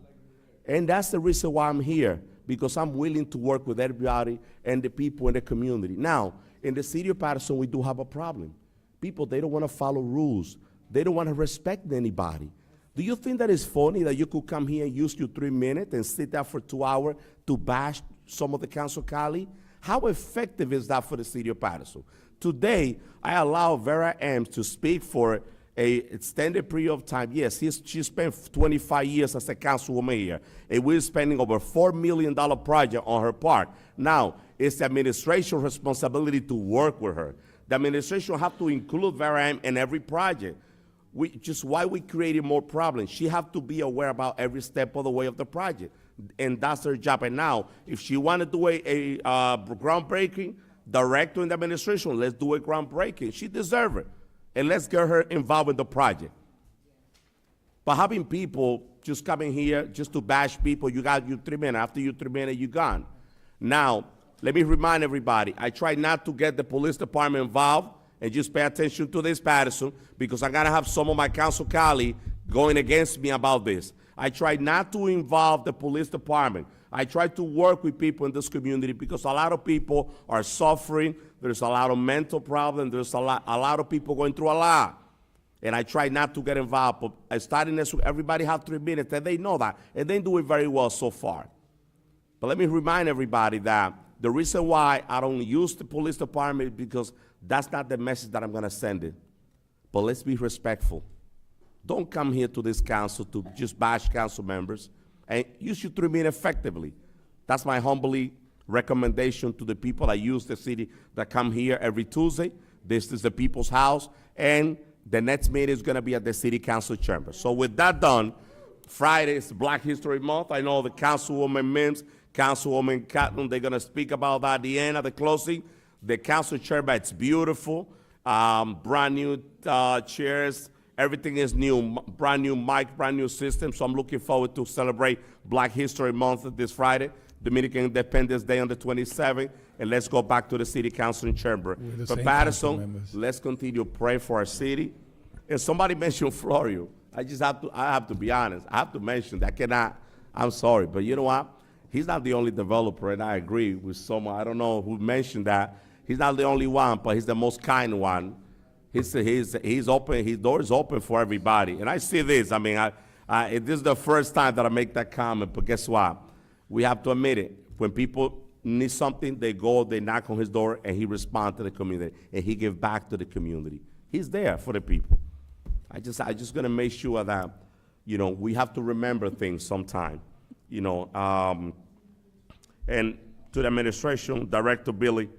And that's the reason why I'm here, because I'm willing to work with everybody and the people in the community. Now, in the city of Paterson, we do have a problem. People, they don't want to follow rules. They don't want to respect anybody. Do you think that it's funny that you could come here and use your 3 minutes and sit there for 2 hours to bash some of the council colleagues? How effective is that for the city of Paterson? Today, I allow Vera Ames to speak for a extended period of time. Yes, she spent 25 years as a councilwoman here, and we're spending over $4 million project on her part. Now, it's the administration's responsibility to work with her. The administration have to include Vera Ames in every project. why we creating more problems. She have to be aware about every step of the way of the project, and that's her job. And now, if she want to do a groundbreaking, director in the administration, let's do a groundbreaking. She deserves it, and let's get her involved in the project. But having people just coming here just to bash people, you got your 3 minutes. After your 3 minutes, you're gone. Now, let me remind everybody, I try not to get the police department involved and just pay attention to this, Paterson, because I'm gonna have some of my council colleagues going against me about this. I try not to involve the police department. I try to work with people in this community because a lot of people are suffering. There's a lot of mental problems. There's a lot of people going through a lot. And I try not to get involved. But starting this week, everybody have 3 minutes, and they know that. And they do it very well so far. But let me remind everybody that the reason why I don't use the police department is because that's not the message that I'm going to send it. But let's be respectful. Don't come here to this council to just bash council members, and use your 3 minutes effectively. That's my humbly recommendation to the people that use the city, that come here every Tuesday. This is the people's house, and the next meeting is going to be at the city council chamber. So with that done, Friday is Black History Month. I know the Councilwoman Mims, Councilwoman Cotton, they're going to speak about that at the end, at the closing. The council chamber, it's beautiful. Brand new chairs. Everything is new, brand new mic, brand new system. So I'm looking forward to celebrate Black History Month this Friday, Dominican Independence Day on the 27th, and let's go back to the city council chamber. But Paterson, let's continue to pray for our city. And somebody mentioned Florio. I have to be honest. I have to mention that. I'm sorry, but you know what? He's not the only developer, and I agree with someone. I don't know who mentioned that. He's not the only one, but he's the most kind one. He's open. His door is open for everybody. And I see this. I mean, this is the first time that I make that comment. But guess what? We have to admit it. When people need something, they go, they knock on his door, and he responds to the community, and he gives back to the community. He's there for the people. I just gonna make sure that, we have to remember things sometime, And to the administration, Director Billy,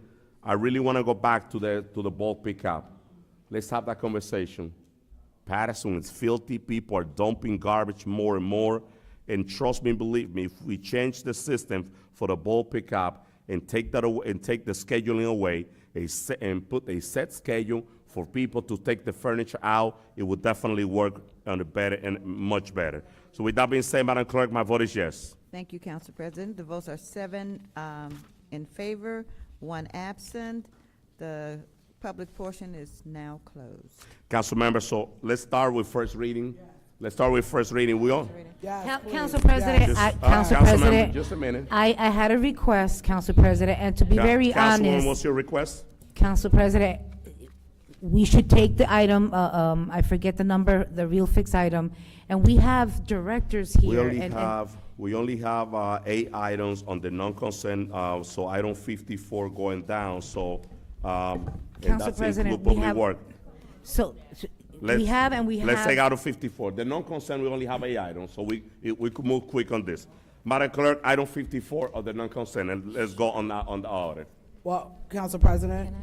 I really want to go back to the bulk pickup. Let's have that conversation. Paterson is filthy. People are dumping garbage more and more. And trust me, believe me, if we change the system for the bulk pickup and take that away, and take the scheduling away, and put a set schedule for people to take the furniture out, it would definitely work on a better and much better. So with that being said, Madam Clerk, my vote is yes. Thank you, Council President. The votes are 7 in favor, 1 absent. The public portion is now closed. Council members, so let's start with first reading. Let's start with first reading. Council President, Council President, just a minute. I had a request, Council President, and to be very Councilwoman, honest, what's your request? Council President, we should take the item, I forget the number, the real fixed item, and we have directors here. We only have 8 items on the non-consent, so item 54 going down, so, Council President, we have, so, we have. Let's take out of 54. The non-consent, we only have 8 items, so we could move quick on this. Madam Clerk, item 54 of the non-consent, and let's go on the order. Well, Council President,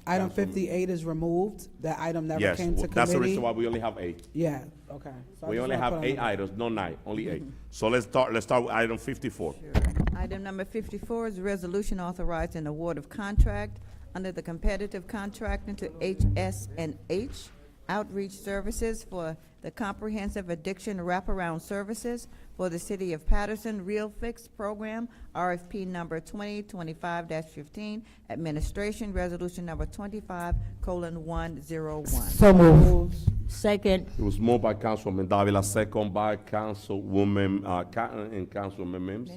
item 58 is removed. That item never came to committee. That's the reason why we only have 8. Yeah, okay. So We only have 8 items, no 9, only 8. So let's start with item 54. Sure. Item number 54 is a resolution authorizing award of contract under the competitive contracting to HS&H Outreach Services for the Comprehensive Addiction Wraparound Services for the City of Paterson Real Fix Program, RFP number 2025-15, Administration Resolution number 25:101. So moved. Second. It was moved by Councilwoman Davila, second by Councilwoman Cotton and Councilwoman Mims.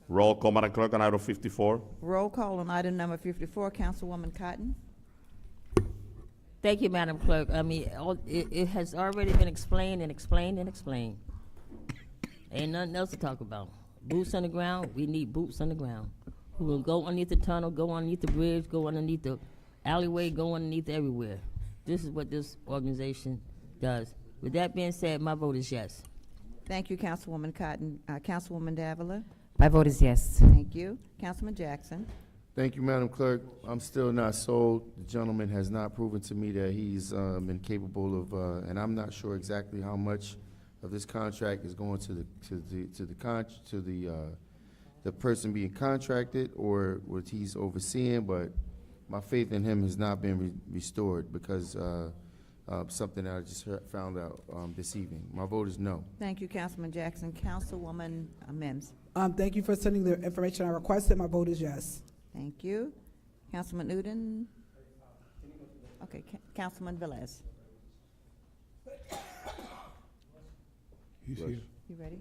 Roll call, Madam Clerk, on item 54. Roll call on item number 54, Councilwoman Cotton. Thank you, Madam Clerk. I mean, it has already been explained and explained and explained. Ain't nothing else to talk about. Boots on the ground, we need boots on the ground. We will go underneath the tunnel, go underneath the bridge, go underneath the alleyway, go underneath everywhere. This is what this organization does. With that being said, my vote is yes. Thank you, Councilwoman Cotton. Councilwoman Davila. My vote is yes. Thank you. Councilman Jackson. Thank you, Madam Clerk. I'm still not sold. The gentleman has not proven to me that he's been capable of, and I'm not sure exactly how much of this contract is going to the person being contracted or what he's overseeing, but my faith in him has not been restored because something that I just found out this evening. My vote is no. Thank you, Councilman Jackson. Councilwoman Mims. Thank you for sending the information I requested. My vote is yes. Thank you. Councilman Udine? Okay, Councilman Velez. He's here. You ready?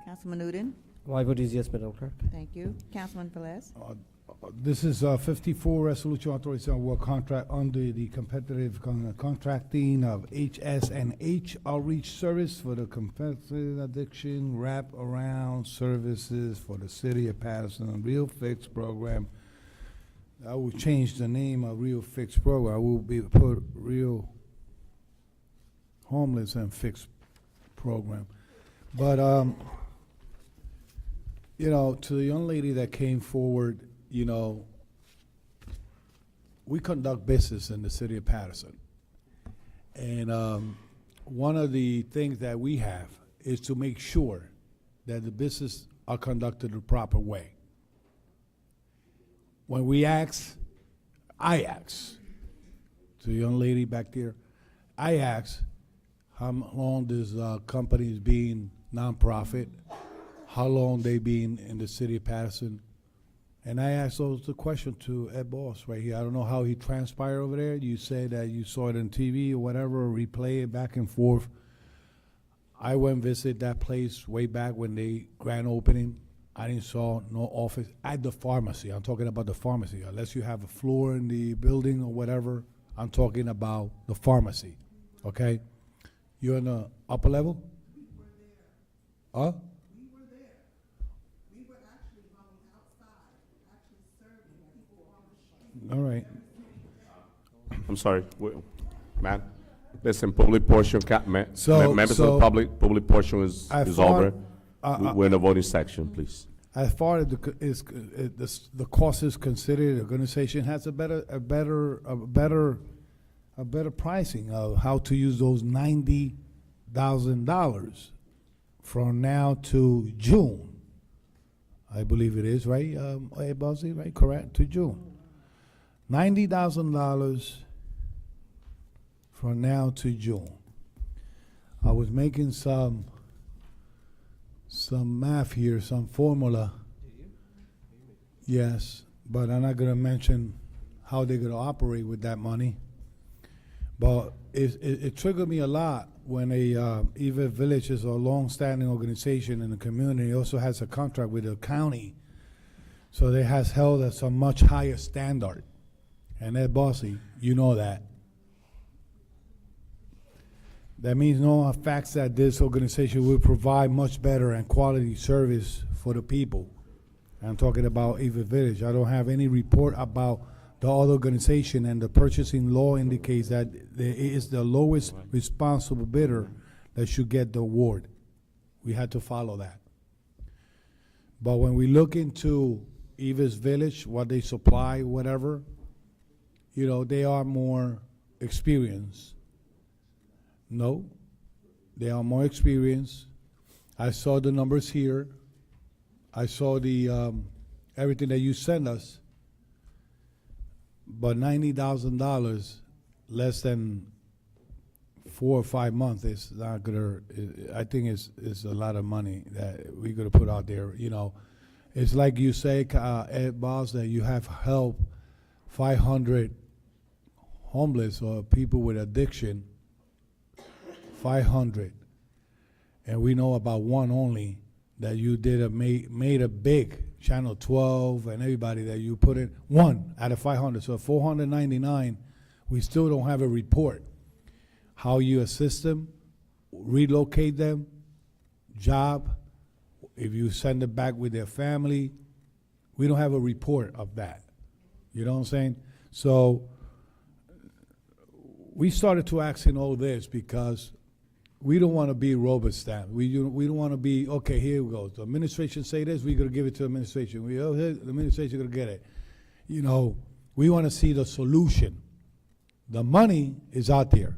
Councilman Udine? My vote is yes, Madam Clerk. Thank you. Councilman Velez? This is 54 resolution authorizing award contract under the competitive contracting of HS&H Outreach Service for the competitive addiction wrap around services for the city of Paterson Real Fix program. I will change the name of Real Fix program. I will be put Real Homeless and Fix program. But you know, to the young lady that came forward, you know, we conduct business in the city of Paterson. And one of the things that we have is to make sure that the business are conducted the proper way. When we ask, I ask, to the young lady back there, I ask, how long this company is being nonprofit, how long they been in the city of Paterson. And I asked those the question to Ed Boss right here. I don't know how he transpired over there. You say that you saw it on TV or whatever, replay it back and forth. I went and visited that place way back when they grand opening. I didn't saw no office at the pharmacy. I'm talking about the pharmacy. Unless you have a floor in the building or whatever, I'm talking about the pharmacy, okay? You're in the upper level? Huh? All right. I'm sorry, ma'am. Listen, public portion, members of the public portion is over. We're in the voting section, please. As far as the cost is considered, the organization has a better pricing of how to use those $90,000 from now to June. I believe it is, right, Buzzy, right? Correct, to June. $90,000 from now to June. I was making some math here, some formula. Yes, but I'm not going to mention how they're going to operate with that money. But it triggered me a lot when Eva Village is a long-standing organization in the community. It also has a contract with the county. So they has held us a much higher standard. And Ed Bossy, you know that. That means no facts that this organization will provide much better and quality service for the people. I'm talking about Eva Village. I don't have any report about the other organization, and the purchasing law indicates that it is the lowest responsible bidder that should get the award. We had to follow that. But when we look into Eva's Village, what they supply, whatever, you know, they are more experienced. No, they are more experienced. I saw the numbers here. I saw the everything that you sent us. But $90,000, less than 4 or 5 months, is not gonna. I think it's a lot of money that we're gonna put out there. You know, it's like you say, Ed Boss, that you have helped 500 homeless or people with addiction. 500, and we know about one only that you did made a big Channel 12 and everybody that you put in one out of 500, so 499. We still don't have a report how you assist them, relocate them, job, if you send them back with their family. We don't have a report of that. You know what I'm saying? So we started to asking all this because we don't want to be rubber stamp. We don't want to be, okay, here we go. The administration say this, we're going to give it to the administration. The administration going to get it. You know, we want to see the solution. The money is out there.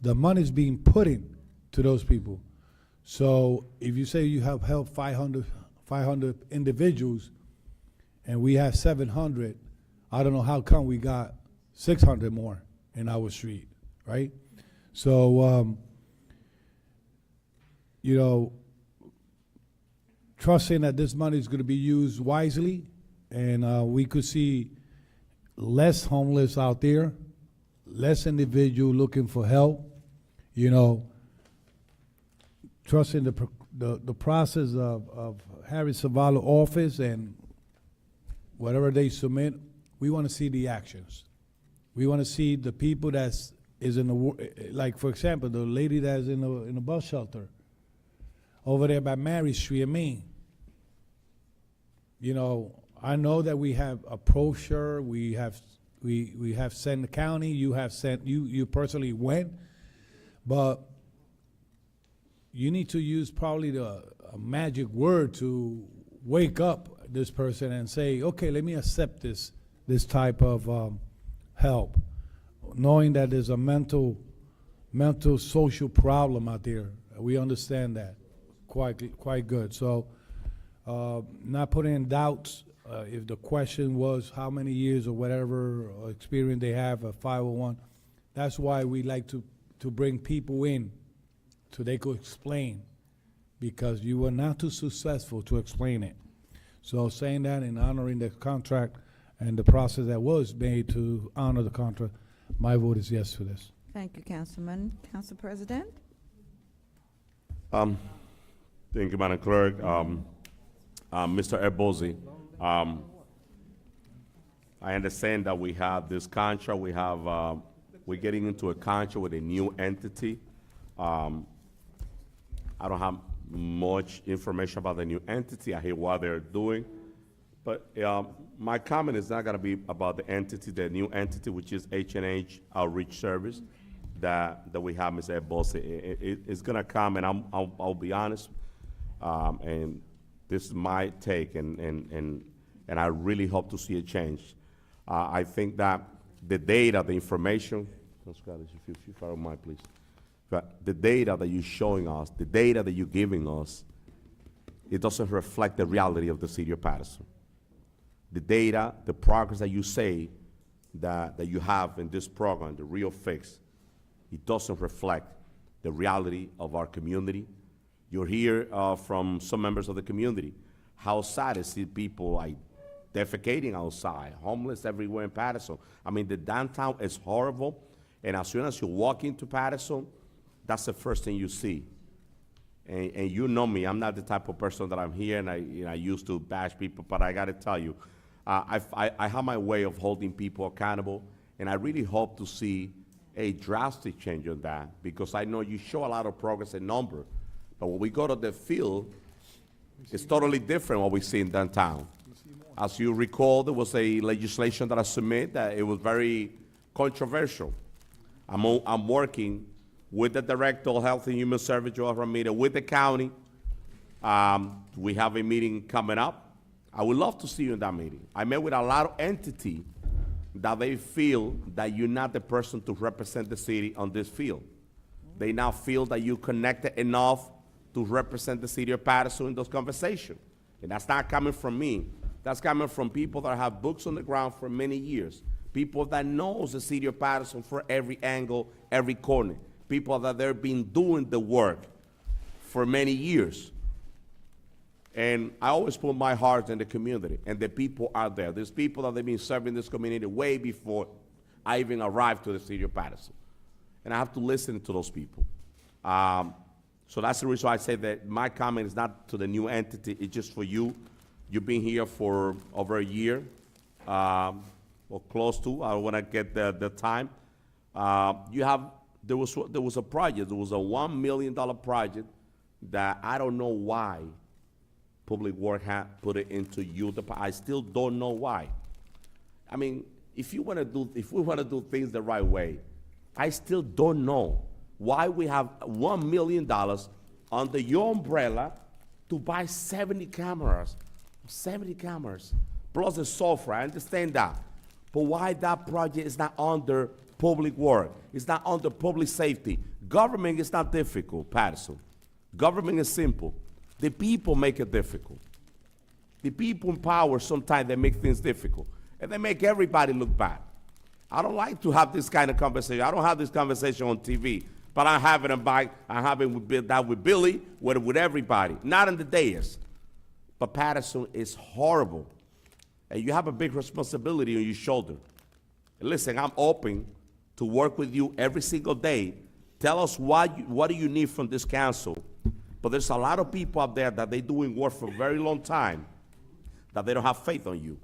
The money is being put in to those people. So if you say you have helped 500 individuals and we have 700, I don't know how come we got 600 more in our street, right? So, you know, trusting that this money is going to be used wisely, and we could see less homeless out there, less individual looking for help, you know, trusting the process of Harry Savala office and whatever they submit. We want to see the actions. We want to see the people that's is in the, like for example, the lady that's in the bus shelter over there by Mary Street in Maine. You know, I know that we have approached her, we have sent the county, you have sent, you personally went, but you need to use probably a magic word to wake up this person and say, okay, let me accept this type of help, knowing that there's a mental social problem out there. We understand that quite good. So not putting in doubts if the question was how many years or whatever experience they have at 501. That's why we like to bring people in so they could explain, because you were not too successful to explain it. So saying that and honoring the contract and the process that was made to honor the contract, my vote is yes to this. Thank you, Councilman. Council President? Thank you, Madam Clerk. Mr. Ebozi, I understand that we have this contract. We're getting into a contract with a new entity. I don't have much information about the new entity. I hear what they're doing. But my comment is not going to be about the entity, the new entity, which is H&H Outreach Service that we have, Mr. Ebosi. It's going to come, and I'll be honest, and this is my take, and I really hope to see a change. I think that the data, the information, if you follow my, please. But the data that you're showing us, the data that you're giving us, it doesn't reflect the reality of the city of Paterson. The data, the progress that you say that you have in this program, the real fix, it doesn't reflect the reality of our community. You'll hear from some members of the community how sad is see people like defecating outside, homeless everywhere in Paterson. I mean, the downtown is horrible, and as soon as you walk into Paterson, that's the first thing you see. And you know me, I'm not the type of person that I'm here, and I used to bash people, but I gotta tell you, I have my way of holding people accountable, and I really hope to see a drastic change on that, because I know you show a lot of progress in number, but when we go to the field, it's totally different what we see in downtown. As you recall, there was a legislation that I submitted that it was very controversial. I'm working with the Director of Health and Human Services, Joel Ramirez, with the county. We have a meeting coming up. I would love to see you in that meeting. I met with a lot of entities that they feel that you're not the person to represent the city on this field. They now feel that you connected enough to represent the city of Paterson in those conversations. And that's not coming from me. That's coming from people that have books on the ground for many years. People that knows the city of Paterson for every angle, every corner. People that they've been doing the work for many years. And I always put my heart in the community, and the people are there. There's people that they've been serving this community way before I even arrived to the city of Paterson. And I have to listen to those people. So that's the reason why I say that my comment is not to the new entity, it's just for you. You've been here for over a year, or close to. I want to get the time. There was a project, there was a $1 million project that I don't know why Public Works had put it into youth. I still don't know why. I mean, if we want to do things the right way, I still don't know why we have $1 million under your umbrella to buy 70 cameras. plus the sulfur, I understand that. But why that project is not under public work? It's not under public safety. Government is not difficult, Paterson. Government is simple. The people make it difficult. The people in power, sometimes they make things difficult. And they make everybody look bad. I don't like to have this kind of conversation. I don't have this conversation on TV. But I'm having that with Billy, with everybody. Not in the days. But Paterson is horrible. And you have a big responsibility on your shoulder. And listen, I'm open to work with you every single day. Tell us what do you need from this council. But there's a lot of people out there that they're doing work for a very long time that they don't have faith on you.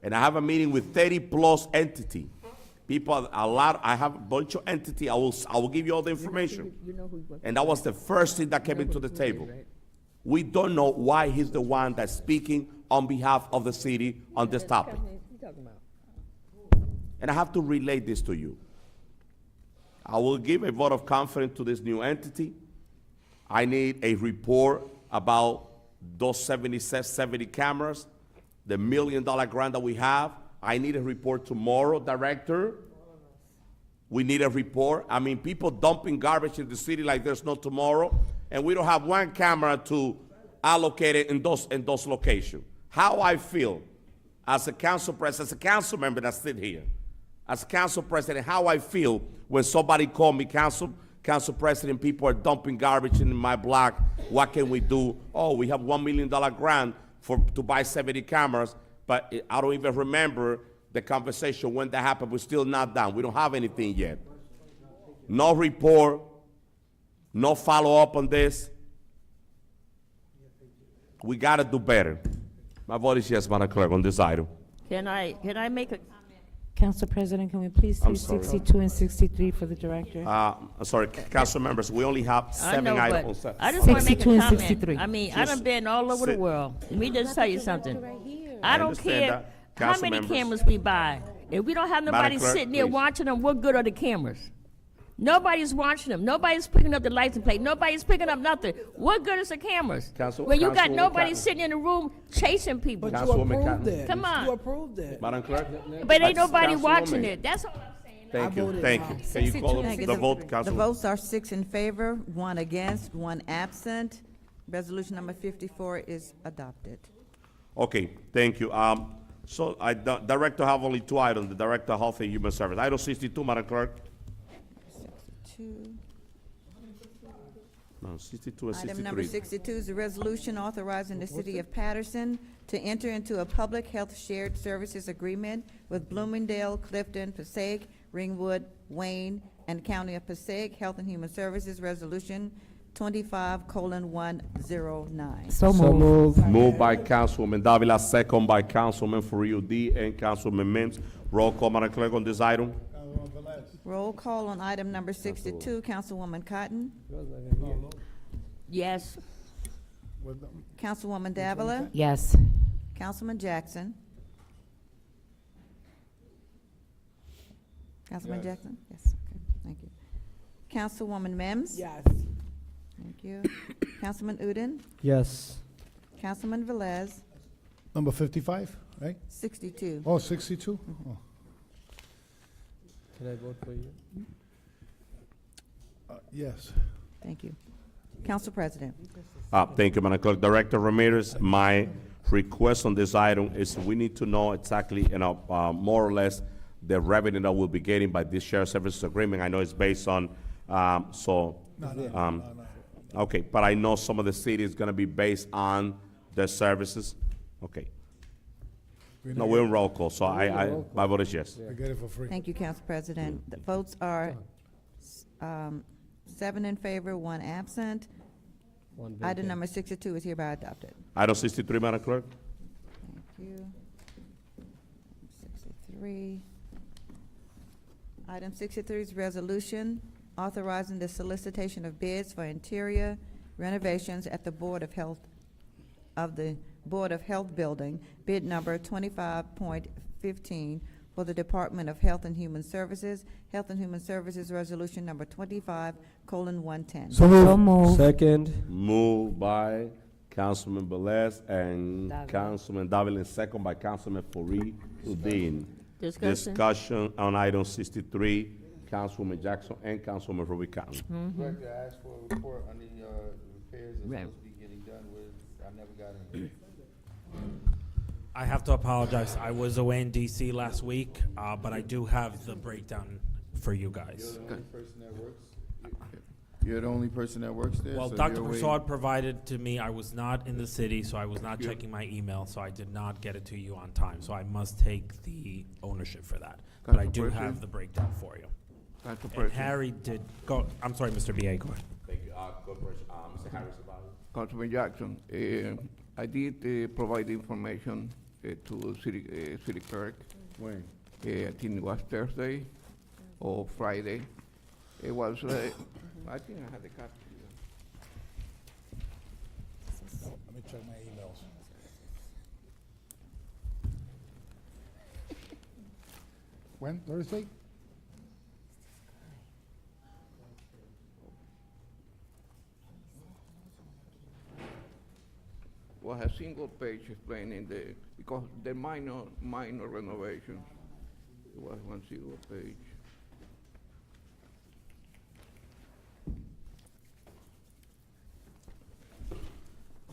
And I have a meeting with 30 plus entity. People, I have a bunch of entity. I will give you all the information. And that was the first thing that came into the table. We don't know why he's the one that's speaking on behalf of the city on this topic. And I have to relay this to you. I will give a vote of confidence to this new entity. I need a report about those 70 cameras, the $1 million grant that we have. I need a report tomorrow, Director. We need a report. I mean, people dumping garbage in the city like there's no tomorrow, and we don't have one camera to allocate it in those locations. How I feel as a council president, as a council member that sit here, as a council president, how I feel when somebody call me council president, people are dumping garbage in my block. What can we do? Oh, we have $1 million grant to buy 70 cameras. But I don't even remember the conversation when that happened. We're still not done. We don't have anything yet. No report, no follow-up on this. We got to do better. My vote is yes, Madam Clerk, on this item. Can I make a comment? Council President, can we please I'm do sorry. 62 and 63 for the director? Sorry, council members, we only have I know, 7 but items. I just want to make 62 a and comment. 63. I mean, I done been all over the world. Let me just tell you something. I don't understand care that. how Council many members. cameras we buy. If we don't have nobody Clerk, sitting there please. watching them, what good are the cameras? Nobody's watching them. Nobody's picking up the license plate. Nobody's picking up nothing. What good is the cameras? Council- You got Councilwoman nobody Cotton. sitting in the room chasing people. But you Councilwoman approved Cotton. it. Come on. You approved it. Madam Clerk? But ain't nobody Councilwoman. watching it. That's all I'm saying. Thank you, voted thank no. you. Can you call Thank you. the vote, The Council? votes are 6 in favor, 1 against, 1 absent. Resolution number 54 is adopted. Okay, thank you. So Director have only 2 items, the Director of Health and Human Service. Item 62, Madam Clerk. 62. No, 62 and Item number 63. 62 is a resolution authorizing the city of Paterson to enter into a public health shared services agreement with Bloomingdale, Clifton, Passaic, Ringwood, Wayne, and County of Passaic Health and Human Services Resolution 25:109. So So moved. moved. Moved by Councilwoman Davila, second by Councilman Fario D. and Councilman Mims. Roll call, Madam Clerk, on this item. Roll call on item number 62, Councilwoman Cotton, Yes. Councilwoman Davila, Yes. Councilman Jackson. Councilman Jackson? Yes, okay, thank you. Councilwoman Mims? Yes. Thank you. Councilman Udine? Yes. Councilman Velez? Number 55, right? 62. Oh, 62? Oh. Can I vote for you? Yes. Thank you. Council President? Thank you, Madam Clerk. Director Ramirez, my request on this item is we need to know exactly, more or less, the revenue that we'll be getting by this shared services agreement. I know it's based on, okay, but I know some of the city is gonna be based on their services. Okay. No, we're in roll call, so my vote is yes. I get it for free. Thank you, Council President. The votes are 7 in favor, 1 absent. One Item vacant. number 62 is hereby adopted. Item 63, Madam Clerk. Thank you. 63. Item 63 is resolution authorizing the solicitation of bids for interior renovations at the Board of Health Building, bid number 25.15 for the Department of Health and Human Services, Resolution number 25:110. So moved. So moved. Second. Moved by Councilman Velez, and Davila. Councilman Davila, second by Councilman Fareed Udine. Discussion. Discussion on item 63, Councilwoman Jackson and Councilwoman Rubicon. Director, I asked for a report on the repairs that's Right. supposed to be getting done with, I never got any. I have to apologize. I was away in DC last week, but I do have the breakdown for you guys. You're the only person that works? You're the only person that works there? Well, so Dr. you're Broussard provided to me, I was not in the city, so I was not checking my email, so I did not get it to you on time. So I must take the ownership for that. But I do Council have President. the breakdown for you. Council And President. Harry did go, I'm sorry, Mr. B.A., go ahead. Thank you. Corporation, Mr. Harris about it. Councilman Jackson, I did provide information to city clerk. When? I think it was Thursday or Friday. It was, I think I had the copy. Let me check my emails. When, Thursday? Was a single page explaining because the minor renovations. It was one single page.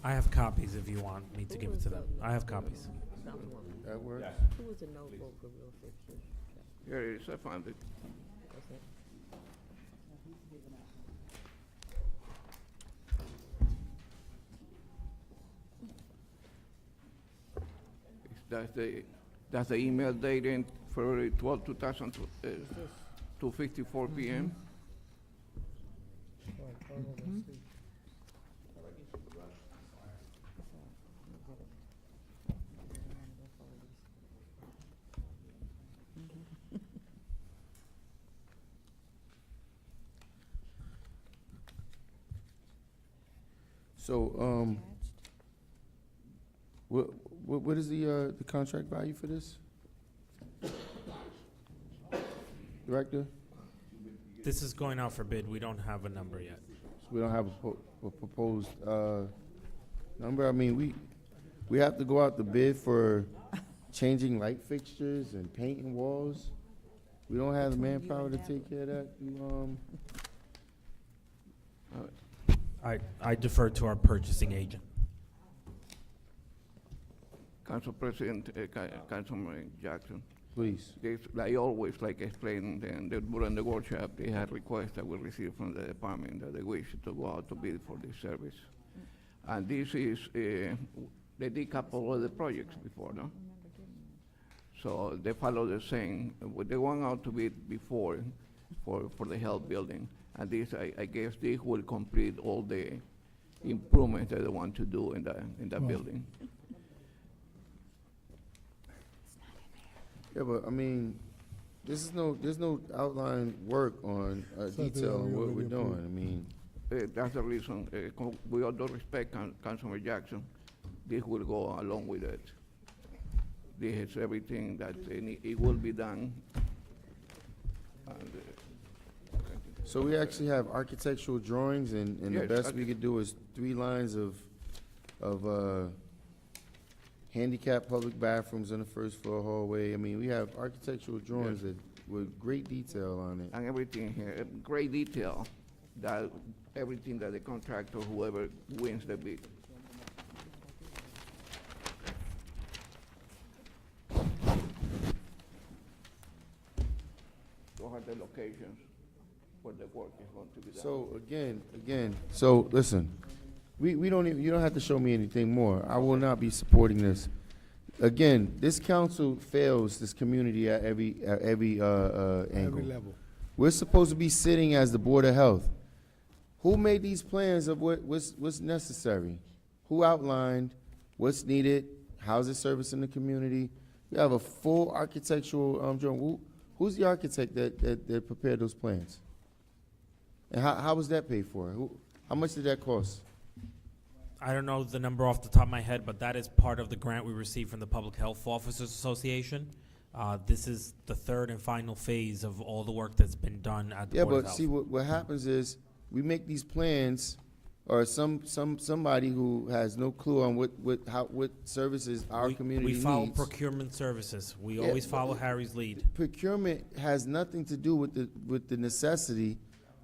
I have copies if you want me to give it to them. I have copies. That works? Who was the no vote for real fixtures? Here it is, I found it. That's it. That's the email dated February 12, 2:54 p.m. So, what is the contract value for this? Director? This is going out for bid. We don't have a number yet. So we don't have a proposed, number? I mean, we have to go out to bid for changing light fixtures and painting walls. We don't have the manpower to take care of that. I defer to our purchasing agent. Council President, Councilman Jackson. Please. Like always, like explained during the workshop, they had requests that we received from the department that they wish to go out to bid for this service. And this is, they did a couple of the projects before, no? So they follow the same, they went out to bid before for the health building. And this, I guess this will complete all the improvements that they want to do in that building. Yeah, but I mean, there's no outline work on detail on what we're doing. I mean, That's the reason, with all due respect, Councilman Jackson, this will go along with it. This is everything that it will be done. And, so we actually have architectural drawings, and the Yes, best we could do is 3 lines of handicap public bathrooms on the first floor hallway. I mean, we have architectural drawings that with great detail on it. and everything here, great detail, that everything that the contractor, whoever wins the bid. Those are the locations where the work is going to be done. So again, so listen, we don't even, you don't have to show me anything more. I will not be supporting this. Again, this council fails this community at every angle. Every level. We're supposed to be sitting as the Board of Health. Who made these plans of what's necessary? Who outlined what's needed? How's it servicing the community? We have a full architectural drawing. Who's the architect that prepared those plans? And how was that paid for? How much did that cost? I don't know the number off the top of my head, but that is part of the grant we received from the Public Health Officers Association. This is the third and final phase of all the work that's been done at the Yeah, Board of but Health. see, what happens is, we make these plans, or somebody who has no clue on what services our community We follow needs. procurement services. We Yeah, always but follow Harry's lead. Procurement has nothing to do with the necessity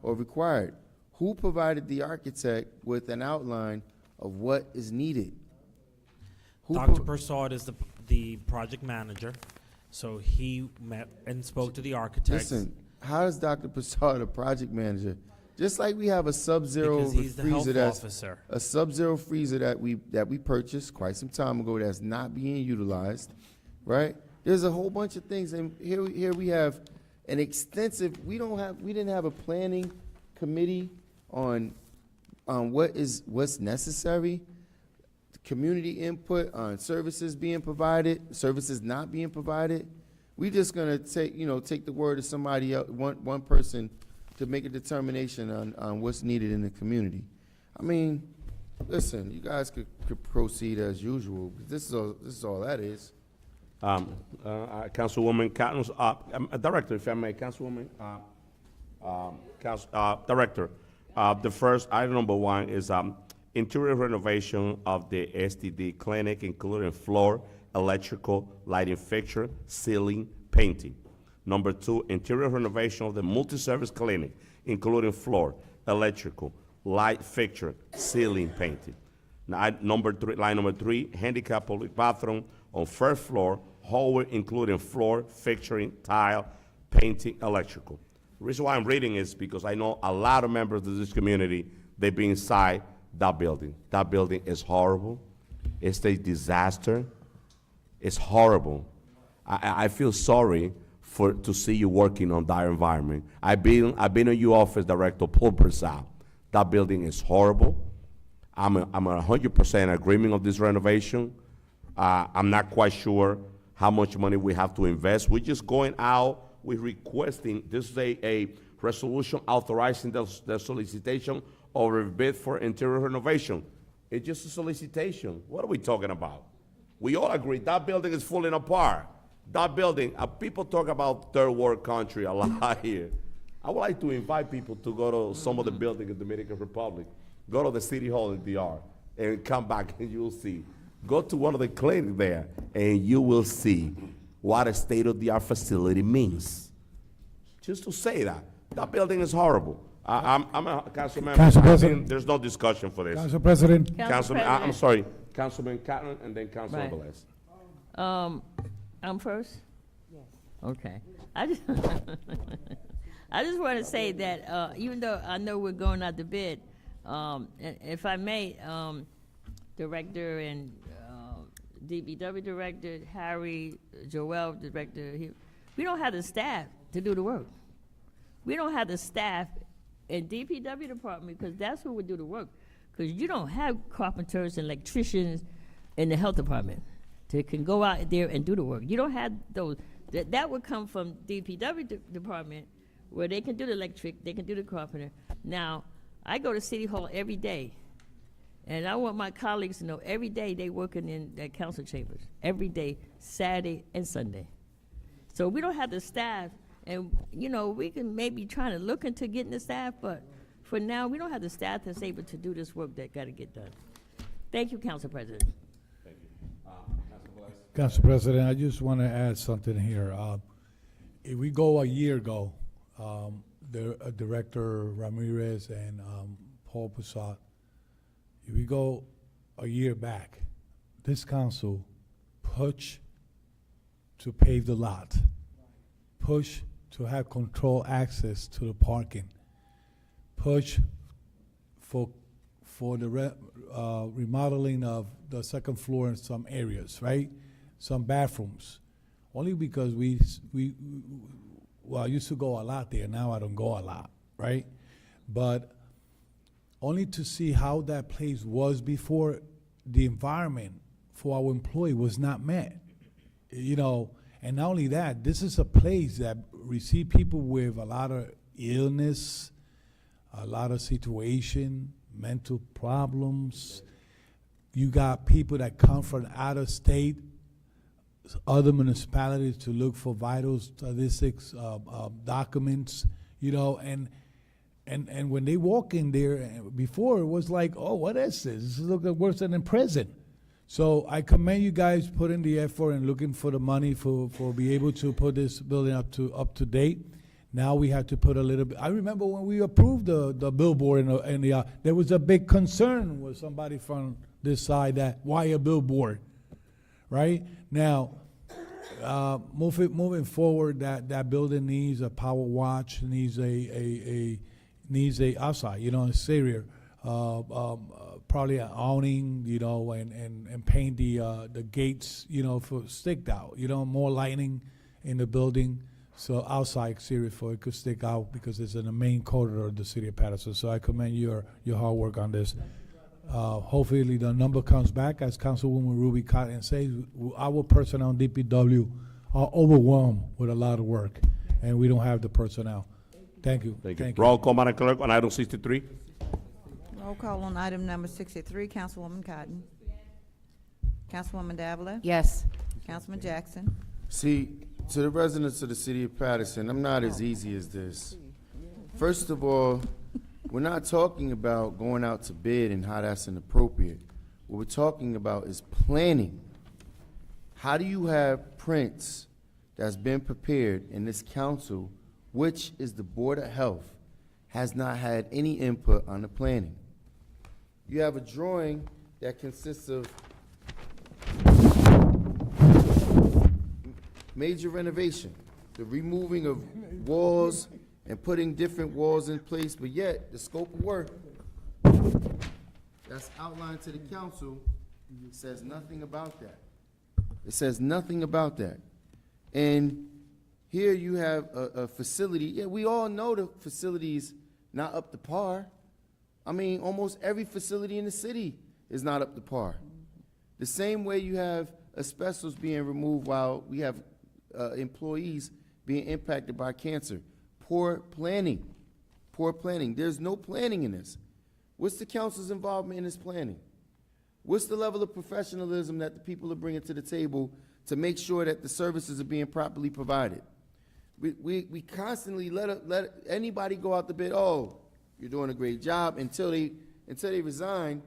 or required. Who provided the architect with an outline of what is needed? Dr. Persaud is the project manager, so he met and spoke to the architects. Listen, how is Dr. Passard a project manager? Just like we have a sub-zero Because he's the health freezer officer. a sub-zero freezer that we purchased quite some time ago that's not being utilized, right? There's a whole bunch of things, and here we have an extensive. We didn't have a planning committee on what's necessary. Community input on services being provided, services not being provided. We're just gonna take the word of somebody else, one person, to make a determination on what's needed in the community. I mean, listen, you guys could proceed as usual. This is all that is. Councilwoman Cotton's Director, if I may, Councilwoman, Director. The first item number 1 is interior renovation of the STD clinic, including floor, electrical, lighting fixture, ceiling, painting. Number 2, interior renovation of the multi-service clinic, including floor, electrical, light fixture, ceiling, painting. Now, line number 3, handicap public bathroom on first floor, hallway, including floor, fixturing, tile, painting, electrical. The reason why I'm reading is because I know a lot of members of this community, they've been inside that building. That building is horrible. It's a disaster. It's horrible. I feel sorry to see you working on that environment. I've been in your office, Director Paul Persal. That building is horrible. I'm 100% agreement of this renovation. I'm not quite sure how much money we have to invest. We're just going out, we're requesting, this is a resolution authorizing the solicitation of a bid for interior renovation. It's just a solicitation. What are we talking about? We all agree that building is falling apart. That building, people talk about third world country a lot here. I would like to invite people to go to some of the buildings in the Dominican Republic. Go to the City Hall in DR and come back and you'll see. Go to one of the clinics there and you will see what a state-of-the-art facility means. Just to say that building is horrible. I'm a councilman. Council President. There's no discussion for this. Council President. Councilman, I'm sorry, Councilman Cotton and then Councilman Right. Velez. I'm first? Yes. Okay. I just want to say that even though I know we're going out to bid, and if I may, Director and DBW Director, Harry, Joel, Director, we don't have the staff to do the work. We don't have the staff in DPW department because that's who would do the work. Because you don't have carpenters and electricians in the health department that can go out there and do the work. You don't have those. That would come from DPW department where they can do the electric, they can do the carpenter. Now, I go to City Hall every day, and I want my colleagues to know every day they working in the council chambers, every day, Saturday and Sunday. So we don't have the staff, and we can maybe try to look into getting the staff, but for now, we don't have the staff that's able to do this work that got to get done. Thank you, Council President. Council President, I just want to add something here. If we go a year ago, Director Ramirez and Paul Passat, if we go a year back, this council pushed to pave the lot, push to have control access to the parking, push for the remodeling of the second floor in some areas, right? Some bathrooms, only because I used to go a lot there. Now I don't go a lot, right? But only to see how that place was before the environment for our employee was not met, and not only that, this is a place that receive people with a lot of illness, a lot of situation, mental problems. You got people that come from out of state, other municipalities to look for vital statistics, documents, and and when they walk in there, before it was like, oh, what is this? This looks worse than in prison. So I commend you guys putting the effort and looking for the money for be able to put this building up to date. Now we have to put a little bit. I remember when we approved the billboard in the there was a big concern with somebody from this side that why a billboard, right? Now, moving forward, that building needs a power watch, needs a outside, exterior, probably an awning, and paint the gates, for sticked out, more lighting in the building. So outside exterior for it could stick out because it's in the main corridor of the city of Paterson. So I commend your hard work on this. Hopefully the number comes back, as Councilwoman Ruby Cotton says. Our personnel on DPW are overwhelmed with a lot of work, and we don't have the personnel. Thank you. Thank you. Roll call, Madam Clerk, on item 63. Roll call on item number 63, Councilwoman Cotton. Councilwoman Davila? Yes. Councilman Jackson? See, to the residents of the city of Paterson, I'm not as easy as this. First of all, we're not talking about going out to bid and how that's inappropriate. What we're talking about is planning. How do you have prints that's been prepared in this council, which is the Board of Health, has not had any input on the planning? You have a drawing that consists of major renovation, the removing of walls and putting different walls in place, but yet the scope of work that's outlined to the council says nothing about that. It says nothing about that. And here you have a facility. Yeah, we all know the facility's not up to par. I mean, almost every facility in the city is not up to par. The same way you have asbestos being removed while we have employees being impacted by cancer. Poor planning. Poor planning. There's no planning in this. What's the council's involvement in this planning? What's the level of professionalism that the people are bringing to the table to make sure that the services are being properly provided? We constantly let anybody go out the bid. Oh, you're doing a great job, until they resign.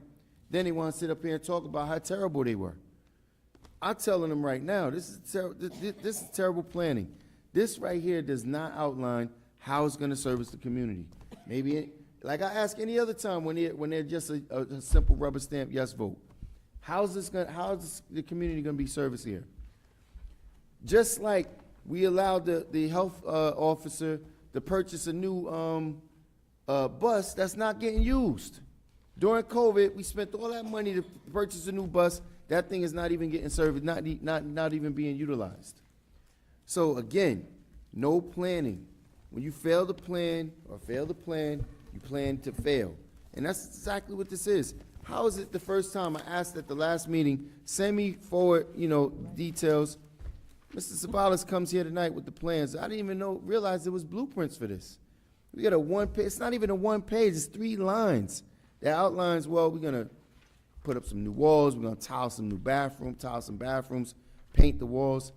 Then they want to sit up here and talk about how terrible they were. I'm telling them right now, this is terrible planning. This right here does not outline how it's going to service the community. Maybe, like I ask any other time when they're just a simple rubber stamp yes vote. How is the community going to be serviced here? Just like we allowed the health officer to purchase a new bus that's not getting used. During COVID, we spent all that money to purchase a new bus. That thing is not even getting serviced, not even being utilized. So again, no planning. When you fail to plan or fail to plan, you plan to fail. And that's exactly what this is. How is it the first time I asked at the last meeting, send me forward, details. Mr. Sabalas comes here tonight with the plans. I didn't even realize there was blueprints for this. We got a one page, it's not even a one page, it's 3 lines that outlines, well, we're gonna put up some new walls, we're gonna tile some bathrooms, paint the walls.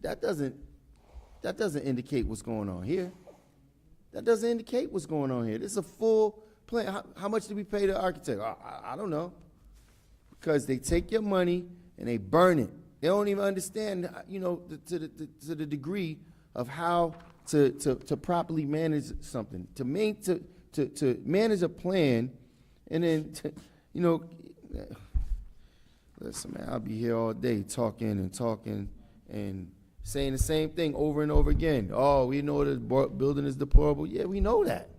That doesn't indicate what's going on here. That doesn't indicate what's going on here. This is a full plan. How much did we pay the architect? I don't know. Because they take your money and they burn it. They don't even understand, to the degree of how to properly manage something, to manage a plan, and then listen, man, I'll be here all day talking and saying the same thing over and over again. Oh, we know the building is deplorable. Yeah, we know that.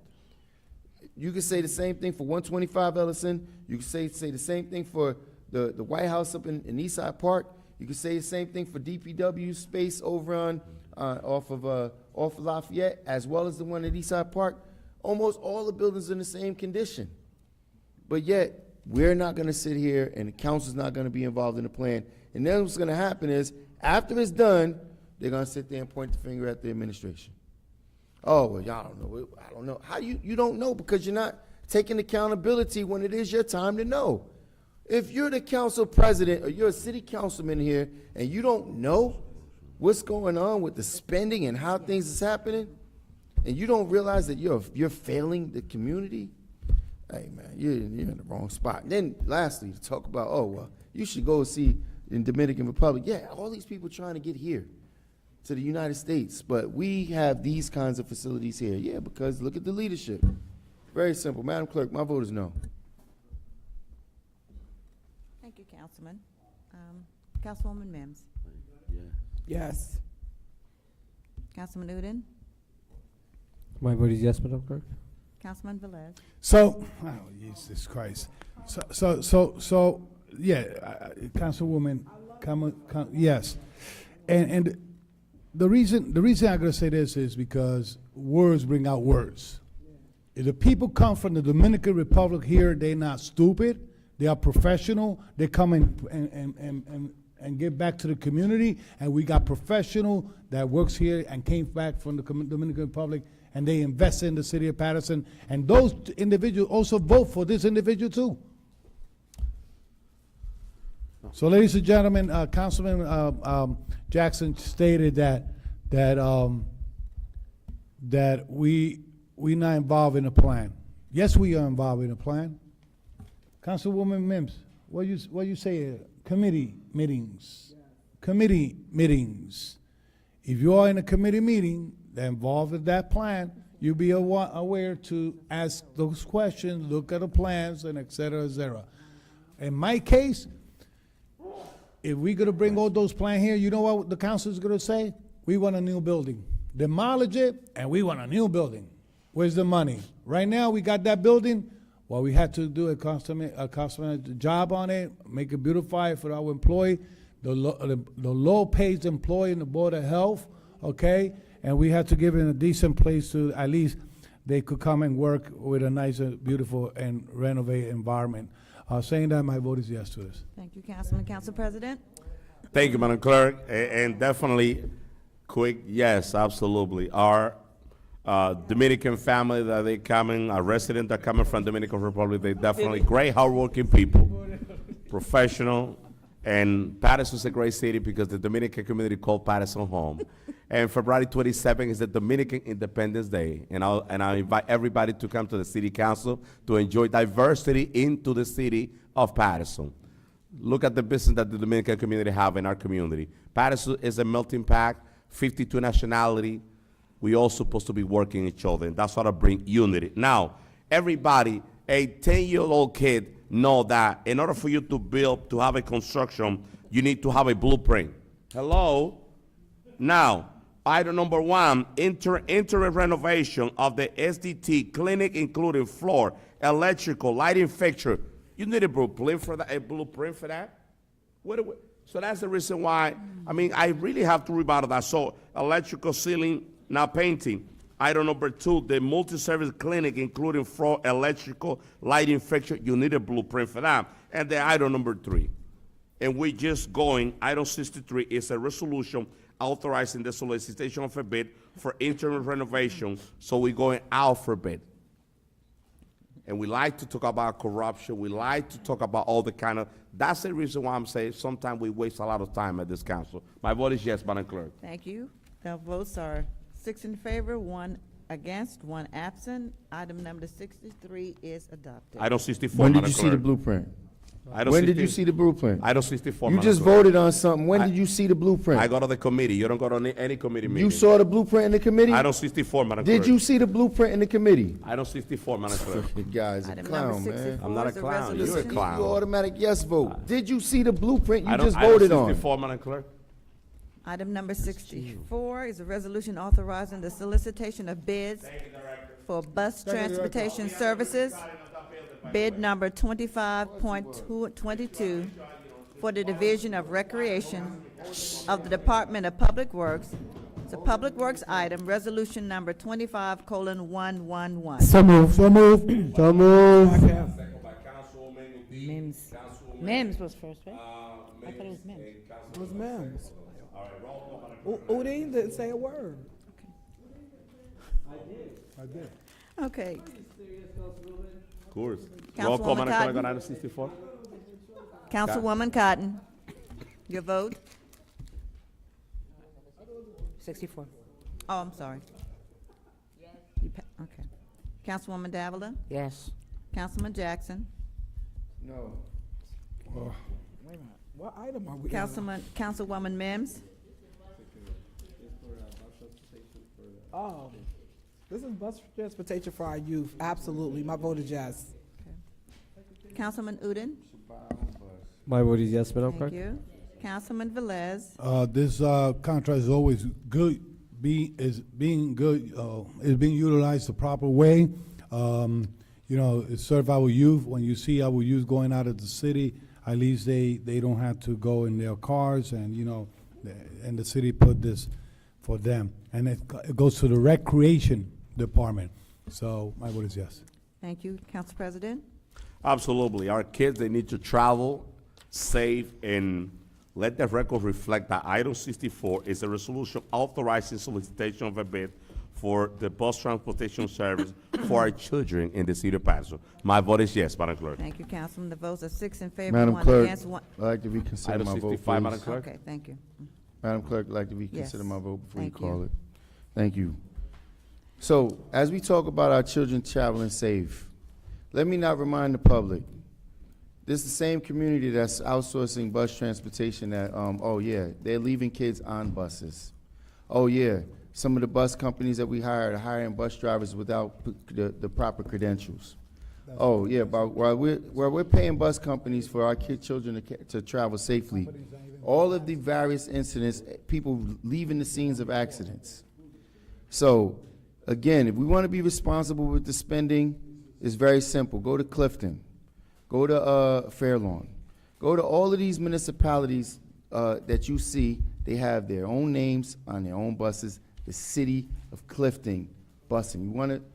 You can say the same thing for 125 Ellison. You can say the same thing for the White House up in Eastside Park. You can say the same thing for DPW space over on off of Lafayette, as well as the one at Eastside Park. Almost all the buildings are in the same condition. But yet, we're not going to sit here, and the council's not going to be involved in the plan. And then what's going to happen is, after it's done, they're going to sit there and point the finger at the administration. Oh, well, y'all don't know. I don't know. How you don't know? Because you're not taking accountability when it is your time to know. If you're the council president or you're a city councilman here and you don't know what's going on with the spending and how things is happening, and you don't realize that you're failing the community, hey man, you're in the wrong spot. Then lastly, to talk about, oh well, you should go see in Dominican Republic. Yeah, all these people trying to get here to the United States, but we have these kinds of facilities here. Yeah, because look at the leadership. Very simple. Madam Clerk, my vote is no. Thank you, Councilman. Councilwoman Mims. Yes. Councilman Udine. My vote is yes, Madam Clerk. Councilman Velez. So, oh, Jesus Christ. So, yeah, Councilwoman, yes. And the reason I'm going to say this is because words bring out words. If the people come from the Dominican Republic here, they're not stupid. They are professional. They come and give back to the community. And we got professional that works here and came back from the Dominican Republic, and they invest in the city of Paterson. And those individuals also vote for this individual too. So, ladies and gentlemen, Councilman Jackson stated that we not involved in a plan. Yes, we are involved in a plan. Councilwoman Mims, what you say? Committee meetings. Committee meetings. If you are in a committee meeting that involved in that plan, you'll be aware to ask those questions, look at the plans, and et cetera, et cetera. In my case, if we're going to bring all those plans here, you know what the council is going to say? We want a new building. Demolish it, and we want a new building. Where's the money? Right now, we got that building. Well, we had to do a customary job on it, make it beautify for our employee, the low-paid employee in the Board of Health, okay? And we had to give it a decent place to at least they could come and work with a nice, beautiful, and renovated environment. Saying that, my vote is yes to this. Thank you, Councilman. Council President. Thank you, Madam Clerk. And definitely, quick, yes, absolutely. Our Dominican family that they coming, our residents that coming from Dominican Republic, they definitely great, hardworking people, professional. And Paterson's a great city because the Dominican community called Paterson home. And February 27th is the Dominican Independence Day. And I invite everybody to come to the city council to enjoy diversity into the city of Paterson. Look at the business that the Dominican community have in our community. Paterson is a melting pot, 52 nationality. We all supposed to be working each other, and that's how to bring unity. Now, everybody, a 10-year-old kid know that in order for you to build, to have a construction, you need to have a blueprint. Hello? Now, item number 1, interim renovation of the SDT clinic, including floor, electrical, lighting fixture. You need a blueprint for that? So that's the reason why, I really have to rebuttal that. So electrical, ceiling, now painting. Item number 2, the multi-service clinic, including floor, electrical, lighting fixture. You need a blueprint for that. And then item number 3. And we just going, item 63 is a resolution authorizing the solicitation of a bid for interim renovation. So we're going out for bid. And we like to talk about corruption. We like to talk about all the kind of, that's the reason why I'm saying sometimes we waste a lot of time at this council. My vote is yes, Madam Clerk. Thank you. The votes are 6 in favor, 1 against, 1 absent. Item number 63 is adopted. Item 64, When did Madam you see Clerk. the blueprint? Item When did 60 you see the blueprint? Item 64, You Madam just Clerk. voted on something. When did you see the blueprint? I go to the committee. You don't go to any committee meeting. You saw the blueprint in the committee? Item 64, Madam Clerk. Did you see the blueprint in the committee? Item 64, Madam Clerk. You guys a Item clown, number man. 64 I'm not a is clown. You're a resolution. clown. You automatic yes vote. Did you see the blueprint you Item just voted item on? 64, Madam Clerk. Item number 64 is a resolution authorizing the solicitation of bids for bus transportation services. Bid number 25.22 for the Division of Recreation of the Department of Public Works. It's a Public Works item, resolution number 25:111. So move. So move. So move. Mims. Mims was first, right? I thought it was Mims. It was Mims. Udine didn't say a word. I did. Okay. Of course. Councilwoman Roll call, Madam Clerk, Cotton. on item 64. Councilwoman Cotton, your vote? 64. Oh, I'm sorry. Okay. Councilwoman Davila? Yes. Councilman Jackson? No. Wait a minute, what item are we on? Councilwoman Mims? Oh, this is bus transportation for our youth, absolutely, my vote is yes. Councilman Udine? My vote is yes, Madam Clerk. Thank you. Councilman Velez? This contract is always good, is being utilized the proper way. You know, it's serve our youth. When you see our youth going out of the city, at least they don't have to go in their cars, and you know, and the city put this for them, and it goes to the Recreation Department. So my vote is yes. Thank you. Council President? Absolutely. Our kids, they need to travel safe, and let the record reflect that item 64 is a resolution authorizing solicitation of a bid for the bus transportation service for our children in the city of Paterson. My vote is yes, Madam Clerk. Thank you, Councilman. The votes are 6 in favor, Madam 1 Clerk, against, 1. I'd like to reconsider Item my vote, 65, please. Madam Clerk. Okay, thank you. Madam Clerk, I'd like to reconsider Yes. my vote before Thank you call you. it. Thank you. So, as we talk about our children traveling safe, let me not remind the public, this is the same community that's outsourcing bus transportation that, oh yeah, they're leaving kids on buses. Oh yeah, some of the bus companies that we hired are hiring bus drivers without the proper credentials. Oh yeah, but while we're paying bus companies for our children to travel safely, all of the various incidents, people leaving the scenes of accidents. So, again, if we want to be responsible with the spending, it's very simple. Go to Clifton, go to Fairlawn, go to all of these municipalities that you see. They have their own names on their own buses. The city of Clifton busing.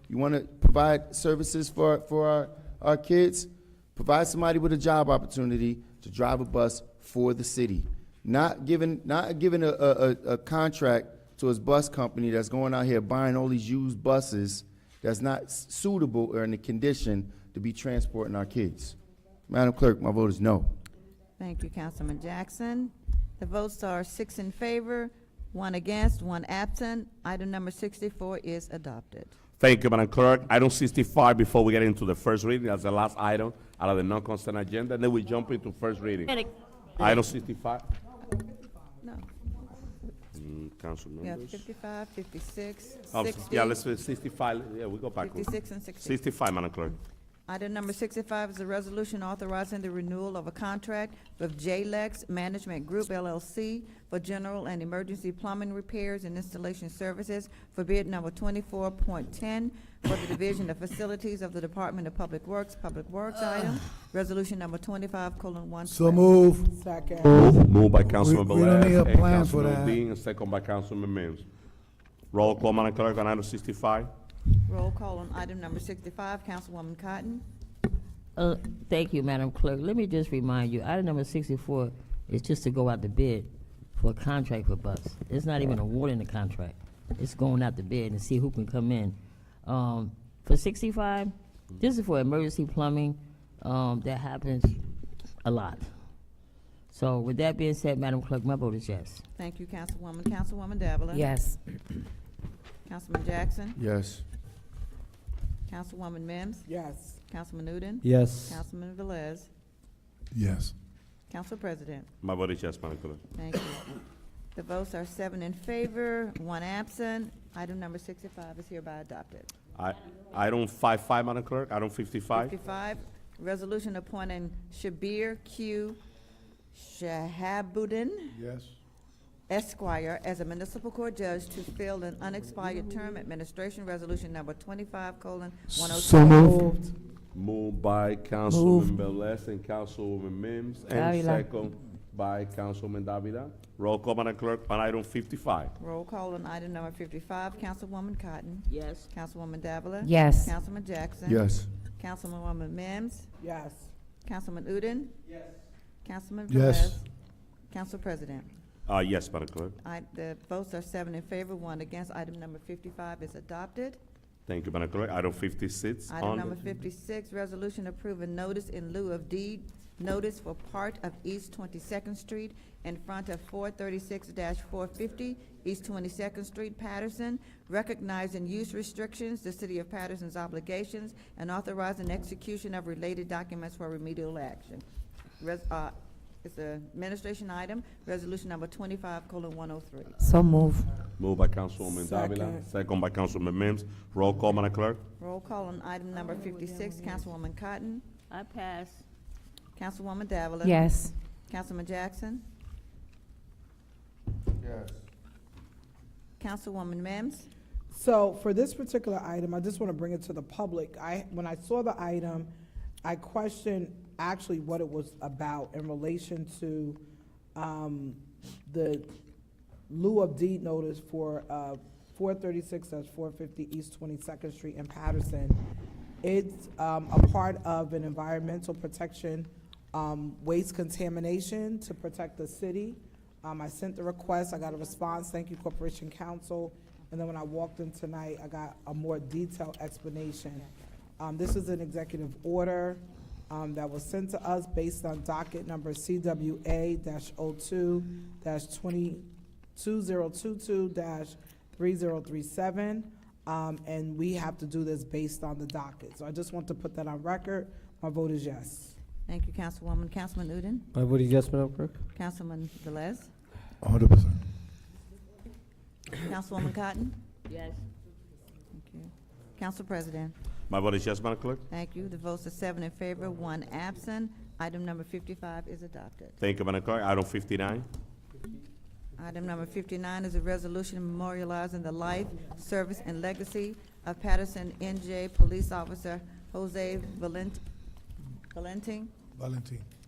You want to provide services for our kids? Provide somebody with a job opportunity to drive a bus for the city. Not giving a contract to his bus company that's going out here buying all these used buses that's not suitable or in the condition to be transporting our kids. Madam Clerk, my vote is no. Thank you, Councilman Jackson. The votes are 6 in favor, 1 against, 1 absent. Item number 64 is adopted. Thank you, Madam Clerk. Item 65, before we get into the first reading, that's the last item out of the non-consent agenda, and then we jump into first reading. Item 65. No. Council We have members. 55, 56, Oh, 60. yeah, let's do 65. Yeah, we go back. 56 and 60. 65, Madam Clerk. Item number 65 is a resolution authorizing the renewal of a contract with JLEX Management Group LLC for general and emergency plumbing repairs and installation services for bid number 24.10 for the Division of Facilities of the Department of Public Works item, resolution number 25:1. So move. Second. Moved by Councilman We don't need a Velez and plan for Councilman that. Udine, and second by Councilman Mims. Roll call, Madam Clerk, on item 65. Roll call on item number 65, Councilwoman Cotton. Thank you, Madam Clerk. Let me just remind you, item number 64 is just to go out the bid for a contract for bus. It's not even awarding the contract. It's going out the bid and see who can come in. For 65, this is for emergency plumbing. That happens a lot. So with that being said, Madam Clerk, my vote is yes. Thank you, Councilwoman. Councilwoman Davila. Yes. Councilman Jackson. Yes. Councilwoman Mims. Yes. Councilman Udine. Yes. Councilman Velez. Yes. Council President. My vote is yes, Madam Clerk. Thank you. The votes are 7 in favor, 1 absent. Item number 65 is hereby adopted. Item 55, Madam Clerk. Item 55. 55, resolution appointing Shabir Q. Shahabuddin Yes. Esquire as a municipal court judge to fill an unexpired term, administration resolution number 25:102. So moved. Moved by Councilman Velez and Councilwoman Mims, and Davila. second by Councilman Davila. Roll call, Madam Clerk, on item 55. Roll call on item number 55, Councilwoman Cotton. Yes. Councilwoman Davila. Yes. Councilman Jackson. Yes. Councilwoman Mims. Yes. Councilman Udine. Yes. Councilman Velez. Yes. Council President. Yes, Madam Clerk. The votes are 7 in favor, 1 against. Item number 55 is adopted. Thank you, Madam Clerk. Item 56. Item number 56, resolution approving notice in lieu of deed notice for part of East 22nd Street in front of 436-450 East 22nd Street, Paterson, recognizing use restrictions, the City of Paterson's obligations, and authorizing execution of related documents for remedial action. It's an administration item, resolution number 25:103. So move. Moved by Councilwoman Davila, second by Councilman Mims. Roll call, Madam Clerk. Roll call on item number 56, Councilwoman Cotton. I pass. Councilwoman Davila. Yes. Councilman Jackson. Yes. Councilwoman Mims. So for this particular item, I just want to bring it to the public. When I saw the item, I questioned actually what it was about in relation to the lieu of deed notice for 436-450 East 22nd Street in Paterson. It's a part of an environmental protection, waste contamination to protect the city. I sent the request, I got a response, thank you Corporation Counsel, and then when I walked in tonight, I got a more detailed explanation. This is an executive order that was sent to us based on docket number CWA-02-2022-3037, and we have to do this based on the docket. So I just want to put that on record. My vote is yes. Thank you, Councilwoman. Councilman Udine. My vote is yes, Madam Clerk. Councilman Velez. 100%. Councilwoman Cotton. Yes. Thank you. Council President. My vote is yes, Madam Clerk. Thank you. The votes are 7 in favor, 1 absent. Item number 55 is adopted. Thank you, Madam Clerk. Item 59. Item number 59 is a resolution memorializing the life, service, and legacy of Paterson NJ Police Officer Jose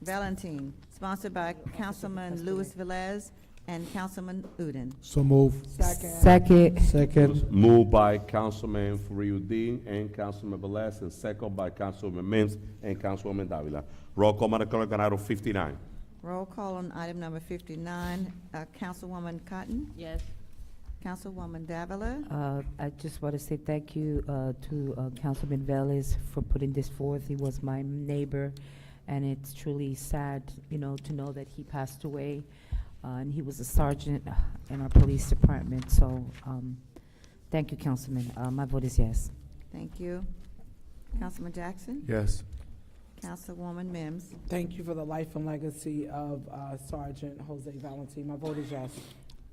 Valentin, sponsored by Councilman Luis Velez and Councilman Udine. So move. Second. Moved by Councilman Furiudin and Councilman Velez, and second by Councilman Mims and Councilwoman Davila. Roll call, Madam Clerk, on item 59. Roll call on item number 59. Councilwoman Cotton. Yes. Councilwoman Davila. I just want to say thank you to Councilman Velez for putting this forth. He was my neighbor, and it's truly sad, to know that he passed away. And he was a sergeant in our police department. So thank you, Councilman. My vote is yes. Thank you. Councilman Jackson. Yes. Councilwoman Mims. Thank you for the life and legacy of Sergeant Jose Valentin. My vote is yes.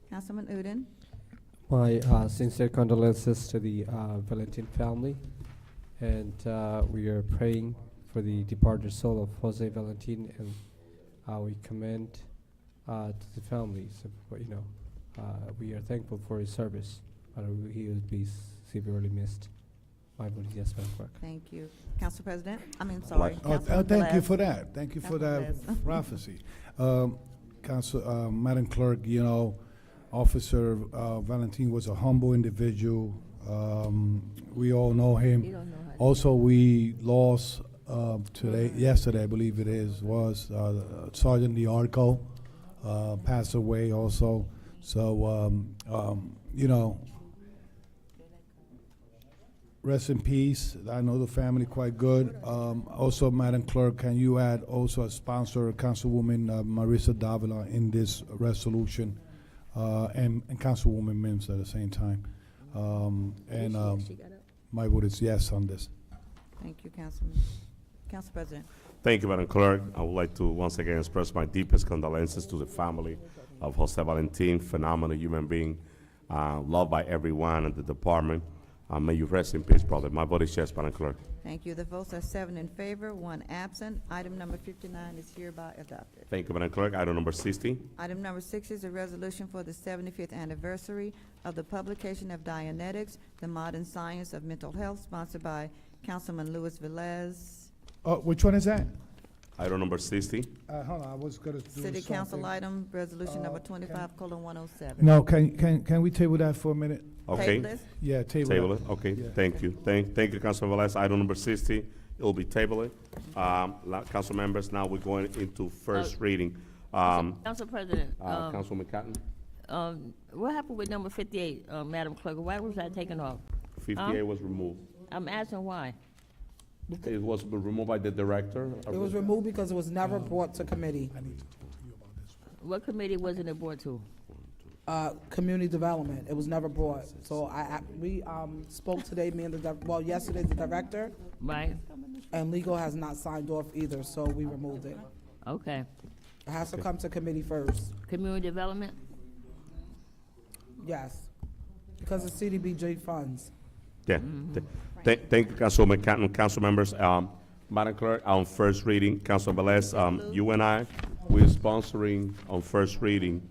Councilman Udine. My sincere condolences to the Valentin family, and we are praying for the departed soul of Jose Valentin, and we commend to the family. So, we are thankful for his service, but he will be severely missed. My vote is yes, Madam Clerk. Thank you. Council President, sorry. Thank you for that. Thank you for Councilman that Velez. prophecy. Madam Clerk, Officer Valentin was a humble individual. We all know him. You don't know how to- Also, we lost yesterday, I believe it was Sergeant DiArco, passed away also. So, rest in peace. I know the family quite good. Also, Madam Clerk, can you add also a sponsor, Councilwoman Marisa Davila, in this resolution, and Councilwoman Mims at the same time? My vote is yes on this. Thank you, Councilman. Council President. Thank you, Madam Clerk. I would like to once again express my deepest condolences to the family of Jose Valentin, phenomenal human being, loved by everyone in the department. May you rest in peace, brother. My vote is yes, Madam Clerk. Thank you. The votes are 7 in favor, 1 absent. Item number 59 is hereby adopted. Thank you, Madam Clerk. Item number 60. Item number 60 is a resolution for the 75th anniversary of the publication of Dianetics, the Modern Science of Mental Health, sponsored by Councilman Luis Velez. Which one is that? Item number 60. Hold on, I was going to do City Council something. item, resolution number 25:107. No, can we table that for a minute? Okay. Table it? Yeah, table Table it. it, okay, Yeah. thank you. Thank you, Councilman Velez. Item number 60, it will be tabled. Council members, now we're going into first reading. Council President, Councilwoman Cotton, what happened with number 58, Madam Clerk? Why was that taken off? 58 was removed. I'm asking why. It was removed by the director. It was removed because it was never brought to committee. What committee wasn't it brought to? Community development, it was never brought. So we spoke today, me and yesterday, the director, Right? and legal has not signed off either, so we removed it. Okay. It has to come to committee first, Community development? yes, because it's CDBG funds. Yeah. Thank you, Councilwoman Cotton, council members. Madam Clerk, on first reading, Councilman Velez, you and I, we're sponsoring on first reading.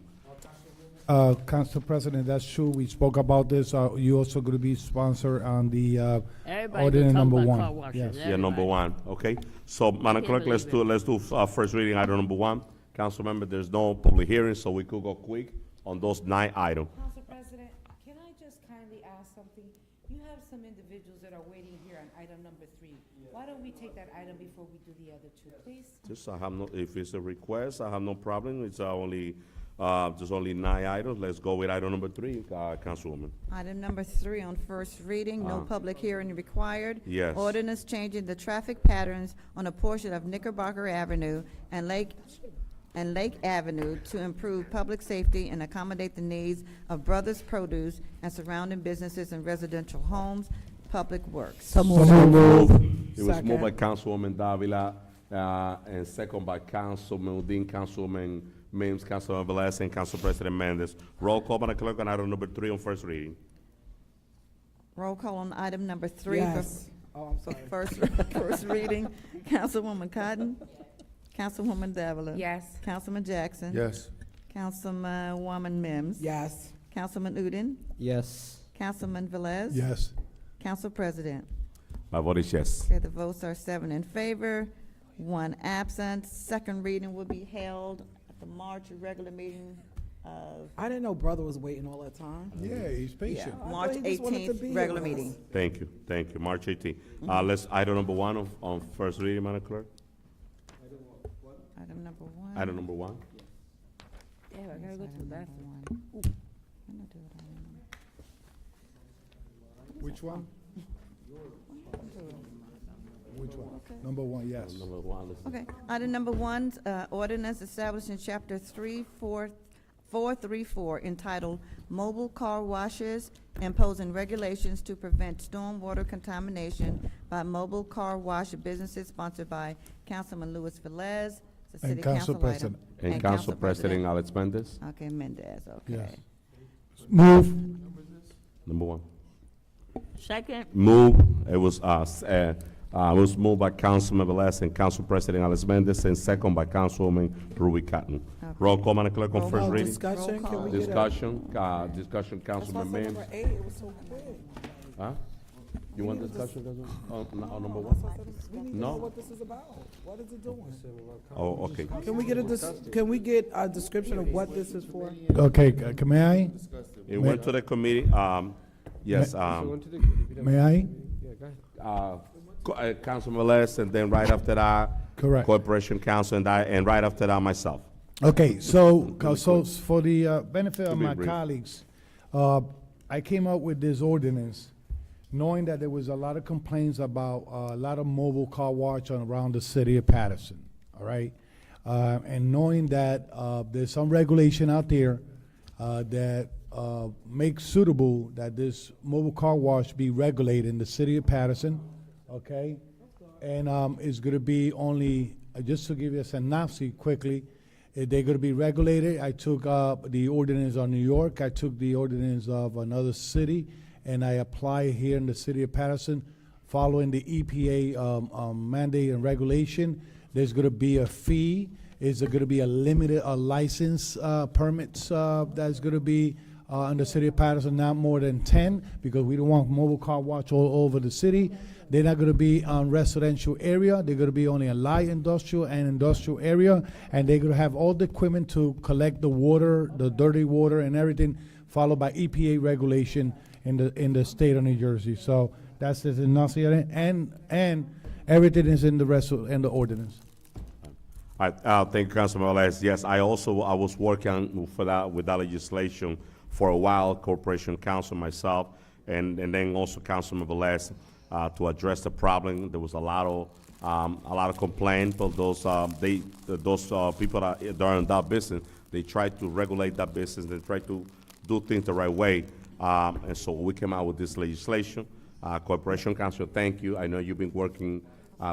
Council President, that's true. We spoke about this. You also going to be sponsor on the Everybody ordinance talk number about one. car washes. Yes. Yeah, number one, okay? So, Madam can't Clerk, let's believe do first reading, item number one. Council member, there's no public hearing, so we could go quick on those 9 items. Council President, can I just kindly ask something? You have some individuals that are waiting here on item number 3. Why don't we take that item before we do the other 2, please? Just, I have no, if it's a request, I have no problem. It's there's only 9 items. Let's go with item number 3, Councilwoman. Item number 3 on first reading, no public hearing required. Yes. Ordinance changing the traffic patterns on a portion of Knickerbocker Avenue and Lake Avenue to improve public safety and accommodate the needs of Brothers Produce and surrounding businesses and residential homes, Public Works. It was moved Second. by Councilwoman Davila, and second by Councilman Udine, Councilwoman Mims, Councilman Velez, and Council President Mendez. Roll call, Madam Clerk, on item number 3 on first reading. Roll call on item number 3 Yes. Oh, I'm sorry. first reading. Councilwoman Cotton, Councilwoman Davila. Yes. Councilman Jackson. Yes. Councilwoman Mims. Yes. Councilman Udine. Yes. Councilman Velez. Yes. Council President. My vote is yes. Okay, the votes are 7 in favor, 1 absent. Second reading will be held at the March regular meeting of, I didn't know brother was waiting all that time. Yeah, he's patient. I March thought he just wanted to 18th, be regular with us. meeting. Thank you, March 18th. Let's, item number 1 on first reading, Madam Clerk. Item number 1. Item number 1. Yeah, I gotta go to the bathroom. Which one? Which one? Number 1, yes. Number 1, let's Okay, item number 1, ordinance establishing chapter 434 entitled Mobile Car Washes, imposing regulations to prevent stormwater contamination by mobile car wash businesses, sponsored by Councilman Luis Velez. It's a And city Council council President. item. And Council President Alex Mendez. Okay, Mendez, okay. Yes. Move. Number 1. Second? It was moved by Councilman Velez and Council President Alex Mendez, and second by Councilwoman Ruby Cotton. Okay. Roll call, Madam Clerk, on Roll first call. reading. Discussion, Roll can we get a? Discussion, That's why I Councilman said Mims. number 8, it was so quick. Huh? You want discussion, Councilman? On number That's 1? why I said we need to No. know what this is about. What is it doing? Oh, okay. Can we get a description of what this is for? Okay, may I? It went to the committee, yes, May I? Councilman Velez, and then right after that, Correct. Corporation Council, and right after that, myself. Okay, so for the benefit of To be my brief. colleagues, I came up with this ordinance knowing that there was a lot of complaints about a lot of mobile car wash around the city of Paterson, all right? And knowing that there's some regulation out there that makes suitable that this mobile car wash be regulated in the city of Paterson, okay? And it's gonna be only, just to give you a synopsis quickly, they're gonna be regulated. I took the ordinance of New York, I took the ordinance of another city, and I apply here in the city of Paterson, following the EPA mandate and regulation. There's gonna be a fee. Is there gonna be a limited, license permits that's gonna be in the city of Paterson, not more than 10, because we don't want mobile car wash all over the city. They're not gonna be on residential area. They're gonna be only a light industrial and industrial area, and they're gonna have all the equipment to collect the water, the dirty water and everything, followed by EPA regulation in the state of New Jersey. So that's the enunciation, and everything is in the ordinance. All right, thank you, Councilman Velez. Yes, I was working with that legislation for a while, Corporation Council myself, and then also Councilman Velez. to address the problem. There was a lot of complaint, but those people that are in that business, they try to regulate that business. They try to do things the right way, and so we came out with this legislation. Corporation Council, thank you. I know you've been working.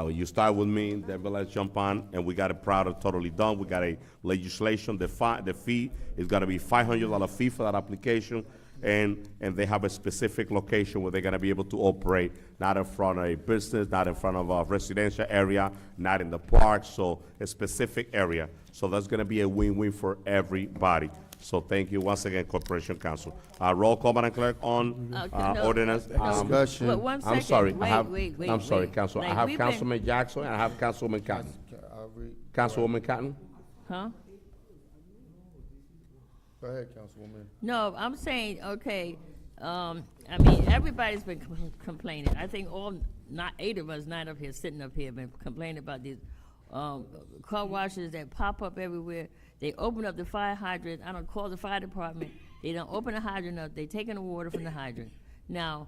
You start with me, then let's jump on, and we got a product totally done. We got a legislation. The fee is going to be $500 fee for that application, and they have a specific location where they're going to be able to operate, not in front of a business, not in front of a residential area, not in the park, so a specific area. So that's going to be a win-win for everybody. So thank you once again, Corporation Council. Roll call, Madam Clerk, on ordinance. Discussion. But one second. I'm sorry. Wait, I'm sorry, wait. Council. Like, I have we've been- Councilman Jackson and I have Councilwoman Cotton. Councilwoman Cotton? Huh? Go ahead, Councilwoman. No, I'm saying, okay, I mean, everybody's been complaining. I think not 8 of us, 9 up here, sitting up here, been complaining about these car washes that pop up everywhere. They open up the fire hydrant. I don't call the fire department. They don't open the hydrant up. They taking the water from the hydrant. Now,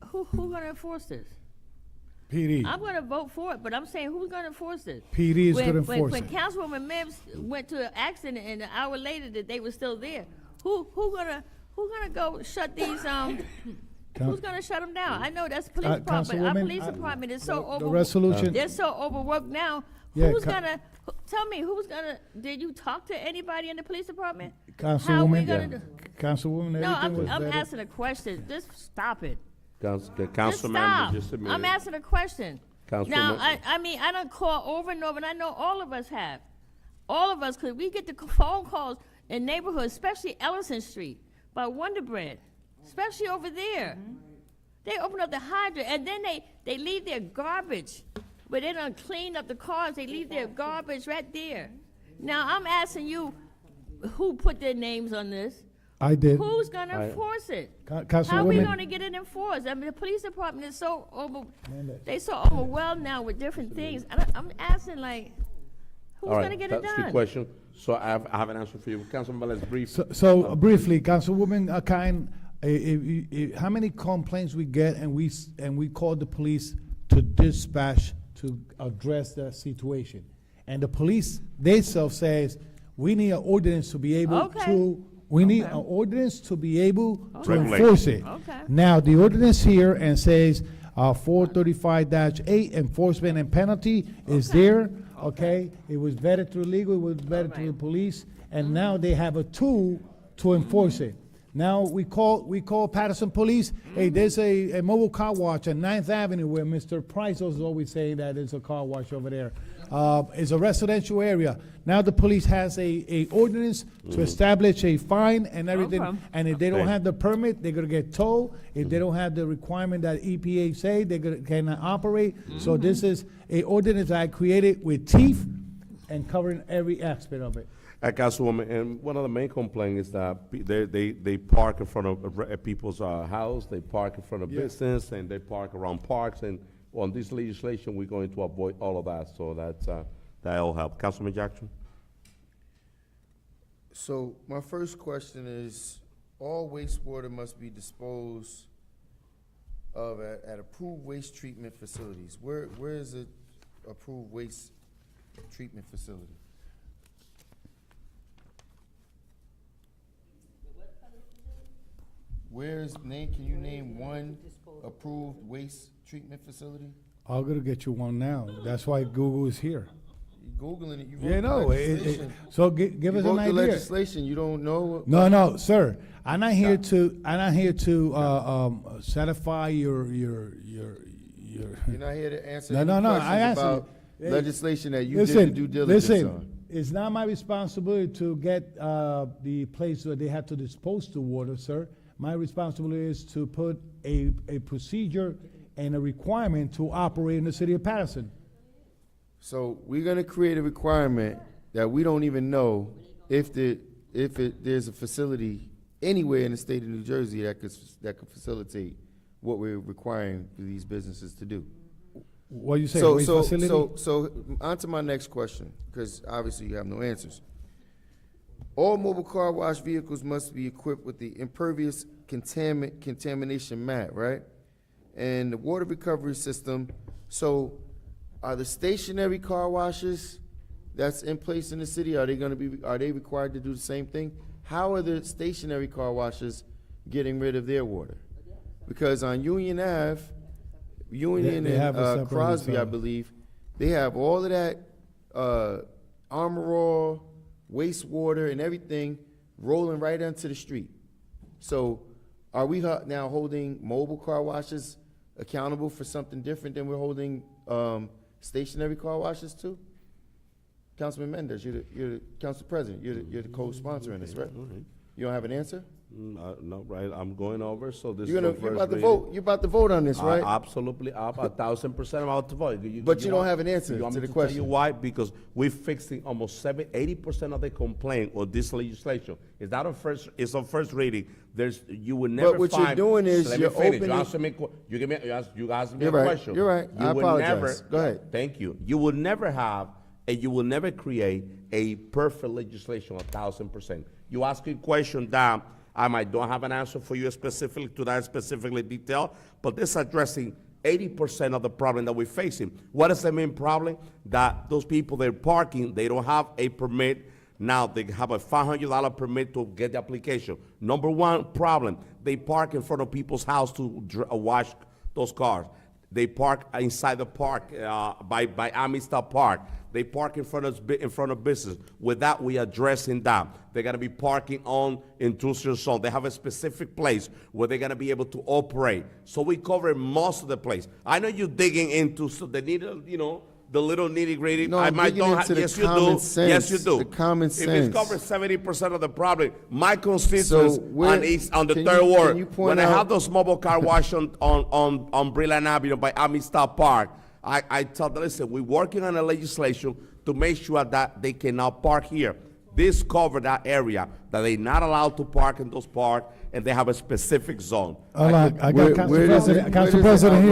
who gonna enforce this? PD. I'm gonna vote for it, but I'm saying who's gonna enforce this? PD is gonna enforce When it. Councilwoman Mims went to an accident and an hour later that they were still there, who gonna go shut these who's gonna shut them down? I know that's police department. Our Councilwoman, police department is so the resolution- They're so overworked now. Yeah, Who's gonna tell me? Did you talk to anybody in the police department? How we Councilwoman, gonna do? Councilwoman, No, everything was I'm vetted. asking a question. Just stop it. The Just council member stop. just submitted. I'm asking a question. Now, Councilwoman- I mean, I don't call over and over, and I know all of us have. All of us, because we get the phone calls in neighborhoods, especially Ellison Street, by Wonder Bread, especially over there. They open up the hydrant, and then they leave their garbage. Where they don't clean up the cars, they leave their garbage right there. Now, I'm asking you, who put their names on this? I did. Who's gonna enforce it? How are we Councilwoman- gonna get it enforced? I mean, the police department is so overwhelmed now with different things. I'm asking, like, who's All right, gonna get it that's a good done? question. So I have an answer for you. Councilman, let's brief. So briefly, Councilwoman Kine, how many complaints we get and we call the police to dispatch to address the situation? And the police, they self says, we need an ordinance to be able to, we need an ordinance to be able to Regulate. enforce it. Okay. Now, the ordinance here and says 435-8, enforcement and penalty is there, okay? It was vetted through legal, it was vetted through the police, and now they have a tool to enforce it. Now, we call Paterson Police, hey, there's a mobile car wash on 9th Avenue where Mr. Price is always saying that there's a car wash over there. It's a residential area. Now the police has a ordinance to establish a fine and everything. Okay. And if they don't have the permit, they're gonna get towed. If they don't have the requirement that EPA say, they cannot operate. So this is a ordinance that I created with teeth and covering every aspect of it. Councilwoman, and one of the main complaints is that they park in front of people's house, they park in front of business, and they park around parks. And on this legislation, we're going to avoid all of that. So that all help. Councilman Jackson. So my first question is, all wastewater must be disposed of at approved waste treatment facilities. Where is it approved waste treatment facility? Can you name one approved waste treatment facility? I'm gonna get you one now. That's why Google is here. You're Googling it, you Yeah, wrote the no, legislation. so give us You an wrote the idea. legislation, you don't know? No, sir. I'm not here to satisfy your. You're not here to answer No, any no, questions I answer about you. Hey, legislation that you did due diligence on. It's not my responsibility to get the place where they have to dispose the water, sir. My responsibility is to put a procedure and a requirement to operate in the city of Paterson. So we're gonna create a requirement that we don't even know if there's a facility anywhere in the state of New Jersey that could facilitate what we're requiring for these businesses to do. What you say, So, waste so, facility? so on to my next question, because obviously you have no answers. All mobile car wash vehicles must be equipped with the impervious contamination mat, right? and the water recovery system. So are the stationary car washes that's in place in the city, are they required to do the same thing? How are the stationary car washes getting rid of their water? Because on Union Ave, Union They have a and separate Crosby, I zone. believe, they have all of that Armor All, wastewater and everything rolling right onto the street. So are we now holding mobile car washes accountable for something different than we're holding stationary car washes too? Councilman Mendez, you're the council president. You're the co-sponsor in this, right? You don't have an answer? No, right, I'm going over, so this is You're the about first to reading. vote. You're about to vote on this, right? Absolutely, 1,000% about to vote. But you don't have an answer you want to me the tell question. you why? Because we're fixing almost 80% of the complaint on this legislation. It's not it's on first reading. You would never what find. you're doing is Let you're me finish. opening- You asked me You're a right. question. You're right. I would apologize. Never, Go ahead. Thank you. You will never have, and you will never create a perfect legislation 1,000%. You ask a question that I don't have an answer for you specifically to that specifically detail, but this addressing 80% of the problem that we're facing. What is the main problem? That those people, they're parking, they don't have a permit. Now they have a $500 permit to get the application. Number one problem, they park in front of people's house to wash those cars. They park inside the park by Amistad Park. They park in front of business. With that, we addressing that. They're gonna be parking on intrusion zone. They have a specific place where they're gonna be able to operate. So we cover most of the place. I know you're digging into the little nitty gritty. No, I'm digging into the yes, you common do. sense, Yes, you do. the common If sense. it covers 70% of the problem, my constituents on the can third you ward, point when I out- have those mobile car wash on Brilliant Avenue by Amistad Park, I tell them, listen, we're working on a legislation to make sure that they cannot park here. This cover that area, that they're not allowed to park in those parks, and they have a specific zone. Hold on, I got Council where does President, it- Council where does it President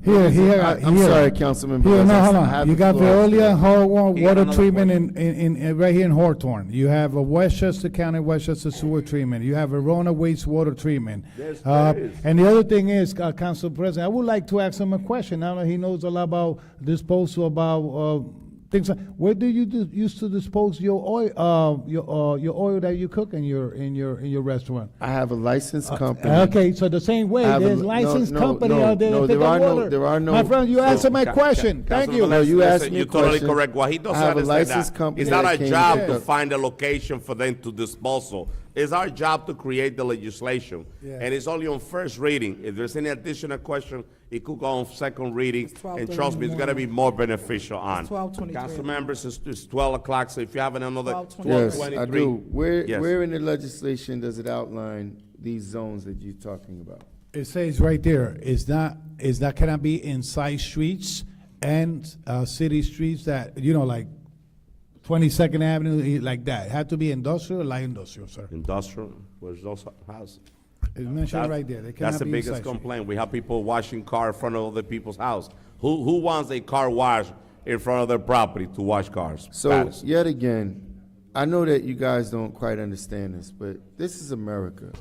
here. outline- I'm sorry, Councilman, Here, because no, I hold have on. You the got floor. Veolia and Howard He got water another treatment in right here in Hawthorne. You have a Westchester County, Westchester sewer treatment. You have a Rona wastewater treatment. Yes, there is. And the other thing is, Council President, I would like to ask him a question. Now that he knows a lot about disposal, about things like, where do you used to dispose your oil, your oil that you cook in your restaurant? I have a licensed company. Okay, so the same way, I have a- there's no, licensed no, company no, out there no, that pick there up are no- water. there are no- My friend, you So, answered my question. Thank you. No, you asked me a You're totally question. correct. What he doesn't I have a understand licensed that company it's not that our came job to to pick up. find a location for them to dispose. It's our job to create the legislation. Yeah. And it's only on first reading. If there's any additional question, it could go on second reading. It's 12:30 And trust me, in it's the gonna be more beneficial on. 12:23. Council members, it's 12 o'clock, so if you have another 12:23. Yes, 12:23. I do. Yes. Where in the legislation does it outline these zones that you're talking about? It says right there, cannot be inside streets and city streets that, like 22nd Avenue, like that. It had to be industrial or light industrial, sir. Industrial, where's those houses? It's mentioned right there. They That's cannot the be biggest inside street. complaint. We have people washing car in front of other people's house. Who wants a car wash in front of their property to wash cars? So, Paterson. yet again, I know that you guys don't quite understand this, but this is America.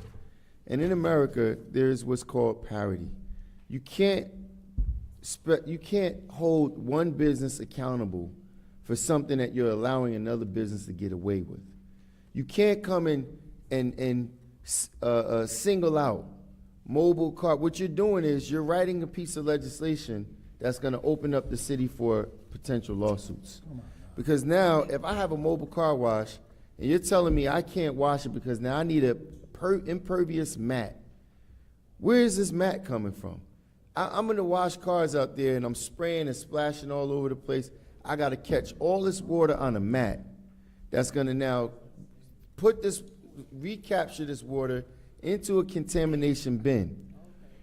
And in America, there's what's called parity. You can't hold one business accountable for something that you're allowing another business to get away with. You can't come in and single out mobile car. What you're doing is you're writing a piece of legislation that's going to open up the city for potential lawsuits. Because now, if I have a mobile car wash, and you're telling me I can't wash it because now I need a impervious mat, where is this mat coming from? I'm going to wash cars out there, and I'm spraying and splashing all over the place. I got to catch all this water on a mat that's going to now recapture this water into a contamination bin.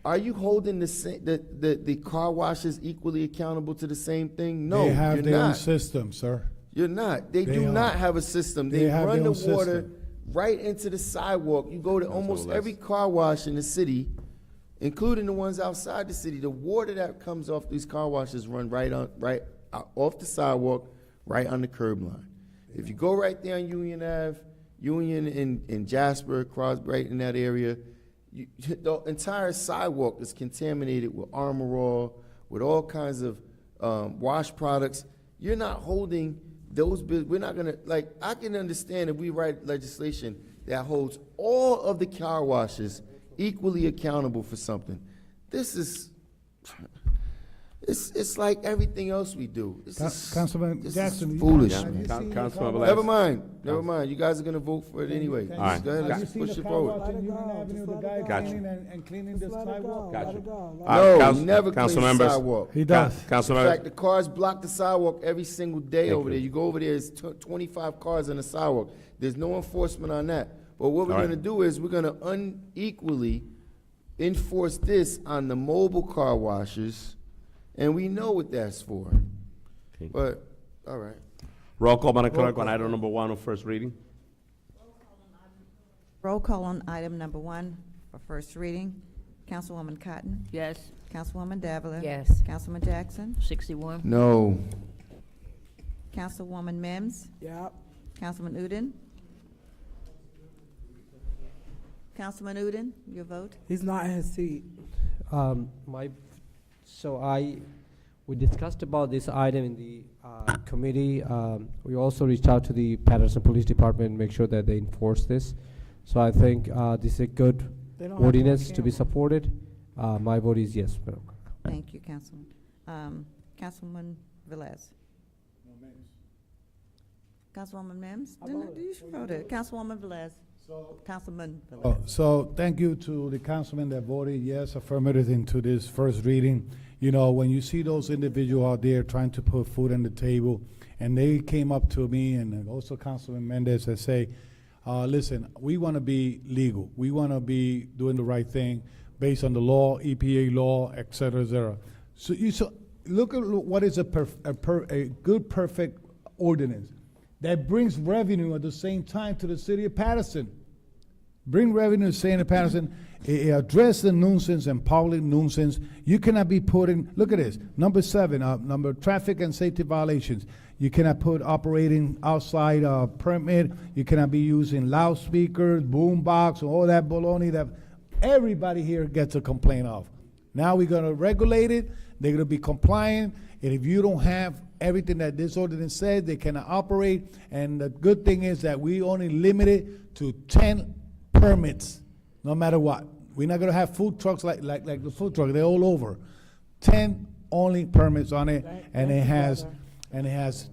Are you holding the car washers equally accountable to the same thing? No, They have you're their own not. system, sir. You're not. They They do are. not have a system. They They have run their the own water system. right into the sidewalk. You go to almost every car wash in the city, including the ones outside the city. The water that comes off these car washes run right off the sidewalk, right on the curb line. If you go right there on Union Ave, Union in Jasper, Crosby, right in that area, the entire sidewalk is contaminated with Armor All, with all kinds of wash products. You're not holding those, we're not gonna, like, I can understand if we write legislation that holds all of the car washes equally accountable for something. This is, it's like everything else we do. Councilman This Jackson, is foolish, have you man. seen the Councilman car Velez. wash? Never mind. You guys are gonna vote for it anyway. Can All right. Go ahead, Have let's you seen push the it car forward. wash in Union Avenue, the guy Gotcha. cleaning and cleaning the sidewalk? Gotcha. No, Council- he never cleans council the members. sidewalk. He does. Council In members. fact, the cars block the sidewalk every single day Thank over you. there. You go over there, it's 25 cars on the sidewalk. There's no enforcement on that. But what we're All right. gonna do is we're gonna unequally enforce this on the mobile car washers, and we know what that's for. Okay. But, all right. Roll call, Madam Clerk, on item number 1 on first reading. Roll call on item number 1 for first reading. Councilwoman Cotton. Yes. Councilwoman Davila. Yes. Councilman Jackson. 61. No. Councilwoman Mims. Yep. Councilman Udine. Councilman Udine, your vote? He's not in his seat. We discussed about this item in the committee. We also reached out to the Paterson Police Department and make sure that they enforce this. So I think this is a good They don't have to ordinance on to be camera. supported. My vote is yes, Madam Clerk. Thank you, Councilman. Councilman Velez. Councilwoman Mims? I No, voted. you should vote it. Councilwoman Velez. Councilman Velez. So thank you to the councilman that voted yes, affirmative into this first reading. You know, when you see those individuals out there trying to put food on the table, and they came up to me and also Councilman Mendez and say, listen, we want to be legal. We want to be doing the right thing based on the law, EPA law, et cetera, et cetera. So look at what is a good, perfect ordinance that brings revenue at the same time to the city of Paterson. Bring revenue to the city of Paterson, address the nuisance and public nuisance. You cannot be putting, look at this, number 7, number traffic and safety violations. You cannot put operating outside permit. You cannot be using loudspeakers, boom box, all that baloney that everybody here gets a complaint of. Now we're gonna regulate it, they're gonna be compliant, and if you don't have everything that this ordinance says, they cannot operate, and the good thing is that we only limit it to 10 permits, no matter what. We're not gonna have food trucks like the food truck, they're all over. 10 only permits on it, and it has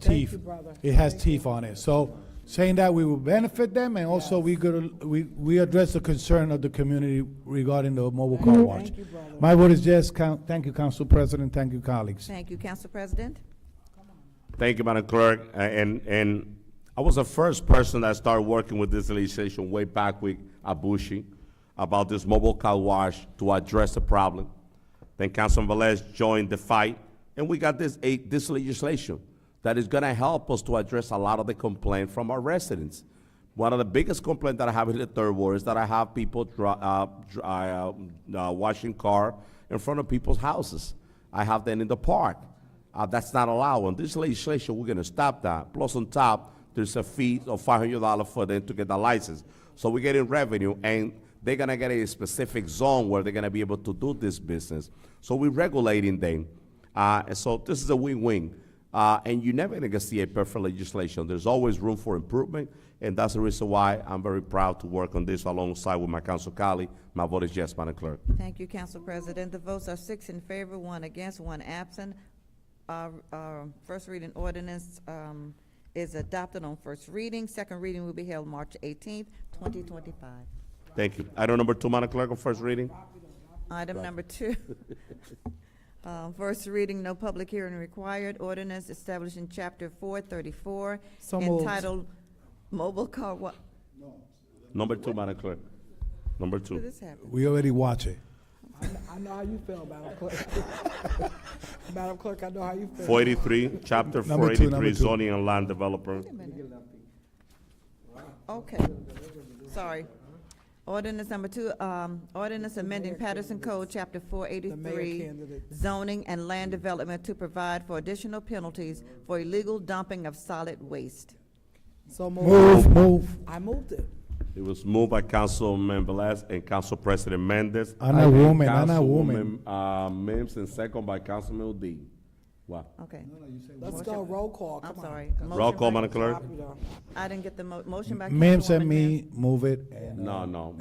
teeth. It has teeth on it. So saying that we will benefit them, and also we address the concern of the community regarding the mobile car wash. Thank you, brother. My vote is yes. Thank you, Council President. Thank you, colleagues. Thank you, Council President. Thank you, Madam Clerk. And I was the first person that started working with this legislation way back with Abushi about this mobile car wash to address the problem. Then Councilman Velez joined the fight, and we got this legislation that is going to help us to address a lot of the complaints from our residents. One of the biggest complaints that I have in the third ward is that I have people washing car in front of people's houses. I have them in the park. That's not allowed. In this legislation, we're going to stop that. Plus, on top, there's a fee of $500 for them to get the license. So we're getting revenue, and they're going to get a specific zone where they're going to be able to do this business. So we're regulating them. And so this is a win-win. And you're never going to see a perfect legislation. There's always room for improvement, and that's the reason why I'm very proud to work on this alongside with my council colleague. My vote is yes, Madam Clerk. Thank you, Council President. The votes are 6 in favor, 1 against, 1 absent. First reading ordinance is adopted on first reading. Second reading will be held March 18th, 2025. Thank you. Item number 2, Madam Clerk, on first reading. Item number 2. First reading, no public hearing required. Ordinance establishing Chapter 434 So moved. entitled Mobile Car Wash. Number 2, Madam Clerk. Number 2. This happened. We already watch it. I know how you feel, Madam Clerk. Madam Clerk, I know how you feel. 483, Chapter Number 2, 483, number 2. zoning and land developer. Okay, sorry. Ordinance number 2, ordinance amending Paterson Code, Chapter The 483, mayor candidate. zoning and land development to provide for additional penalties for illegal dumping of solid waste. So moved. Move. I moved it. It was moved by Councilman Velez and Council President Mendez. Ana And woman, Ana Councilwoman, Mims, and second by Councilman Udine. Wow. Okay. Let's go, roll call, come I'm on. sorry. Roll Motion call, by- Madam Clerk. I didn't get the motion by Mims and Councilwoman me, move it. And, No.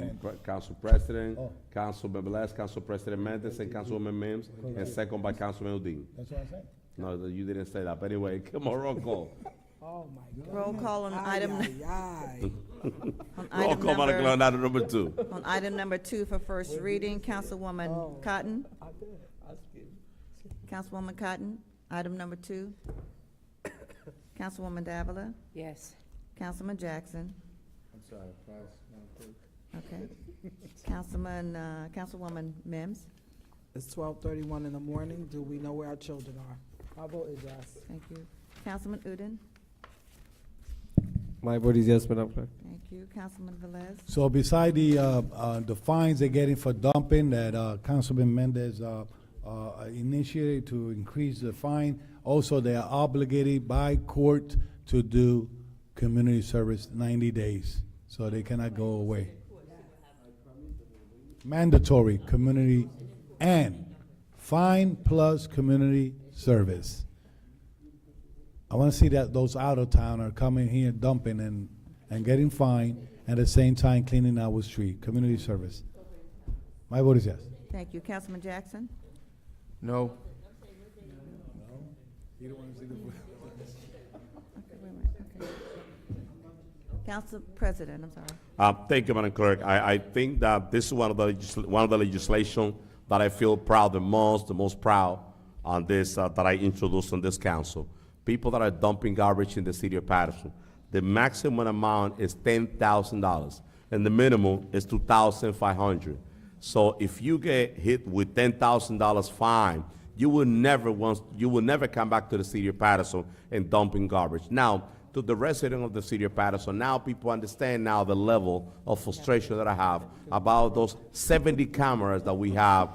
Council President, Councilman Velez, Council President Mendez, and Councilwoman Mims, and second by Councilman Udine. That's what I'm saying. No, you didn't say that. But anyway, come on, roll call. Oh, my God. Roll call on Ay, item, ay, ay. on Roll item call, Madam Clerk, on number, item number 2. on item number 2 for first reading, Councilwoman Cotton. Councilwoman Cotton, item number 2. Councilwoman Davila, Yes. Councilman Jackson, I'm sorry, okay. Councilwoman Mims, It's 12:31 in the morning. Do we know where our children are? My vote is yes. thank you. Councilman Udine, My vote is yes, Madam Clerk. thank you. Councilman Velez, So beside the fines they're getting for dumping that Councilman Mendez initiated to increase the fine, also they are obligated by court to do community service 90 days, so they cannot go away. Mandatory community and fine plus community service. I want to see that those out-of-town are coming here dumping and getting fined, at the same time cleaning our street, community service. My vote is yes. thank you. Councilman Jackson, No. Council President, I'm sorry. Thank you, Madam Clerk. I think that this is one of the legislation that I feel proud the most proud on this, that I introduced on this council. People that are dumping garbage in the city of Paterson. The maximum amount is $10,000, and the minimum is $2,500. So if you get hit with $10,000 fine, you will never come back to the city of Paterson and dumping garbage. Now, to the resident of the city of Paterson, now people understand now the level of frustration that I have about those 70 cameras that we have.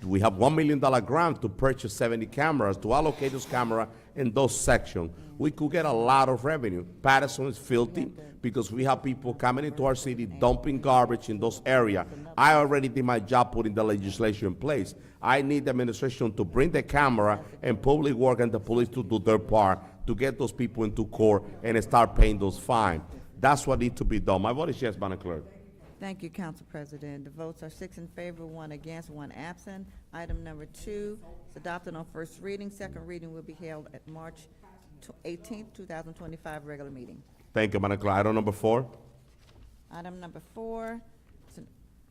We have $1 million grant to purchase 70 cameras, to allocate those cameras in those sections. We could get a lot of revenue. Paterson is filthy because we have people coming into our city dumping garbage in those areas. I already did my job putting the legislation in place. I need the administration to bring the camera and public work and the police to do their part to get those people into court and start paying those fines. That's what needs to be done. My vote is yes, Madam Clerk. Thank you, Council President. The votes are 6 in favor, 1 against, 1 absent. Item number 2 is adopted on first reading. Second reading will be held at March 18th, 2025, regular meeting. Thank you, Madam Clerk. Item number 4. Item number 4, is an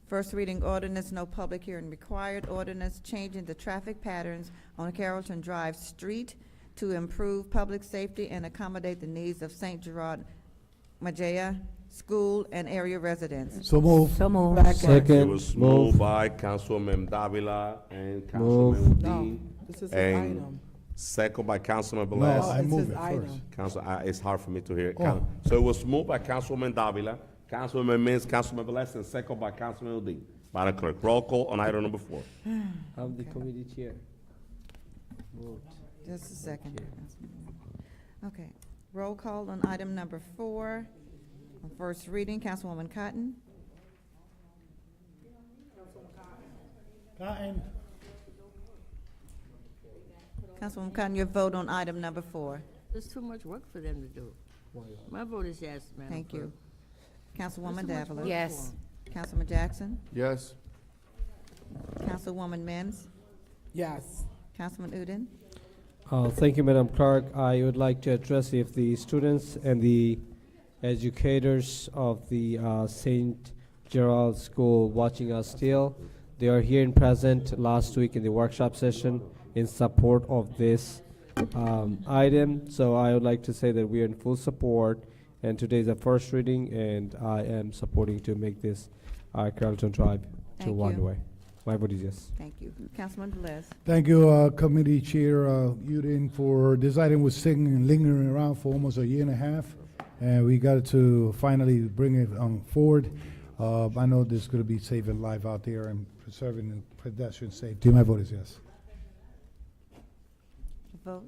first reading ordinance, no public hearing required. Ordinance changing the traffic patterns on Carrollton Drive Street to improve public safety and accommodate the needs of St. Gerard Majaya School and area residents. So move. So moved. It Second, was move. moved by Councilwoman Davila and Councilman No, Udine. this is an And item. second by Councilman No, Velez. I It's move his it item. first. Council, it's hard for me to hear. Oh. So it was moved by Councilwoman Davila, Councilwoman Mims, Councilman Velez, and second by Councilman Udine. Madam Clerk, roll call on item number 4. I'm the committee chair. Just a second. Okay, roll call on item number 4. On first reading, Councilwoman Cotton, Cotton. Councilwoman Cotton, your vote on item number 4. There's too much work for them to do. My vote is yes, Madam Thank Clerk. you. Councilwoman There's too much Davila. work Yes. Councilman Jackson, Yes. Councilwoman Mims, Yes. Councilman Udine. Thank you, Madam Clerk. I would like to address if the students and the educators of the St. Gerald School watching us still. They are here in present last week in the workshop session in support of this item. So I would like to say that we are in full support, and today is the first reading, and I am supporting to make this Carrollton Drive to Thank one you. way. My vote is yes. Thank you. Councilman Velez. Thank you, Committee Chair Udine, for this item was sitting lingering around for almost a year and a half, and we got to finally bring it forward. I know this is going to be saving life out there and preserving pedestrian safety. My vote is yes. Vote?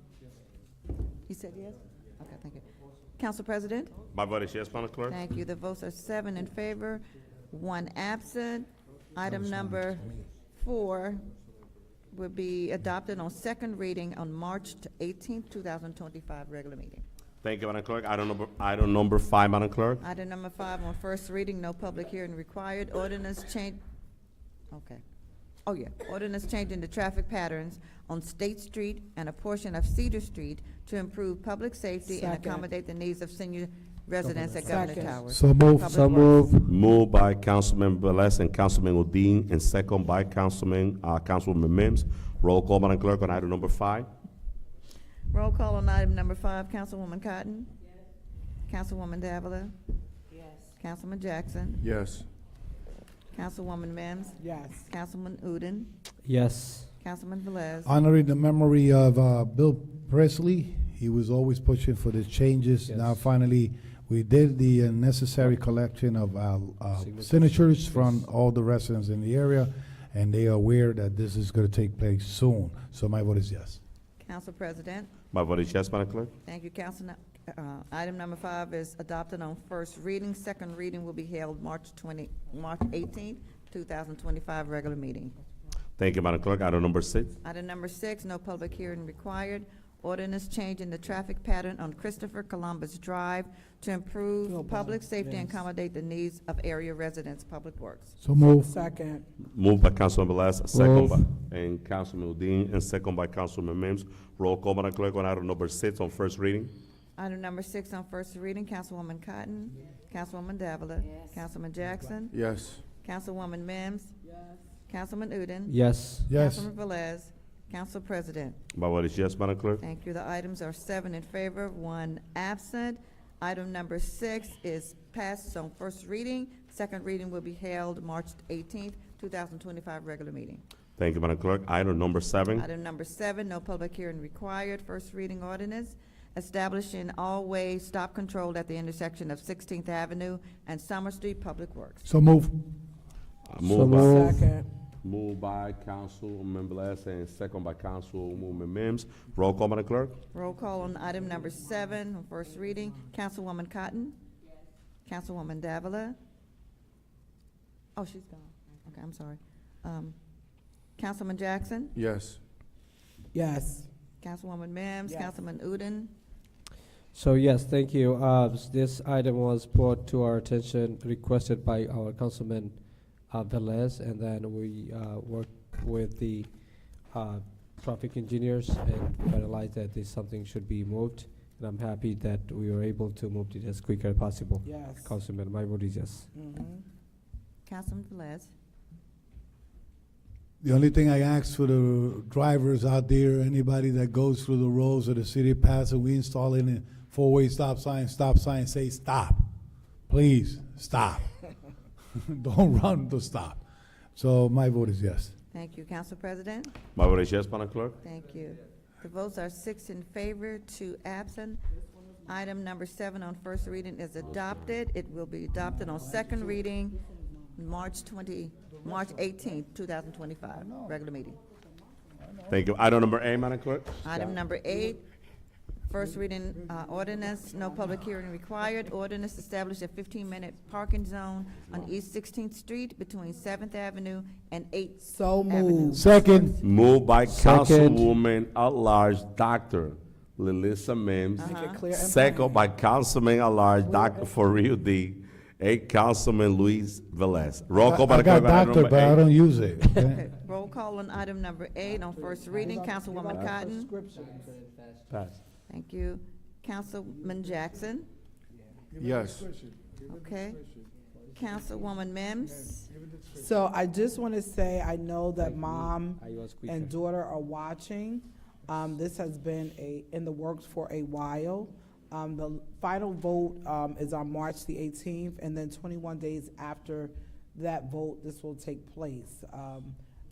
You said yes? Okay, thank you. Council President? My vote is yes, Madam Clerk. Thank you. The votes are 7 in favor, 1 absent. Item number 4 will be adopted on second reading on March 18th, 2025, regular meeting. Thank you, Madam Clerk. Item number 5, Madam Clerk. Item number 5 on first reading, no public hearing required. Ordinance change, okay. Oh, yeah. Ordinance changing the traffic patterns on State Street and a portion of Cedar Street to improve public safety and Second. accommodate the needs of senior residents at Governor Second. Towers. So moved. Public So Works. move. Moved by Councilman Velez and Councilman Udine, and second by Councilwoman Mims. Roll call, Madam Clerk, on item number 5. Roll call on item number 5, Councilwoman Cotton. Councilwoman Davila. Yes. Councilman Jackson. Yes. Councilwoman Mims. Yes. Councilman Udine. Yes. Councilman Velez. Honoring the memory of Bill Presley, he was always pushing for the changes. Yes. Now finally, we did the necessary collection of signatures from all the residents in the area, and they are aware that this is going to take place soon. So my vote is yes. Council President. My vote is yes, Madam Clerk. Thank you, Council. Item number 5 is adopted on first reading. Second reading will be held March 18th, 2025, regular meeting. Thank you, Madam Clerk. Item number 6. Item number 6, no public hearing required. Ordinance changing the traffic pattern on Christopher Columbus Drive to improve public safety and accommodate the needs of area residents. Public Works. So move. Second. Moved by Councilman Velez, second by, Move. and Councilman Udine, and second by Councilman Mims. Roll call, Madam Clerk, on item number 6 on first reading. Item number 6 on first reading, Councilwoman Cotton. Councilwoman Davila. Yes. Councilman Jackson. Yes. Councilwoman Mims. Councilman Udine. Yes. Yes. Councilman Velez. Council President. My vote is yes, Madam Clerk. Thank you. The items are 7 in favor, 1 absent. Item number 6 is passed on first reading. Second reading will be held March 18th, 2025, regular meeting. Thank you, Madam Clerk. Item number 7. Item number 7, no public hearing required. First reading ordinance establishing all-way stop control at the intersection of 16th Avenue and Summer Street. Public Works. So move. Moved by, move. Second. moved by Councilman Velez, and second by Councilwoman Mims. Roll call, Madam Clerk. Roll call on item number 7 on first reading. Councilwoman Cotton. Councilwoman Davila. Oh, she's gone. Okay, I'm sorry. Councilman Jackson. Yes. Yes. Councilwoman Mims. Yes. Councilman Udine. So yes, thank you. This item was brought to our attention, requested by our Councilman Velez, and then we worked with the traffic engineers and realized that this something should be moved. And I'm happy that we were able to move it as quick as possible. Yes. Councilman, my vote is yes. Mhm. Councilman Velez. The only thing I ask for the drivers out there, anybody that goes through the roads of the city of Paterson, we install in a four-way stop sign, say stop. Please, stop. Don't run to stop. So my vote is yes. Thank you, Council President. My vote is yes, Madam Clerk. Thank you. The votes are 6 in favor, 2 absent. Item number 7 on first reading is adopted. It will be adopted on second reading March 18th, 2025, regular meeting. Thank you. Item number 8, Madam Clerk. Item number 8, first reading ordinance, no public hearing required. Ordinance established a 15-minute parking zone on East 16th Street between 7th Avenue and 8th So Avenue. moved. Second. Moved by Second. Councilwoman at Large, Dr. Lilissa Mims. Make it clear and Second by Councilman at Large, Dr. Farid D. Councilman Luis Velez. Roll call, I Madam got Clerk, on item doctor, number but I 8. don't use it. okay? Okay, roll call on item number 8 on first reading. Councilwoman Cotton. Pass. Thank you. Councilman Jackson. Yes. Okay. Councilwoman Mims. So I just want to say, I know that mom I was quicker. and daughter are watching. This has been in the works for a while. The final vote is on March the 18th, and then 21 days after that vote, this will take place.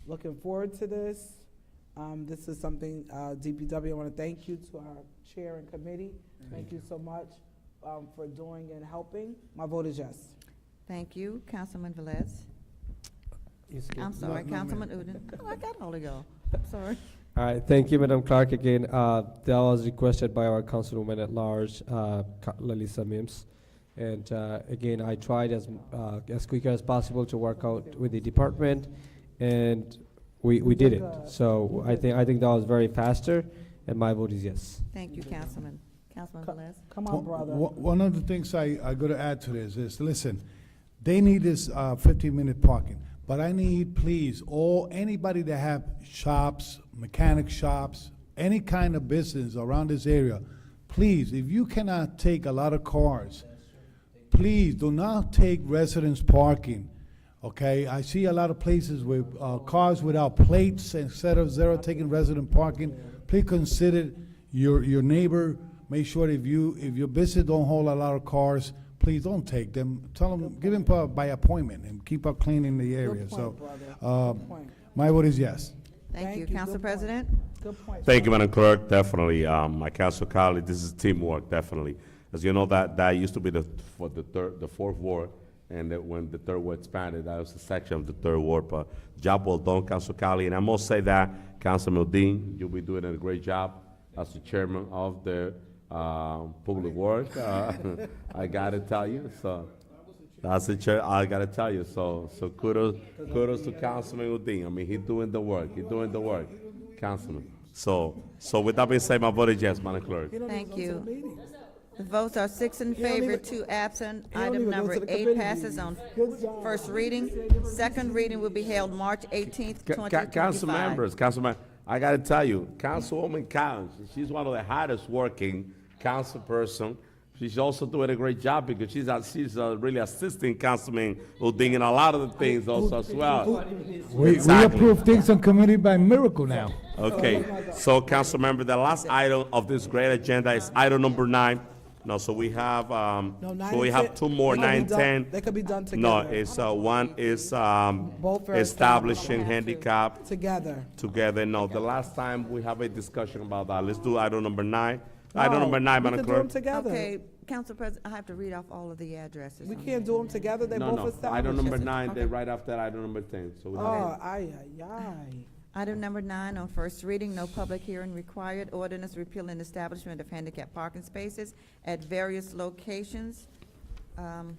Looking forward to this. This is something, DPW, I want to thank you to our chair and committee. Thank you so much for doing and helping. My vote is yes. Thank you. Councilman Velez. I'm sorry, Councilman Udine. Oh, I got all of y'all. Sorry. All right, thank you, Madam Clerk. Again, that was requested by our councilwoman at large, Lalisa Mims. And again, I tried as quick as possible to work out with the department, and we did it. So I think that was very faster, and my vote is yes. Thank you, Councilman. Councilman Velez? Come on, brother. One of the things I got to add to this is, listen, they need this 15-minute parking, but I need, please, anybody that have shops, mechanic shops, any kind of business around this area, please, if you cannot take a lot of cars, please do not take residence parking, okay? I see a lot of places with cars without plates instead of zero taking resident parking. Please consider your neighbor. Make sure if your business don't hold a lot of cars, please don't take them. Tell them, give them by appointment and keep up cleaning the area. Good point, brother. My vote is yes. Thank you. Good Council point. President? Good point. Thank you, Madam Clerk. Definitely, my council colleague, this is teamwork, definitely. As you know, that used to be the fourth ward, and that when the third ward expanded, that was a section of the third ward. But job well done, Council Colleague. And I must say that, Councilman Dean, you'll be doing a great job as the chairman of the public works. I gotta tell you, so that's the chair. I gotta tell you, so kudos to Councilman Udine. I mean, he's doing the work. Councilman. So with that being said, my vote is yes, Madam Clerk. Thank you. The votes are 6 in favor, 2 absent. don't Item even go number to the 8 committee passes meeting. on Good job. first reading. Second reading will be held March 18th, 2025. Councilman, I gotta tell you, Councilwoman Collins, she's one of the hardest working council person. She's also doing a great job because she's really assisting Councilman Udine in a lot of the things also as well. We approve things on committee by miracle now. Okay, so council member, the last item of this great agenda is item number 9. No, so we have, two more, 9 and 10. They could be done together. No, it's, one is, Both are establishing handicap Together. together. No, the last time we have a discussion about that. Let's do item number 9. Item number 9, We Madam can do them Clerk. together. Okay, Council President, I have to read off all of the addresses. We on can't do them together, they both No, established. item number Yes, 9, okay. they're right after item number 10. So we have Oh, ay, ay, ay. Item number 9 on first reading, no public hearing required. Ordinance repealing establishment of handicap parking spaces at various locations. Let's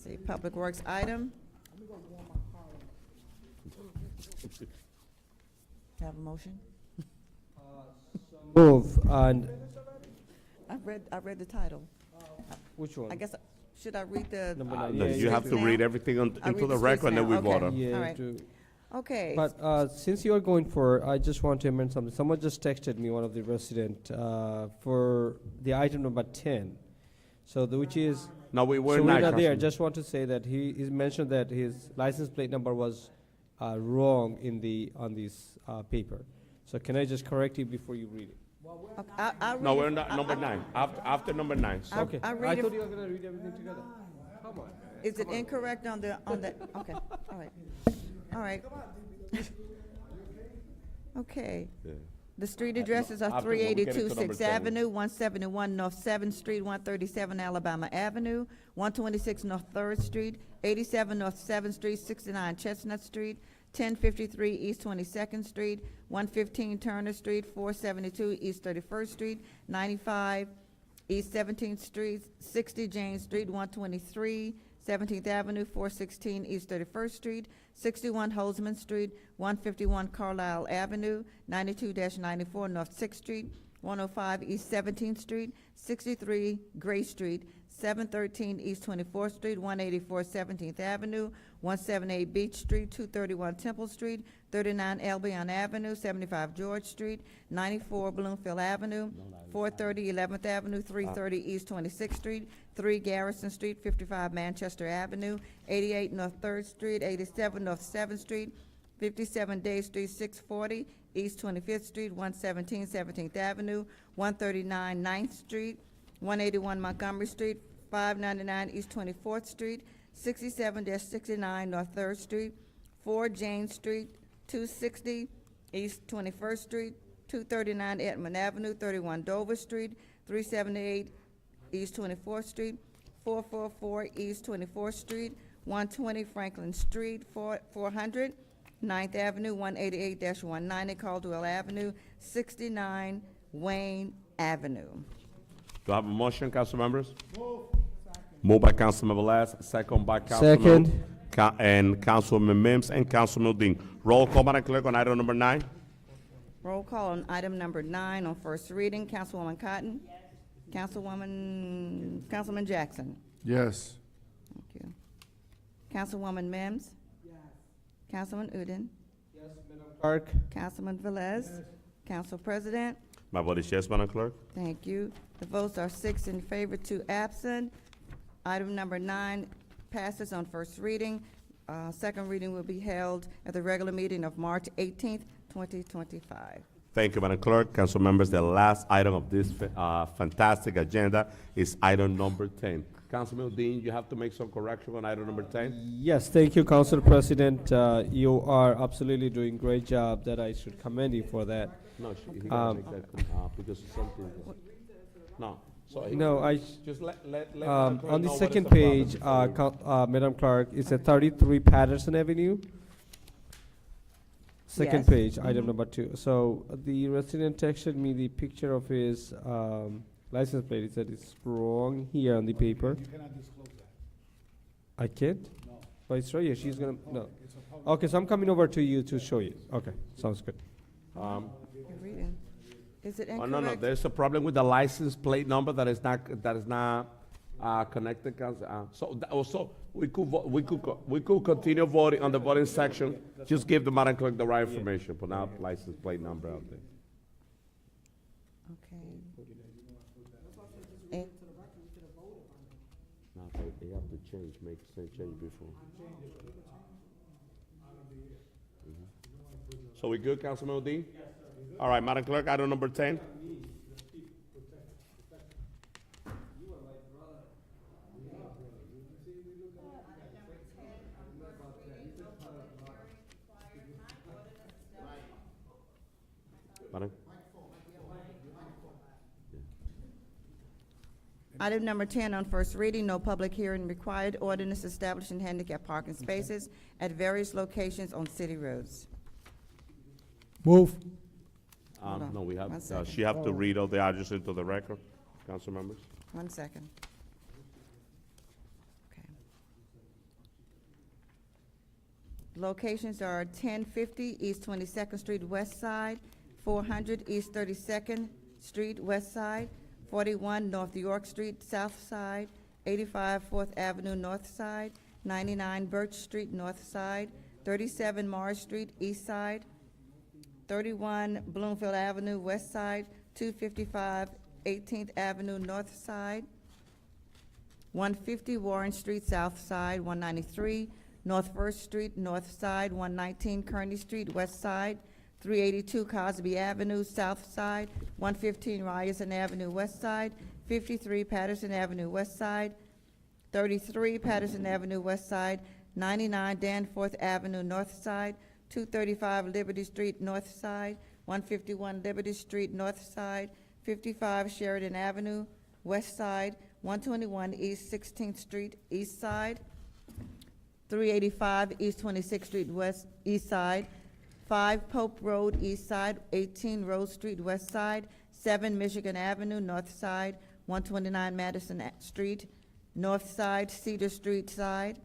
see, Public Works item. Have a motion? Move, and I read the title. which one? I guess, should I read the? Number 9. No, you have to now? read everything I into read the the record and then we streets now, vote on. okay. Yeah, All right. to- Okay. But since you are going for, I just want to amend something. Someone just texted me, one of the resident, for the item number 10. So which is, No, we were so we're not. not there. Councilman. Just want to say that he mentioned that his license plate number was wrong on this paper. So can I just correct you before you read it? Okay, I'll No, read we're it. not, number 9, after number 9. So Okay, I I read it- thought you were gonna read everything together. Come on. Is it incorrect on the, okay, all right. All right. Okay. Yeah. The street addresses are After when we get 382 into number 6th 10. Avenue, 171 North 7th Street, 137 Alabama Avenue, 126 North 3rd Street, 87 North 7th Street, 69 Chestnut Street, 1053 East 22nd Street, 115 Turner Street, 472 East 31st Street, 95 East 17th Street, 60 James Street, 123 17th Avenue, 416 East 31st Street, 61 Holzman Street, 151 Carlisle Avenue, 92-94 North 6th Street, 105 East 17th Street, 63 Gray Street, 713 East 24th Street, 184 17th Avenue, 178 Beach Street, 231 Temple Street, 39 Albion Avenue, 75 George Street, 94 Bloomfield Avenue, 430 11th Avenue, 330 East 26th Street, 3 Garrison Street, 55 Manchester Avenue, 88 North 3rd Street, 87 North 7th Street, 57 Day Street, 640 East 25th Street, 117 17th Avenue, 139 9th Street, 181 Montgomery Street, 599 East 24th Street, 67-69 North 3rd Street, 4 James Street, 260 East 21st Street, 239 Edmond Avenue, 31 Dover Street, 378 East 24th Street, 444 East 24th Street, 120 Franklin Street, 400 9th Avenue, 188-190 Caldwell Avenue, 69 Wayne Avenue. Do I have a motion, council members? Moved by Councilman Velez, second by Councilman. Second. And Councilman Mims and Councilman Dean. Roll call, Madam Clerk, on item number 9. Roll call on item number 9 on first reading. Councilwoman Cotton? Councilman Jackson? Yes. Thank you. Councilwoman Mims? Yes. Councilman Udine? Yes, Madam Clerk. Councilman Velez? Council President? My vote is yes, Madam Clerk. Thank you. The votes are 6 in favor, 2 absent. Item number 9 passes on first reading. Second reading will be held at the regular meeting of March 18th, 2025. Thank you, Madam Clerk. Council members, the last item of this fantastic agenda is item number 10. Councilman Dean, you have to make some correction on item number 10. Yes, thank you, Council President. You are absolutely doing great job. That I should commend you for that. No, he gotta make that, because it's something. No. So he- No, Just let Madam Clerk on the know what second is the problem page, before you- Madam Clerk, it's at 33 Paterson Avenue. Second Yes. page, item number 2. So the resident texted me the picture of his license plate. He said it's wrong here on the paper. You cannot disclose that. I can't? No. But it's right here. She's gonna, no. It's a public. Okay, so I'm coming over to you to show you. Okay, sounds good. You're reading. Is it Oh, incorrect? no, there's a problem with the license plate number that is not connected, Council. So we could continue voting on the voting section. Just give the Madam Clerk the right information, put out license plate number out there. Okay. And- No, they have to change, make some change before. So we good, Councilman Dean? All right, Madam Clerk, item number 10. Madam? Item number 10 on first reading, no public hearing required. Ordinance establishing handicap parking spaces at various locations on city roads. Move. on. No, we have, One second. she have to read all the address into the record, council members. 1 second. Okay. Locations are 1050 East 22nd Street West Side, 400 East 32nd Street West Side, 41 North York Street South Side, 85 4th Avenue North Side, 99 Birch Street North Side, 37 Morris Street East Side, 31 Bloomfield Avenue West Side, 255 18th Avenue North Side, 150 Warren Street South Side, 193 North First Street North Side, 119 Kearney Street West Side, 382 Cosby Avenue South Side, 115 Ryerson Avenue West Side, 53 Paterson Avenue West Side, 33 Paterson Avenue West Side, 99 Danforth Avenue North Side, 235 Liberty Street North Side, 151 Liberty Street North Side, 55 Sheridan Avenue West Side, 121 East 16th Street East Side, 385 East 26th Street West East Side, 5 Pope Road East Side, 18 Rose Street West Side, 7 Michigan Avenue North Side, 129 Madison Street North Side, Cedar Street Side,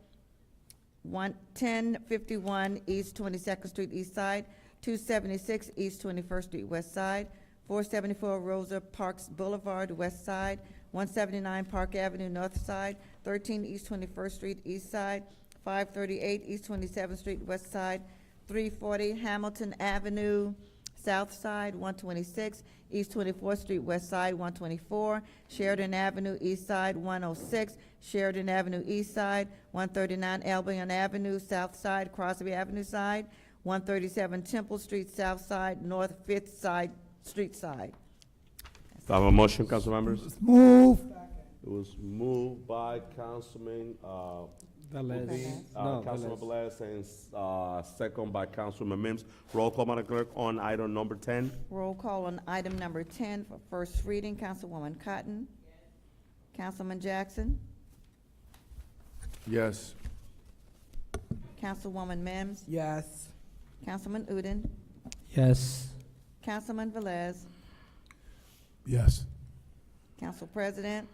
1051 East 22nd Street East Side, 276 East 21st Street West Side, 474 Rosa Parks Boulevard West Side, 179 Park Avenue North Side, 13 East 21st Street East Side, 538 East 27th Street West Side, 340 Hamilton Avenue South Side, 126 East 24th Street West Side, 124 Sheridan Avenue East Side, 106 Sheridan Avenue East Side, 139 Albion Avenue South Side, Crosby Avenue Side, 137 Temple Street South Side, North 5th Side, Street Side. Do I have a motion, council members? Move. It was moved by Councilman, Velez. No, Councilman Velez. Velez, and, second by Councilman Mims. Roll call, Madam Clerk, on item number 10. Roll call on item number 10 for first reading. Councilwoman Cotton. Councilman Jackson. Yes. Councilwoman Mims. Yes. Councilman Udine, Yes. Councilman Velez, Yes. Council President.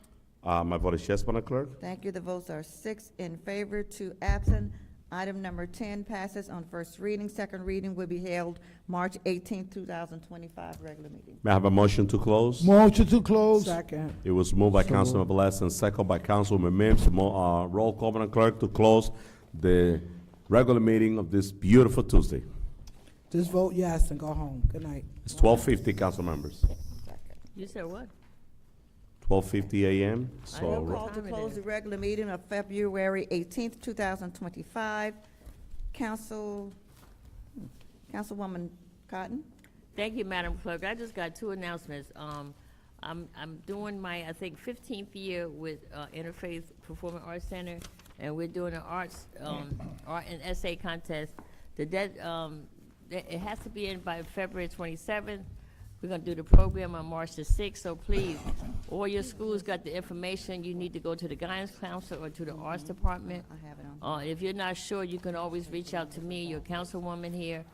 My vote is yes, Madam Clerk. Thank you. The votes are 6 in favor, 2 absent. Item number 10 passes on first reading. Second reading will be held March 18th, 2025, regular meeting. May I have a motion to close? Motion to close. Second. It was moved by So Councilman Velez and second by Councilwoman Mims. Roll call, Madam Clerk, to close the regular meeting of this beautiful Tuesday. Just vote yes and go home. Good night. It's 12:50, council members. You said what? 12:50 a.m. I So know. Call to Time it close is. the regular meeting of February 18th, 2025. Councilwoman Cotton. Thank you, Madam Clerk. I just got two announcements. I'm doing my, I think, 15th year with Interfaith Performing Arts Center, and we're doing an arts, art and essay contest. It has to be in by February 27th. We're gonna do the program on March the 6th, so please, all your schools got the information. You need to go to the guidance council or to the arts department. I have it on. If you're not sure, you can always reach out to me, your councilwoman here,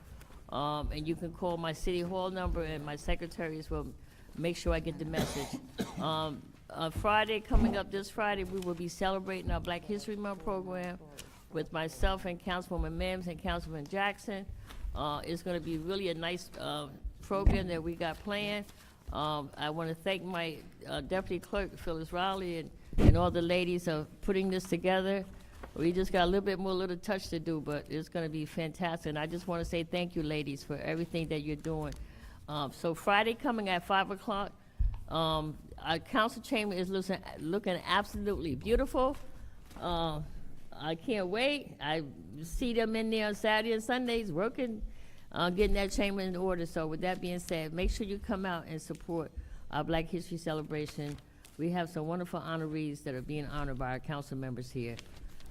and you can call my city hall number, and my secretaries will make sure I get the message. On Friday, coming up this Friday, we will be celebrating our Black History Month program with myself and Councilwoman Mims and Councilman Jackson. It's gonna be really a nice program that we got planned. I want to thank my Deputy Clerk, Phyllis Riley, and all the ladies of putting this together. We just got a little bit more little touch to do, but it's going to be fantastic. And I just want to say thank you, ladies, for everything that you're doing. So Friday coming at 5 o'clock, our council chamber is looking absolutely beautiful. I can't wait. I see them in there on Saturday and Sundays working, getting that chamber in order. So with that being said, make sure you come out and support our Black History celebration. We have some wonderful honorees that are being honored by our council members here.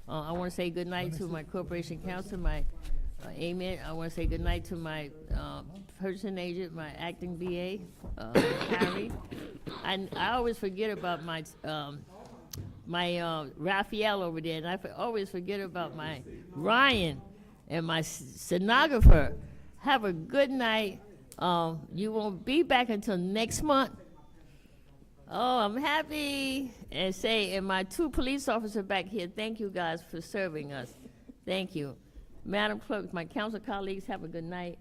I want to say good night to my corporation council, my amen. I want to say good night to my person agent, my acting BA, Harry. And I always forget about my Raphael over there, and I always forget about my Ryan and my stenographer. Have a good night. You won't be back until next month. Oh, I'm happy. And my two police officers back here, thank you guys for serving us. Thank you. Madam Clerk, my council colleagues, have a good night.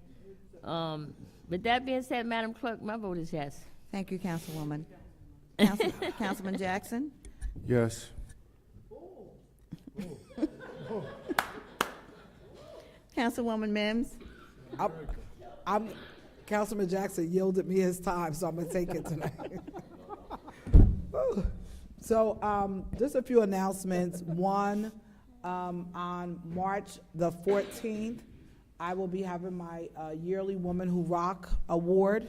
With that being said, Madam Clerk, my vote is yes. Thank you, Councilwoman. Councilman Jackson. Yes. Councilwoman Mims. Councilman Jackson yielded me his time, so I'm gonna take it tonight. So, just a few announcements. One, on March the 14th, I will be having my yearly Women Who Rock Award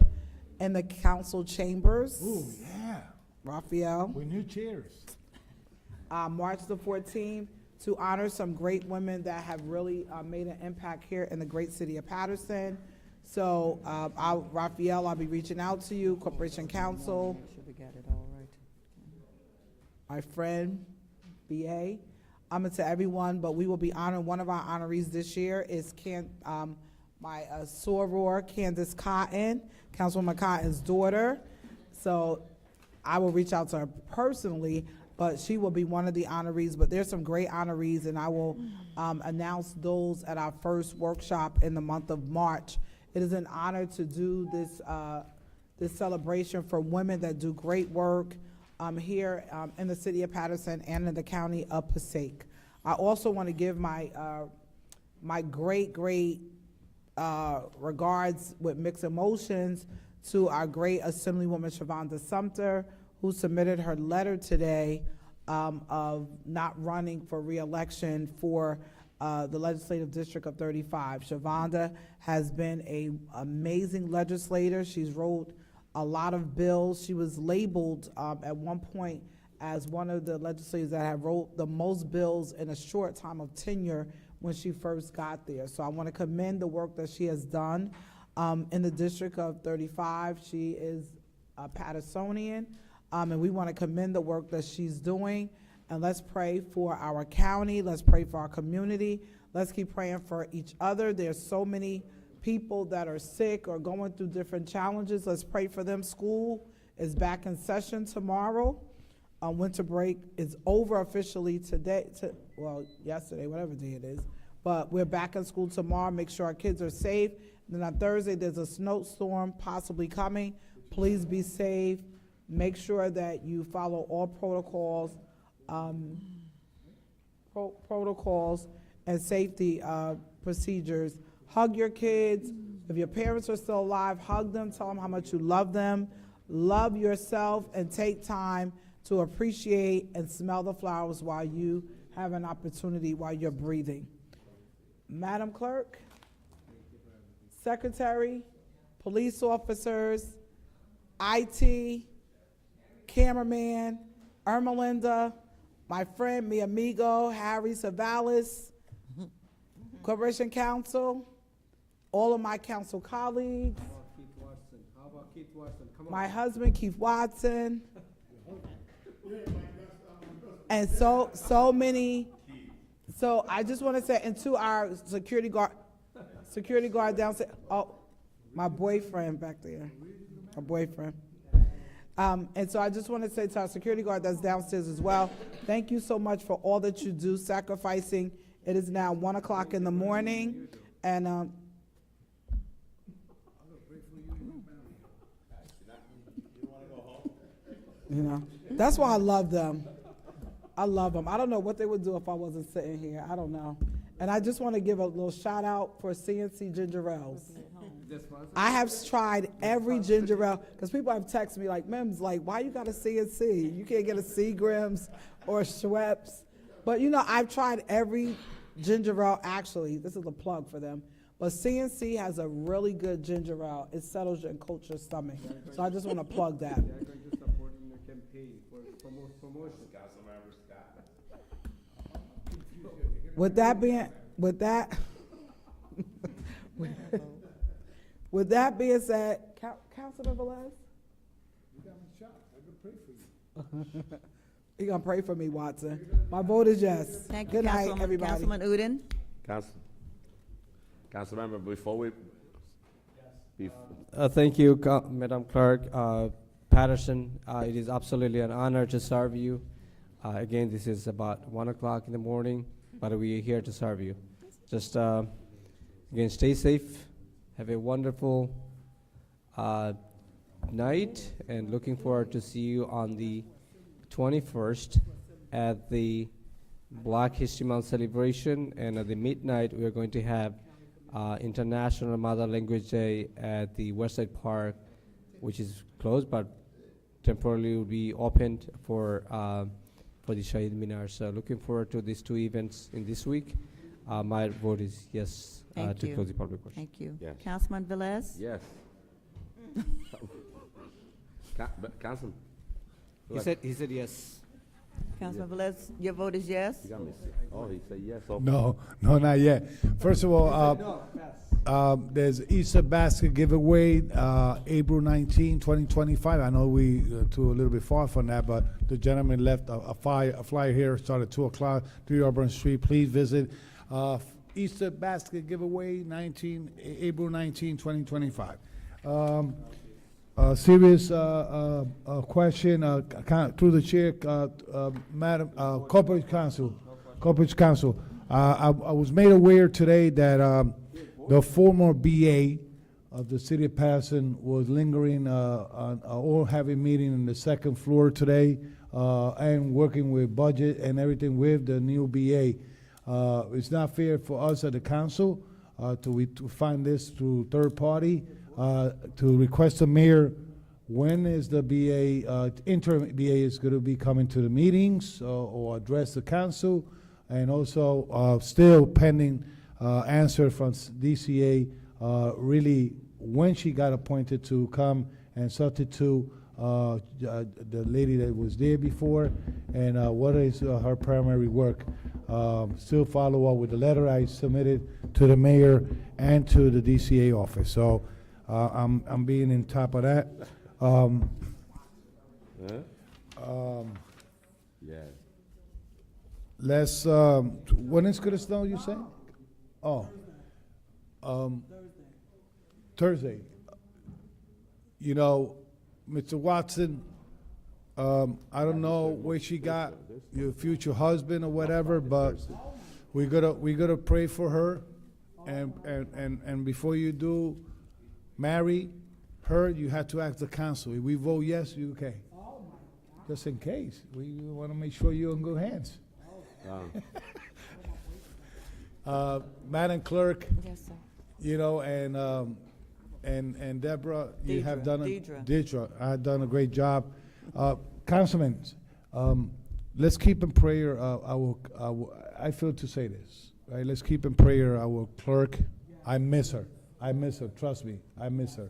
in the council chambers. Ooh, yeah. Raphael. With new chairs. March the 14th, to honor some great women that have really made an impact here in the great city of Paterson. So, Raphael, I'll be reaching out to you, Corporation Council. Should we get it all right? My friend, BA. I'm to everyone, but we will be honoring one of our honorees this year is my soror, Candace Cotton, Councilwoman Cotton's daughter. So I will reach out to her personally, but she will be one of the honorees. But there's some great honorees, and I will announce those at our first workshop in the month of March. It is an honor to do this celebration for women that do great work here in the city of Paterson and in the county of Passaic. I also want to give my great regards with mixed emotions to our great Assemblywoman Shavonda Sumter, who submitted her letter today of not running for re-election for the legislative district of 35. Shavonda has been an amazing legislator. She's wrote a lot of bills. She was labeled at one point as one of the legislators that have wrote the most bills in a short time of tenure when she first got there. So I want to commend the work that she has done in the District of 35. She is a Pattersonian, and we want to commend the work that she's doing. And let's pray for our county. Let's pray for our community. Let's keep praying for each other. There's so many people that are sick or going through different challenges. Let's pray for them. School is back in session tomorrow. Winter break is over officially today, yesterday, whatever day it is. But we're back in school tomorrow. Make sure our kids are safe. Then on Thursday, there's a snowstorm possibly coming. Please be safe. Make sure that you follow all protocols, protocols and safety procedures. Hug your kids. If your parents are still alive, hug them. Tell them how much you love them. Love yourself and take time to appreciate and smell the flowers while you have an opportunity, while you're breathing. Madam Clerk, Secretary, police officers, IT, cameraman, Ermelinda, my friend, mi amigo, Harry Savalas, Corporation Council, all of my council colleagues, my husband, Keith Watson, and so many. So I just want to say, and to our security guard downstairs. Oh, my boyfriend back there, my boyfriend. And so I just want to say to our security guard that's downstairs as well, thank you so much for all that you do, sacrificing. It is now 1 o'clock in the morning, and you know, that's why I love them. I love them. I don't know what they would do if I wasn't sitting here. I don't know. And I just want to give a little shout out for CNC ginger ales. I have tried every ginger ale, because people have texted me like, Mims, like, why you got a CNC? You can't get a Seagram's or a Schweppes. But you know, I've tried every ginger ale. Actually, this is a plug for them. But CNC has a really good ginger ale. It settles and coats your stomach. So I just want to plug that. With that being said, Councilman Velez? You got me shot. I can pray for you. You're going to pray for me, Watson. My vote is yes. Thank you, Good night, everybody. Councilman Udine. Councilmember, before we. Thank you, Madam Clerk. Paterson, it is absolutely an honor to serve you. Again, this is about 1 o'clock in the morning, but we are here to serve you. Just, again, stay safe. Have a wonderful night, and looking forward to see you on the 21st at the Black History Month celebration. And at the midnight, we are going to have International Mother Language Day at the Westside Park, which is closed, but temporarily will be opened for the Shahid Minar. So looking forward to these two events in this week. My vote is yes to close the public portion. Thank you. Yes. Councilman Velez? Yes. Councilman. He said yes. Councilman Velez, your vote is yes? You got me. Oh, he said yes. Okay. No, not yet. First of all, there's Easter basket giveaway, April 19, 2025. I know we too a little bit far from that, but the gentleman left a flyer here. Started at 2 o'clock, 3 Auburn Street. Please visit. Easter basket giveaway, April 19, 2025. Serious question through the chair, Madam Corporate Council. I was made aware today that the former BA of the city of Paterson was lingering or having a meeting in the second floor today and working with budget and everything with the new BA. It's not fair for us at the council to find this through third party. To request the mayor, when is the BA, interim BA is going to be coming to the meetings or address the council, and also still pending answer from DCA, really when she got appointed to come and substitute the lady that was there before, and what is her primary work. Still follow up with the letter I submitted to the mayor and to the DCA office. So I'm being in top of that. Yeah. Let's, when it's gonna snow, you say? Oh. Thursday. You know, Mr. Watson, I don't know where she got your future husband or whatever, but we gotta pray for her, and before you do marry her, you have to ask the council. If we vote yes, you okay. Just in case, we want to make sure you're in good hands. Madam Clerk, Yes, sir. you know, and Deborah, you have done Deidre. I have done a great job. Councilman, let's keep in prayer. I feel to say this, right? Let's keep in prayer our clerk. I miss her. Trust me, I miss her.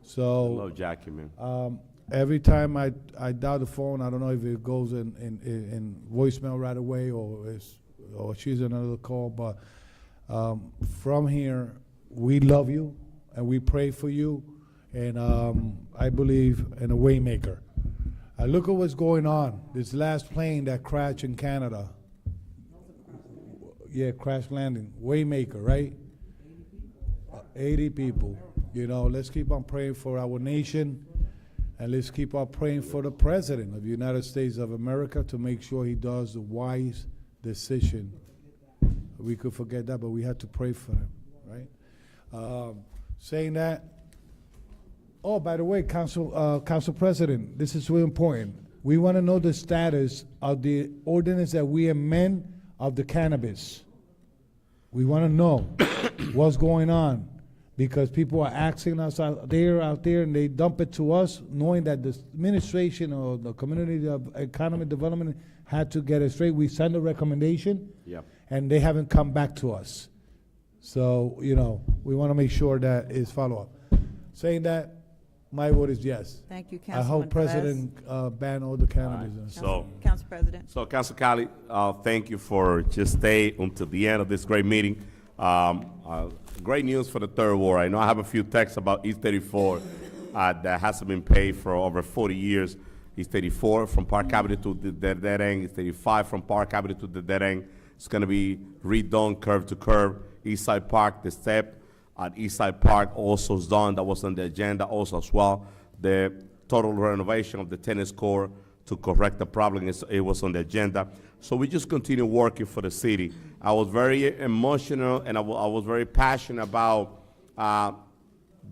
So Hello, Jackie, man. every time I dial the phone, I don't know if it goes in voicemail right away or she's on another call, but from here, we love you and we pray for you, and I believe in a way maker. Look at what's going on. This last plane that crashed in Canada. Yeah, crash landing. Waymaker, right? 80 people. You know, let's keep on praying for our nation, and let's keep on praying for the President of the United States of America to make sure he does the wise decision. We could forget that, but we had to pray for him, right? Saying that, oh, by the way, Council President, this is really important. We want to know the status of the ordinance that we amend of the cannabis. We want to know what's going on, because people are asking us out there, and they dump it to us, knowing that the administration or the Community of Economic Development had to get it straight. We send a recommendation, Yep. and they haven't come back to us. So, you know, we want to make sure that is follow-up. Saying that, my vote is yes. Thank you, I Councilman hope President ban all the cannabis. So, Council President. So, Council Cali, thank you for just stay until the end of this great meeting. Great news for the Third Ward. I know I have a few texts about East 34 that hasn't been paid for over 40 years. East 34 from Park Avenue to the dead end. East 35 from Park Avenue to the dead end. It's going to be redone curve to curve. East Side Park, the step at East Side Park also is done. That was on the agenda also as well. The total renovation of the tennis court to correct the problem, it was on the agenda. So we just continue working for the city. I was very emotional, and I was very passionate about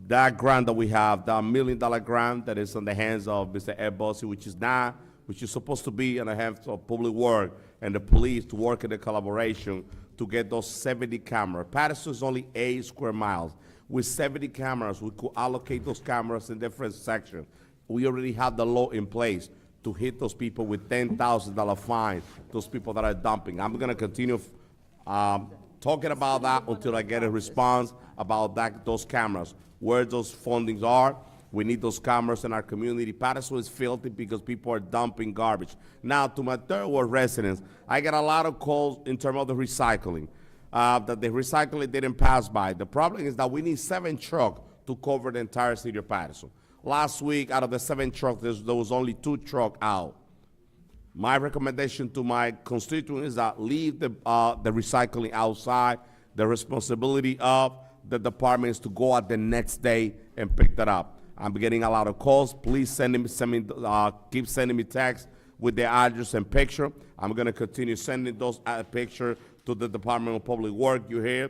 that grant that we have, that $1 million grant that is on the hands of Mr. Ed Bossi, which is supposed to be in the hands of Public Works and the police to work in the collaboration to get those 70 cameras. Paterson is only 8 square miles. With 70 cameras, we could allocate those cameras in different sections. We already have the law in place to hit those people with $10,000 fine, those people that are dumping. I'm gonna continue talking about that until I get a response about those cameras, where those fundings are. We need those cameras in our community. Paterson is filthy because people are dumping garbage. Now, to my Third Ward residents, I get a lot of calls in terms of the recycling, that the recycling didn't pass by. The problem is that we need 7 trucks to cover the entire city of Paterson. Last week, out of the 7 trucks, there was only 2 trucks out. My recommendation to my constituents is that leave the recycling outside. The responsibility of the department is to go out the next day and pick that up. I'm getting a lot of calls. Please keep sending me texts with their address and picture. I'm going to continue sending those pictures to the Department of Public Works. You hear?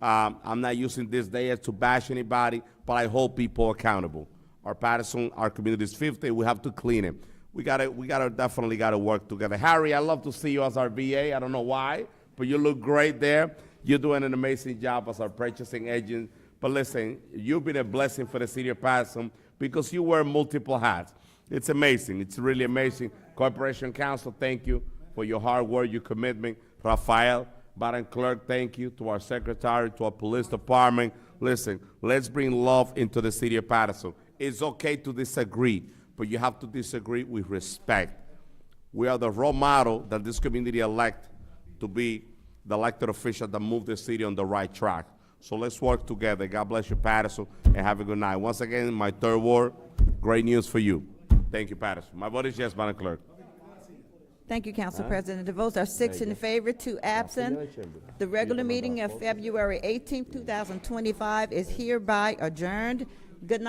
I'm not using this day to bash anybody, but I hold people accountable. Our Paterson, our community is 50. We have to clean it. We definitely gotta work together. Harry, I love to see you as our VA. I don't know why, but you look great there. You're doing an amazing job as our purchasing agent. But listen, you've been a blessing for the city of Paterson because you wear multiple hats. It's amazing. It's really amazing. Corporation Council, thank you for your hard work, your commitment. Rafael, Madam Clerk, thank you. To our secretary, to our police department. Listen, let's bring love into the city of Paterson. It's okay to disagree, but you have to disagree with respect. We are the role model that this community elect to be the elected official that move the city on the right track. So let's work together. God bless you, Paterson, and have a good night. Once again, my Third Ward, great news for you. Thank you, Paterson. My vote is yes, Madam Clerk. Thank you, Council President. The votes are 6 in favor, 2 absent. The regular meeting of February 18th, 2025 is hereby adjourned. Good night.